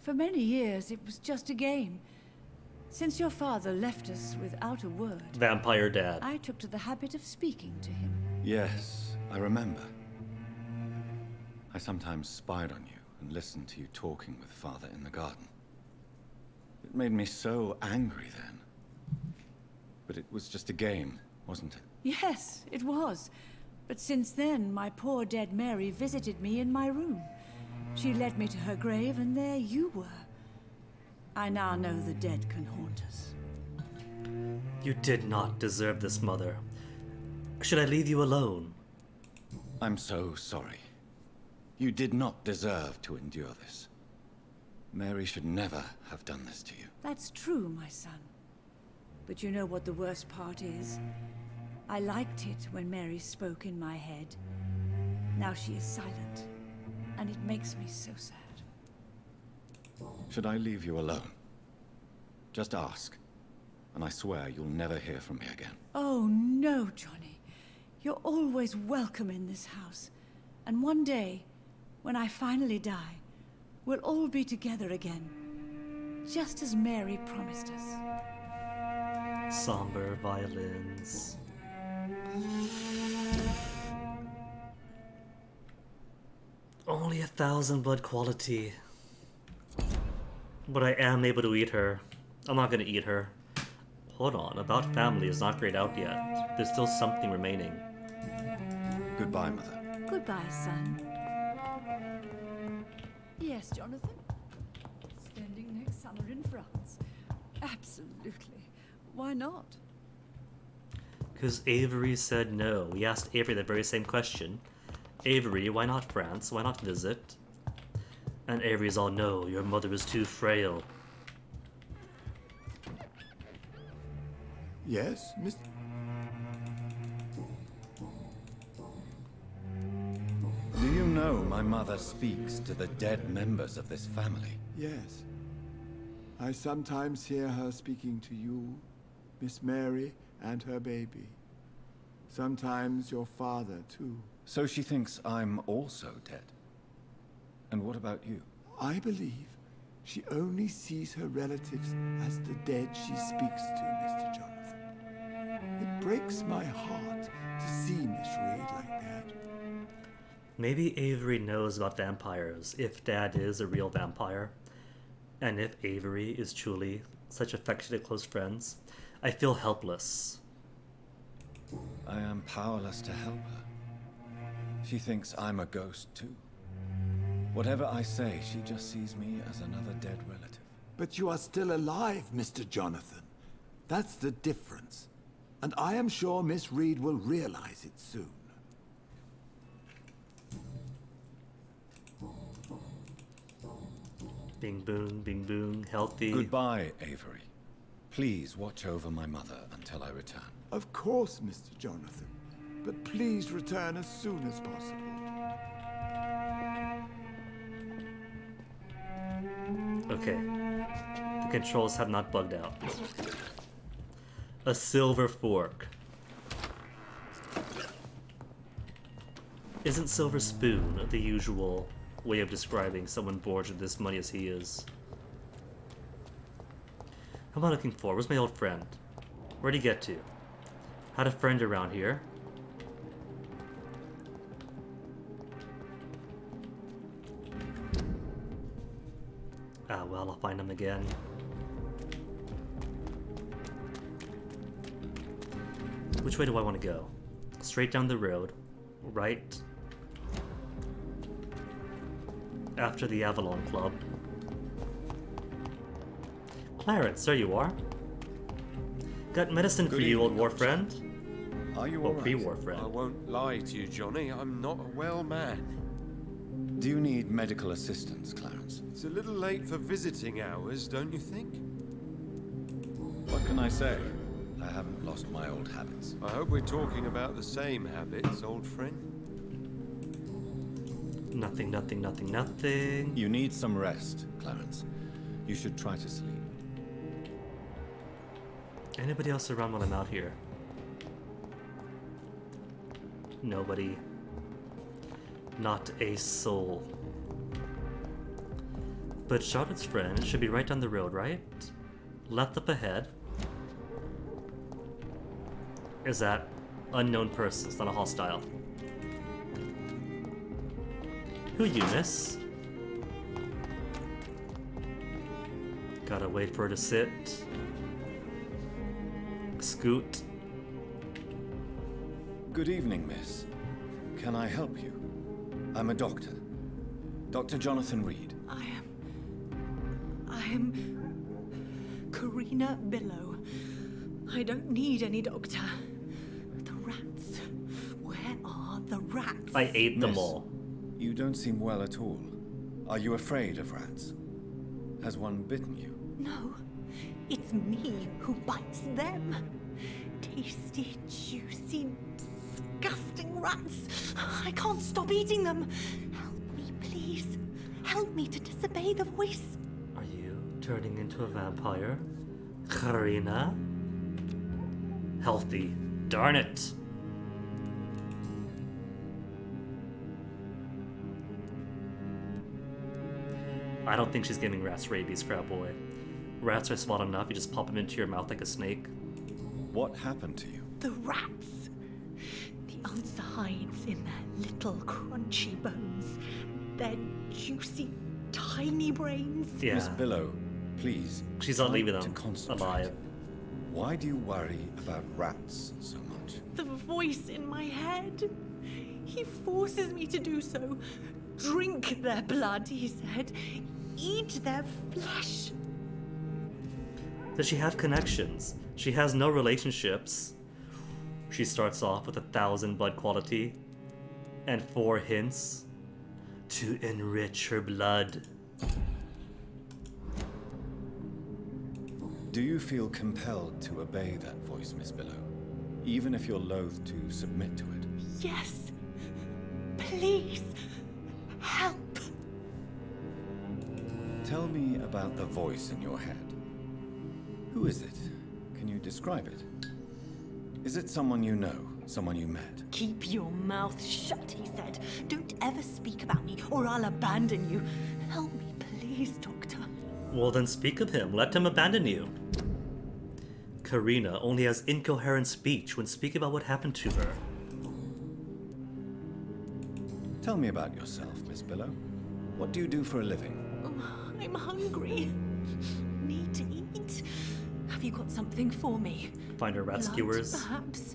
Speaker 19: For many years, it was just a game. Since your father left us without a word,
Speaker 1: Vampire Dad.
Speaker 19: I took to the habit of speaking to him.
Speaker 3: Yes, I remember. I sometimes spied on you and listened to you talking with Father in the garden. It made me so angry then. But it was just a game, wasn't it?
Speaker 19: Yes, it was. But since then, my poor dead Mary visited me in my room. She led me to her grave, and there you were. I now know the dead can haunt us.
Speaker 1: You did not deserve this, Mother. Should I leave you alone?
Speaker 3: I'm so sorry. You did not deserve to endure this. Mary should never have done this to you.
Speaker 19: That's true, my son. But you know what the worst part is? I liked it when Mary spoke in my head. Now she is silent, and it makes me so sad.
Speaker 3: Should I leave you alone? Just ask, and I swear you'll never hear from me again.
Speaker 19: Oh, no, Johnny. You're always welcome in this house. And one day, when I finally die, we'll all be together again. Just as Mary promised us.
Speaker 1: Somber violins. Only 1,000 blood quality. But I am able to eat her. I'm not gonna eat her. Hold on, About Family is not grayed out yet. There's still something remaining.
Speaker 3: Goodbye, Mother.
Speaker 19: Goodbye, son. Yes, Jonathan? Spending next summer in France. Absolutely. Why not?
Speaker 1: Because Avery said no. We asked Avery the very same question. Avery, why not France? Why not visit? And Avery's all, no, your mother is too frail.
Speaker 2: Yes, Mr.
Speaker 3: Do you know my mother speaks to the dead members of this family?
Speaker 2: Yes. I sometimes hear her speaking to you, Miss Mary, and her baby. Sometimes your father, too.
Speaker 3: So she thinks I'm also dead. And what about you?
Speaker 2: I believe she only sees her relatives as the dead she speaks to, Mr. Jonathan. It breaks my heart to see Miss Reid like that.
Speaker 1: Maybe Avery knows about vampires, if Dad is a real vampire. And if Avery is truly such affectionate close friends. I feel helpless.
Speaker 3: I am powerless to help her. She thinks I'm a ghost too. Whatever I say, she just sees me as another dead relative.
Speaker 2: But you are still alive, Mr. Jonathan. That's the difference. And I am sure Miss Reid will realize it soon.
Speaker 1: Bing boom, healthy.
Speaker 3: Goodbye, Avery. Please watch over my mother until I return.
Speaker 2: Of course, Mr. Jonathan. But please return as soon as possible.
Speaker 1: Okay. The controls have not bugged out. A silver fork. Isn't silver spoon the usual way of describing someone bored with this money as he is? Who am I looking for? Where's my old friend? Where'd he get to? Had a friend around here. Ah, well, I'll find him again. Which way do I want to go? Straight down the road, right? After the Avalon Club. Clarence, there you are. Got medicine for you, old war friend.
Speaker 5: Are you
Speaker 1: Well,
Speaker 5: all right?
Speaker 1: pre-war friend.
Speaker 5: I won't lie to you, Johnny. I'm not a well man.
Speaker 3: Do you need medical assistance, Clarence?
Speaker 5: It's a little late for visiting hours, don't you think?
Speaker 3: What can I say? I haven't lost my old habits.
Speaker 5: I hope we're talking about the same habits, old friend.
Speaker 1: Nothing, nothing, nothing, nothing.
Speaker 3: You need some rest, Clarence. You should try to sleep.
Speaker 1: Anybody else around when I'm out here? Nobody. Not a soul. But Charlotte's friend should be right down the road, right? Left up ahead. Is that unknown person? It's not a hostile. Who you, miss? Gotta wait for her to sit. Scoot.
Speaker 3: Good evening, miss. Can I help you? I'm a doctor. Dr. Jonathan Reid.
Speaker 8: I am Karina Billow. I don't need any doctor. The rats. Where are the rats?
Speaker 1: I ate them
Speaker 3: Miss,
Speaker 1: all.
Speaker 3: You don't seem well at all. Are you afraid of rats? Has one bitten you?
Speaker 8: No, it's me who bites them. Tasty, juicy, disgusting rats. I can't stop eating them. Help me, please. Help me to disobey the voice.
Speaker 1: Are you turning into a vampire? Karina? Healthy. Darn it. I don't think she's giving rats rabies, crab boy. Rats are small enough, you just pop them into your mouth like a snake.
Speaker 3: What happened to you?
Speaker 8: The rats. The ulcer hides in their little crunchy bones. Their juicy, tiny brains.
Speaker 1: Yeah.
Speaker 3: Miss Billow, please.
Speaker 1: She's not
Speaker 3: try
Speaker 1: leaving
Speaker 3: to
Speaker 1: them
Speaker 3: concentrate.
Speaker 1: alive.
Speaker 3: Why do you worry about rats so much?
Speaker 8: The voice in my head. He forces me to do so. Drink their blood, he said. Eat their flesh.
Speaker 1: Does she have connections? She has no relationships. She starts off with 1,000 blood quality and 4 hints to enrich her blood.
Speaker 3: Do you feel compelled to obey that voice, Miss Billow? Even if you're loath to submit to it?
Speaker 8: Yes. Please. Help.
Speaker 3: Tell me about the voice in your head. Who is it? Can you describe it? Is it someone you know? Someone you met?
Speaker 8: Keep your mouth shut, he said. Don't ever speak about me, or I'll abandon you. Help me, please, Doctor.
Speaker 1: Well, then speak of him. Let him abandon you. Karina only has incoherent speech when speaking about what happened to her.
Speaker 3: Tell me about yourself, Miss Billow. What do you do for a living?
Speaker 8: I'm hungry. Need to eat. Have you got something for me?
Speaker 1: Find her rat
Speaker 8: Blood,
Speaker 1: skewers.
Speaker 8: perhaps?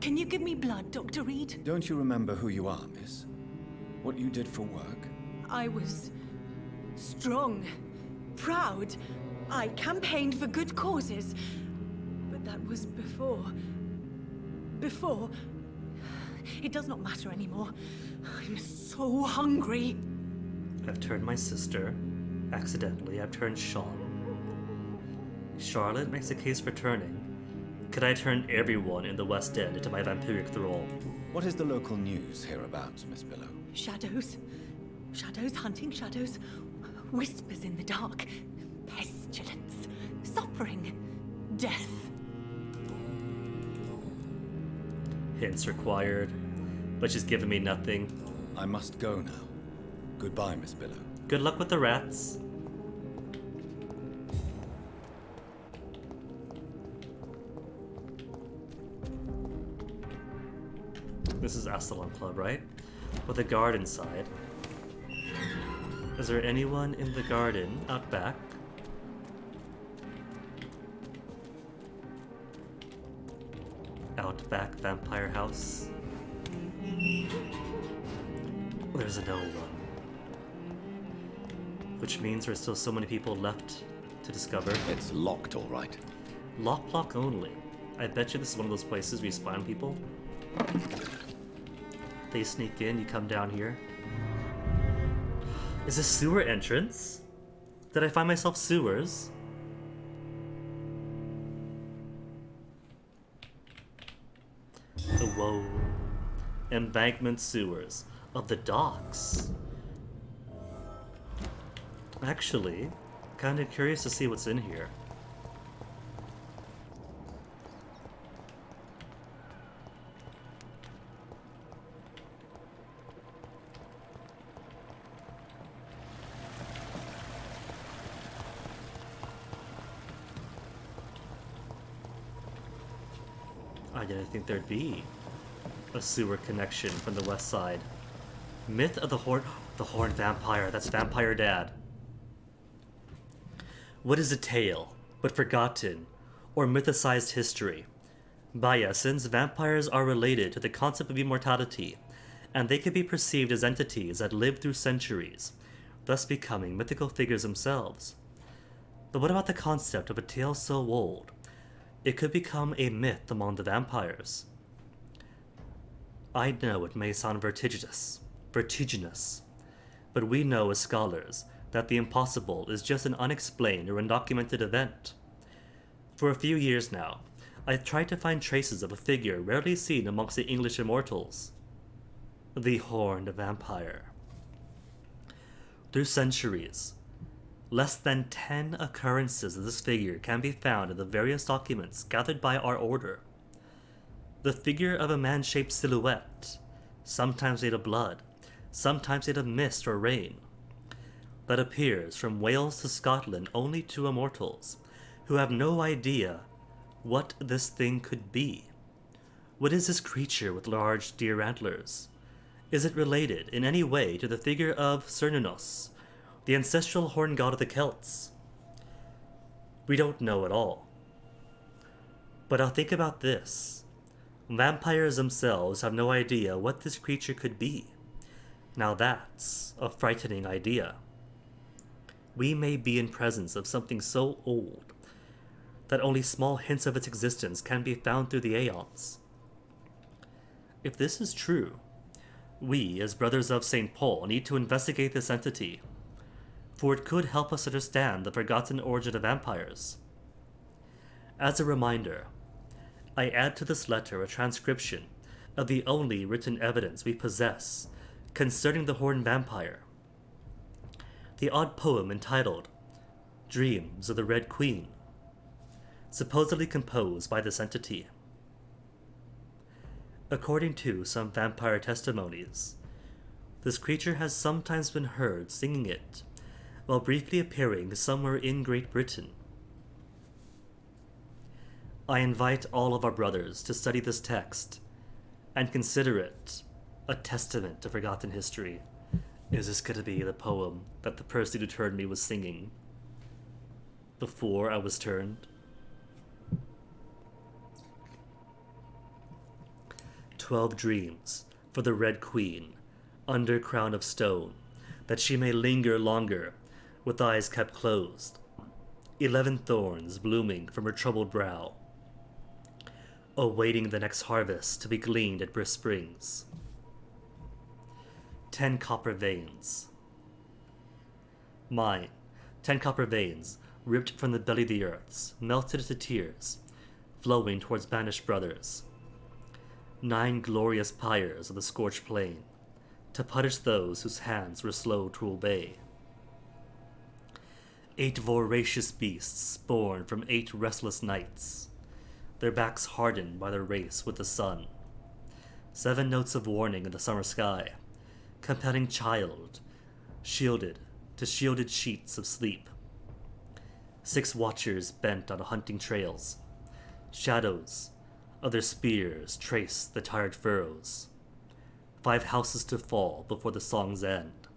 Speaker 8: Can you give me blood, Dr. Reid?
Speaker 3: Don't you remember who you are, miss? What you did for work?
Speaker 8: I was strong, proud. I campaigned for good causes. But that was before. Before. It does not matter anymore. I'm so hungry.
Speaker 1: I've turned my sister. Accidentally, I've turned Sean. Charlotte makes a case for turning. Could I turn everyone in the West End into my vampiric thrall?
Speaker 3: What is the local news hereabouts, Miss Billow?
Speaker 8: Shadows. Shadows hunting shadows. Whispers in the dark. Pestilence. Suffering. Death.
Speaker 1: Hints required. But she's given me nothing.
Speaker 3: I must go now. Goodbye, Miss Billow.
Speaker 1: Good luck with the rats. This is Astalon Club, right? With a guard inside. Is there anyone in the garden out back? Outback vampire house. There's a no one. Which means there's still so many people left to discover.
Speaker 3: It's locked, all right.
Speaker 1: Lock only. I bet you this is one of those places where you spy on people. They sneak in, you come down here. Is this sewer entrance? Did I find myself sewers? Whoa. Embankment sewers of the docks. Actually, kind of curious to see what's in here. I didn't think there'd be a sewer connection from the west side. Myth of the Horned Vampire. That's Vampire Dad. What is a tale, but forgotten, or mythicized history? By essence, vampires are related to the concept of immortality, and they can be perceived as entities that live through centuries, thus becoming mythical figures themselves. But what about the concept of a tale so old, it could become a myth among the vampires? I know it may sound vertiginous, but we know as scholars that the impossible is just an unexplained or undocumented event. For a few years now, I've tried to find traces of a figure rarely seen amongst the English immortals. The Horned Vampire. Through centuries, less than 10 occurrences of this figure can be found in the various documents gathered by our order. The figure of a man-shaped silhouette, sometimes made of blood, sometimes made of mist or rain, that appears from Wales to Scotland only to immortals, who have no idea what this thing could be. What is this creature with large deer antlers? Is it related in any way to the figure of Cernunnos, the ancestral horn god of the Celts? We don't know at all. But I'll think about this. Vampires themselves have no idea what this creature could be. Now that's a frightening idea. We may be in presence of something so old that only small hints of its existence can be found through the aeons. If this is true, we, as Brothers of St. Paul, need to investigate this entity, for it could help us understand the forgotten origin of vampires. As a reminder, I add to this letter a transcription of the only written evidence we possess concerning the Horned Vampire. The odd poem entitled Dreams of the Red Queen, supposedly composed by this entity. According to some vampire testimonies, this creature has sometimes been heard singing it while briefly appearing somewhere in Great Britain. I invite all of our brothers to study this text and consider it a testament to forgotten history. Is this going to be the poem that the person who turned me was singing before I was turned? 12 dreams for the Red Queen, under crown of stone, that she may linger longer, with eyes kept closed. 11 thorns blooming from her troubled brow, awaiting the next harvest to be gleaned at Brisk Springs. 10 copper veins. Mine, 10 copper veins, ripped from the belly of the earths, melted into tears, flowing towards banished brothers. 9 glorious pyres of the scorched plain, to punish those whose hands were slow to obey. 8 voracious beasts born from 8 restless nights, their backs hardened by their race with the sun. 7 notes of warning in the summer sky, compelling child, shielded to shielded sheets of sleep. 6 watchers bent on hunting trails, shadows of their spears trace the tired furrows. 5 houses to fall before the song's end,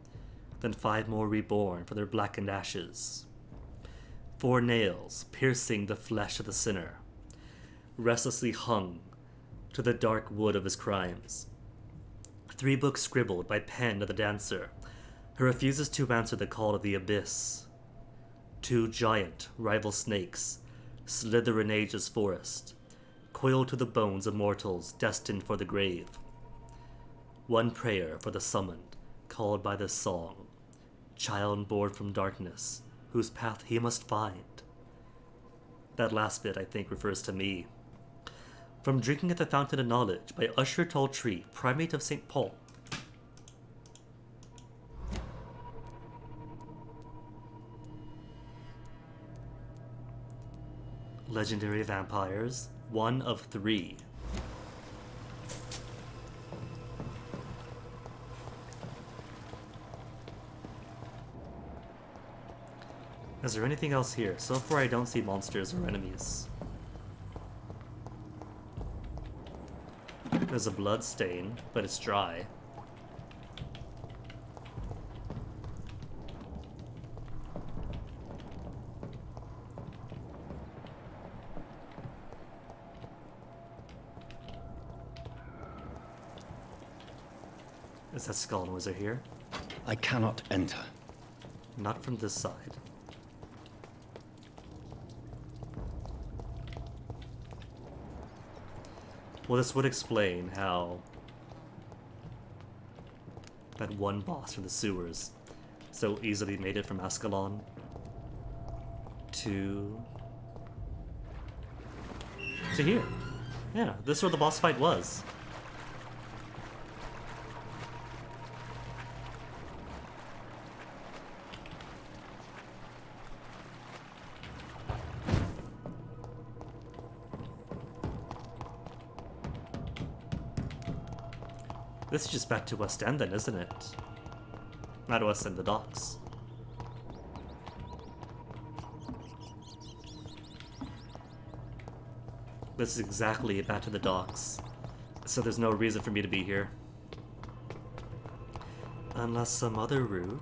Speaker 1: then 5 more reborn for their blackened ashes. 4 nails piercing the flesh of the sinner, restlessly hung to the dark wood of his crimes. 3 books scribbled by pen of the dancer, who refuses to answer the call of the abyss. 2 giant rival snakes slither in age's forest, coiled to the bones of mortals destined for the grave. 1 prayer for the summoned, called by this song, child born from darkness, whose path he must find. That last bit, I think, refers to me. From Drinking at the Fountain of Knowledge by Usher Talltree, Primate of St. Paul. Legendary vampires, 1 of 3. Is there anything else here? So far I don't see monsters or enemies. There's a blood stain, but it's dry. Is that skull and wizard here?
Speaker 17: I cannot enter.
Speaker 1: Not from this side. Well, this would explain how that one boss from the sewers so easily made it from Ascalon to here. Yeah, this is where the boss fight was. This is just back to West End then, isn't it? Not West End, the docks. This is exactly back to the docks. So there's no reason for me to be here. Unless some other route...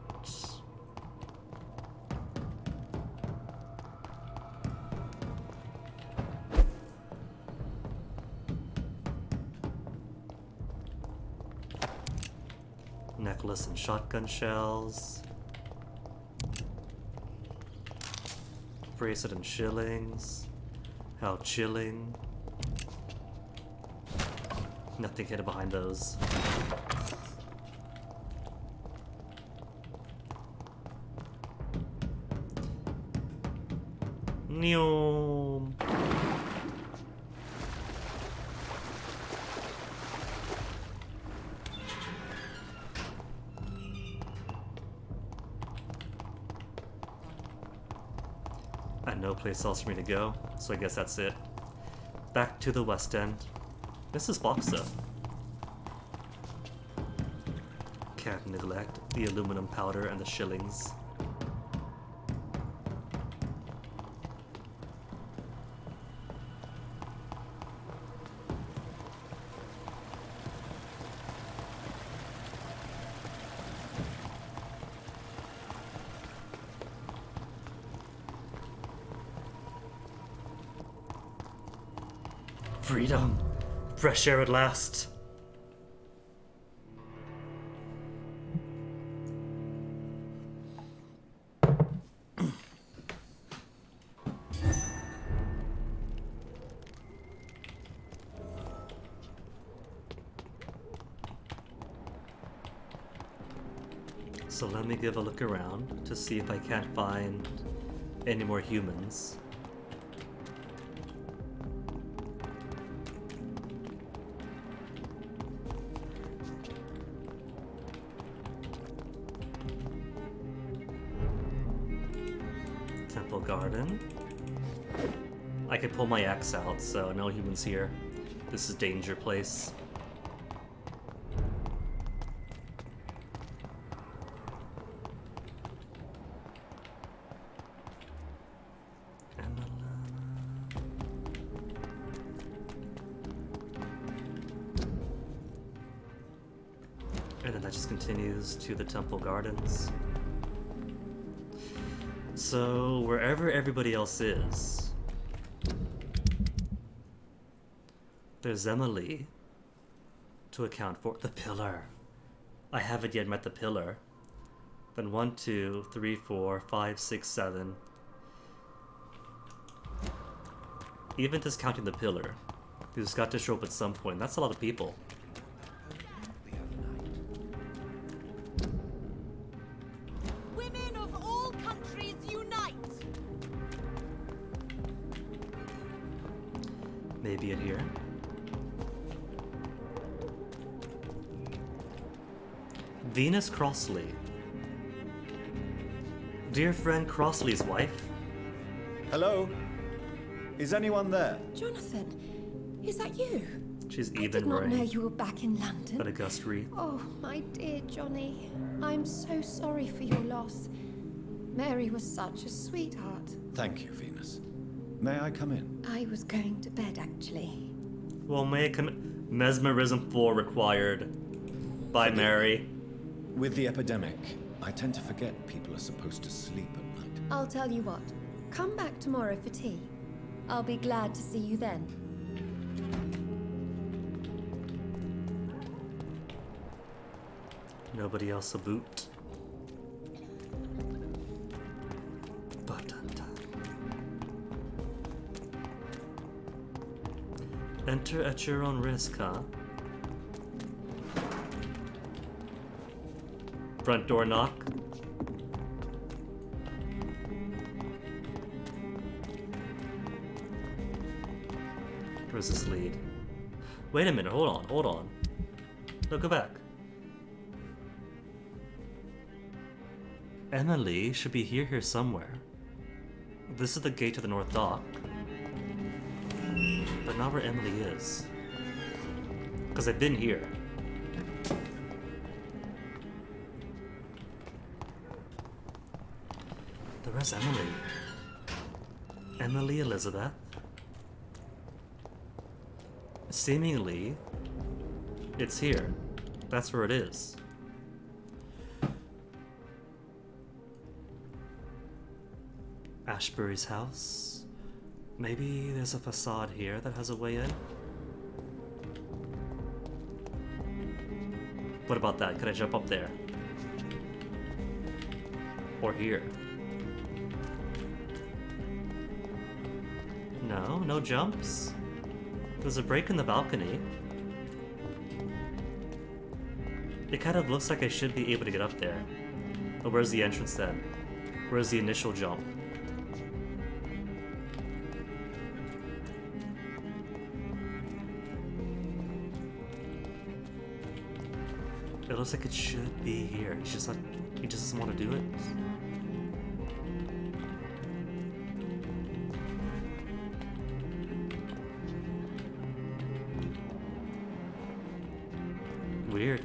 Speaker 1: Necklace and shotgun shells. Bracelet and shillings. How chilling. Nothing hidden behind those. Neom. No place else for me to go, so I guess that's it. Back to the West End. Mrs. Boxa. Can't neglect the aluminum powder and the shillings. Freedom! Fresh air at last! So let me give a look around to see if I can't find any more humans. Temple Garden. I could pull my axe out, so no humans here. This is danger place. And then that just continues to the Temple Gardens. So, wherever everybody else is, there's Emily to account for. The pillar. I haven't yet met the pillar. Then 1, 2, 3, 4, 5, 6, 7. Even discounting the pillar, who's got to show up at some point. That's a lot of people.
Speaker 9: Women of all countries unite!
Speaker 1: Maybe in here. Venus Crossley. Dear friend Crossley's wife.
Speaker 6: Hello? Is anyone there?
Speaker 22: Jonathan, is that you?
Speaker 1: She's
Speaker 22: I
Speaker 1: even
Speaker 22: did not know
Speaker 1: Ray.
Speaker 22: you were back in London.
Speaker 1: At August Reed.
Speaker 22: Oh, my dear Johnny. I'm so sorry for your loss. Mary was such a sweetheart.
Speaker 3: Thank you, Venus. May I come in?
Speaker 22: I was going to bed, actually.
Speaker 1: Well, may I come? Mesmerism 4 required. By Mary.
Speaker 3: With the epidemic, I tend to forget people are supposed to sleep at night.
Speaker 22: I'll tell you what. Come back tomorrow for tea. I'll be glad to see you then.
Speaker 1: Nobody else a boot. Enter at your own risk, huh? Front door knock. Where's this lead? Wait a minute, hold on, hold on. No, go back. Emily should be here somewhere. This is the gate to the North Dock. But not where Emily is. Because I've been here. Where's Emily? Emily Elizabeth? Seemingly, it's here. That's where it is. Ashbury's house? Maybe there's a facade here that has a way in? What about that? Could I jump up there? Or here? No, no jumps. There's a break in the balcony. It kind of looks like I should be able to get up there. But where's the entrance then? Where's the initial jump? It looks like it should be here. He just doesn't want to do it. Weird.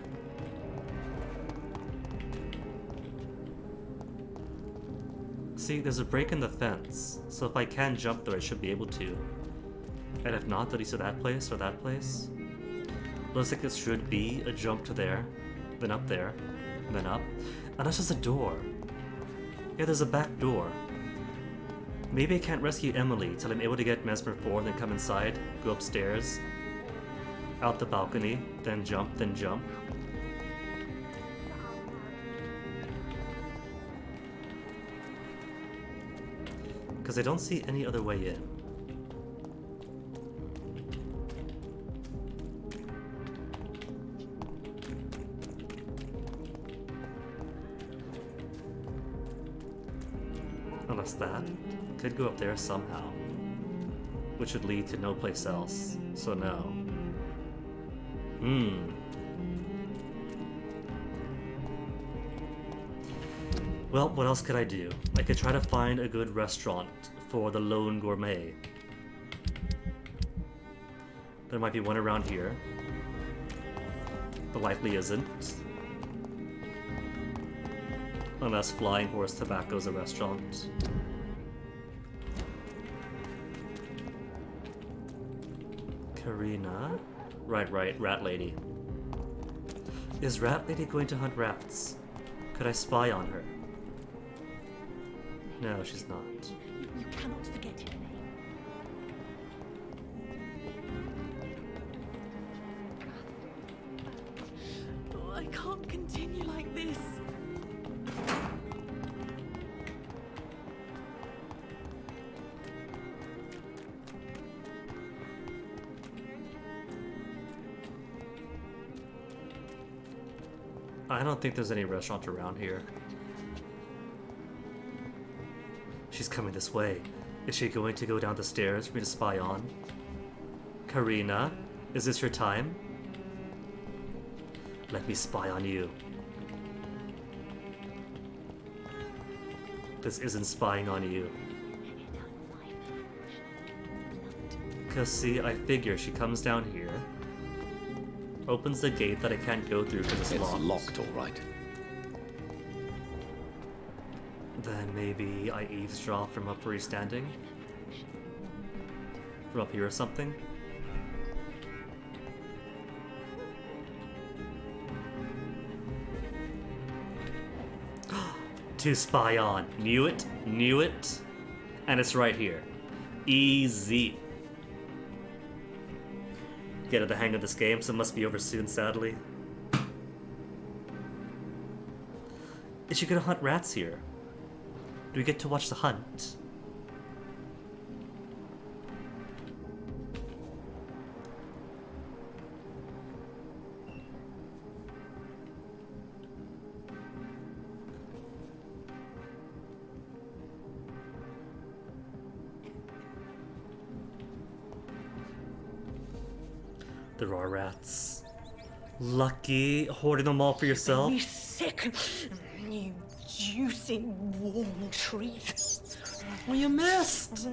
Speaker 1: See, there's a break in the fence, so if I can jump there, I should be able to. And if not, did he say that place or that place? Looks like this should be a jump to there, then up there, and then up. And that's just a door. Yeah, there's a back door. Maybe I can't rescue Emily till I'm able to get Mesmer 4, then come inside, go upstairs, out the balcony, then jump, then jump. Because I don't see any other way in. us that. Could go up there somehow. Which would lead to no place else. So no. Well, what else could I do? I could try to find a good restaurant for the lone gourmet. There might be one around here. But likely isn't. Unless Flying Horse Tobacco's a restaurant. Karina? Right, Rat Lady. Is Rat Lady going to hunt rats? Could I spy on her? No, she's not.
Speaker 8: You cannot forget your name. Oh, I can't continue like this.
Speaker 1: I don't think there's any restaurant around here. She's coming this way. Is she going to go down the stairs for me to spy on? Karina, is this your time? Let me spy on you. This isn't spying on you. Cause see, I figure she comes down here, opens the gate that I can't go through because it's locked.
Speaker 17: It's locked, all right.
Speaker 1: Then maybe I eavesdrop from up where he's standing? From up here or something? To spy on. Knew it, and it's right here. Easy. Get the hang of this game, so it must be over soon, sadly. Is she gonna hunt rats here? Do we get to watch the hunt? There are rats. Lucky, hoarding them all for yourself.
Speaker 8: You sick, you juicy warm treat.
Speaker 1: Well, you missed.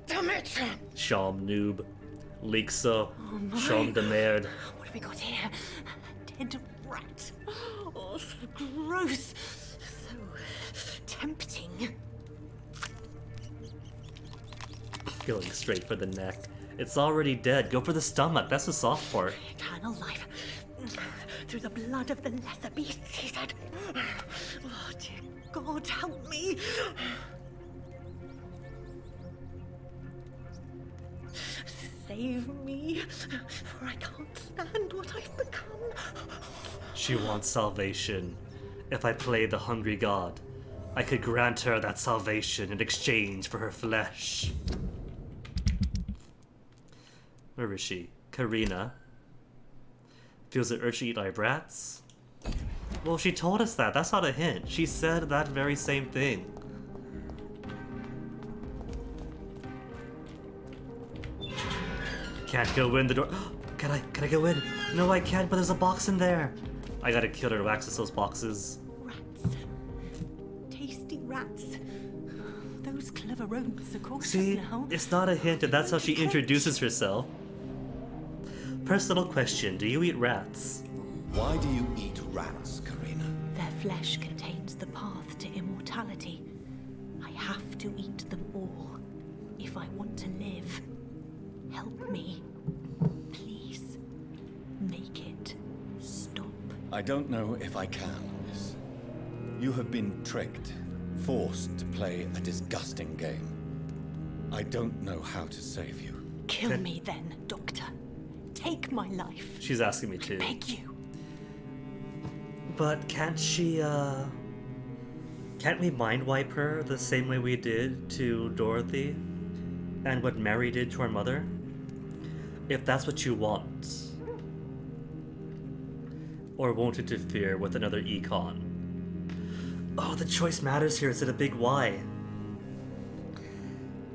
Speaker 8: Damn it!
Speaker 1: Sham noob. Leeksa.
Speaker 8: Oh my.
Speaker 1: Sham de merde.
Speaker 8: What have we got here? A dead rat. Oh, so gross. So tempting.
Speaker 1: Going straight for the neck. It's already dead. Go for the stomach. That's the soft part.
Speaker 8: Eternal life. Through the blood of the lesser beasts, he said. Oh, dear God, help me. Save me, for I can't stand what I've become.
Speaker 1: She wants salvation. If I play the hungry god, I could grant her that salvation in exchange for her flesh. Where is she? Karina. Feels the urge to eat live rats? Well, she told us that. That's not a hint. She said that very same thing. Can't go in the door. Can I go in? No, I can't, but there's a box in there. I gotta kill her to access those boxes.
Speaker 8: Rats. Tasty rats. Those clever rodents are cautious
Speaker 1: See,
Speaker 8: now.
Speaker 1: it's not a hint, and that's how she introduces herself. Personal question, do you eat rats?
Speaker 3: Why do you eat rats, Karina?
Speaker 8: Their flesh contains the path to immortality. I have to eat them all if I want to live. Help me. Please. Make it stop.
Speaker 3: I don't know if I can, miss. You have been tricked, forced to play a disgusting game. I don't know how to save you.
Speaker 8: Kill me then, Doctor. Take my life.
Speaker 1: She's asking me to.
Speaker 8: I beg you.
Speaker 1: But can't she, can't we mind wipe her the same way we did to Dorothy? And what Mary did to our mother? If that's what you want. Or won't interfere with another econ. Oh, the choice matters here. Is it a big Y?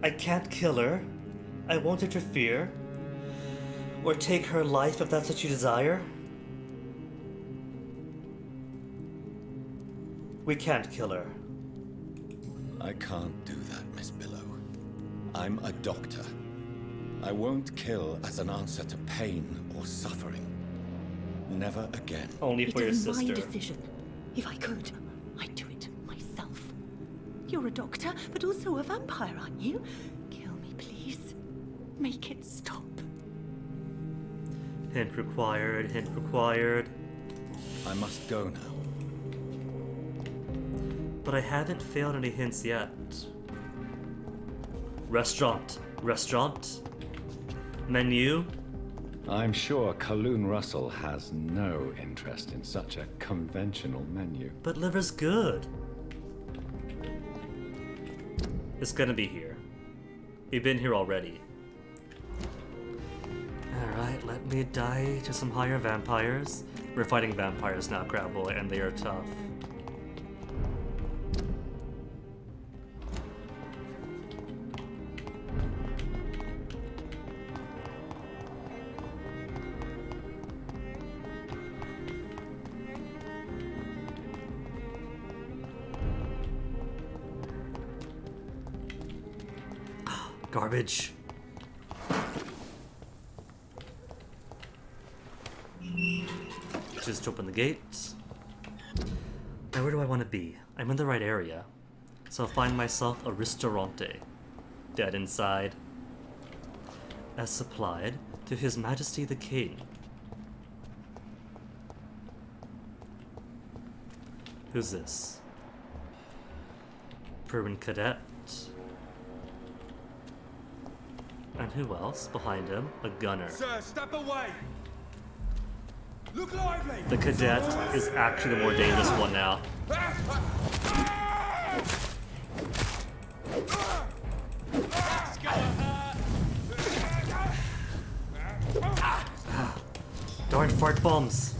Speaker 1: I can't kill her. I won't interfere. Or take her life if that's what you desire. We can't kill her.
Speaker 3: I can't do that, Miss Billow. I'm a doctor. I won't kill as an answer to pain or suffering. Never again.
Speaker 1: Only for your
Speaker 8: It is
Speaker 1: sister.
Speaker 8: my decision. If I could, I'd do it myself. You're a doctor, but also a vampire, aren't you? Kill me, please. Make it stop.
Speaker 1: Hint required, hint required.
Speaker 3: I must go now.
Speaker 1: But I haven't failed any hints yet. Restaurant. Restaurant. Menu.
Speaker 3: I'm sure Kaloon Russell has no interest in such a conventional menu.
Speaker 1: But liver's good. It's gonna be here. We've been here already. Alright, let me die to some higher vampires. We're fighting vampires now, Crab Boy, and they are tough. Garbage. Just open the gates. Now where do I want to be? I'm in the right area. So I'll find myself a ristorante. Dead inside. As supplied to His Majesty the King. Who's this? Perwin Cadet. And who else behind him? A gunner.
Speaker 15: Sir, step away! Look lively!
Speaker 1: The cadet is actually the more dangerous one now. Darn fart bombs.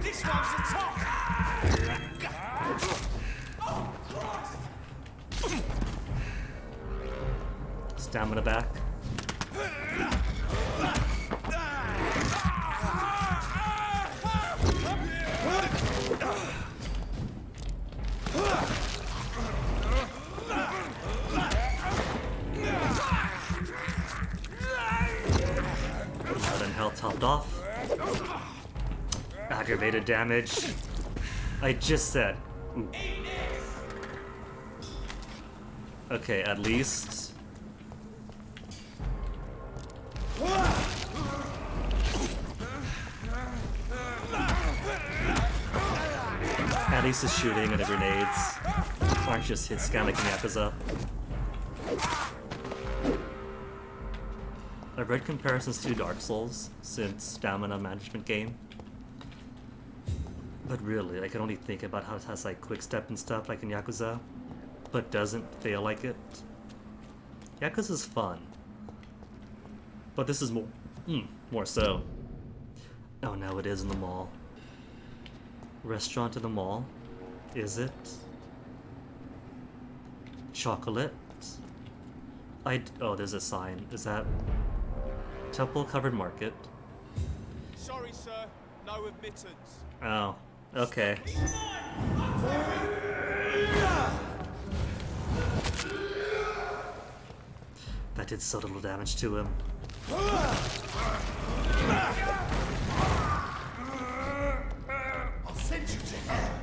Speaker 15: This one's the top!
Speaker 1: Stamina back. Blood and health topped off. Aggravated damage. I just said. Ooh. Okay, at least. At least the shooting and the grenades aren't just hit scan like in Yakuza. I've read comparisons to Dark Souls since stamina management game. But really, I can only think about how it has like quick step and stuff like in Yakuza, but doesn't feel like it. Yakuza's fun, but this is more so. Oh no, it is in the mall. Restaurant in the mall, is it? Chocolate. Oh, there's a sign. Is that Temple Covered Market?
Speaker 15: Sorry, sir. No admittance.
Speaker 1: Oh, okay. That did so little damage to him.
Speaker 15: I'll send you to hell.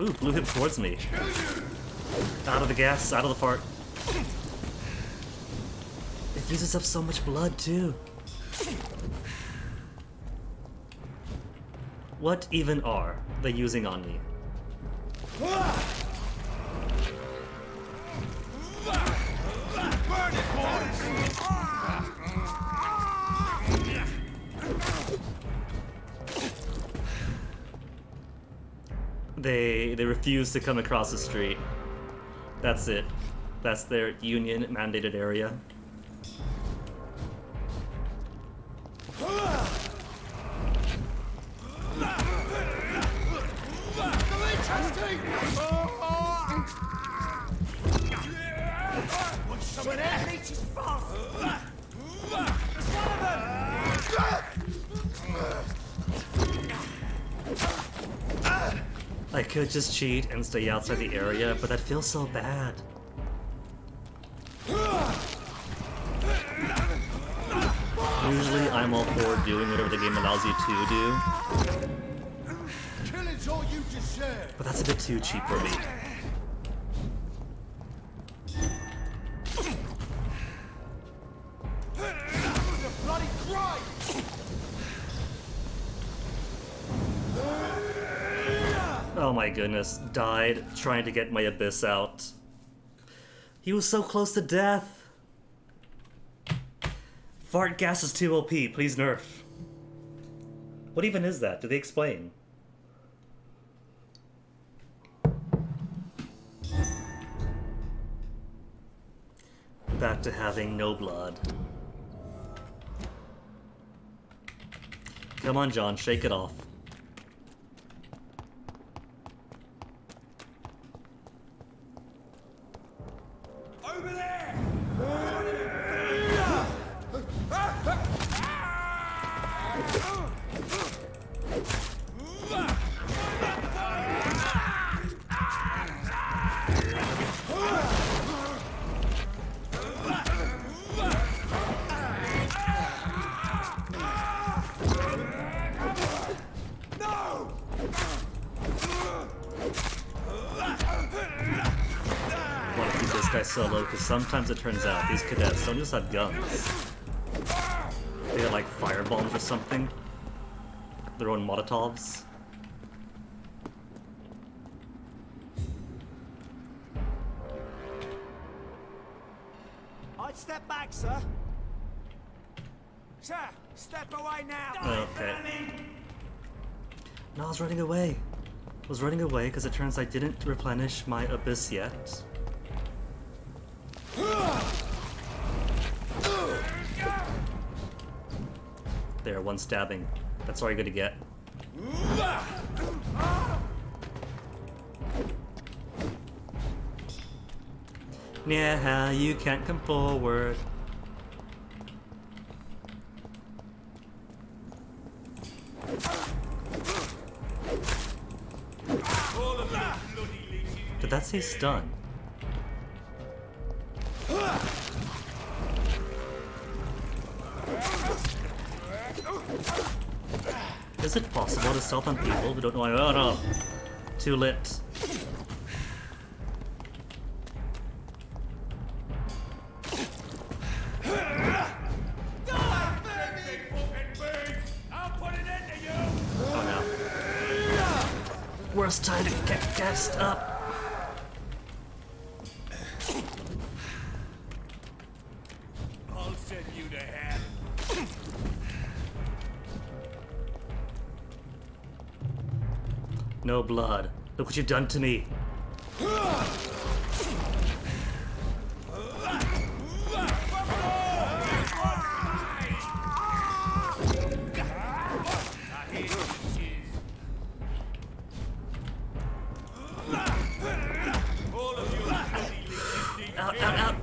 Speaker 1: Ooh, blew him towards me. Out of the gas, out of the fart. It uses up so much blood, too. What even are they using on me?
Speaker 15: Burn it, boys!
Speaker 1: They refuse to come across the street. That's it. That's their union mandated area. could just cheat and stay outside the area, but that feels so bad. Usually I'm all for doing whatever the game allows you to do.
Speaker 2: Killing's all you deserve.
Speaker 1: But that's a bit too cheap for me.
Speaker 2: The bloody crime!
Speaker 1: Oh my goodness, died trying to get my abyss out. He was so close to death. Fart gas is too OP, please nerf. What even is that? Did they explain? Back to having no blood. Come on, John, shake it off.
Speaker 15: Over there!
Speaker 1: Want to keep this guy solo, because sometimes it turns out these cadets don't just have guns. They got like fire bombs or something. Their own Molotovs.
Speaker 15: I'd step back, sir. Sir, step away now.
Speaker 1: Okay. No, I was running away. I was running away because it turns I didn't replenish my abyss yet. There, one stabbing. That's all you're gonna get. Yeah, you can't come forward. Did that say stun? Is it possible to stealth on people who don't know? Oh no! Too lit. Oh no. Worst time to get gassed up.
Speaker 15: I'll send you to hell.
Speaker 1: No blood. Look what you've done to me. Out, out, out.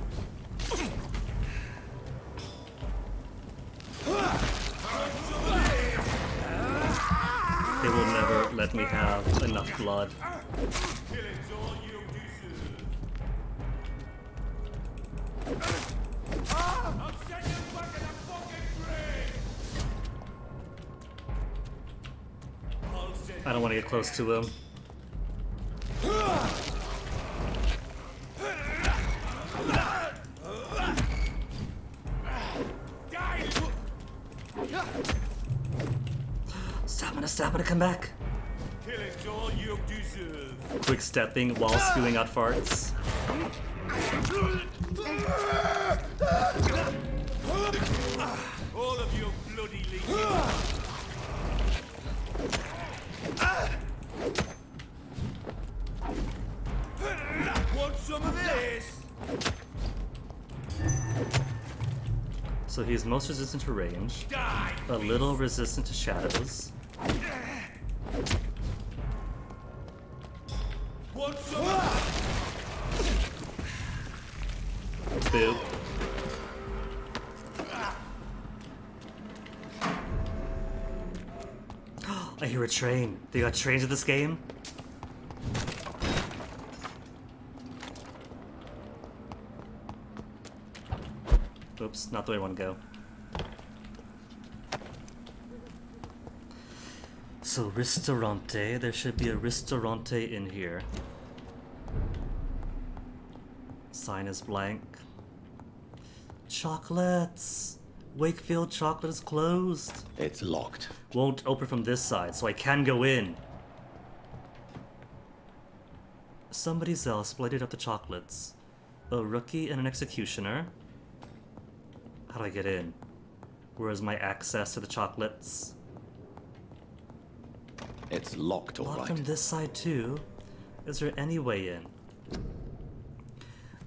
Speaker 1: They will never let me have enough blood. I don't want to get close to him. Stamina, come back.
Speaker 15: Killing's all you deserve.
Speaker 1: Quick stepping while spewing out farts.
Speaker 15: All of you bloody leeches. Want some of this?
Speaker 1: So he's most resistant to range, a little resistant to shadows.
Speaker 15: Want some?
Speaker 1: Boop. I hear a train. They got trains in this game? Oops, not the way I want to go. So, ristorante. There should be a ristorante in here. Sign is blank. Chocolates! Wakefield Chocolate is closed.
Speaker 17: It's locked.
Speaker 1: Won't open from this side, so I can go in. Somebody else plated up the chocolates. A rookie and an executioner. How do I get in? Where is my access to the chocolates?
Speaker 17: It's locked, all right.
Speaker 1: Locked from this side too. Is there any way in?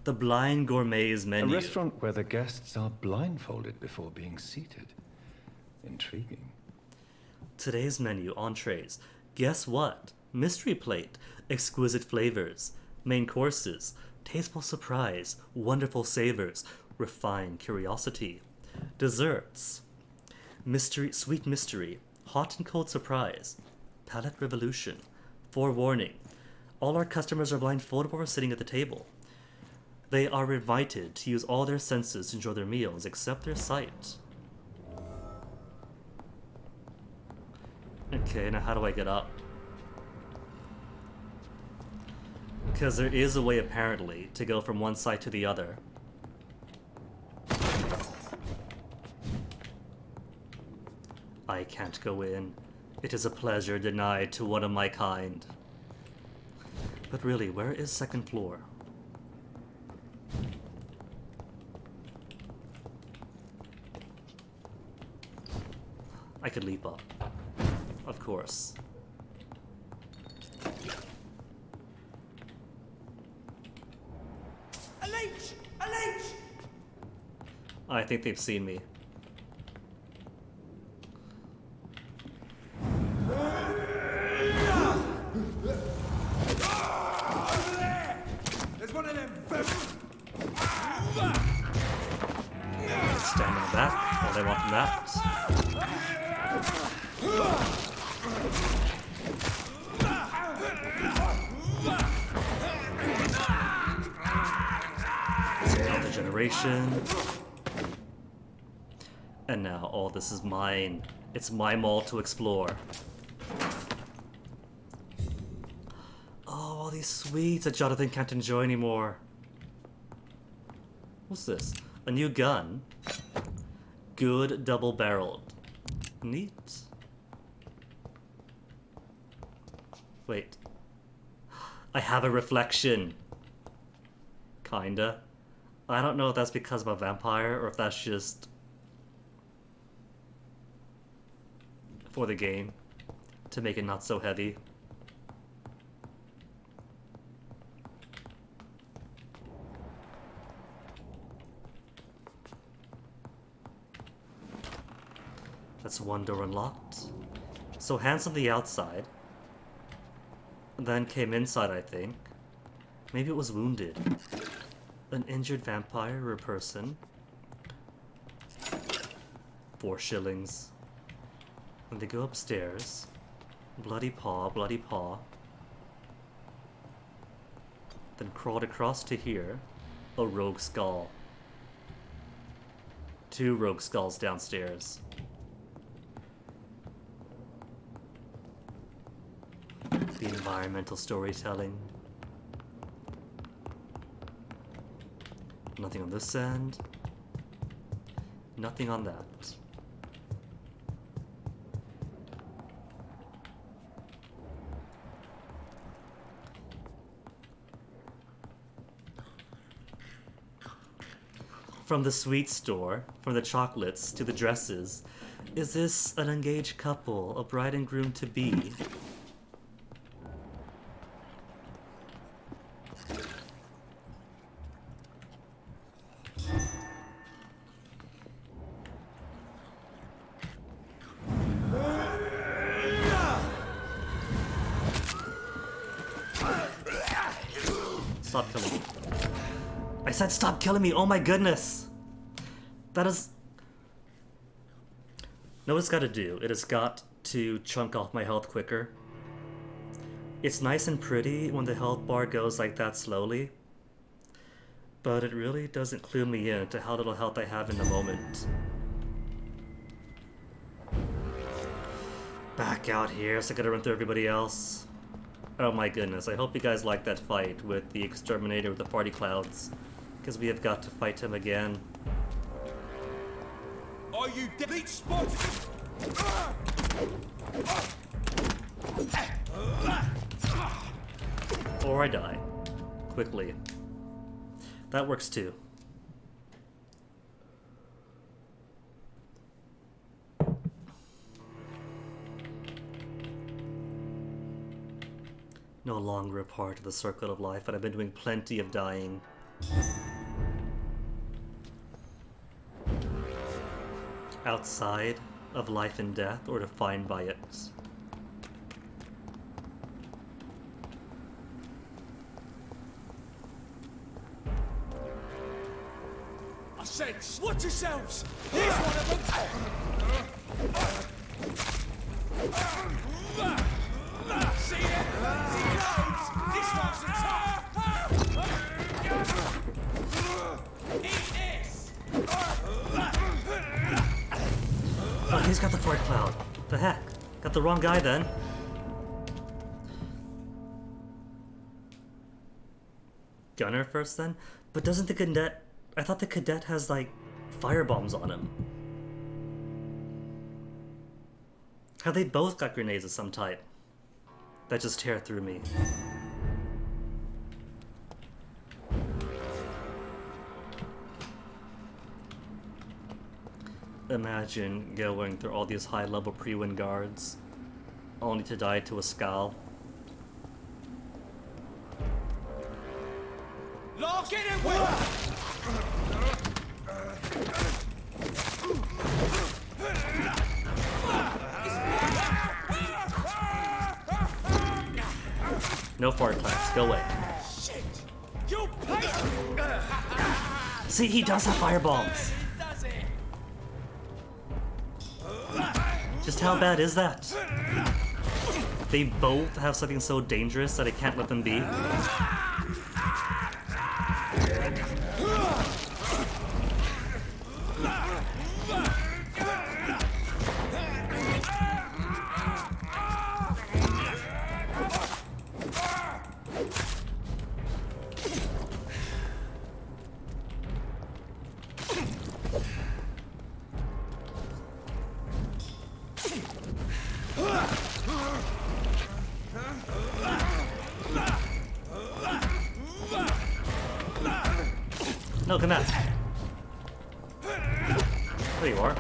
Speaker 1: The Blind Gourmet's menu.
Speaker 3: A restaurant where the guests are blindfolded before being seated. Intriguing.
Speaker 1: Today's menu, entrees. Guess what? Mystery plate. Exquisite flavors. Main courses. Tasteful surprise. Wonderful savors. Refined curiosity. Desserts. Mystery, sweet mystery. Hot and cold surprise. Palate revolution. Forewarning. All our customers are blindfolded while we're sitting at the table. They are invited to use all their senses to enjoy their meals, except their sight. Okay, now how do I get up? Because there is a way, apparently, to go from one side to the other. I can't go in. It is a pleasure denied to one of my kind. But really, where is second floor? I could leap up. Of course.
Speaker 9: A leech! A leech!
Speaker 1: I think they've seen me.
Speaker 9: There's one of them!
Speaker 1: Stand in the back. All they want from that. Another generation. And now all this is mine. It's my mall to explore. Oh, all these sweets that Jonathan can't enjoy anymore. What's this? A new gun. Good double-barreled. Neat. Wait. I have a reflection. Kinda. I don't know if that's because I'm a vampire or if that's just for the game to make it not so heavy. That's one door unlocked. So hands on the outside. Then came inside, I think. Maybe it was wounded. An injured vampire or a person. 4 shillings. And they go upstairs. Bloody paw, bloody paw. Then crawled across to here. A rogue skull. 2 rogue skulls downstairs. The environmental storytelling. Nothing on this end. Nothing on that. From the sweet store, from the chocolates to the dresses, is this an engaged couple, a bride and groom to be? Stop killing me. I said stop killing me, oh my goodness! That is... know what it's got to do? It has got to chunk off my health quicker. It's nice and pretty when the health bar goes like that slowly. But it really doesn't clue me in to how little health I have in the moment. Back out here, so I gotta run through everybody else. Oh my goodness, I hope you guys liked that fight with the exterminator with the party clouds. Because we have got to fight him again.
Speaker 15: Are you dead? Spotted!
Speaker 1: Or I die. Quickly. That works too. No longer a part of the circle of life, but I've been doing plenty of dying. Outside of life and death, or defined by it.
Speaker 15: I said, watch yourselves! Here's one of them! See it? See clothes? This one's a top! Eat this!
Speaker 1: Oh, he's got the fart cloud. The heck? Got the wrong guy then. Gunner first then? But doesn't the cadet... I thought the cadet has, like, firebombs on him. Have they both got grenades of some type? That just tear through me. Imagine going through all these high-level pre-win guards, only to die to a skull.
Speaker 15: Lock it in with!
Speaker 1: No fart claps, go away.
Speaker 15: Shit! You pay!
Speaker 1: See, he does have firebombs. Just how bad is that? They both have something so dangerous that I can't let them be. No, come out. There you are.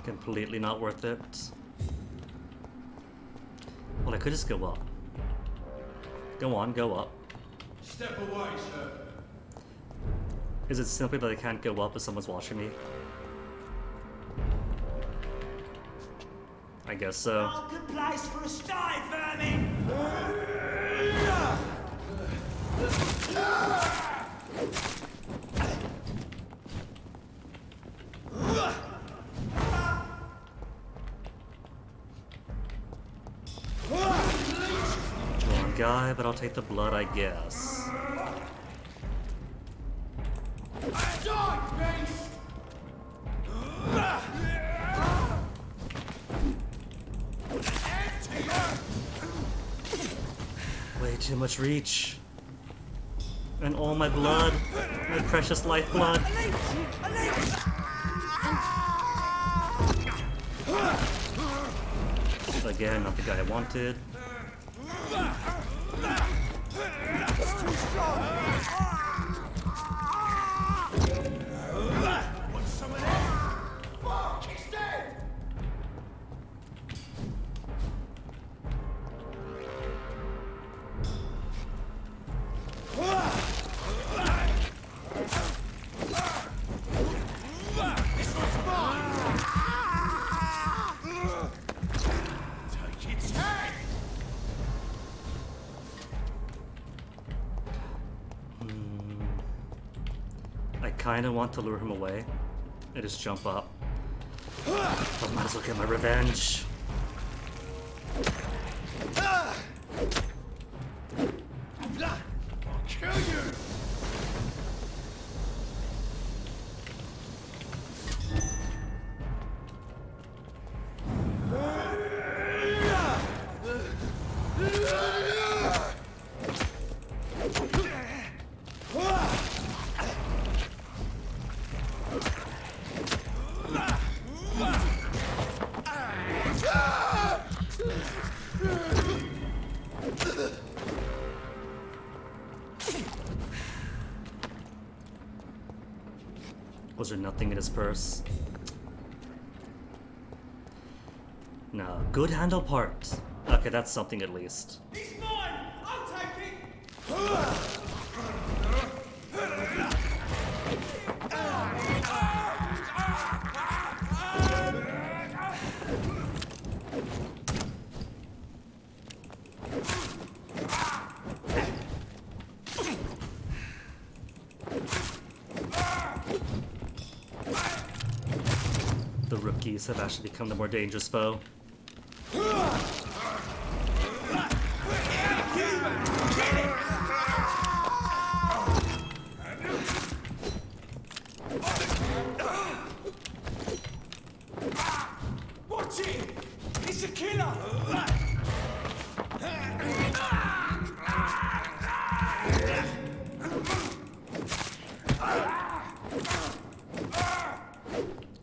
Speaker 1: Completely not worth it. Well, I could just go up. Go on, go up.
Speaker 15: Step away, sir.
Speaker 1: Is it simply that I can't go up if someone's watching me? I guess so.
Speaker 9: Oh, good place for a sty, vermin!
Speaker 1: Wrong guy, but I'll take the blood, I guess. Way too much reach. And all my blood, my precious lifeblood. Again, not the guy I wanted.
Speaker 15: It's too strong! Want some of that? Fuck, he's dead! This one's mine! Take its head!
Speaker 1: kinda want to lure him away and just jump up. But might as well get my revenge.
Speaker 2: I'll kill you!
Speaker 1: Was there nothing in his purse? No. Good handle part. Okay, that's something at least.
Speaker 9: It's mine! I'll take it!
Speaker 1: The rookies have actually become the more dangerous foe.
Speaker 9: Watch it! It's a killer!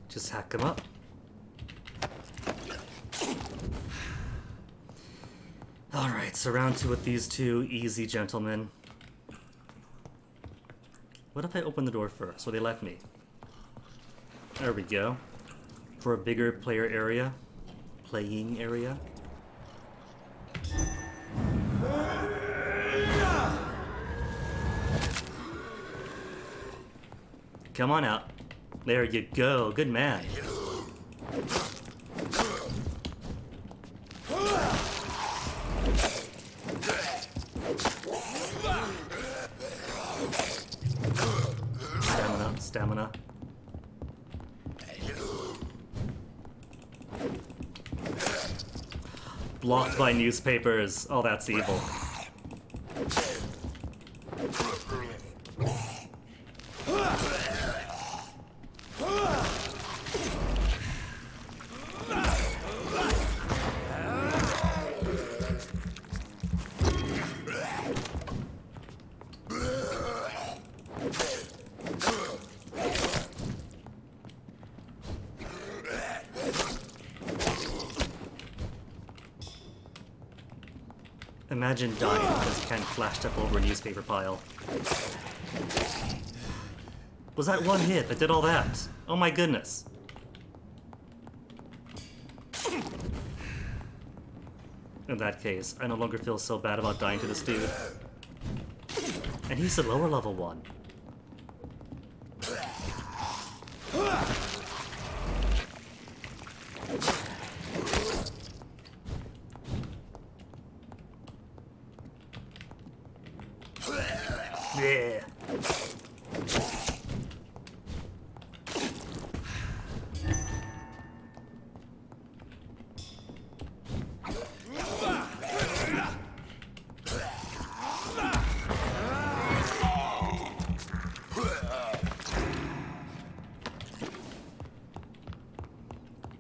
Speaker 1: Just hack him up. Alright, so round two with these two easy gentlemen. What if I open the door first? Will they let me? There we go. For a bigger player area. Playing area. Come on out. There you go. Good man. Stamina. Blocked by newspapers. Oh, that's evil. Imagine dying because you can't flash up over a newspaper pile. Was that one hit that did all that? Oh my goodness. In that case, I no longer feel so bad about dying to this dude. And he's a lower level one. Yeah.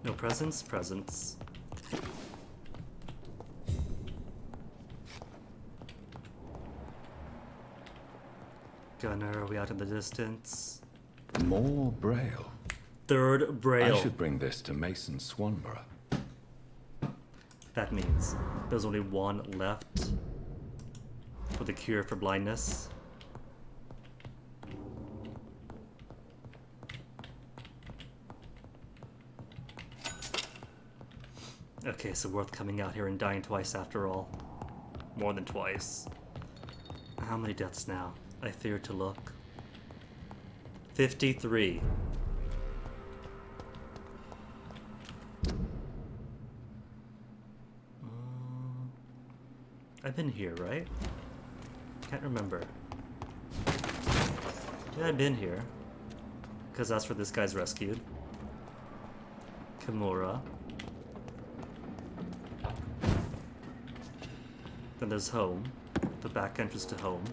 Speaker 1: No presents? Presents. Gunner, are we out in the distance?
Speaker 3: More Braille.
Speaker 1: Third Braille.
Speaker 3: I should bring this to Mason Swanborough.
Speaker 1: That means there's only one left for the cure for blindness. Okay, so worth coming out here and dying twice after all. More than twice. How many deaths now? I fear to look. 53. I've been here, right? Can't remember. Yeah, I've been here. Because that's where this guy's rescued. Kimura. Then there's home. The back entrance to home.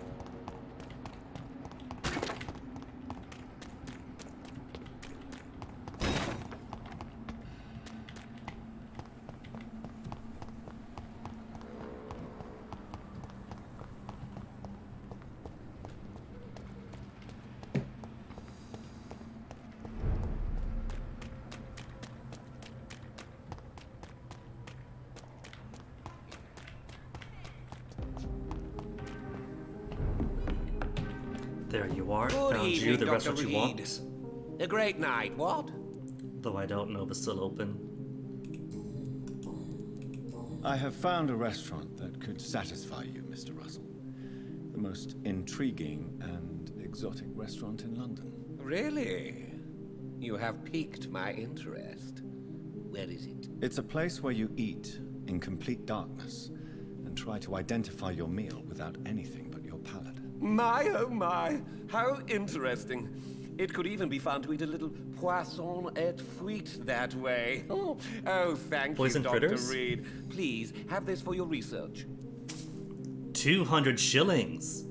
Speaker 1: There you are.
Speaker 4: Good
Speaker 1: Found
Speaker 4: evening,
Speaker 1: you the
Speaker 4: Dr.
Speaker 1: restaurant you
Speaker 4: Reid.
Speaker 1: want.
Speaker 4: A great night, what?
Speaker 1: Though I don't know if it's still open.
Speaker 3: I have found a restaurant that could satisfy you, Mr. Russell. The most intriguing and exotic restaurant in London.
Speaker 4: Really? You have piqued my interest. Where is it?
Speaker 3: It's a place where you eat in complete darkness and try to identify your meal without anything but your palate.
Speaker 4: My, oh my, how interesting. It could even be fun to eat a little poisson et frite that way. Oh, thank
Speaker 1: Poison
Speaker 4: you, Dr.
Speaker 1: critters?
Speaker 4: Reid. Please, have this for your research.
Speaker 1: 200 shillings!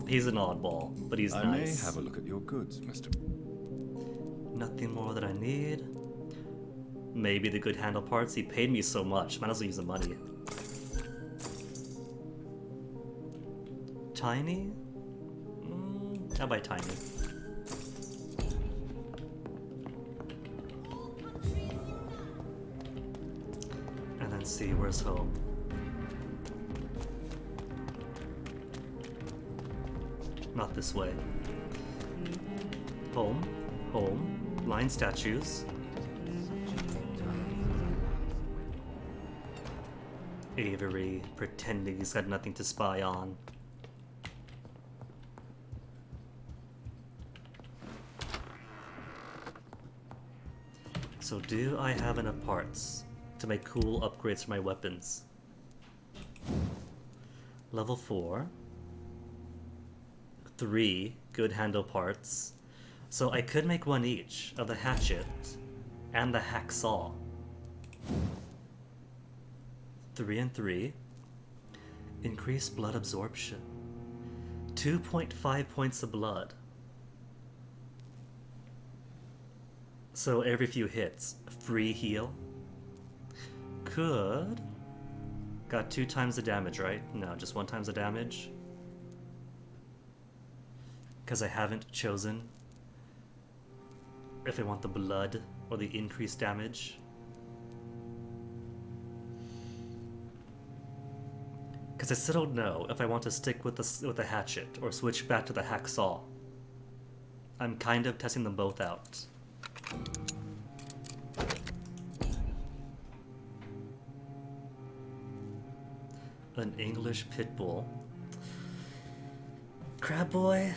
Speaker 1: He's an oddball, but he's
Speaker 3: I
Speaker 1: nice.
Speaker 3: may have a look at your goods, Mr.
Speaker 1: Nothing more that I need. Maybe the good handle parts. He paid me so much. Might as well use the money. Tiny? I'll buy tiny. And then see where's home. Not this way. Home. Home. Line statues. Avery pretending he's got nothing to spy on. So do I have enough parts to make cool upgrades for my weapons? Level 4. 3 good handle parts. So I could make one each of the hatchet and the hacksaw. 3 and 3. Increase blood absorption. 2.5 points of blood. So every few hits, free heal. Could. Got 2 times the damage, right? No, just 1 times the damage. Because I haven't chosen if I want the blood or the increased damage. Because I still don't know if I want to stick with the hatchet or switch back to the hacksaw. I'm kind of testing them both out. An English pit bull. Crab boy?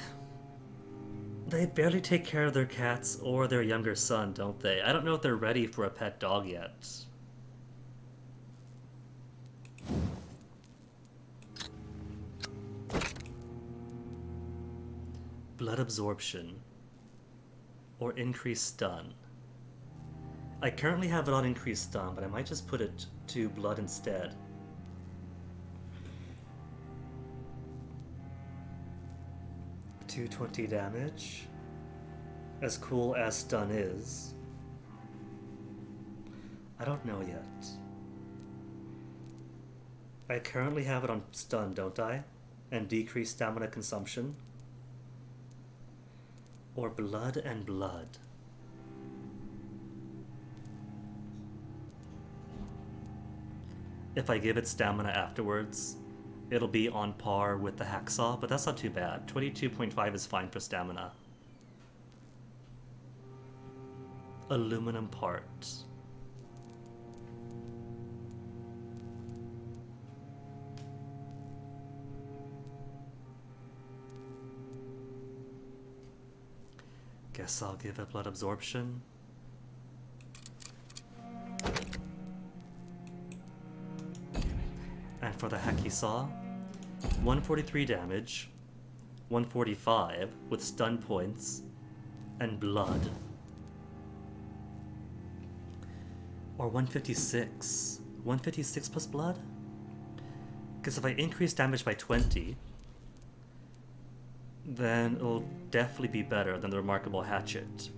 Speaker 1: They barely take care of their cats or their younger son, don't they? I don't know if they're ready for a pet dog yet. Blood absorption. Or increased stun. I currently have it on increased stun, but I might just put it to blood instead. $220 damage. As cool as stun is. I don't know yet. I currently have it on stun, don't I? And decreased stamina consumption. Or blood and blood. If I give it stamina afterwards, it'll be on par with the hacksaw, but that's not too bad. 22.5 is fine for stamina. Aluminum parts. Guess I'll give it blood absorption. And for the hacky saw, 143 damage, 145 with stun points and blood. Or 156. 156 plus blood? Because if I increase damage by 20, then it'll definitely be better than the Remarkable Hatchet,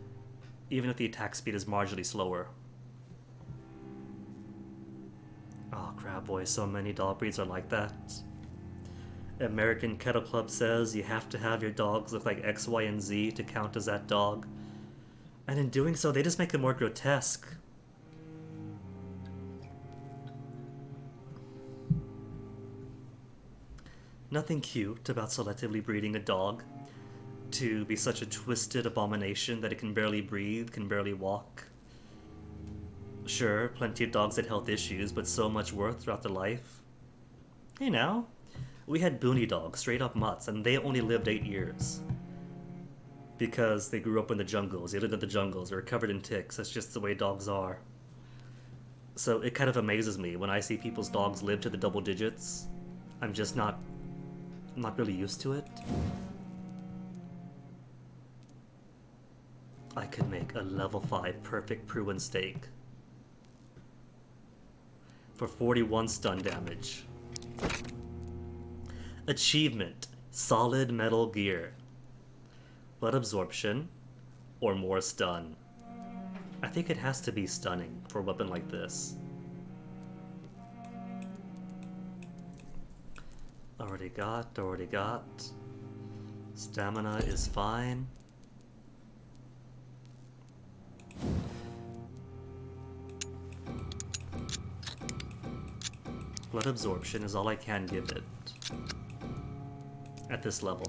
Speaker 1: even if the attack speed is marginally slower. Oh crap, boy, so many dog breeds are like that. American Kennel Club says you have to have your dogs look like X, Y, and Z to count as that dog. And in doing so, they just make it more grotesque. Nothing cute about selectively breeding a dog to be such a twisted abomination that it can barely breathe, can barely walk. Sure, plenty of dogs had health issues, but so much worth throughout their life. Hey now, we had boony dogs, straight up mutts, and they only lived 8 years. Because they grew up in the jungles, they lived in the jungles, they were covered in ticks, that's just the way dogs are. So it kind of amazes me when I see people's dogs live to the double digits. I'm just not really used to it. I could make a level 5 perfect Pruin steak for 41 stun damage. Achievement, solid metal gear. Blood absorption or more stun. I think it has to be stunning for a weapon like this. Already got. Stamina is fine. Blood absorption is all I can give it at this level.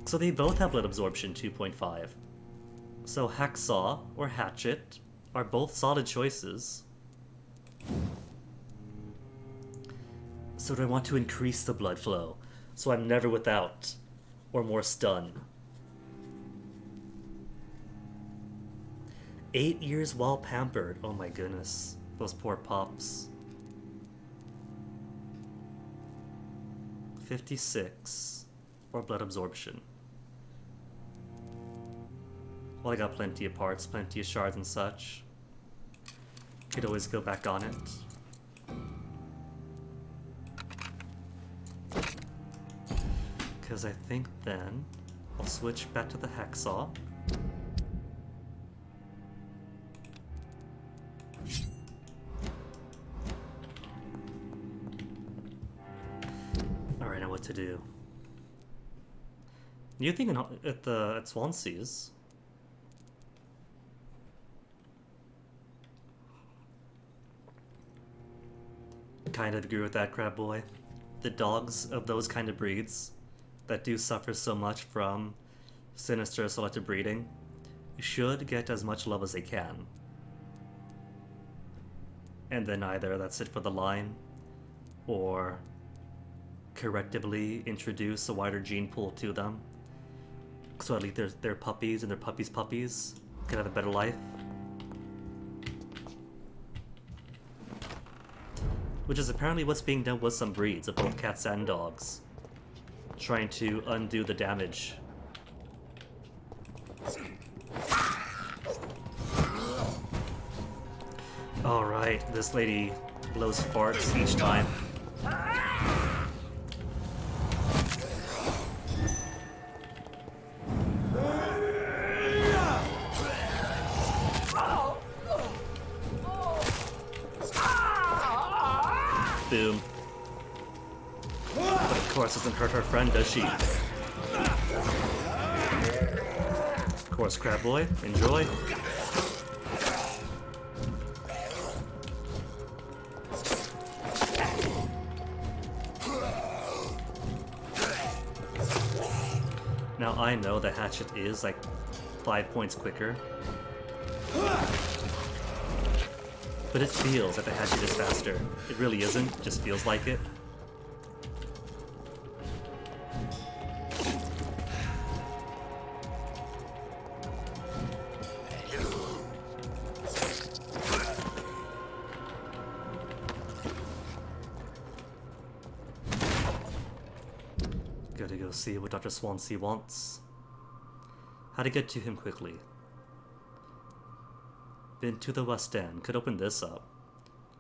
Speaker 1: So they both have blood absorption 2.5. So hacksaw or hatchet are both solid choices. So do I want to increase the blood flow so I'm never without or more stun? 8 years well pampered. Oh my goodness, those poor pups. 56 or blood absorption. Well, I got plenty of parts, plenty of shards and such. Could always go back on it. Because I think then I'll switch back to the hacksaw. Alright, now what to do? New thing at Swansea's. Kind of agree with that, Crab Boy. The dogs of those kind of breeds that do suffer so much from sinister selective breeding should get as much love as they can. And then either that's it for the line, or correctively introduce a wider gene pool to them, so at least their puppies and their puppies can have a better life. Which is apparently what's being done with some breeds of both cats and dogs. Trying to undo the damage. Alright, this lady blows farts each time. Boom. But of course doesn't hurt her friend, does she? Of course, Crab Boy, enjoy. Now I know the hatchet is like 5 points quicker. But it feels that the hatchet is faster. It really isn't, it just feels like it. go see what Dr. Swansea wants. How to get to him quickly. Been to the West End. Could open this up.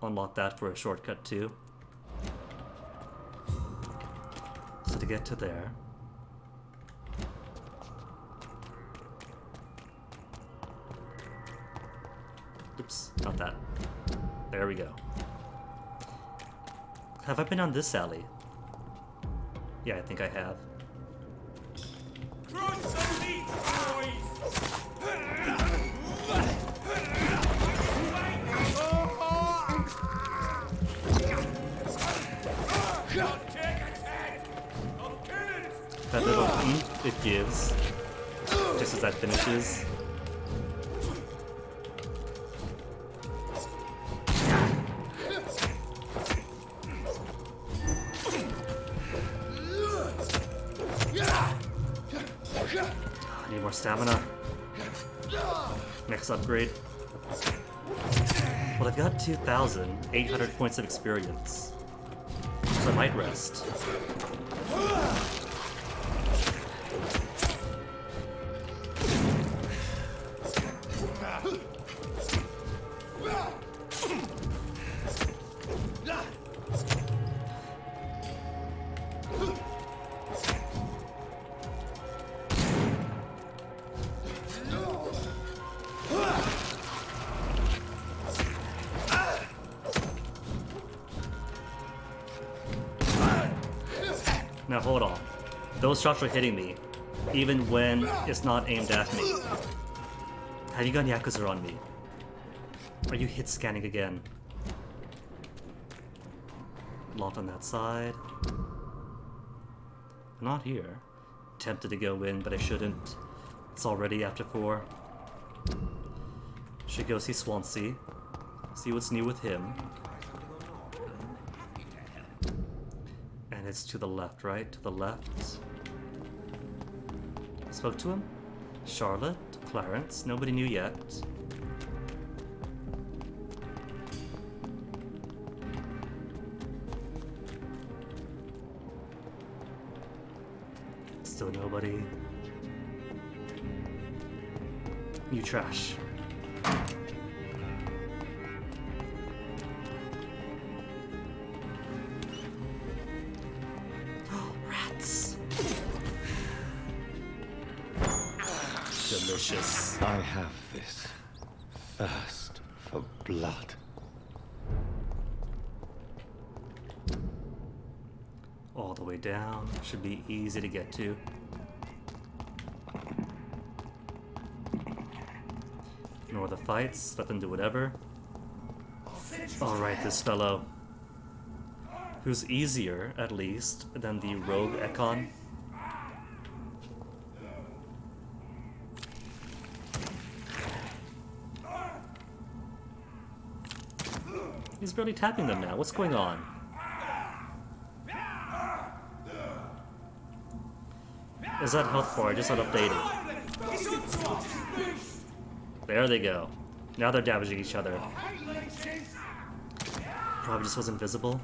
Speaker 1: Unlock that for a shortcut too. So to get to there. Oops, not that. There we go. Have I been on this alley? Yeah, I think I have. That little it gives, just as that finishes. I need more stamina. Next upgrade. Well, I've got 2,800 points of experience, so I might rest. Now hold on. Those shots are hitting me, even when it's not aimed at me. Have you got Yakuza on me? Are you hit scanning again? Locked on that side. Not here. Tempted to go in, but I shouldn't. It's already after 4. Should go see Swansea. See what's new with him. And it's to the left, right? To the left. Spoke to him? Charlotte? Clarence? Nobody knew yet. Still nobody. You trash. Rats. Delicious.
Speaker 17: I have this thirst for blood.
Speaker 1: All the way down. Should be easy to get to. Ignore the fights. Let them do whatever. Alright, this fellow. Who's easier, at least, than the rogue Ekon. He's barely tapping them now. What's going on? Is that health bar just not updated? There they go. Now they're damaging each other. Probably just wasn't visible.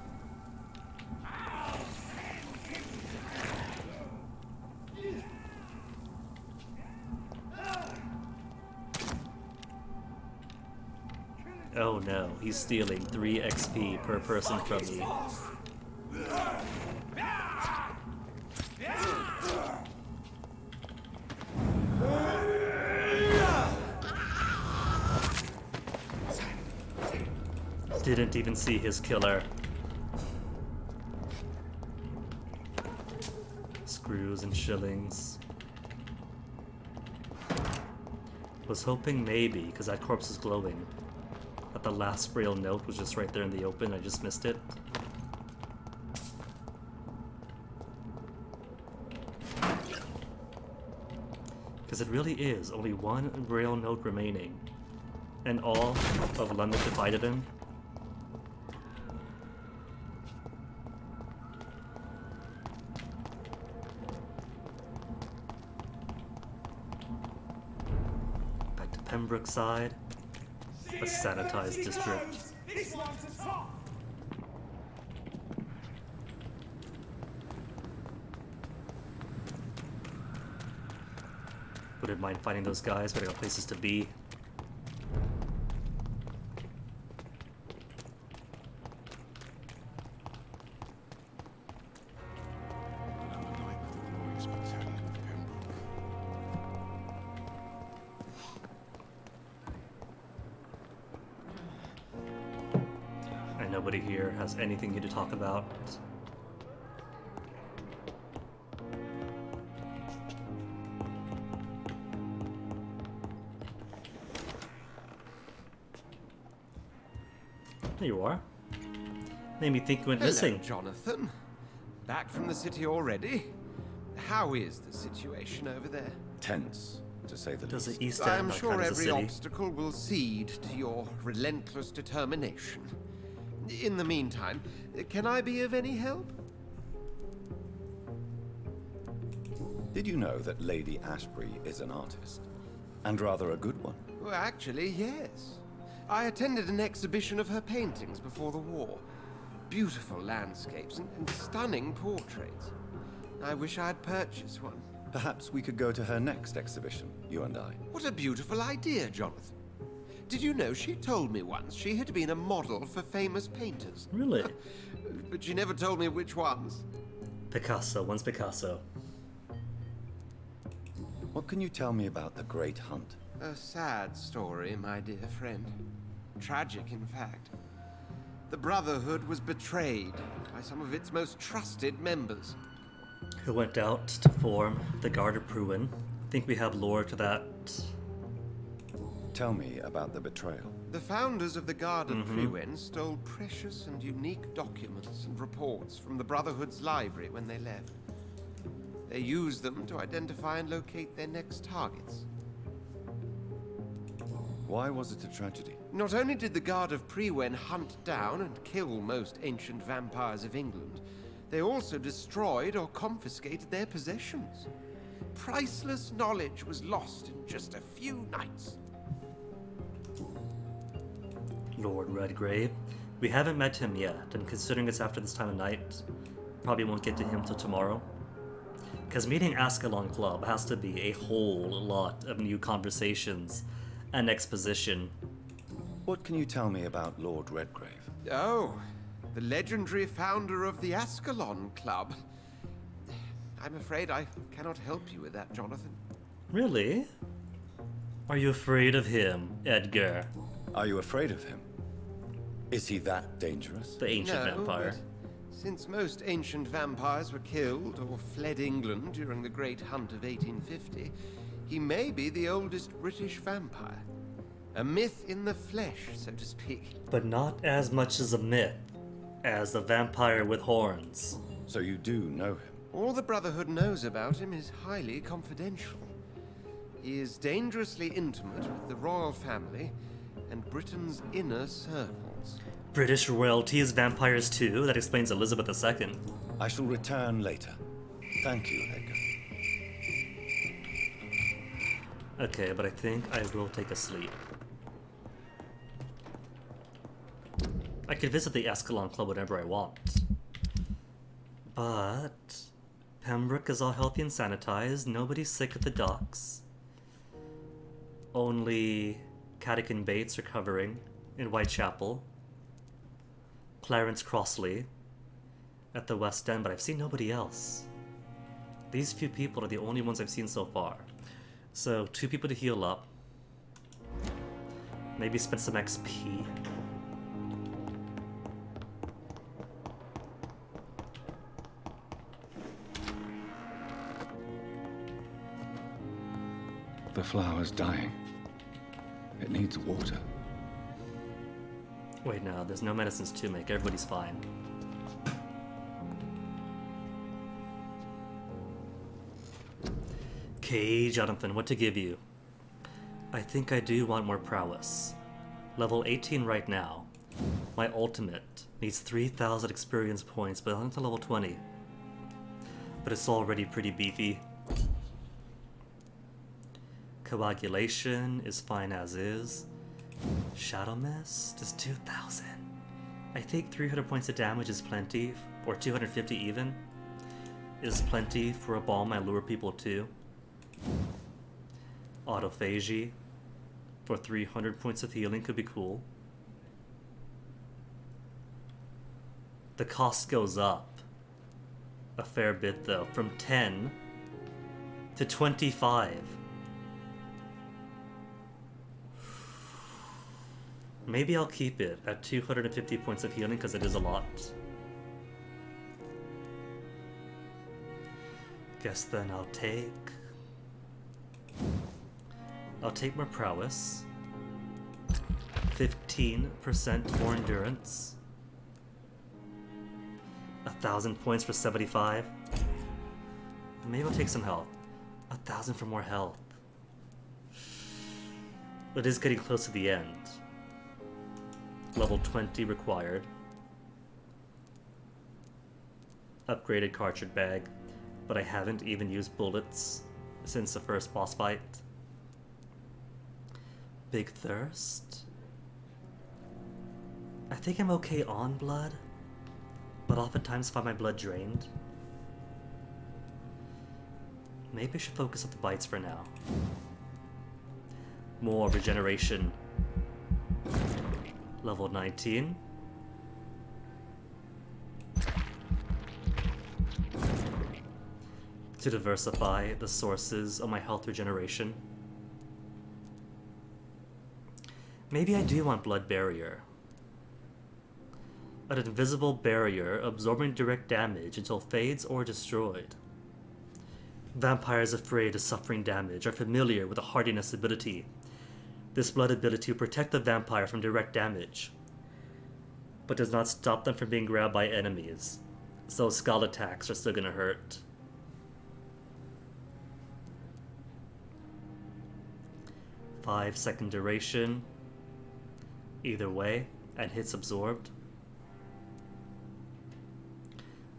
Speaker 1: Oh no, he's stealing 3 XP per person from me. Didn't even see his killer. Screws and shillings. Was hoping maybe, because that corpse is glowing, that the last braille note was just right there in the open. I just missed it. Because it really is only 1 braille note remaining, and all of London divided in. Back to Pembroke side, a sanitized district.
Speaker 9: This one's a top.
Speaker 1: wouldn't mind fighting those guys, but I got places to be. And nobody here has anything new to talk about. There you are. Made me think you went
Speaker 5: Hello,
Speaker 1: missing.
Speaker 5: Jonathan. Back from the city already? How is the situation over there?
Speaker 3: Tense, to say the
Speaker 1: Does
Speaker 3: least.
Speaker 1: the East
Speaker 5: I
Speaker 1: End
Speaker 5: am
Speaker 1: not
Speaker 5: sure
Speaker 1: count as a
Speaker 5: every
Speaker 1: city?
Speaker 5: obstacle will cede to your relentless determination. In the meantime, can I be of any help?
Speaker 3: Did you know that Lady Ashbury is an artist? And rather a good one.
Speaker 5: Well, actually, yes. I attended an exhibition of her paintings before the war. Beautiful landscapes and stunning portraits. I wish I had purchased one.
Speaker 3: Perhaps we could go to her next exhibition, you and I.
Speaker 5: What a beautiful idea, Jonathan. Did you know she told me once she had been a model for famous painters?
Speaker 1: Really?
Speaker 5: But she never told me which ones.
Speaker 1: Picasso, one's Picasso.
Speaker 3: What can you tell me about the Great Hunt?
Speaker 5: A sad story, my dear friend. Tragic, in fact. The Brotherhood was betrayed by some of its most trusted members.
Speaker 1: Who went out to form the Guard of Pruin. Think we have lore to that.
Speaker 3: Tell me about the betrayal.
Speaker 5: The founders of the Guard of Pruin stole precious and unique documents and reports from the Brotherhood's library when they left. They used them to identify and locate their next targets.
Speaker 3: Why was it a tragedy?
Speaker 5: Not only did the Guard of Pruin hunt down and kill most ancient vampires of England, they also destroyed or confiscated their possessions. Priceless knowledge was lost in just a few nights.
Speaker 1: Lord Redgrave. We haven't met him yet, and considering it's after this time of night, probably won't get to him till tomorrow. Because meeting Ascalon Club has to be a whole lot of new conversations and exposition.
Speaker 3: What can you tell me about Lord Redgrave?
Speaker 5: Oh, the legendary founder of the Ascalon Club. I'm afraid I cannot help you with that, Jonathan.
Speaker 1: Really? Are you afraid of him, Edgar?
Speaker 3: Are you afraid of him? Is he that dangerous?
Speaker 1: The ancient vampire.
Speaker 5: But since most ancient vampires were killed or fled England during the Great Hunt of 1850, he may be the oldest British vampire. A myth in the flesh, so to speak.
Speaker 1: But not as much as a myth as the vampire with horns.
Speaker 3: So you do know him?
Speaker 5: All the Brotherhood knows about him is highly confidential. He is dangerously intimate with the royal family and Britain's inner circles.
Speaker 1: British royalty is vampires too? That explains Elizabeth II.
Speaker 3: I shall return later. Thank you, Edgar.
Speaker 1: Okay, but I think I will take a sleep. I could visit the Ascalon Club whenever I want. But Pembroke is all healthy and sanitized. Nobody's sick at the docks. Only Caddick and Bates recovering in Whitechapel. Clarence Crossley at the West End, but I've seen nobody else. These few people are the only ones I've seen so far. So, 2 people to heal up. Maybe spend some XP.
Speaker 3: The flower's dying. It needs water.
Speaker 1: Wait, no, there's no medicines to make. Everybody's fine. Okay, Jonathan, what to give you? I think I do want more prowess. Level 18 right now. My ultimate needs 3,000 experience points, but only to level 20. But it's already pretty beefy. Coagulation is fine as is. Shadow Mist is 2,000. I think 300 points of damage is plenty, or 250 even, is plenty for a balm I lure people to. Autophagy for 300 points of healing could be cool. The cost goes up a fair bit though, from 10 to 25. Maybe I'll keep it at 250 points of healing because it is a lot. Guess then I'll take more prowess, 15% more endurance, 1,000 points for 75. Maybe I'll take some health, 1,000 for more health. It is getting close to the end. Level 20 required. Upgraded cartridge bag, but I haven't even used bullets since the first boss fight. Big thirst. I think I'm okay on blood, but oftentimes find my blood drained. Maybe I should focus on the bites for now. More regeneration. Level 19. To diversify the sources of my health regeneration. Maybe I do want Blood Barrier. An invisible barrier absorbing direct damage until fades or destroyed. Vampires afraid of suffering damage are familiar with the hardiness ability. This blood ability will protect the vampire from direct damage, but does not stop them from being grabbed by enemies, so skull attacks are still gonna hurt. Five-second duration, either way, and hits absorbed.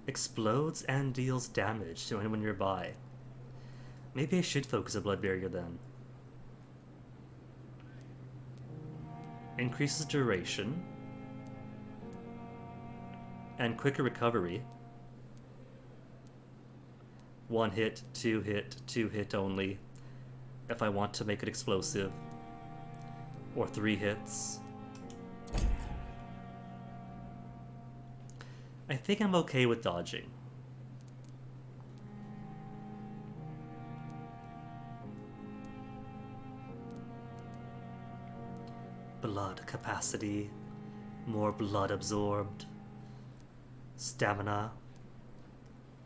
Speaker 1: Explodes and deals damage to anyone nearby. Maybe I should focus a blood barrier then. Increases duration and quicker recovery. 1 hit, 2 hit, 2 hit only if I want to make it explosive, or 3 hits. I think I'm okay with dodging. Blood capacity, more blood absorbed, stamina,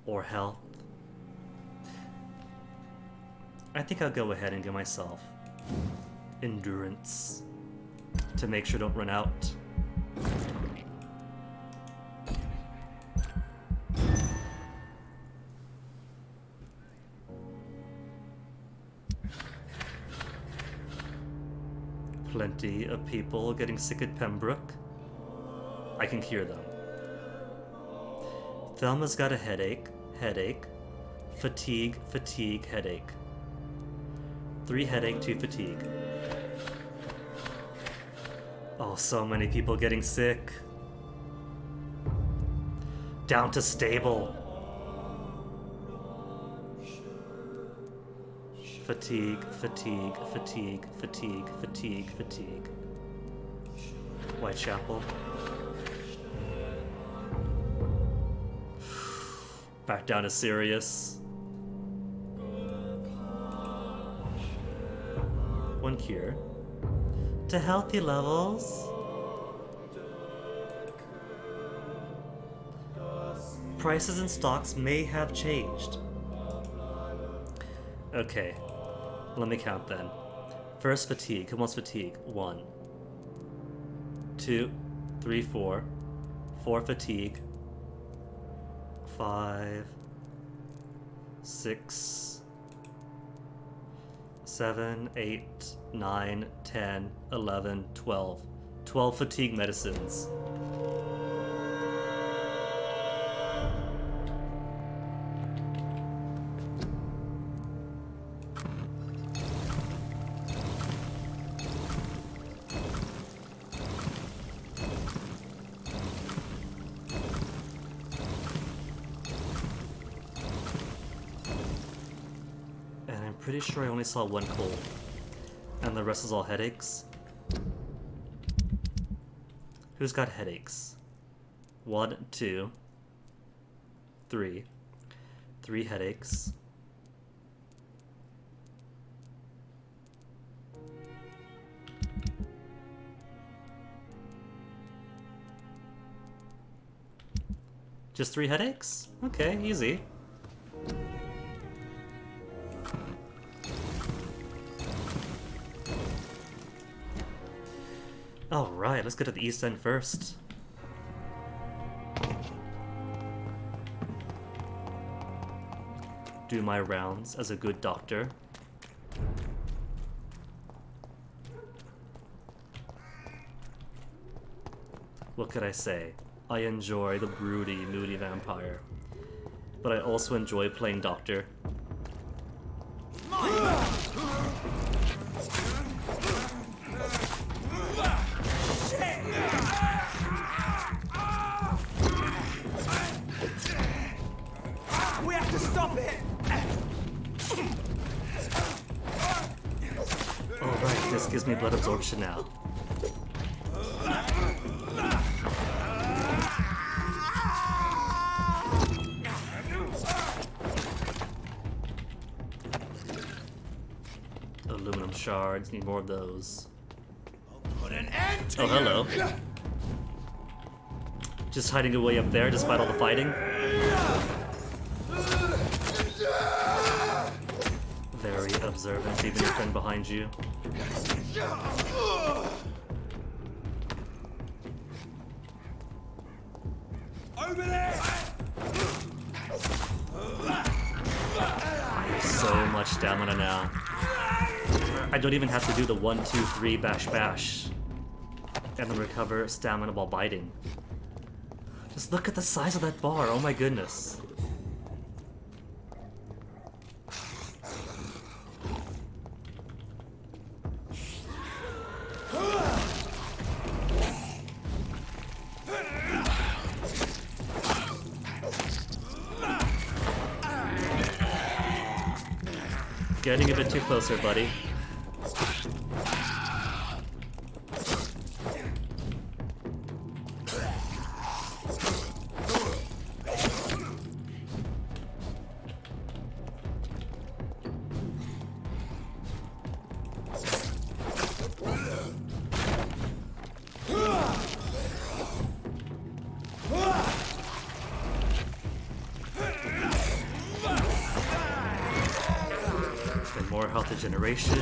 Speaker 1: or health. I think I'll go ahead and give myself endurance to make sure I don't run out. Plenty of people getting sick at Pembroke. I can hear them. Thelma's got a headache, fatigue, headache. 3 headache, 2 fatigue. Oh, so many people getting sick. Down to stable. Fatigue. Whitechapel. Back down to Sirius. 1 cure. To healthy levels. Prices and stocks may have changed. Okay. Let me count then. First fatigue. Who wants fatigue? 1, 2, 3, 4. 4 fatigue. 5, 6, 7, 8, 9, 10, 11, 12. 12 fatigue medicines. Pretty sure I only saw 1 cold. And the rest is all headaches. Who's got headaches? 1, 2, 3. 3 headaches. Just 3 headaches? Okay, easy. Alright, let's go to the East End first. Do my rounds as a good doctor. What could I say? I enjoy the broody, moody vampire. But I also enjoy playing doctor.
Speaker 9: We have to stop it!
Speaker 1: Alright, this gives me blood absorption now. Aluminum shards, need more of those.
Speaker 9: Put an end to
Speaker 1: Oh, hello. Just hiding away up there despite all the fighting. Very observant, even your friend behind you.
Speaker 9: Over there!
Speaker 1: So much stamina now. I don't even have to do the 1, 2, 3 bash bash. And then recover stamina while biting. Just look at the size of that bar, oh my goodness. Getting a bit too close here, buddy. More health regeneration.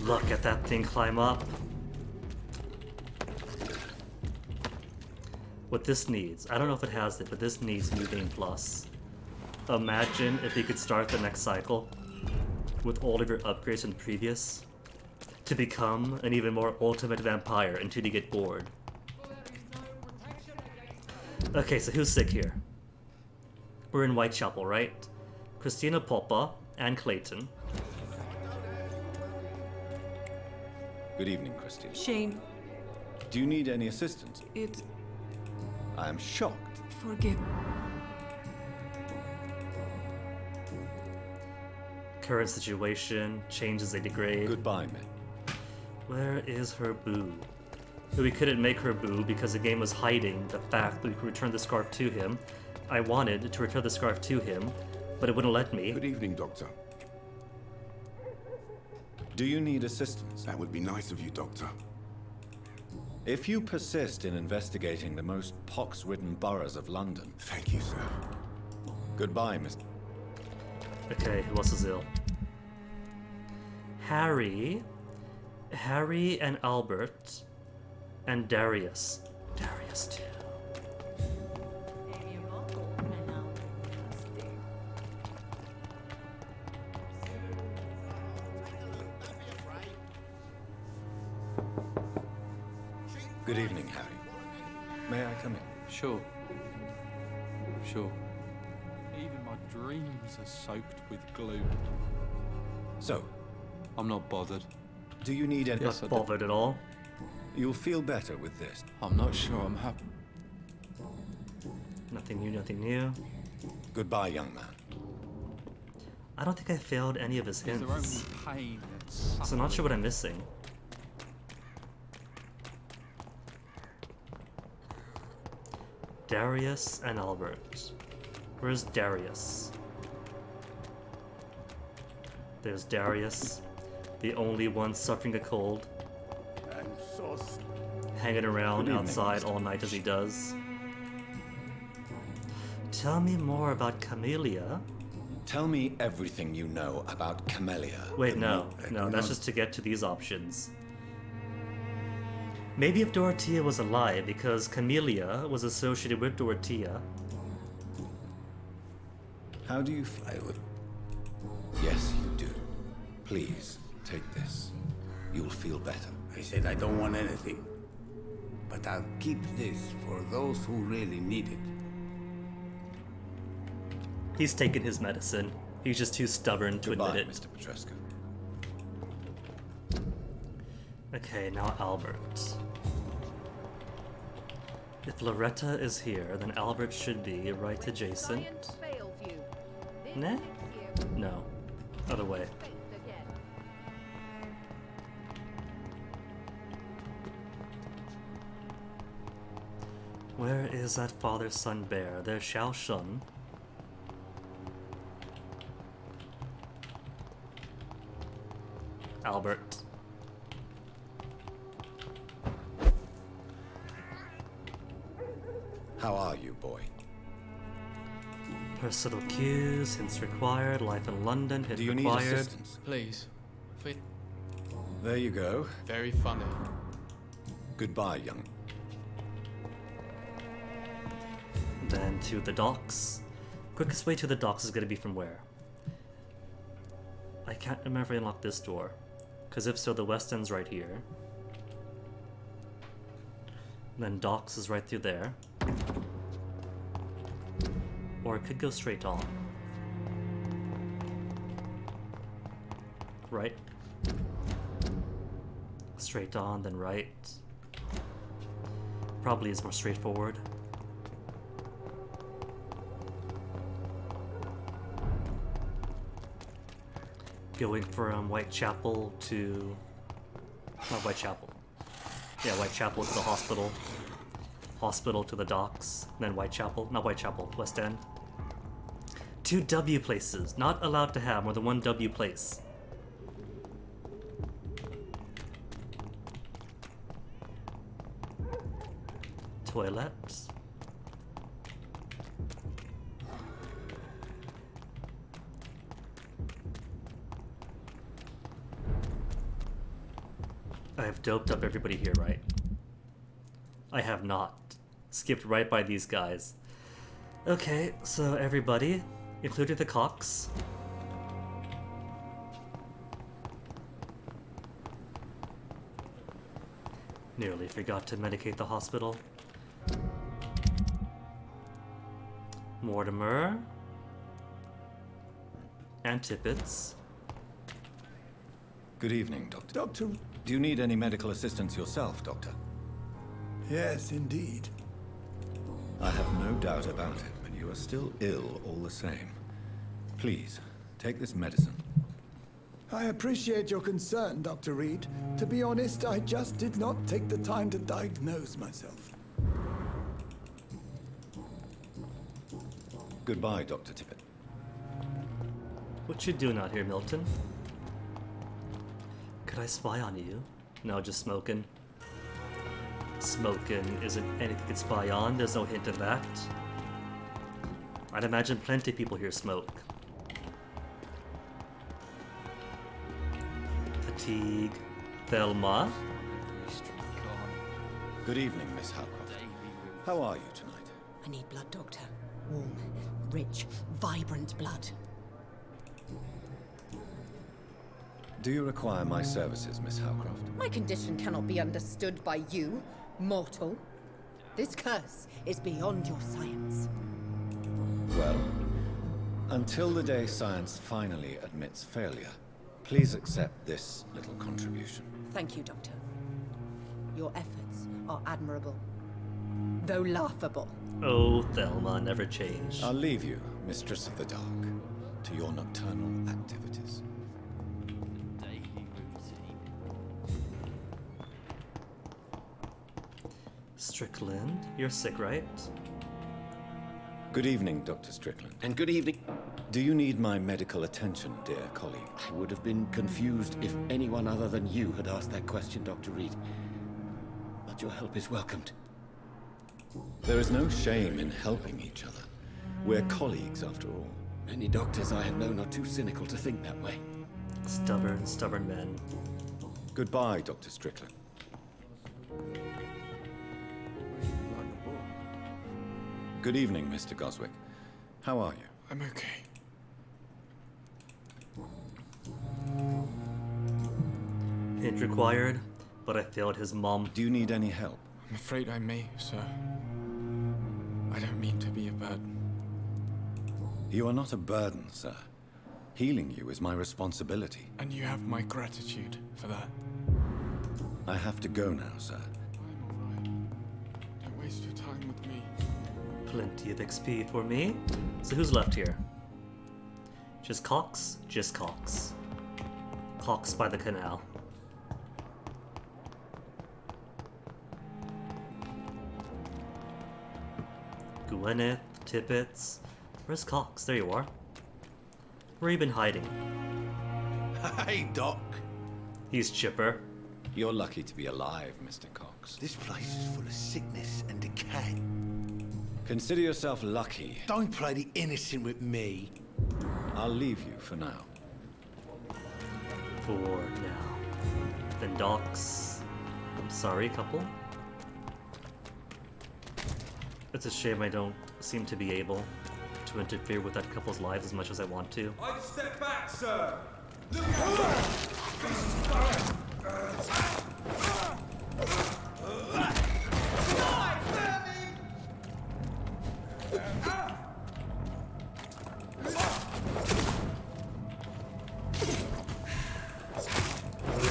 Speaker 1: Look at that thing climb up. What this needs, I don't know if it has it, but this needs New Game Plus. Imagine if you could start the next cycle with all of your upgrades from the previous to become an even more ultimate vampire until you get bored. Okay, so who's sick here? We're in Whitechapel, right? Christina Poppa and Clayton.
Speaker 3: Good evening, Christina.
Speaker 8: Shane.
Speaker 3: Do you need any assistance?
Speaker 8: It...
Speaker 3: I am shocked.
Speaker 8: Forgive...
Speaker 1: Current situation, changes they degrade.
Speaker 3: Goodbye, men.
Speaker 1: Where is her boo? We couldn't make her boo because the game was hiding the fact that we could return the scarf to him. I wanted to return the scarf to him, but it wouldn't let me.
Speaker 10: Good evening, Doctor.
Speaker 3: Do you need assistance?
Speaker 10: That would be nice of you, Doctor.
Speaker 3: If you persist in investigating the most pox-ridden boroughs of London...
Speaker 10: Thank you, sir.
Speaker 3: Goodbye, Mr.
Speaker 1: Okay, who else is ill? Harry and Albert, and Darius. Darius too.
Speaker 3: Good evening, Harry. May I come in?
Speaker 13: Sure. Sure. Even my dreams are soaked with glue.
Speaker 3: So?
Speaker 13: I'm not bothered.
Speaker 3: Do you need any...
Speaker 1: Not bothered at all?
Speaker 3: You'll feel better with this.
Speaker 13: I'm not sure I'm happy.
Speaker 1: Nothing new, nothing new.
Speaker 3: Goodbye, young man.
Speaker 1: I don't think I failed any of his
Speaker 13: Is there only
Speaker 1: hints.
Speaker 13: pain and
Speaker 1: So not sure what I'm missing. Darius and Albert. Where's Darius? There's Darius, the only one suffering a cold, hanging around outside all night as he does. Tell me more about Camellia.
Speaker 3: Tell me everything you know about Camellia.
Speaker 1: Wait, no, that's just to get to these options. Maybe if Dorothea was alive, because Camellia was associated with Dorothea.
Speaker 3: How do you feel? Yes, you do. Please, take this. You'll feel better.
Speaker 12: I said I don't want anything. But I'll keep this for those who really need it.
Speaker 1: He's taken his medicine. He's just too stubborn to admit it.
Speaker 3: Mr. Petrescu.
Speaker 1: Okay, now Albert. If Loretta is here, then Albert should be right adjacent. Nah? No. Other way. Where is that father-son bear? There's Xiao Shun. Albert.
Speaker 3: How are you, boy?
Speaker 1: Personal cues, hints required, life in London, hint
Speaker 3: Do you
Speaker 1: required.
Speaker 3: need assistance?
Speaker 13: Please.
Speaker 3: There you go.
Speaker 13: Very funny.
Speaker 3: Goodbye, young.
Speaker 1: Then to the docks. Quickest way to the docks is gonna be from where? I can't remember if I unlocked this door. Because if so, the West End's right here. Then docks is right through there. Or it could go straight on. Right. Straight on, then right. Probably is more straightforward. Going from Whitechapel to... not Whitechapel. Yeah, Whitechapel to the hospital. Hospital to the docks. Then Whitechapel. Not Whitechapel. West End. 2 W places. Not allowed to have more than 1 W place. Toilets. I've doped up everybody here, right? I have not. Skipped right by these guys. Okay, so everybody, including the cocks. Nearly forgot to medicate the hospital. Mortimer. And Tippets.
Speaker 3: Good evening, Doctor.
Speaker 2: Doctor...
Speaker 3: Do you need any medical assistance yourself, Doctor?
Speaker 2: Yes, indeed.
Speaker 3: I have no doubt about it, but you are still ill all the same. Please, take this medicine.
Speaker 2: I appreciate your concern, Dr. Reid. To be honest, I just did not take the time to diagnose myself.
Speaker 3: Goodbye, Dr. Tippett.
Speaker 1: What you doing out here, Milton? Could I spy on you? No, just smoking. Smoking isn't anything you could spy on. There's no hint of that. I'd imagine plenty of people here smoke. Fatigue. Thelma.
Speaker 3: Good evening, Miss Howcroft. How are you tonight?
Speaker 14: I need blood, Doctor. Warm, rich, vibrant blood.
Speaker 3: Do you require my services, Miss Howcroft?
Speaker 14: My condition cannot be understood by you, mortal. This curse is beyond your science.
Speaker 3: Well, until the day science finally admits failure, please accept this little contribution.
Speaker 14: Thank you, Doctor. Your efforts are admirable, though laughable.
Speaker 1: Oh, Thelma, never change.
Speaker 3: I'll leave you, Mistress of the Dark, to your nocturnal activities.
Speaker 1: Strickland, you're sick, right?
Speaker 3: Good evening, Dr. Strickland.
Speaker 17: And good evening.
Speaker 3: Do you need my medical attention, dear colleague?
Speaker 11: I would have been confused if anyone other than you had asked that question, Dr. Reid. But your help is welcomed.
Speaker 3: There is no shame in helping each other. We're colleagues, after all.
Speaker 11: Many doctors I have known are too cynical to think that way.
Speaker 1: Stubborn, stubborn men.
Speaker 3: Goodbye, Dr. Strickland. Good evening, Mr. Goswick. How are you?
Speaker 2: I'm okay.
Speaker 1: Hint required, but I failed his mom.
Speaker 3: Do you need any help?
Speaker 2: I'm afraid I may, sir. I don't mean to be a burden.
Speaker 3: You are not a burden, sir. Healing you is my responsibility.
Speaker 2: And you have my gratitude for that.
Speaker 3: I have to go now, sir.
Speaker 2: I'm alright. Don't waste your time with me.
Speaker 1: Plenty of XP for me. So who's left here? Just Cox? Just Cox. Cox by the canal. Gwyneth, Tippets. Where's Cox? There you are. Where you been hiding?
Speaker 12: Hey, Doc.
Speaker 1: He's chipper.
Speaker 3: You're lucky to be alive, Mr. Cox.
Speaker 12: This place is full of sickness and decay.
Speaker 3: Consider yourself lucky.
Speaker 12: Don't play the innocent with me.
Speaker 3: I'll leave you for now.
Speaker 1: For now. Then Docs. I'm sorry, couple. It's a shame I don't seem to be able to interfere with that couple's lives as much as I want to.
Speaker 9: I'd step back, sir. Look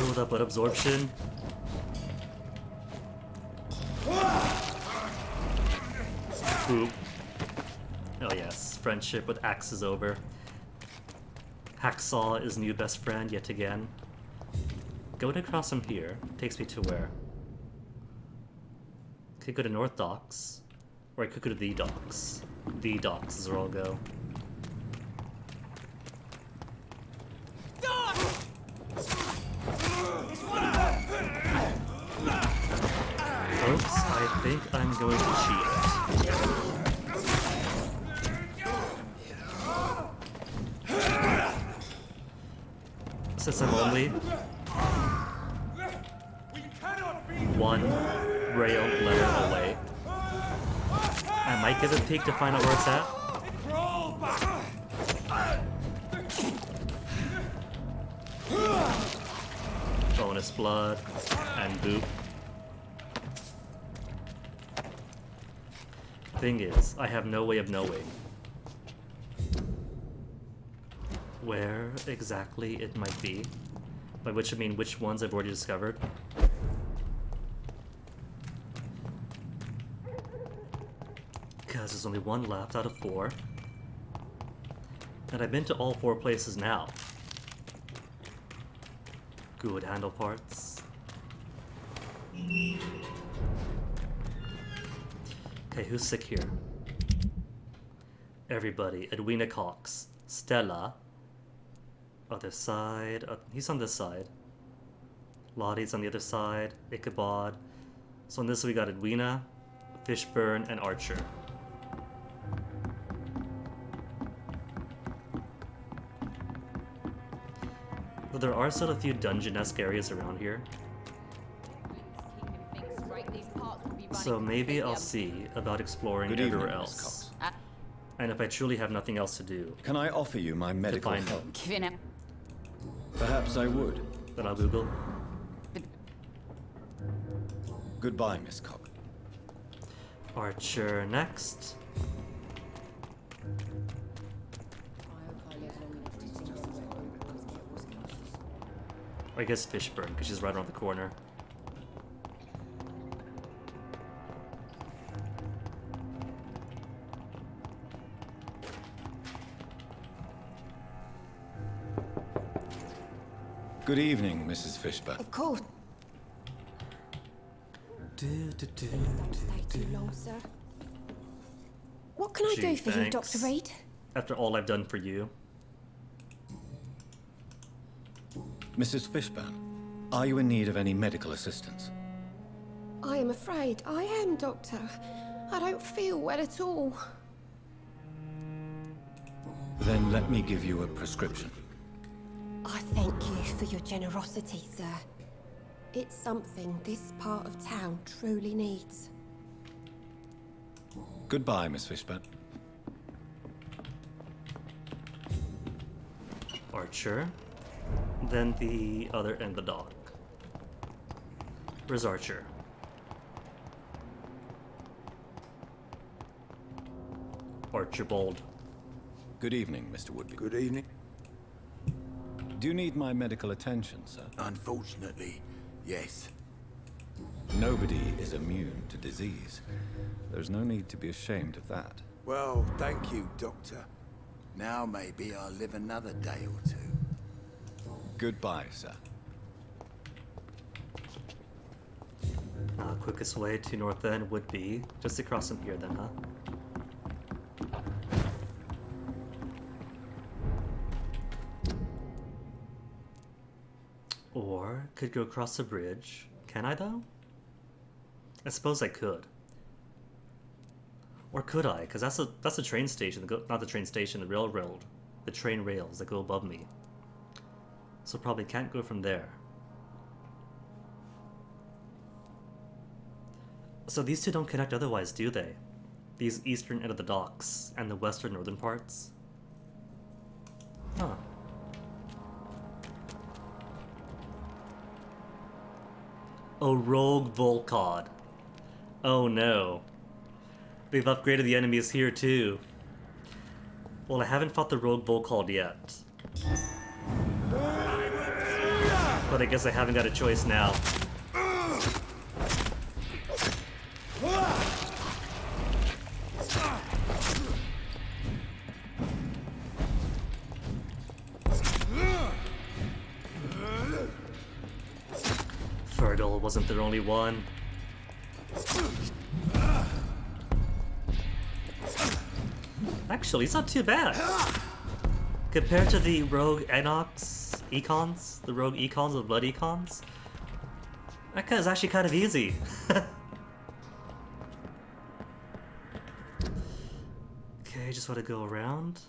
Speaker 1: Oh, that blood absorption. Oop. Oh yes, friendship with Axe is over. Hacksaw is new best friend yet again. Going across from here takes me to where? Could go to North Docks, or I could go to the Docks. The Docks is where I'll go. Folks, I think I'm going to cheat. Since I'm only one rail letter away, I might give a peek to find out where it's at. Bonus blood and boop. Thing is, I have no way of knowing where exactly it might be, by which I mean which ones I've already discovered. Because there's only one left out of 4. And I've been to all 4 places now. Good handle parts. Okay, who's sick here? Everybody. Edwina Cox. Stella. Other side. He's on this side. Lottie's on the other side. Ichabod. So on this we got Edwina, Fishburne, and Archer. But there are still a few dungeon-esque areas around here. So maybe I'll see about exploring
Speaker 3: Good
Speaker 1: everywhere
Speaker 3: evening,
Speaker 1: else.
Speaker 3: Miss Cox.
Speaker 1: And if I truly have nothing else to do,
Speaker 3: Can I offer you my medical
Speaker 1: find
Speaker 3: help?
Speaker 1: them.
Speaker 3: Perhaps I would.
Speaker 1: Then I'll Google.
Speaker 3: Goodbye, Miss Cox.
Speaker 1: Archer next. Or I guess Fishburne, because she's right around the corner.
Speaker 3: Good evening, Mrs. Fishburne.
Speaker 22: Of course. Don't stay too long, sir. What can I do for you,
Speaker 1: thanks.
Speaker 22: Dr. Reid?
Speaker 1: After all I've done for you.
Speaker 3: Mrs. Fishburne, are you in need of any medical assistance?
Speaker 22: I am afraid I am, Doctor. I don't feel well at all.
Speaker 3: Then let me give you a prescription.
Speaker 22: I thank you for your generosity, sir. It's something this part of town truly needs.
Speaker 3: Goodbye, Miss Fishburne.
Speaker 1: Archer. Then the other end of the dock. Where's Archer? Archibald.
Speaker 3: Good evening, Mr. Woodby.
Speaker 10: Good evening.
Speaker 3: Do you need my medical attention, sir?
Speaker 10: Unfortunately, yes.
Speaker 3: Nobody is immune to disease. There's no need to be ashamed of that.
Speaker 10: Well, thank you, Doctor. Now maybe I'll live another day or two.
Speaker 3: Goodbye, sir.
Speaker 1: Quickest way to North End would be just across from here then, huh? Or could go across the bridge. Can I though? I suppose I could. Or could I? Because that's a train station. Not the train station, the railroad. The train rails that go above me. So probably can't go from there. So these two don't connect otherwise, do they? These eastern end of the docks and the western northern parts? Huh. Oh, rogue Volcod. Oh no. They've upgraded the enemies here too. Well, I haven't fought the rogue Volcod yet. But I guess I haven't got a choice now. Fergal wasn't their only one. Actually, it's not too bad. Compared to the rogue econs, the rogue econs, the blood econs, that guy is actually kind of easy. Okay, just want to go around.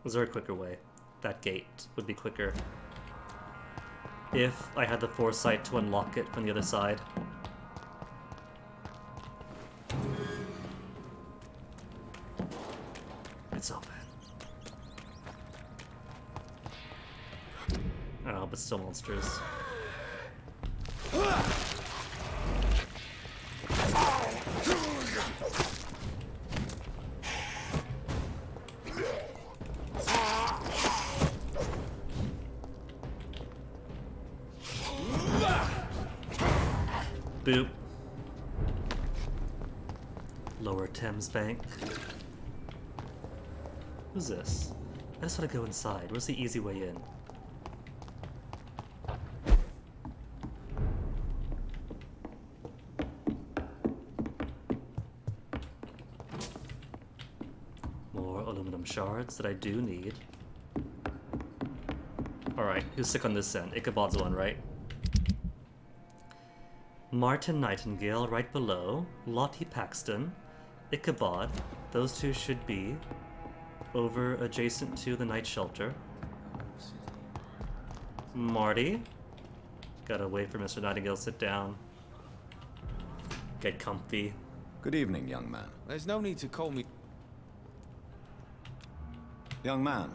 Speaker 1: Was there a quicker way? That gate would be quicker. If I had the foresight to unlock it from the other side. It's open. Oh, but still monsters. Boop. Lower Thames Bank. Who's this? I just want to go inside. Where's the easy way in? More aluminum shards that I do need. Alright, who's sick on this end? Ichabod's one, right? Martin Nightingale right below. Lottie Paxton. Ichabod. Those two should be over adjacent to the night shelter. Marty. Gotta wait for Mr. Nightingale to sit down. Get comfy.
Speaker 3: Good evening, young man.
Speaker 5: There's no need to call me...
Speaker 3: Young man,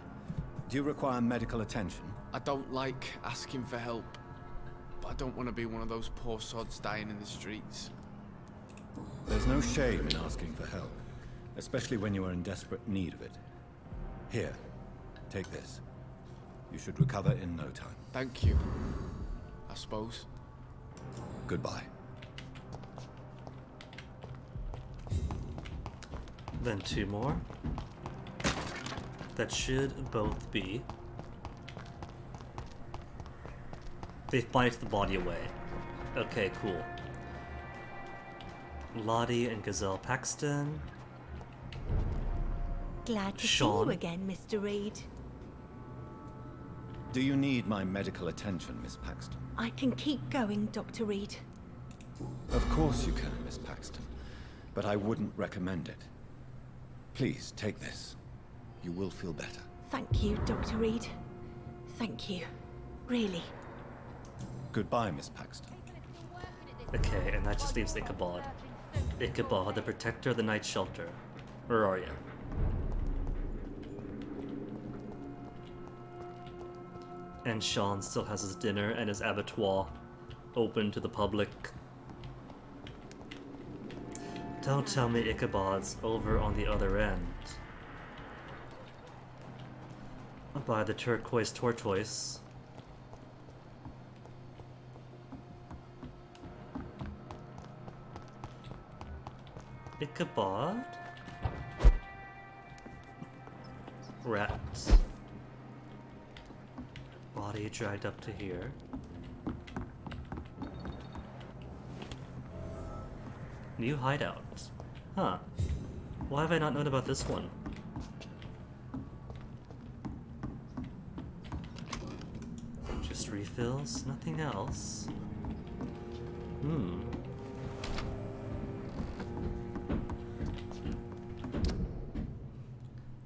Speaker 3: do you require medical attention?
Speaker 13: I don't like asking for help, but I don't want to be one of those poor sods dying in the streets.
Speaker 3: There's no shame in asking for help, especially when you are in desperate need of it. Here, take this. You should recover in no time.
Speaker 13: Thank you, I suppose.
Speaker 3: Goodbye.
Speaker 1: Then two more. That should both be... They fight the body away. Okay, cool. Lottie and Gazelle Paxton.
Speaker 8: Glad to
Speaker 1: Sean.
Speaker 8: see you again, Mr. Reid.
Speaker 3: Do you need my medical attention, Miss Paxton?
Speaker 8: I can keep going, Dr. Reid.
Speaker 3: Of course you can, Miss Paxton. But I wouldn't recommend it. Please, take this. You will feel better.
Speaker 8: Thank you, Dr. Reid. Thank you. Really.
Speaker 3: Goodbye, Miss Paxton.
Speaker 1: Okay, and that just leaves Ichabod. Ichabod, the protector of the night shelter. Where are you? And Sean still has his dinner and his abattoir open to the public. Don't tell me Ichabod's over on the other end. By the turquoise tortoise. Ichabod? Rat. Body dragged up to here. New hideout. Huh. Why have I not known about this one? Just refills? Nothing else?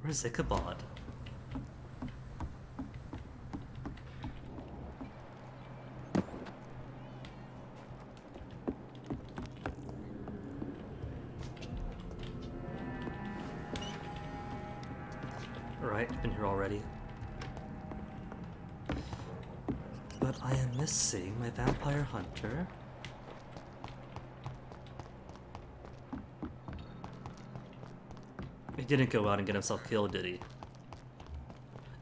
Speaker 1: Where's Ichabod? Right, been here already. But I am missing my vampire hunter. He didn't go out and get himself killed, did he?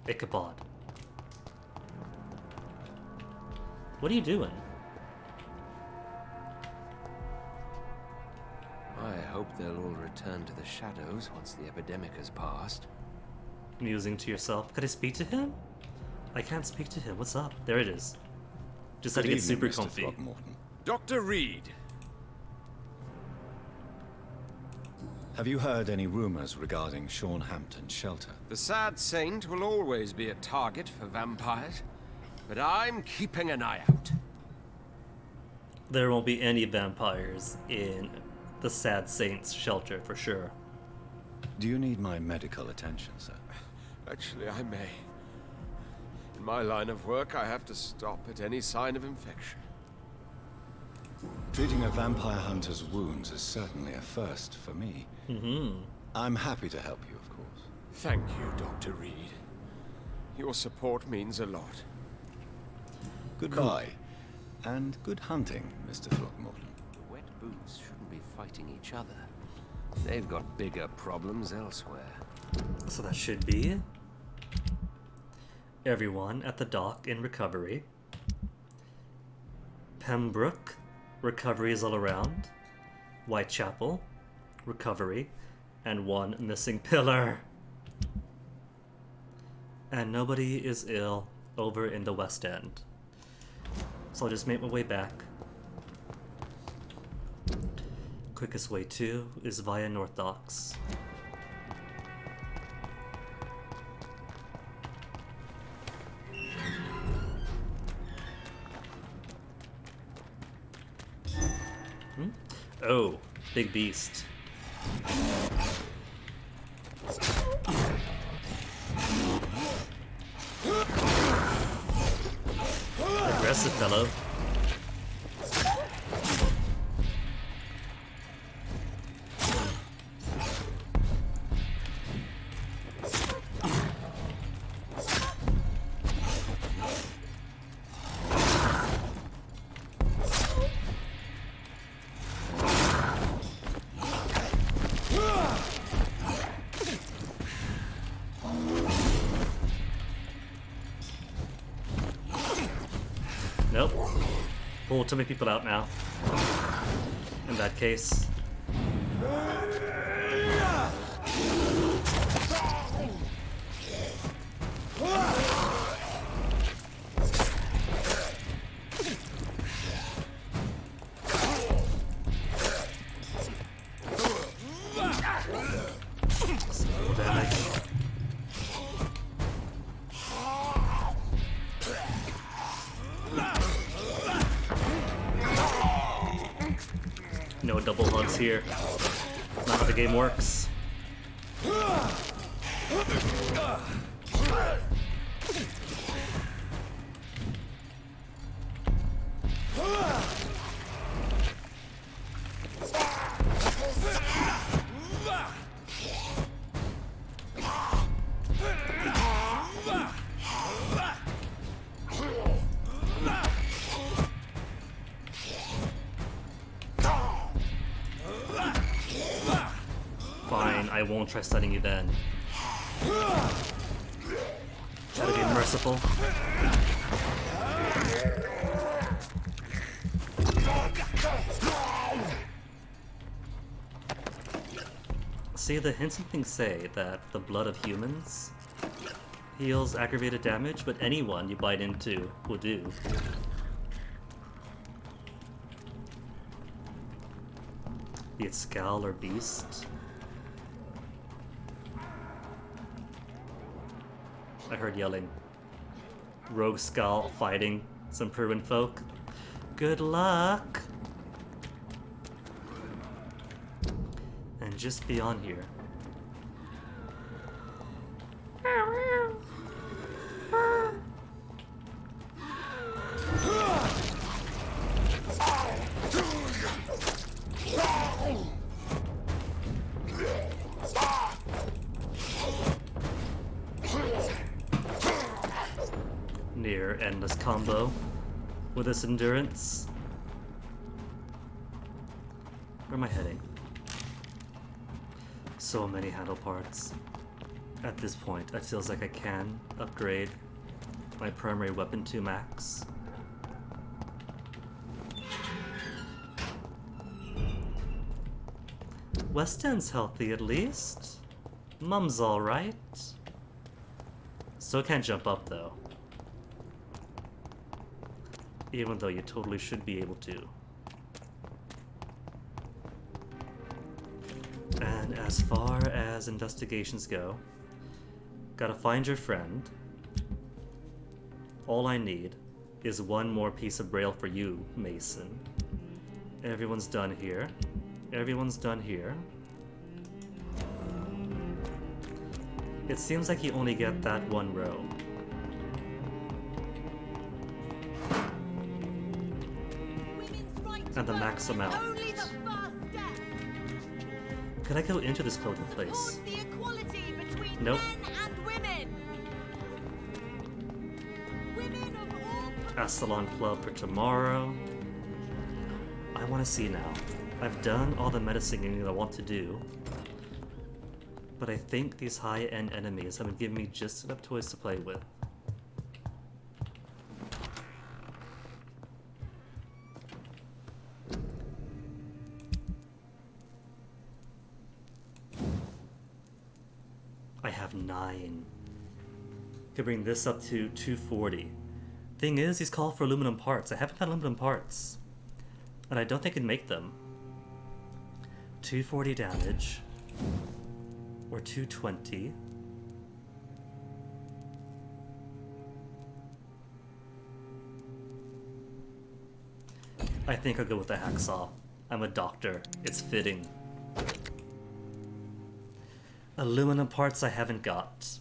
Speaker 1: Ichabod. What are you doing?
Speaker 5: I hope they'll all return to the shadows once the epidemic has passed.
Speaker 1: Musing to yourself. Could I speak to him? I can't speak to him. What's up? There it is. Just had to get super comfy.
Speaker 5: Dr. Reid!
Speaker 3: Have you heard any rumors regarding Sean Hampton's shelter?
Speaker 5: The sad saint will always be a target for vampires, but I'm keeping an eye out.
Speaker 1: There won't be any vampires in the Sad Saints shelter for sure.
Speaker 3: Do you need my medical attention, sir?
Speaker 5: Actually, I may. In my line of work, I have to stop at any sign of infection.
Speaker 3: Treating a vampire hunter's wounds is certainly a first for me. I'm happy to help you, of course.
Speaker 5: Thank you, Dr. Reid. Your support means a lot.
Speaker 3: Goodbye. And good hunting, Mr. Throckmorton.
Speaker 5: The wet boots shouldn't be fighting each other. They've got bigger problems elsewhere.
Speaker 1: So that should be everyone at the dock in recovery. Pembroke, recovery is all around. Whitechapel, recovery, and one missing pillar. And nobody is ill over in the West End. So I'll just make my way back. Quickest way to is via North Docks. Oh, big beast. Aggressive fellow. Nope. Pull too many people out now. In that case. No double hugs here. Not how the game works. Fine, I won't try stunning you then. Try to be merciful. See, the hints and things say that the blood of humans heals aggravated damage, but anyone you bite into will do. Be it Scowl or Beast. I heard yelling. Rogue Scowl fighting some Pruin folk. Good luck! And just beyond here. Near endless combo with this endurance. Where am I heading? So many handle parts. At this point, it feels like I can upgrade my primary weapon to max. West End's healthy at least. Mum's alright. Still can't jump up though. Even though you totally should be able to. And as far as investigations go, gotta find your friend. All I need is one more piece of braille for you, Mason. Everyone's done here. Everyone's done here. It seems like you only get that one row. And the max amount. Could I go into this clothing place? Nope. Astalon Club for tomorrow. I want to see now. I've done all the meta singing that I want to do. But I think these high-end enemies have been giving me just enough toys to play with. I have 9. Could bring this up to 240. Thing is, these call for aluminum parts. I haven't got aluminum parts. And I don't think I can make them. 240 damage. Or 220. I think I'll go with the hacksaw. I'm a doctor. It's fitting. Aluminum parts I haven't got.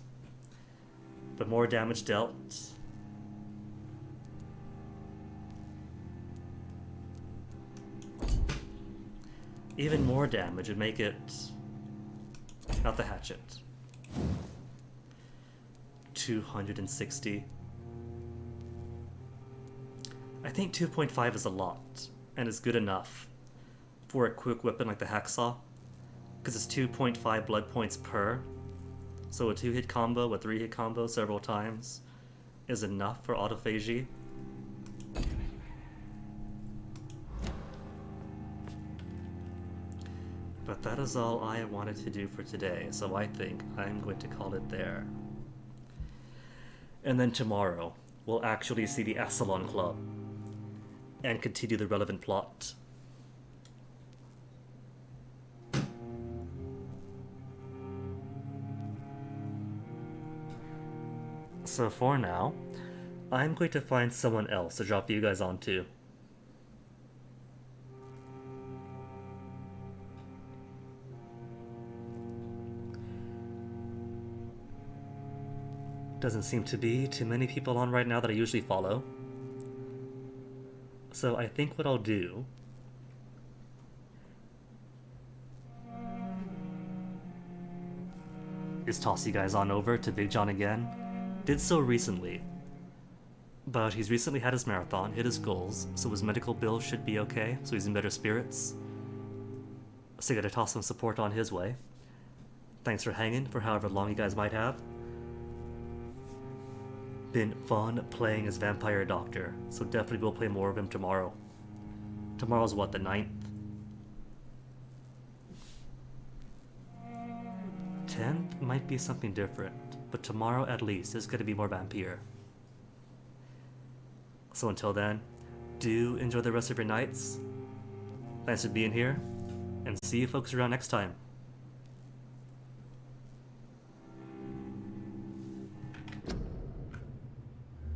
Speaker 1: But more damage dealt. Even more damage would make it... Not the hatchet. 260. I think 2.5 is a lot, and is good enough for a quick weapon like the hacksaw, because it's 2.5 blood points per, so a 2-hit combo, a 3-hit combo several times is enough for autophagy. But that is all I wanted to do for today, so I think I'm going to call it there. And then tomorrow, we'll actually see the Astalon Club and continue the relevant plot. So for now, I'm going to find someone else to drop you guys onto. Doesn't seem to be too many people on right now that I usually follow. So I think what I'll do is toss you guys on over to Big John again. Did so recently, but he's recently had his marathon, hit his goals, so his medical bill should be okay, so he's in better spirits. So I gotta toss some support on his way. Thanks for hanging for however long you guys might have. Been fun playing as Vampire Doctor, so definitely we'll play more of him tomorrow. Tomorrow's what, the 9th? 10th might be something different, but tomorrow at least is going to be more Vampire. So until then, do enjoy the rest of your nights. Thanks for being here, and see you folks around next time.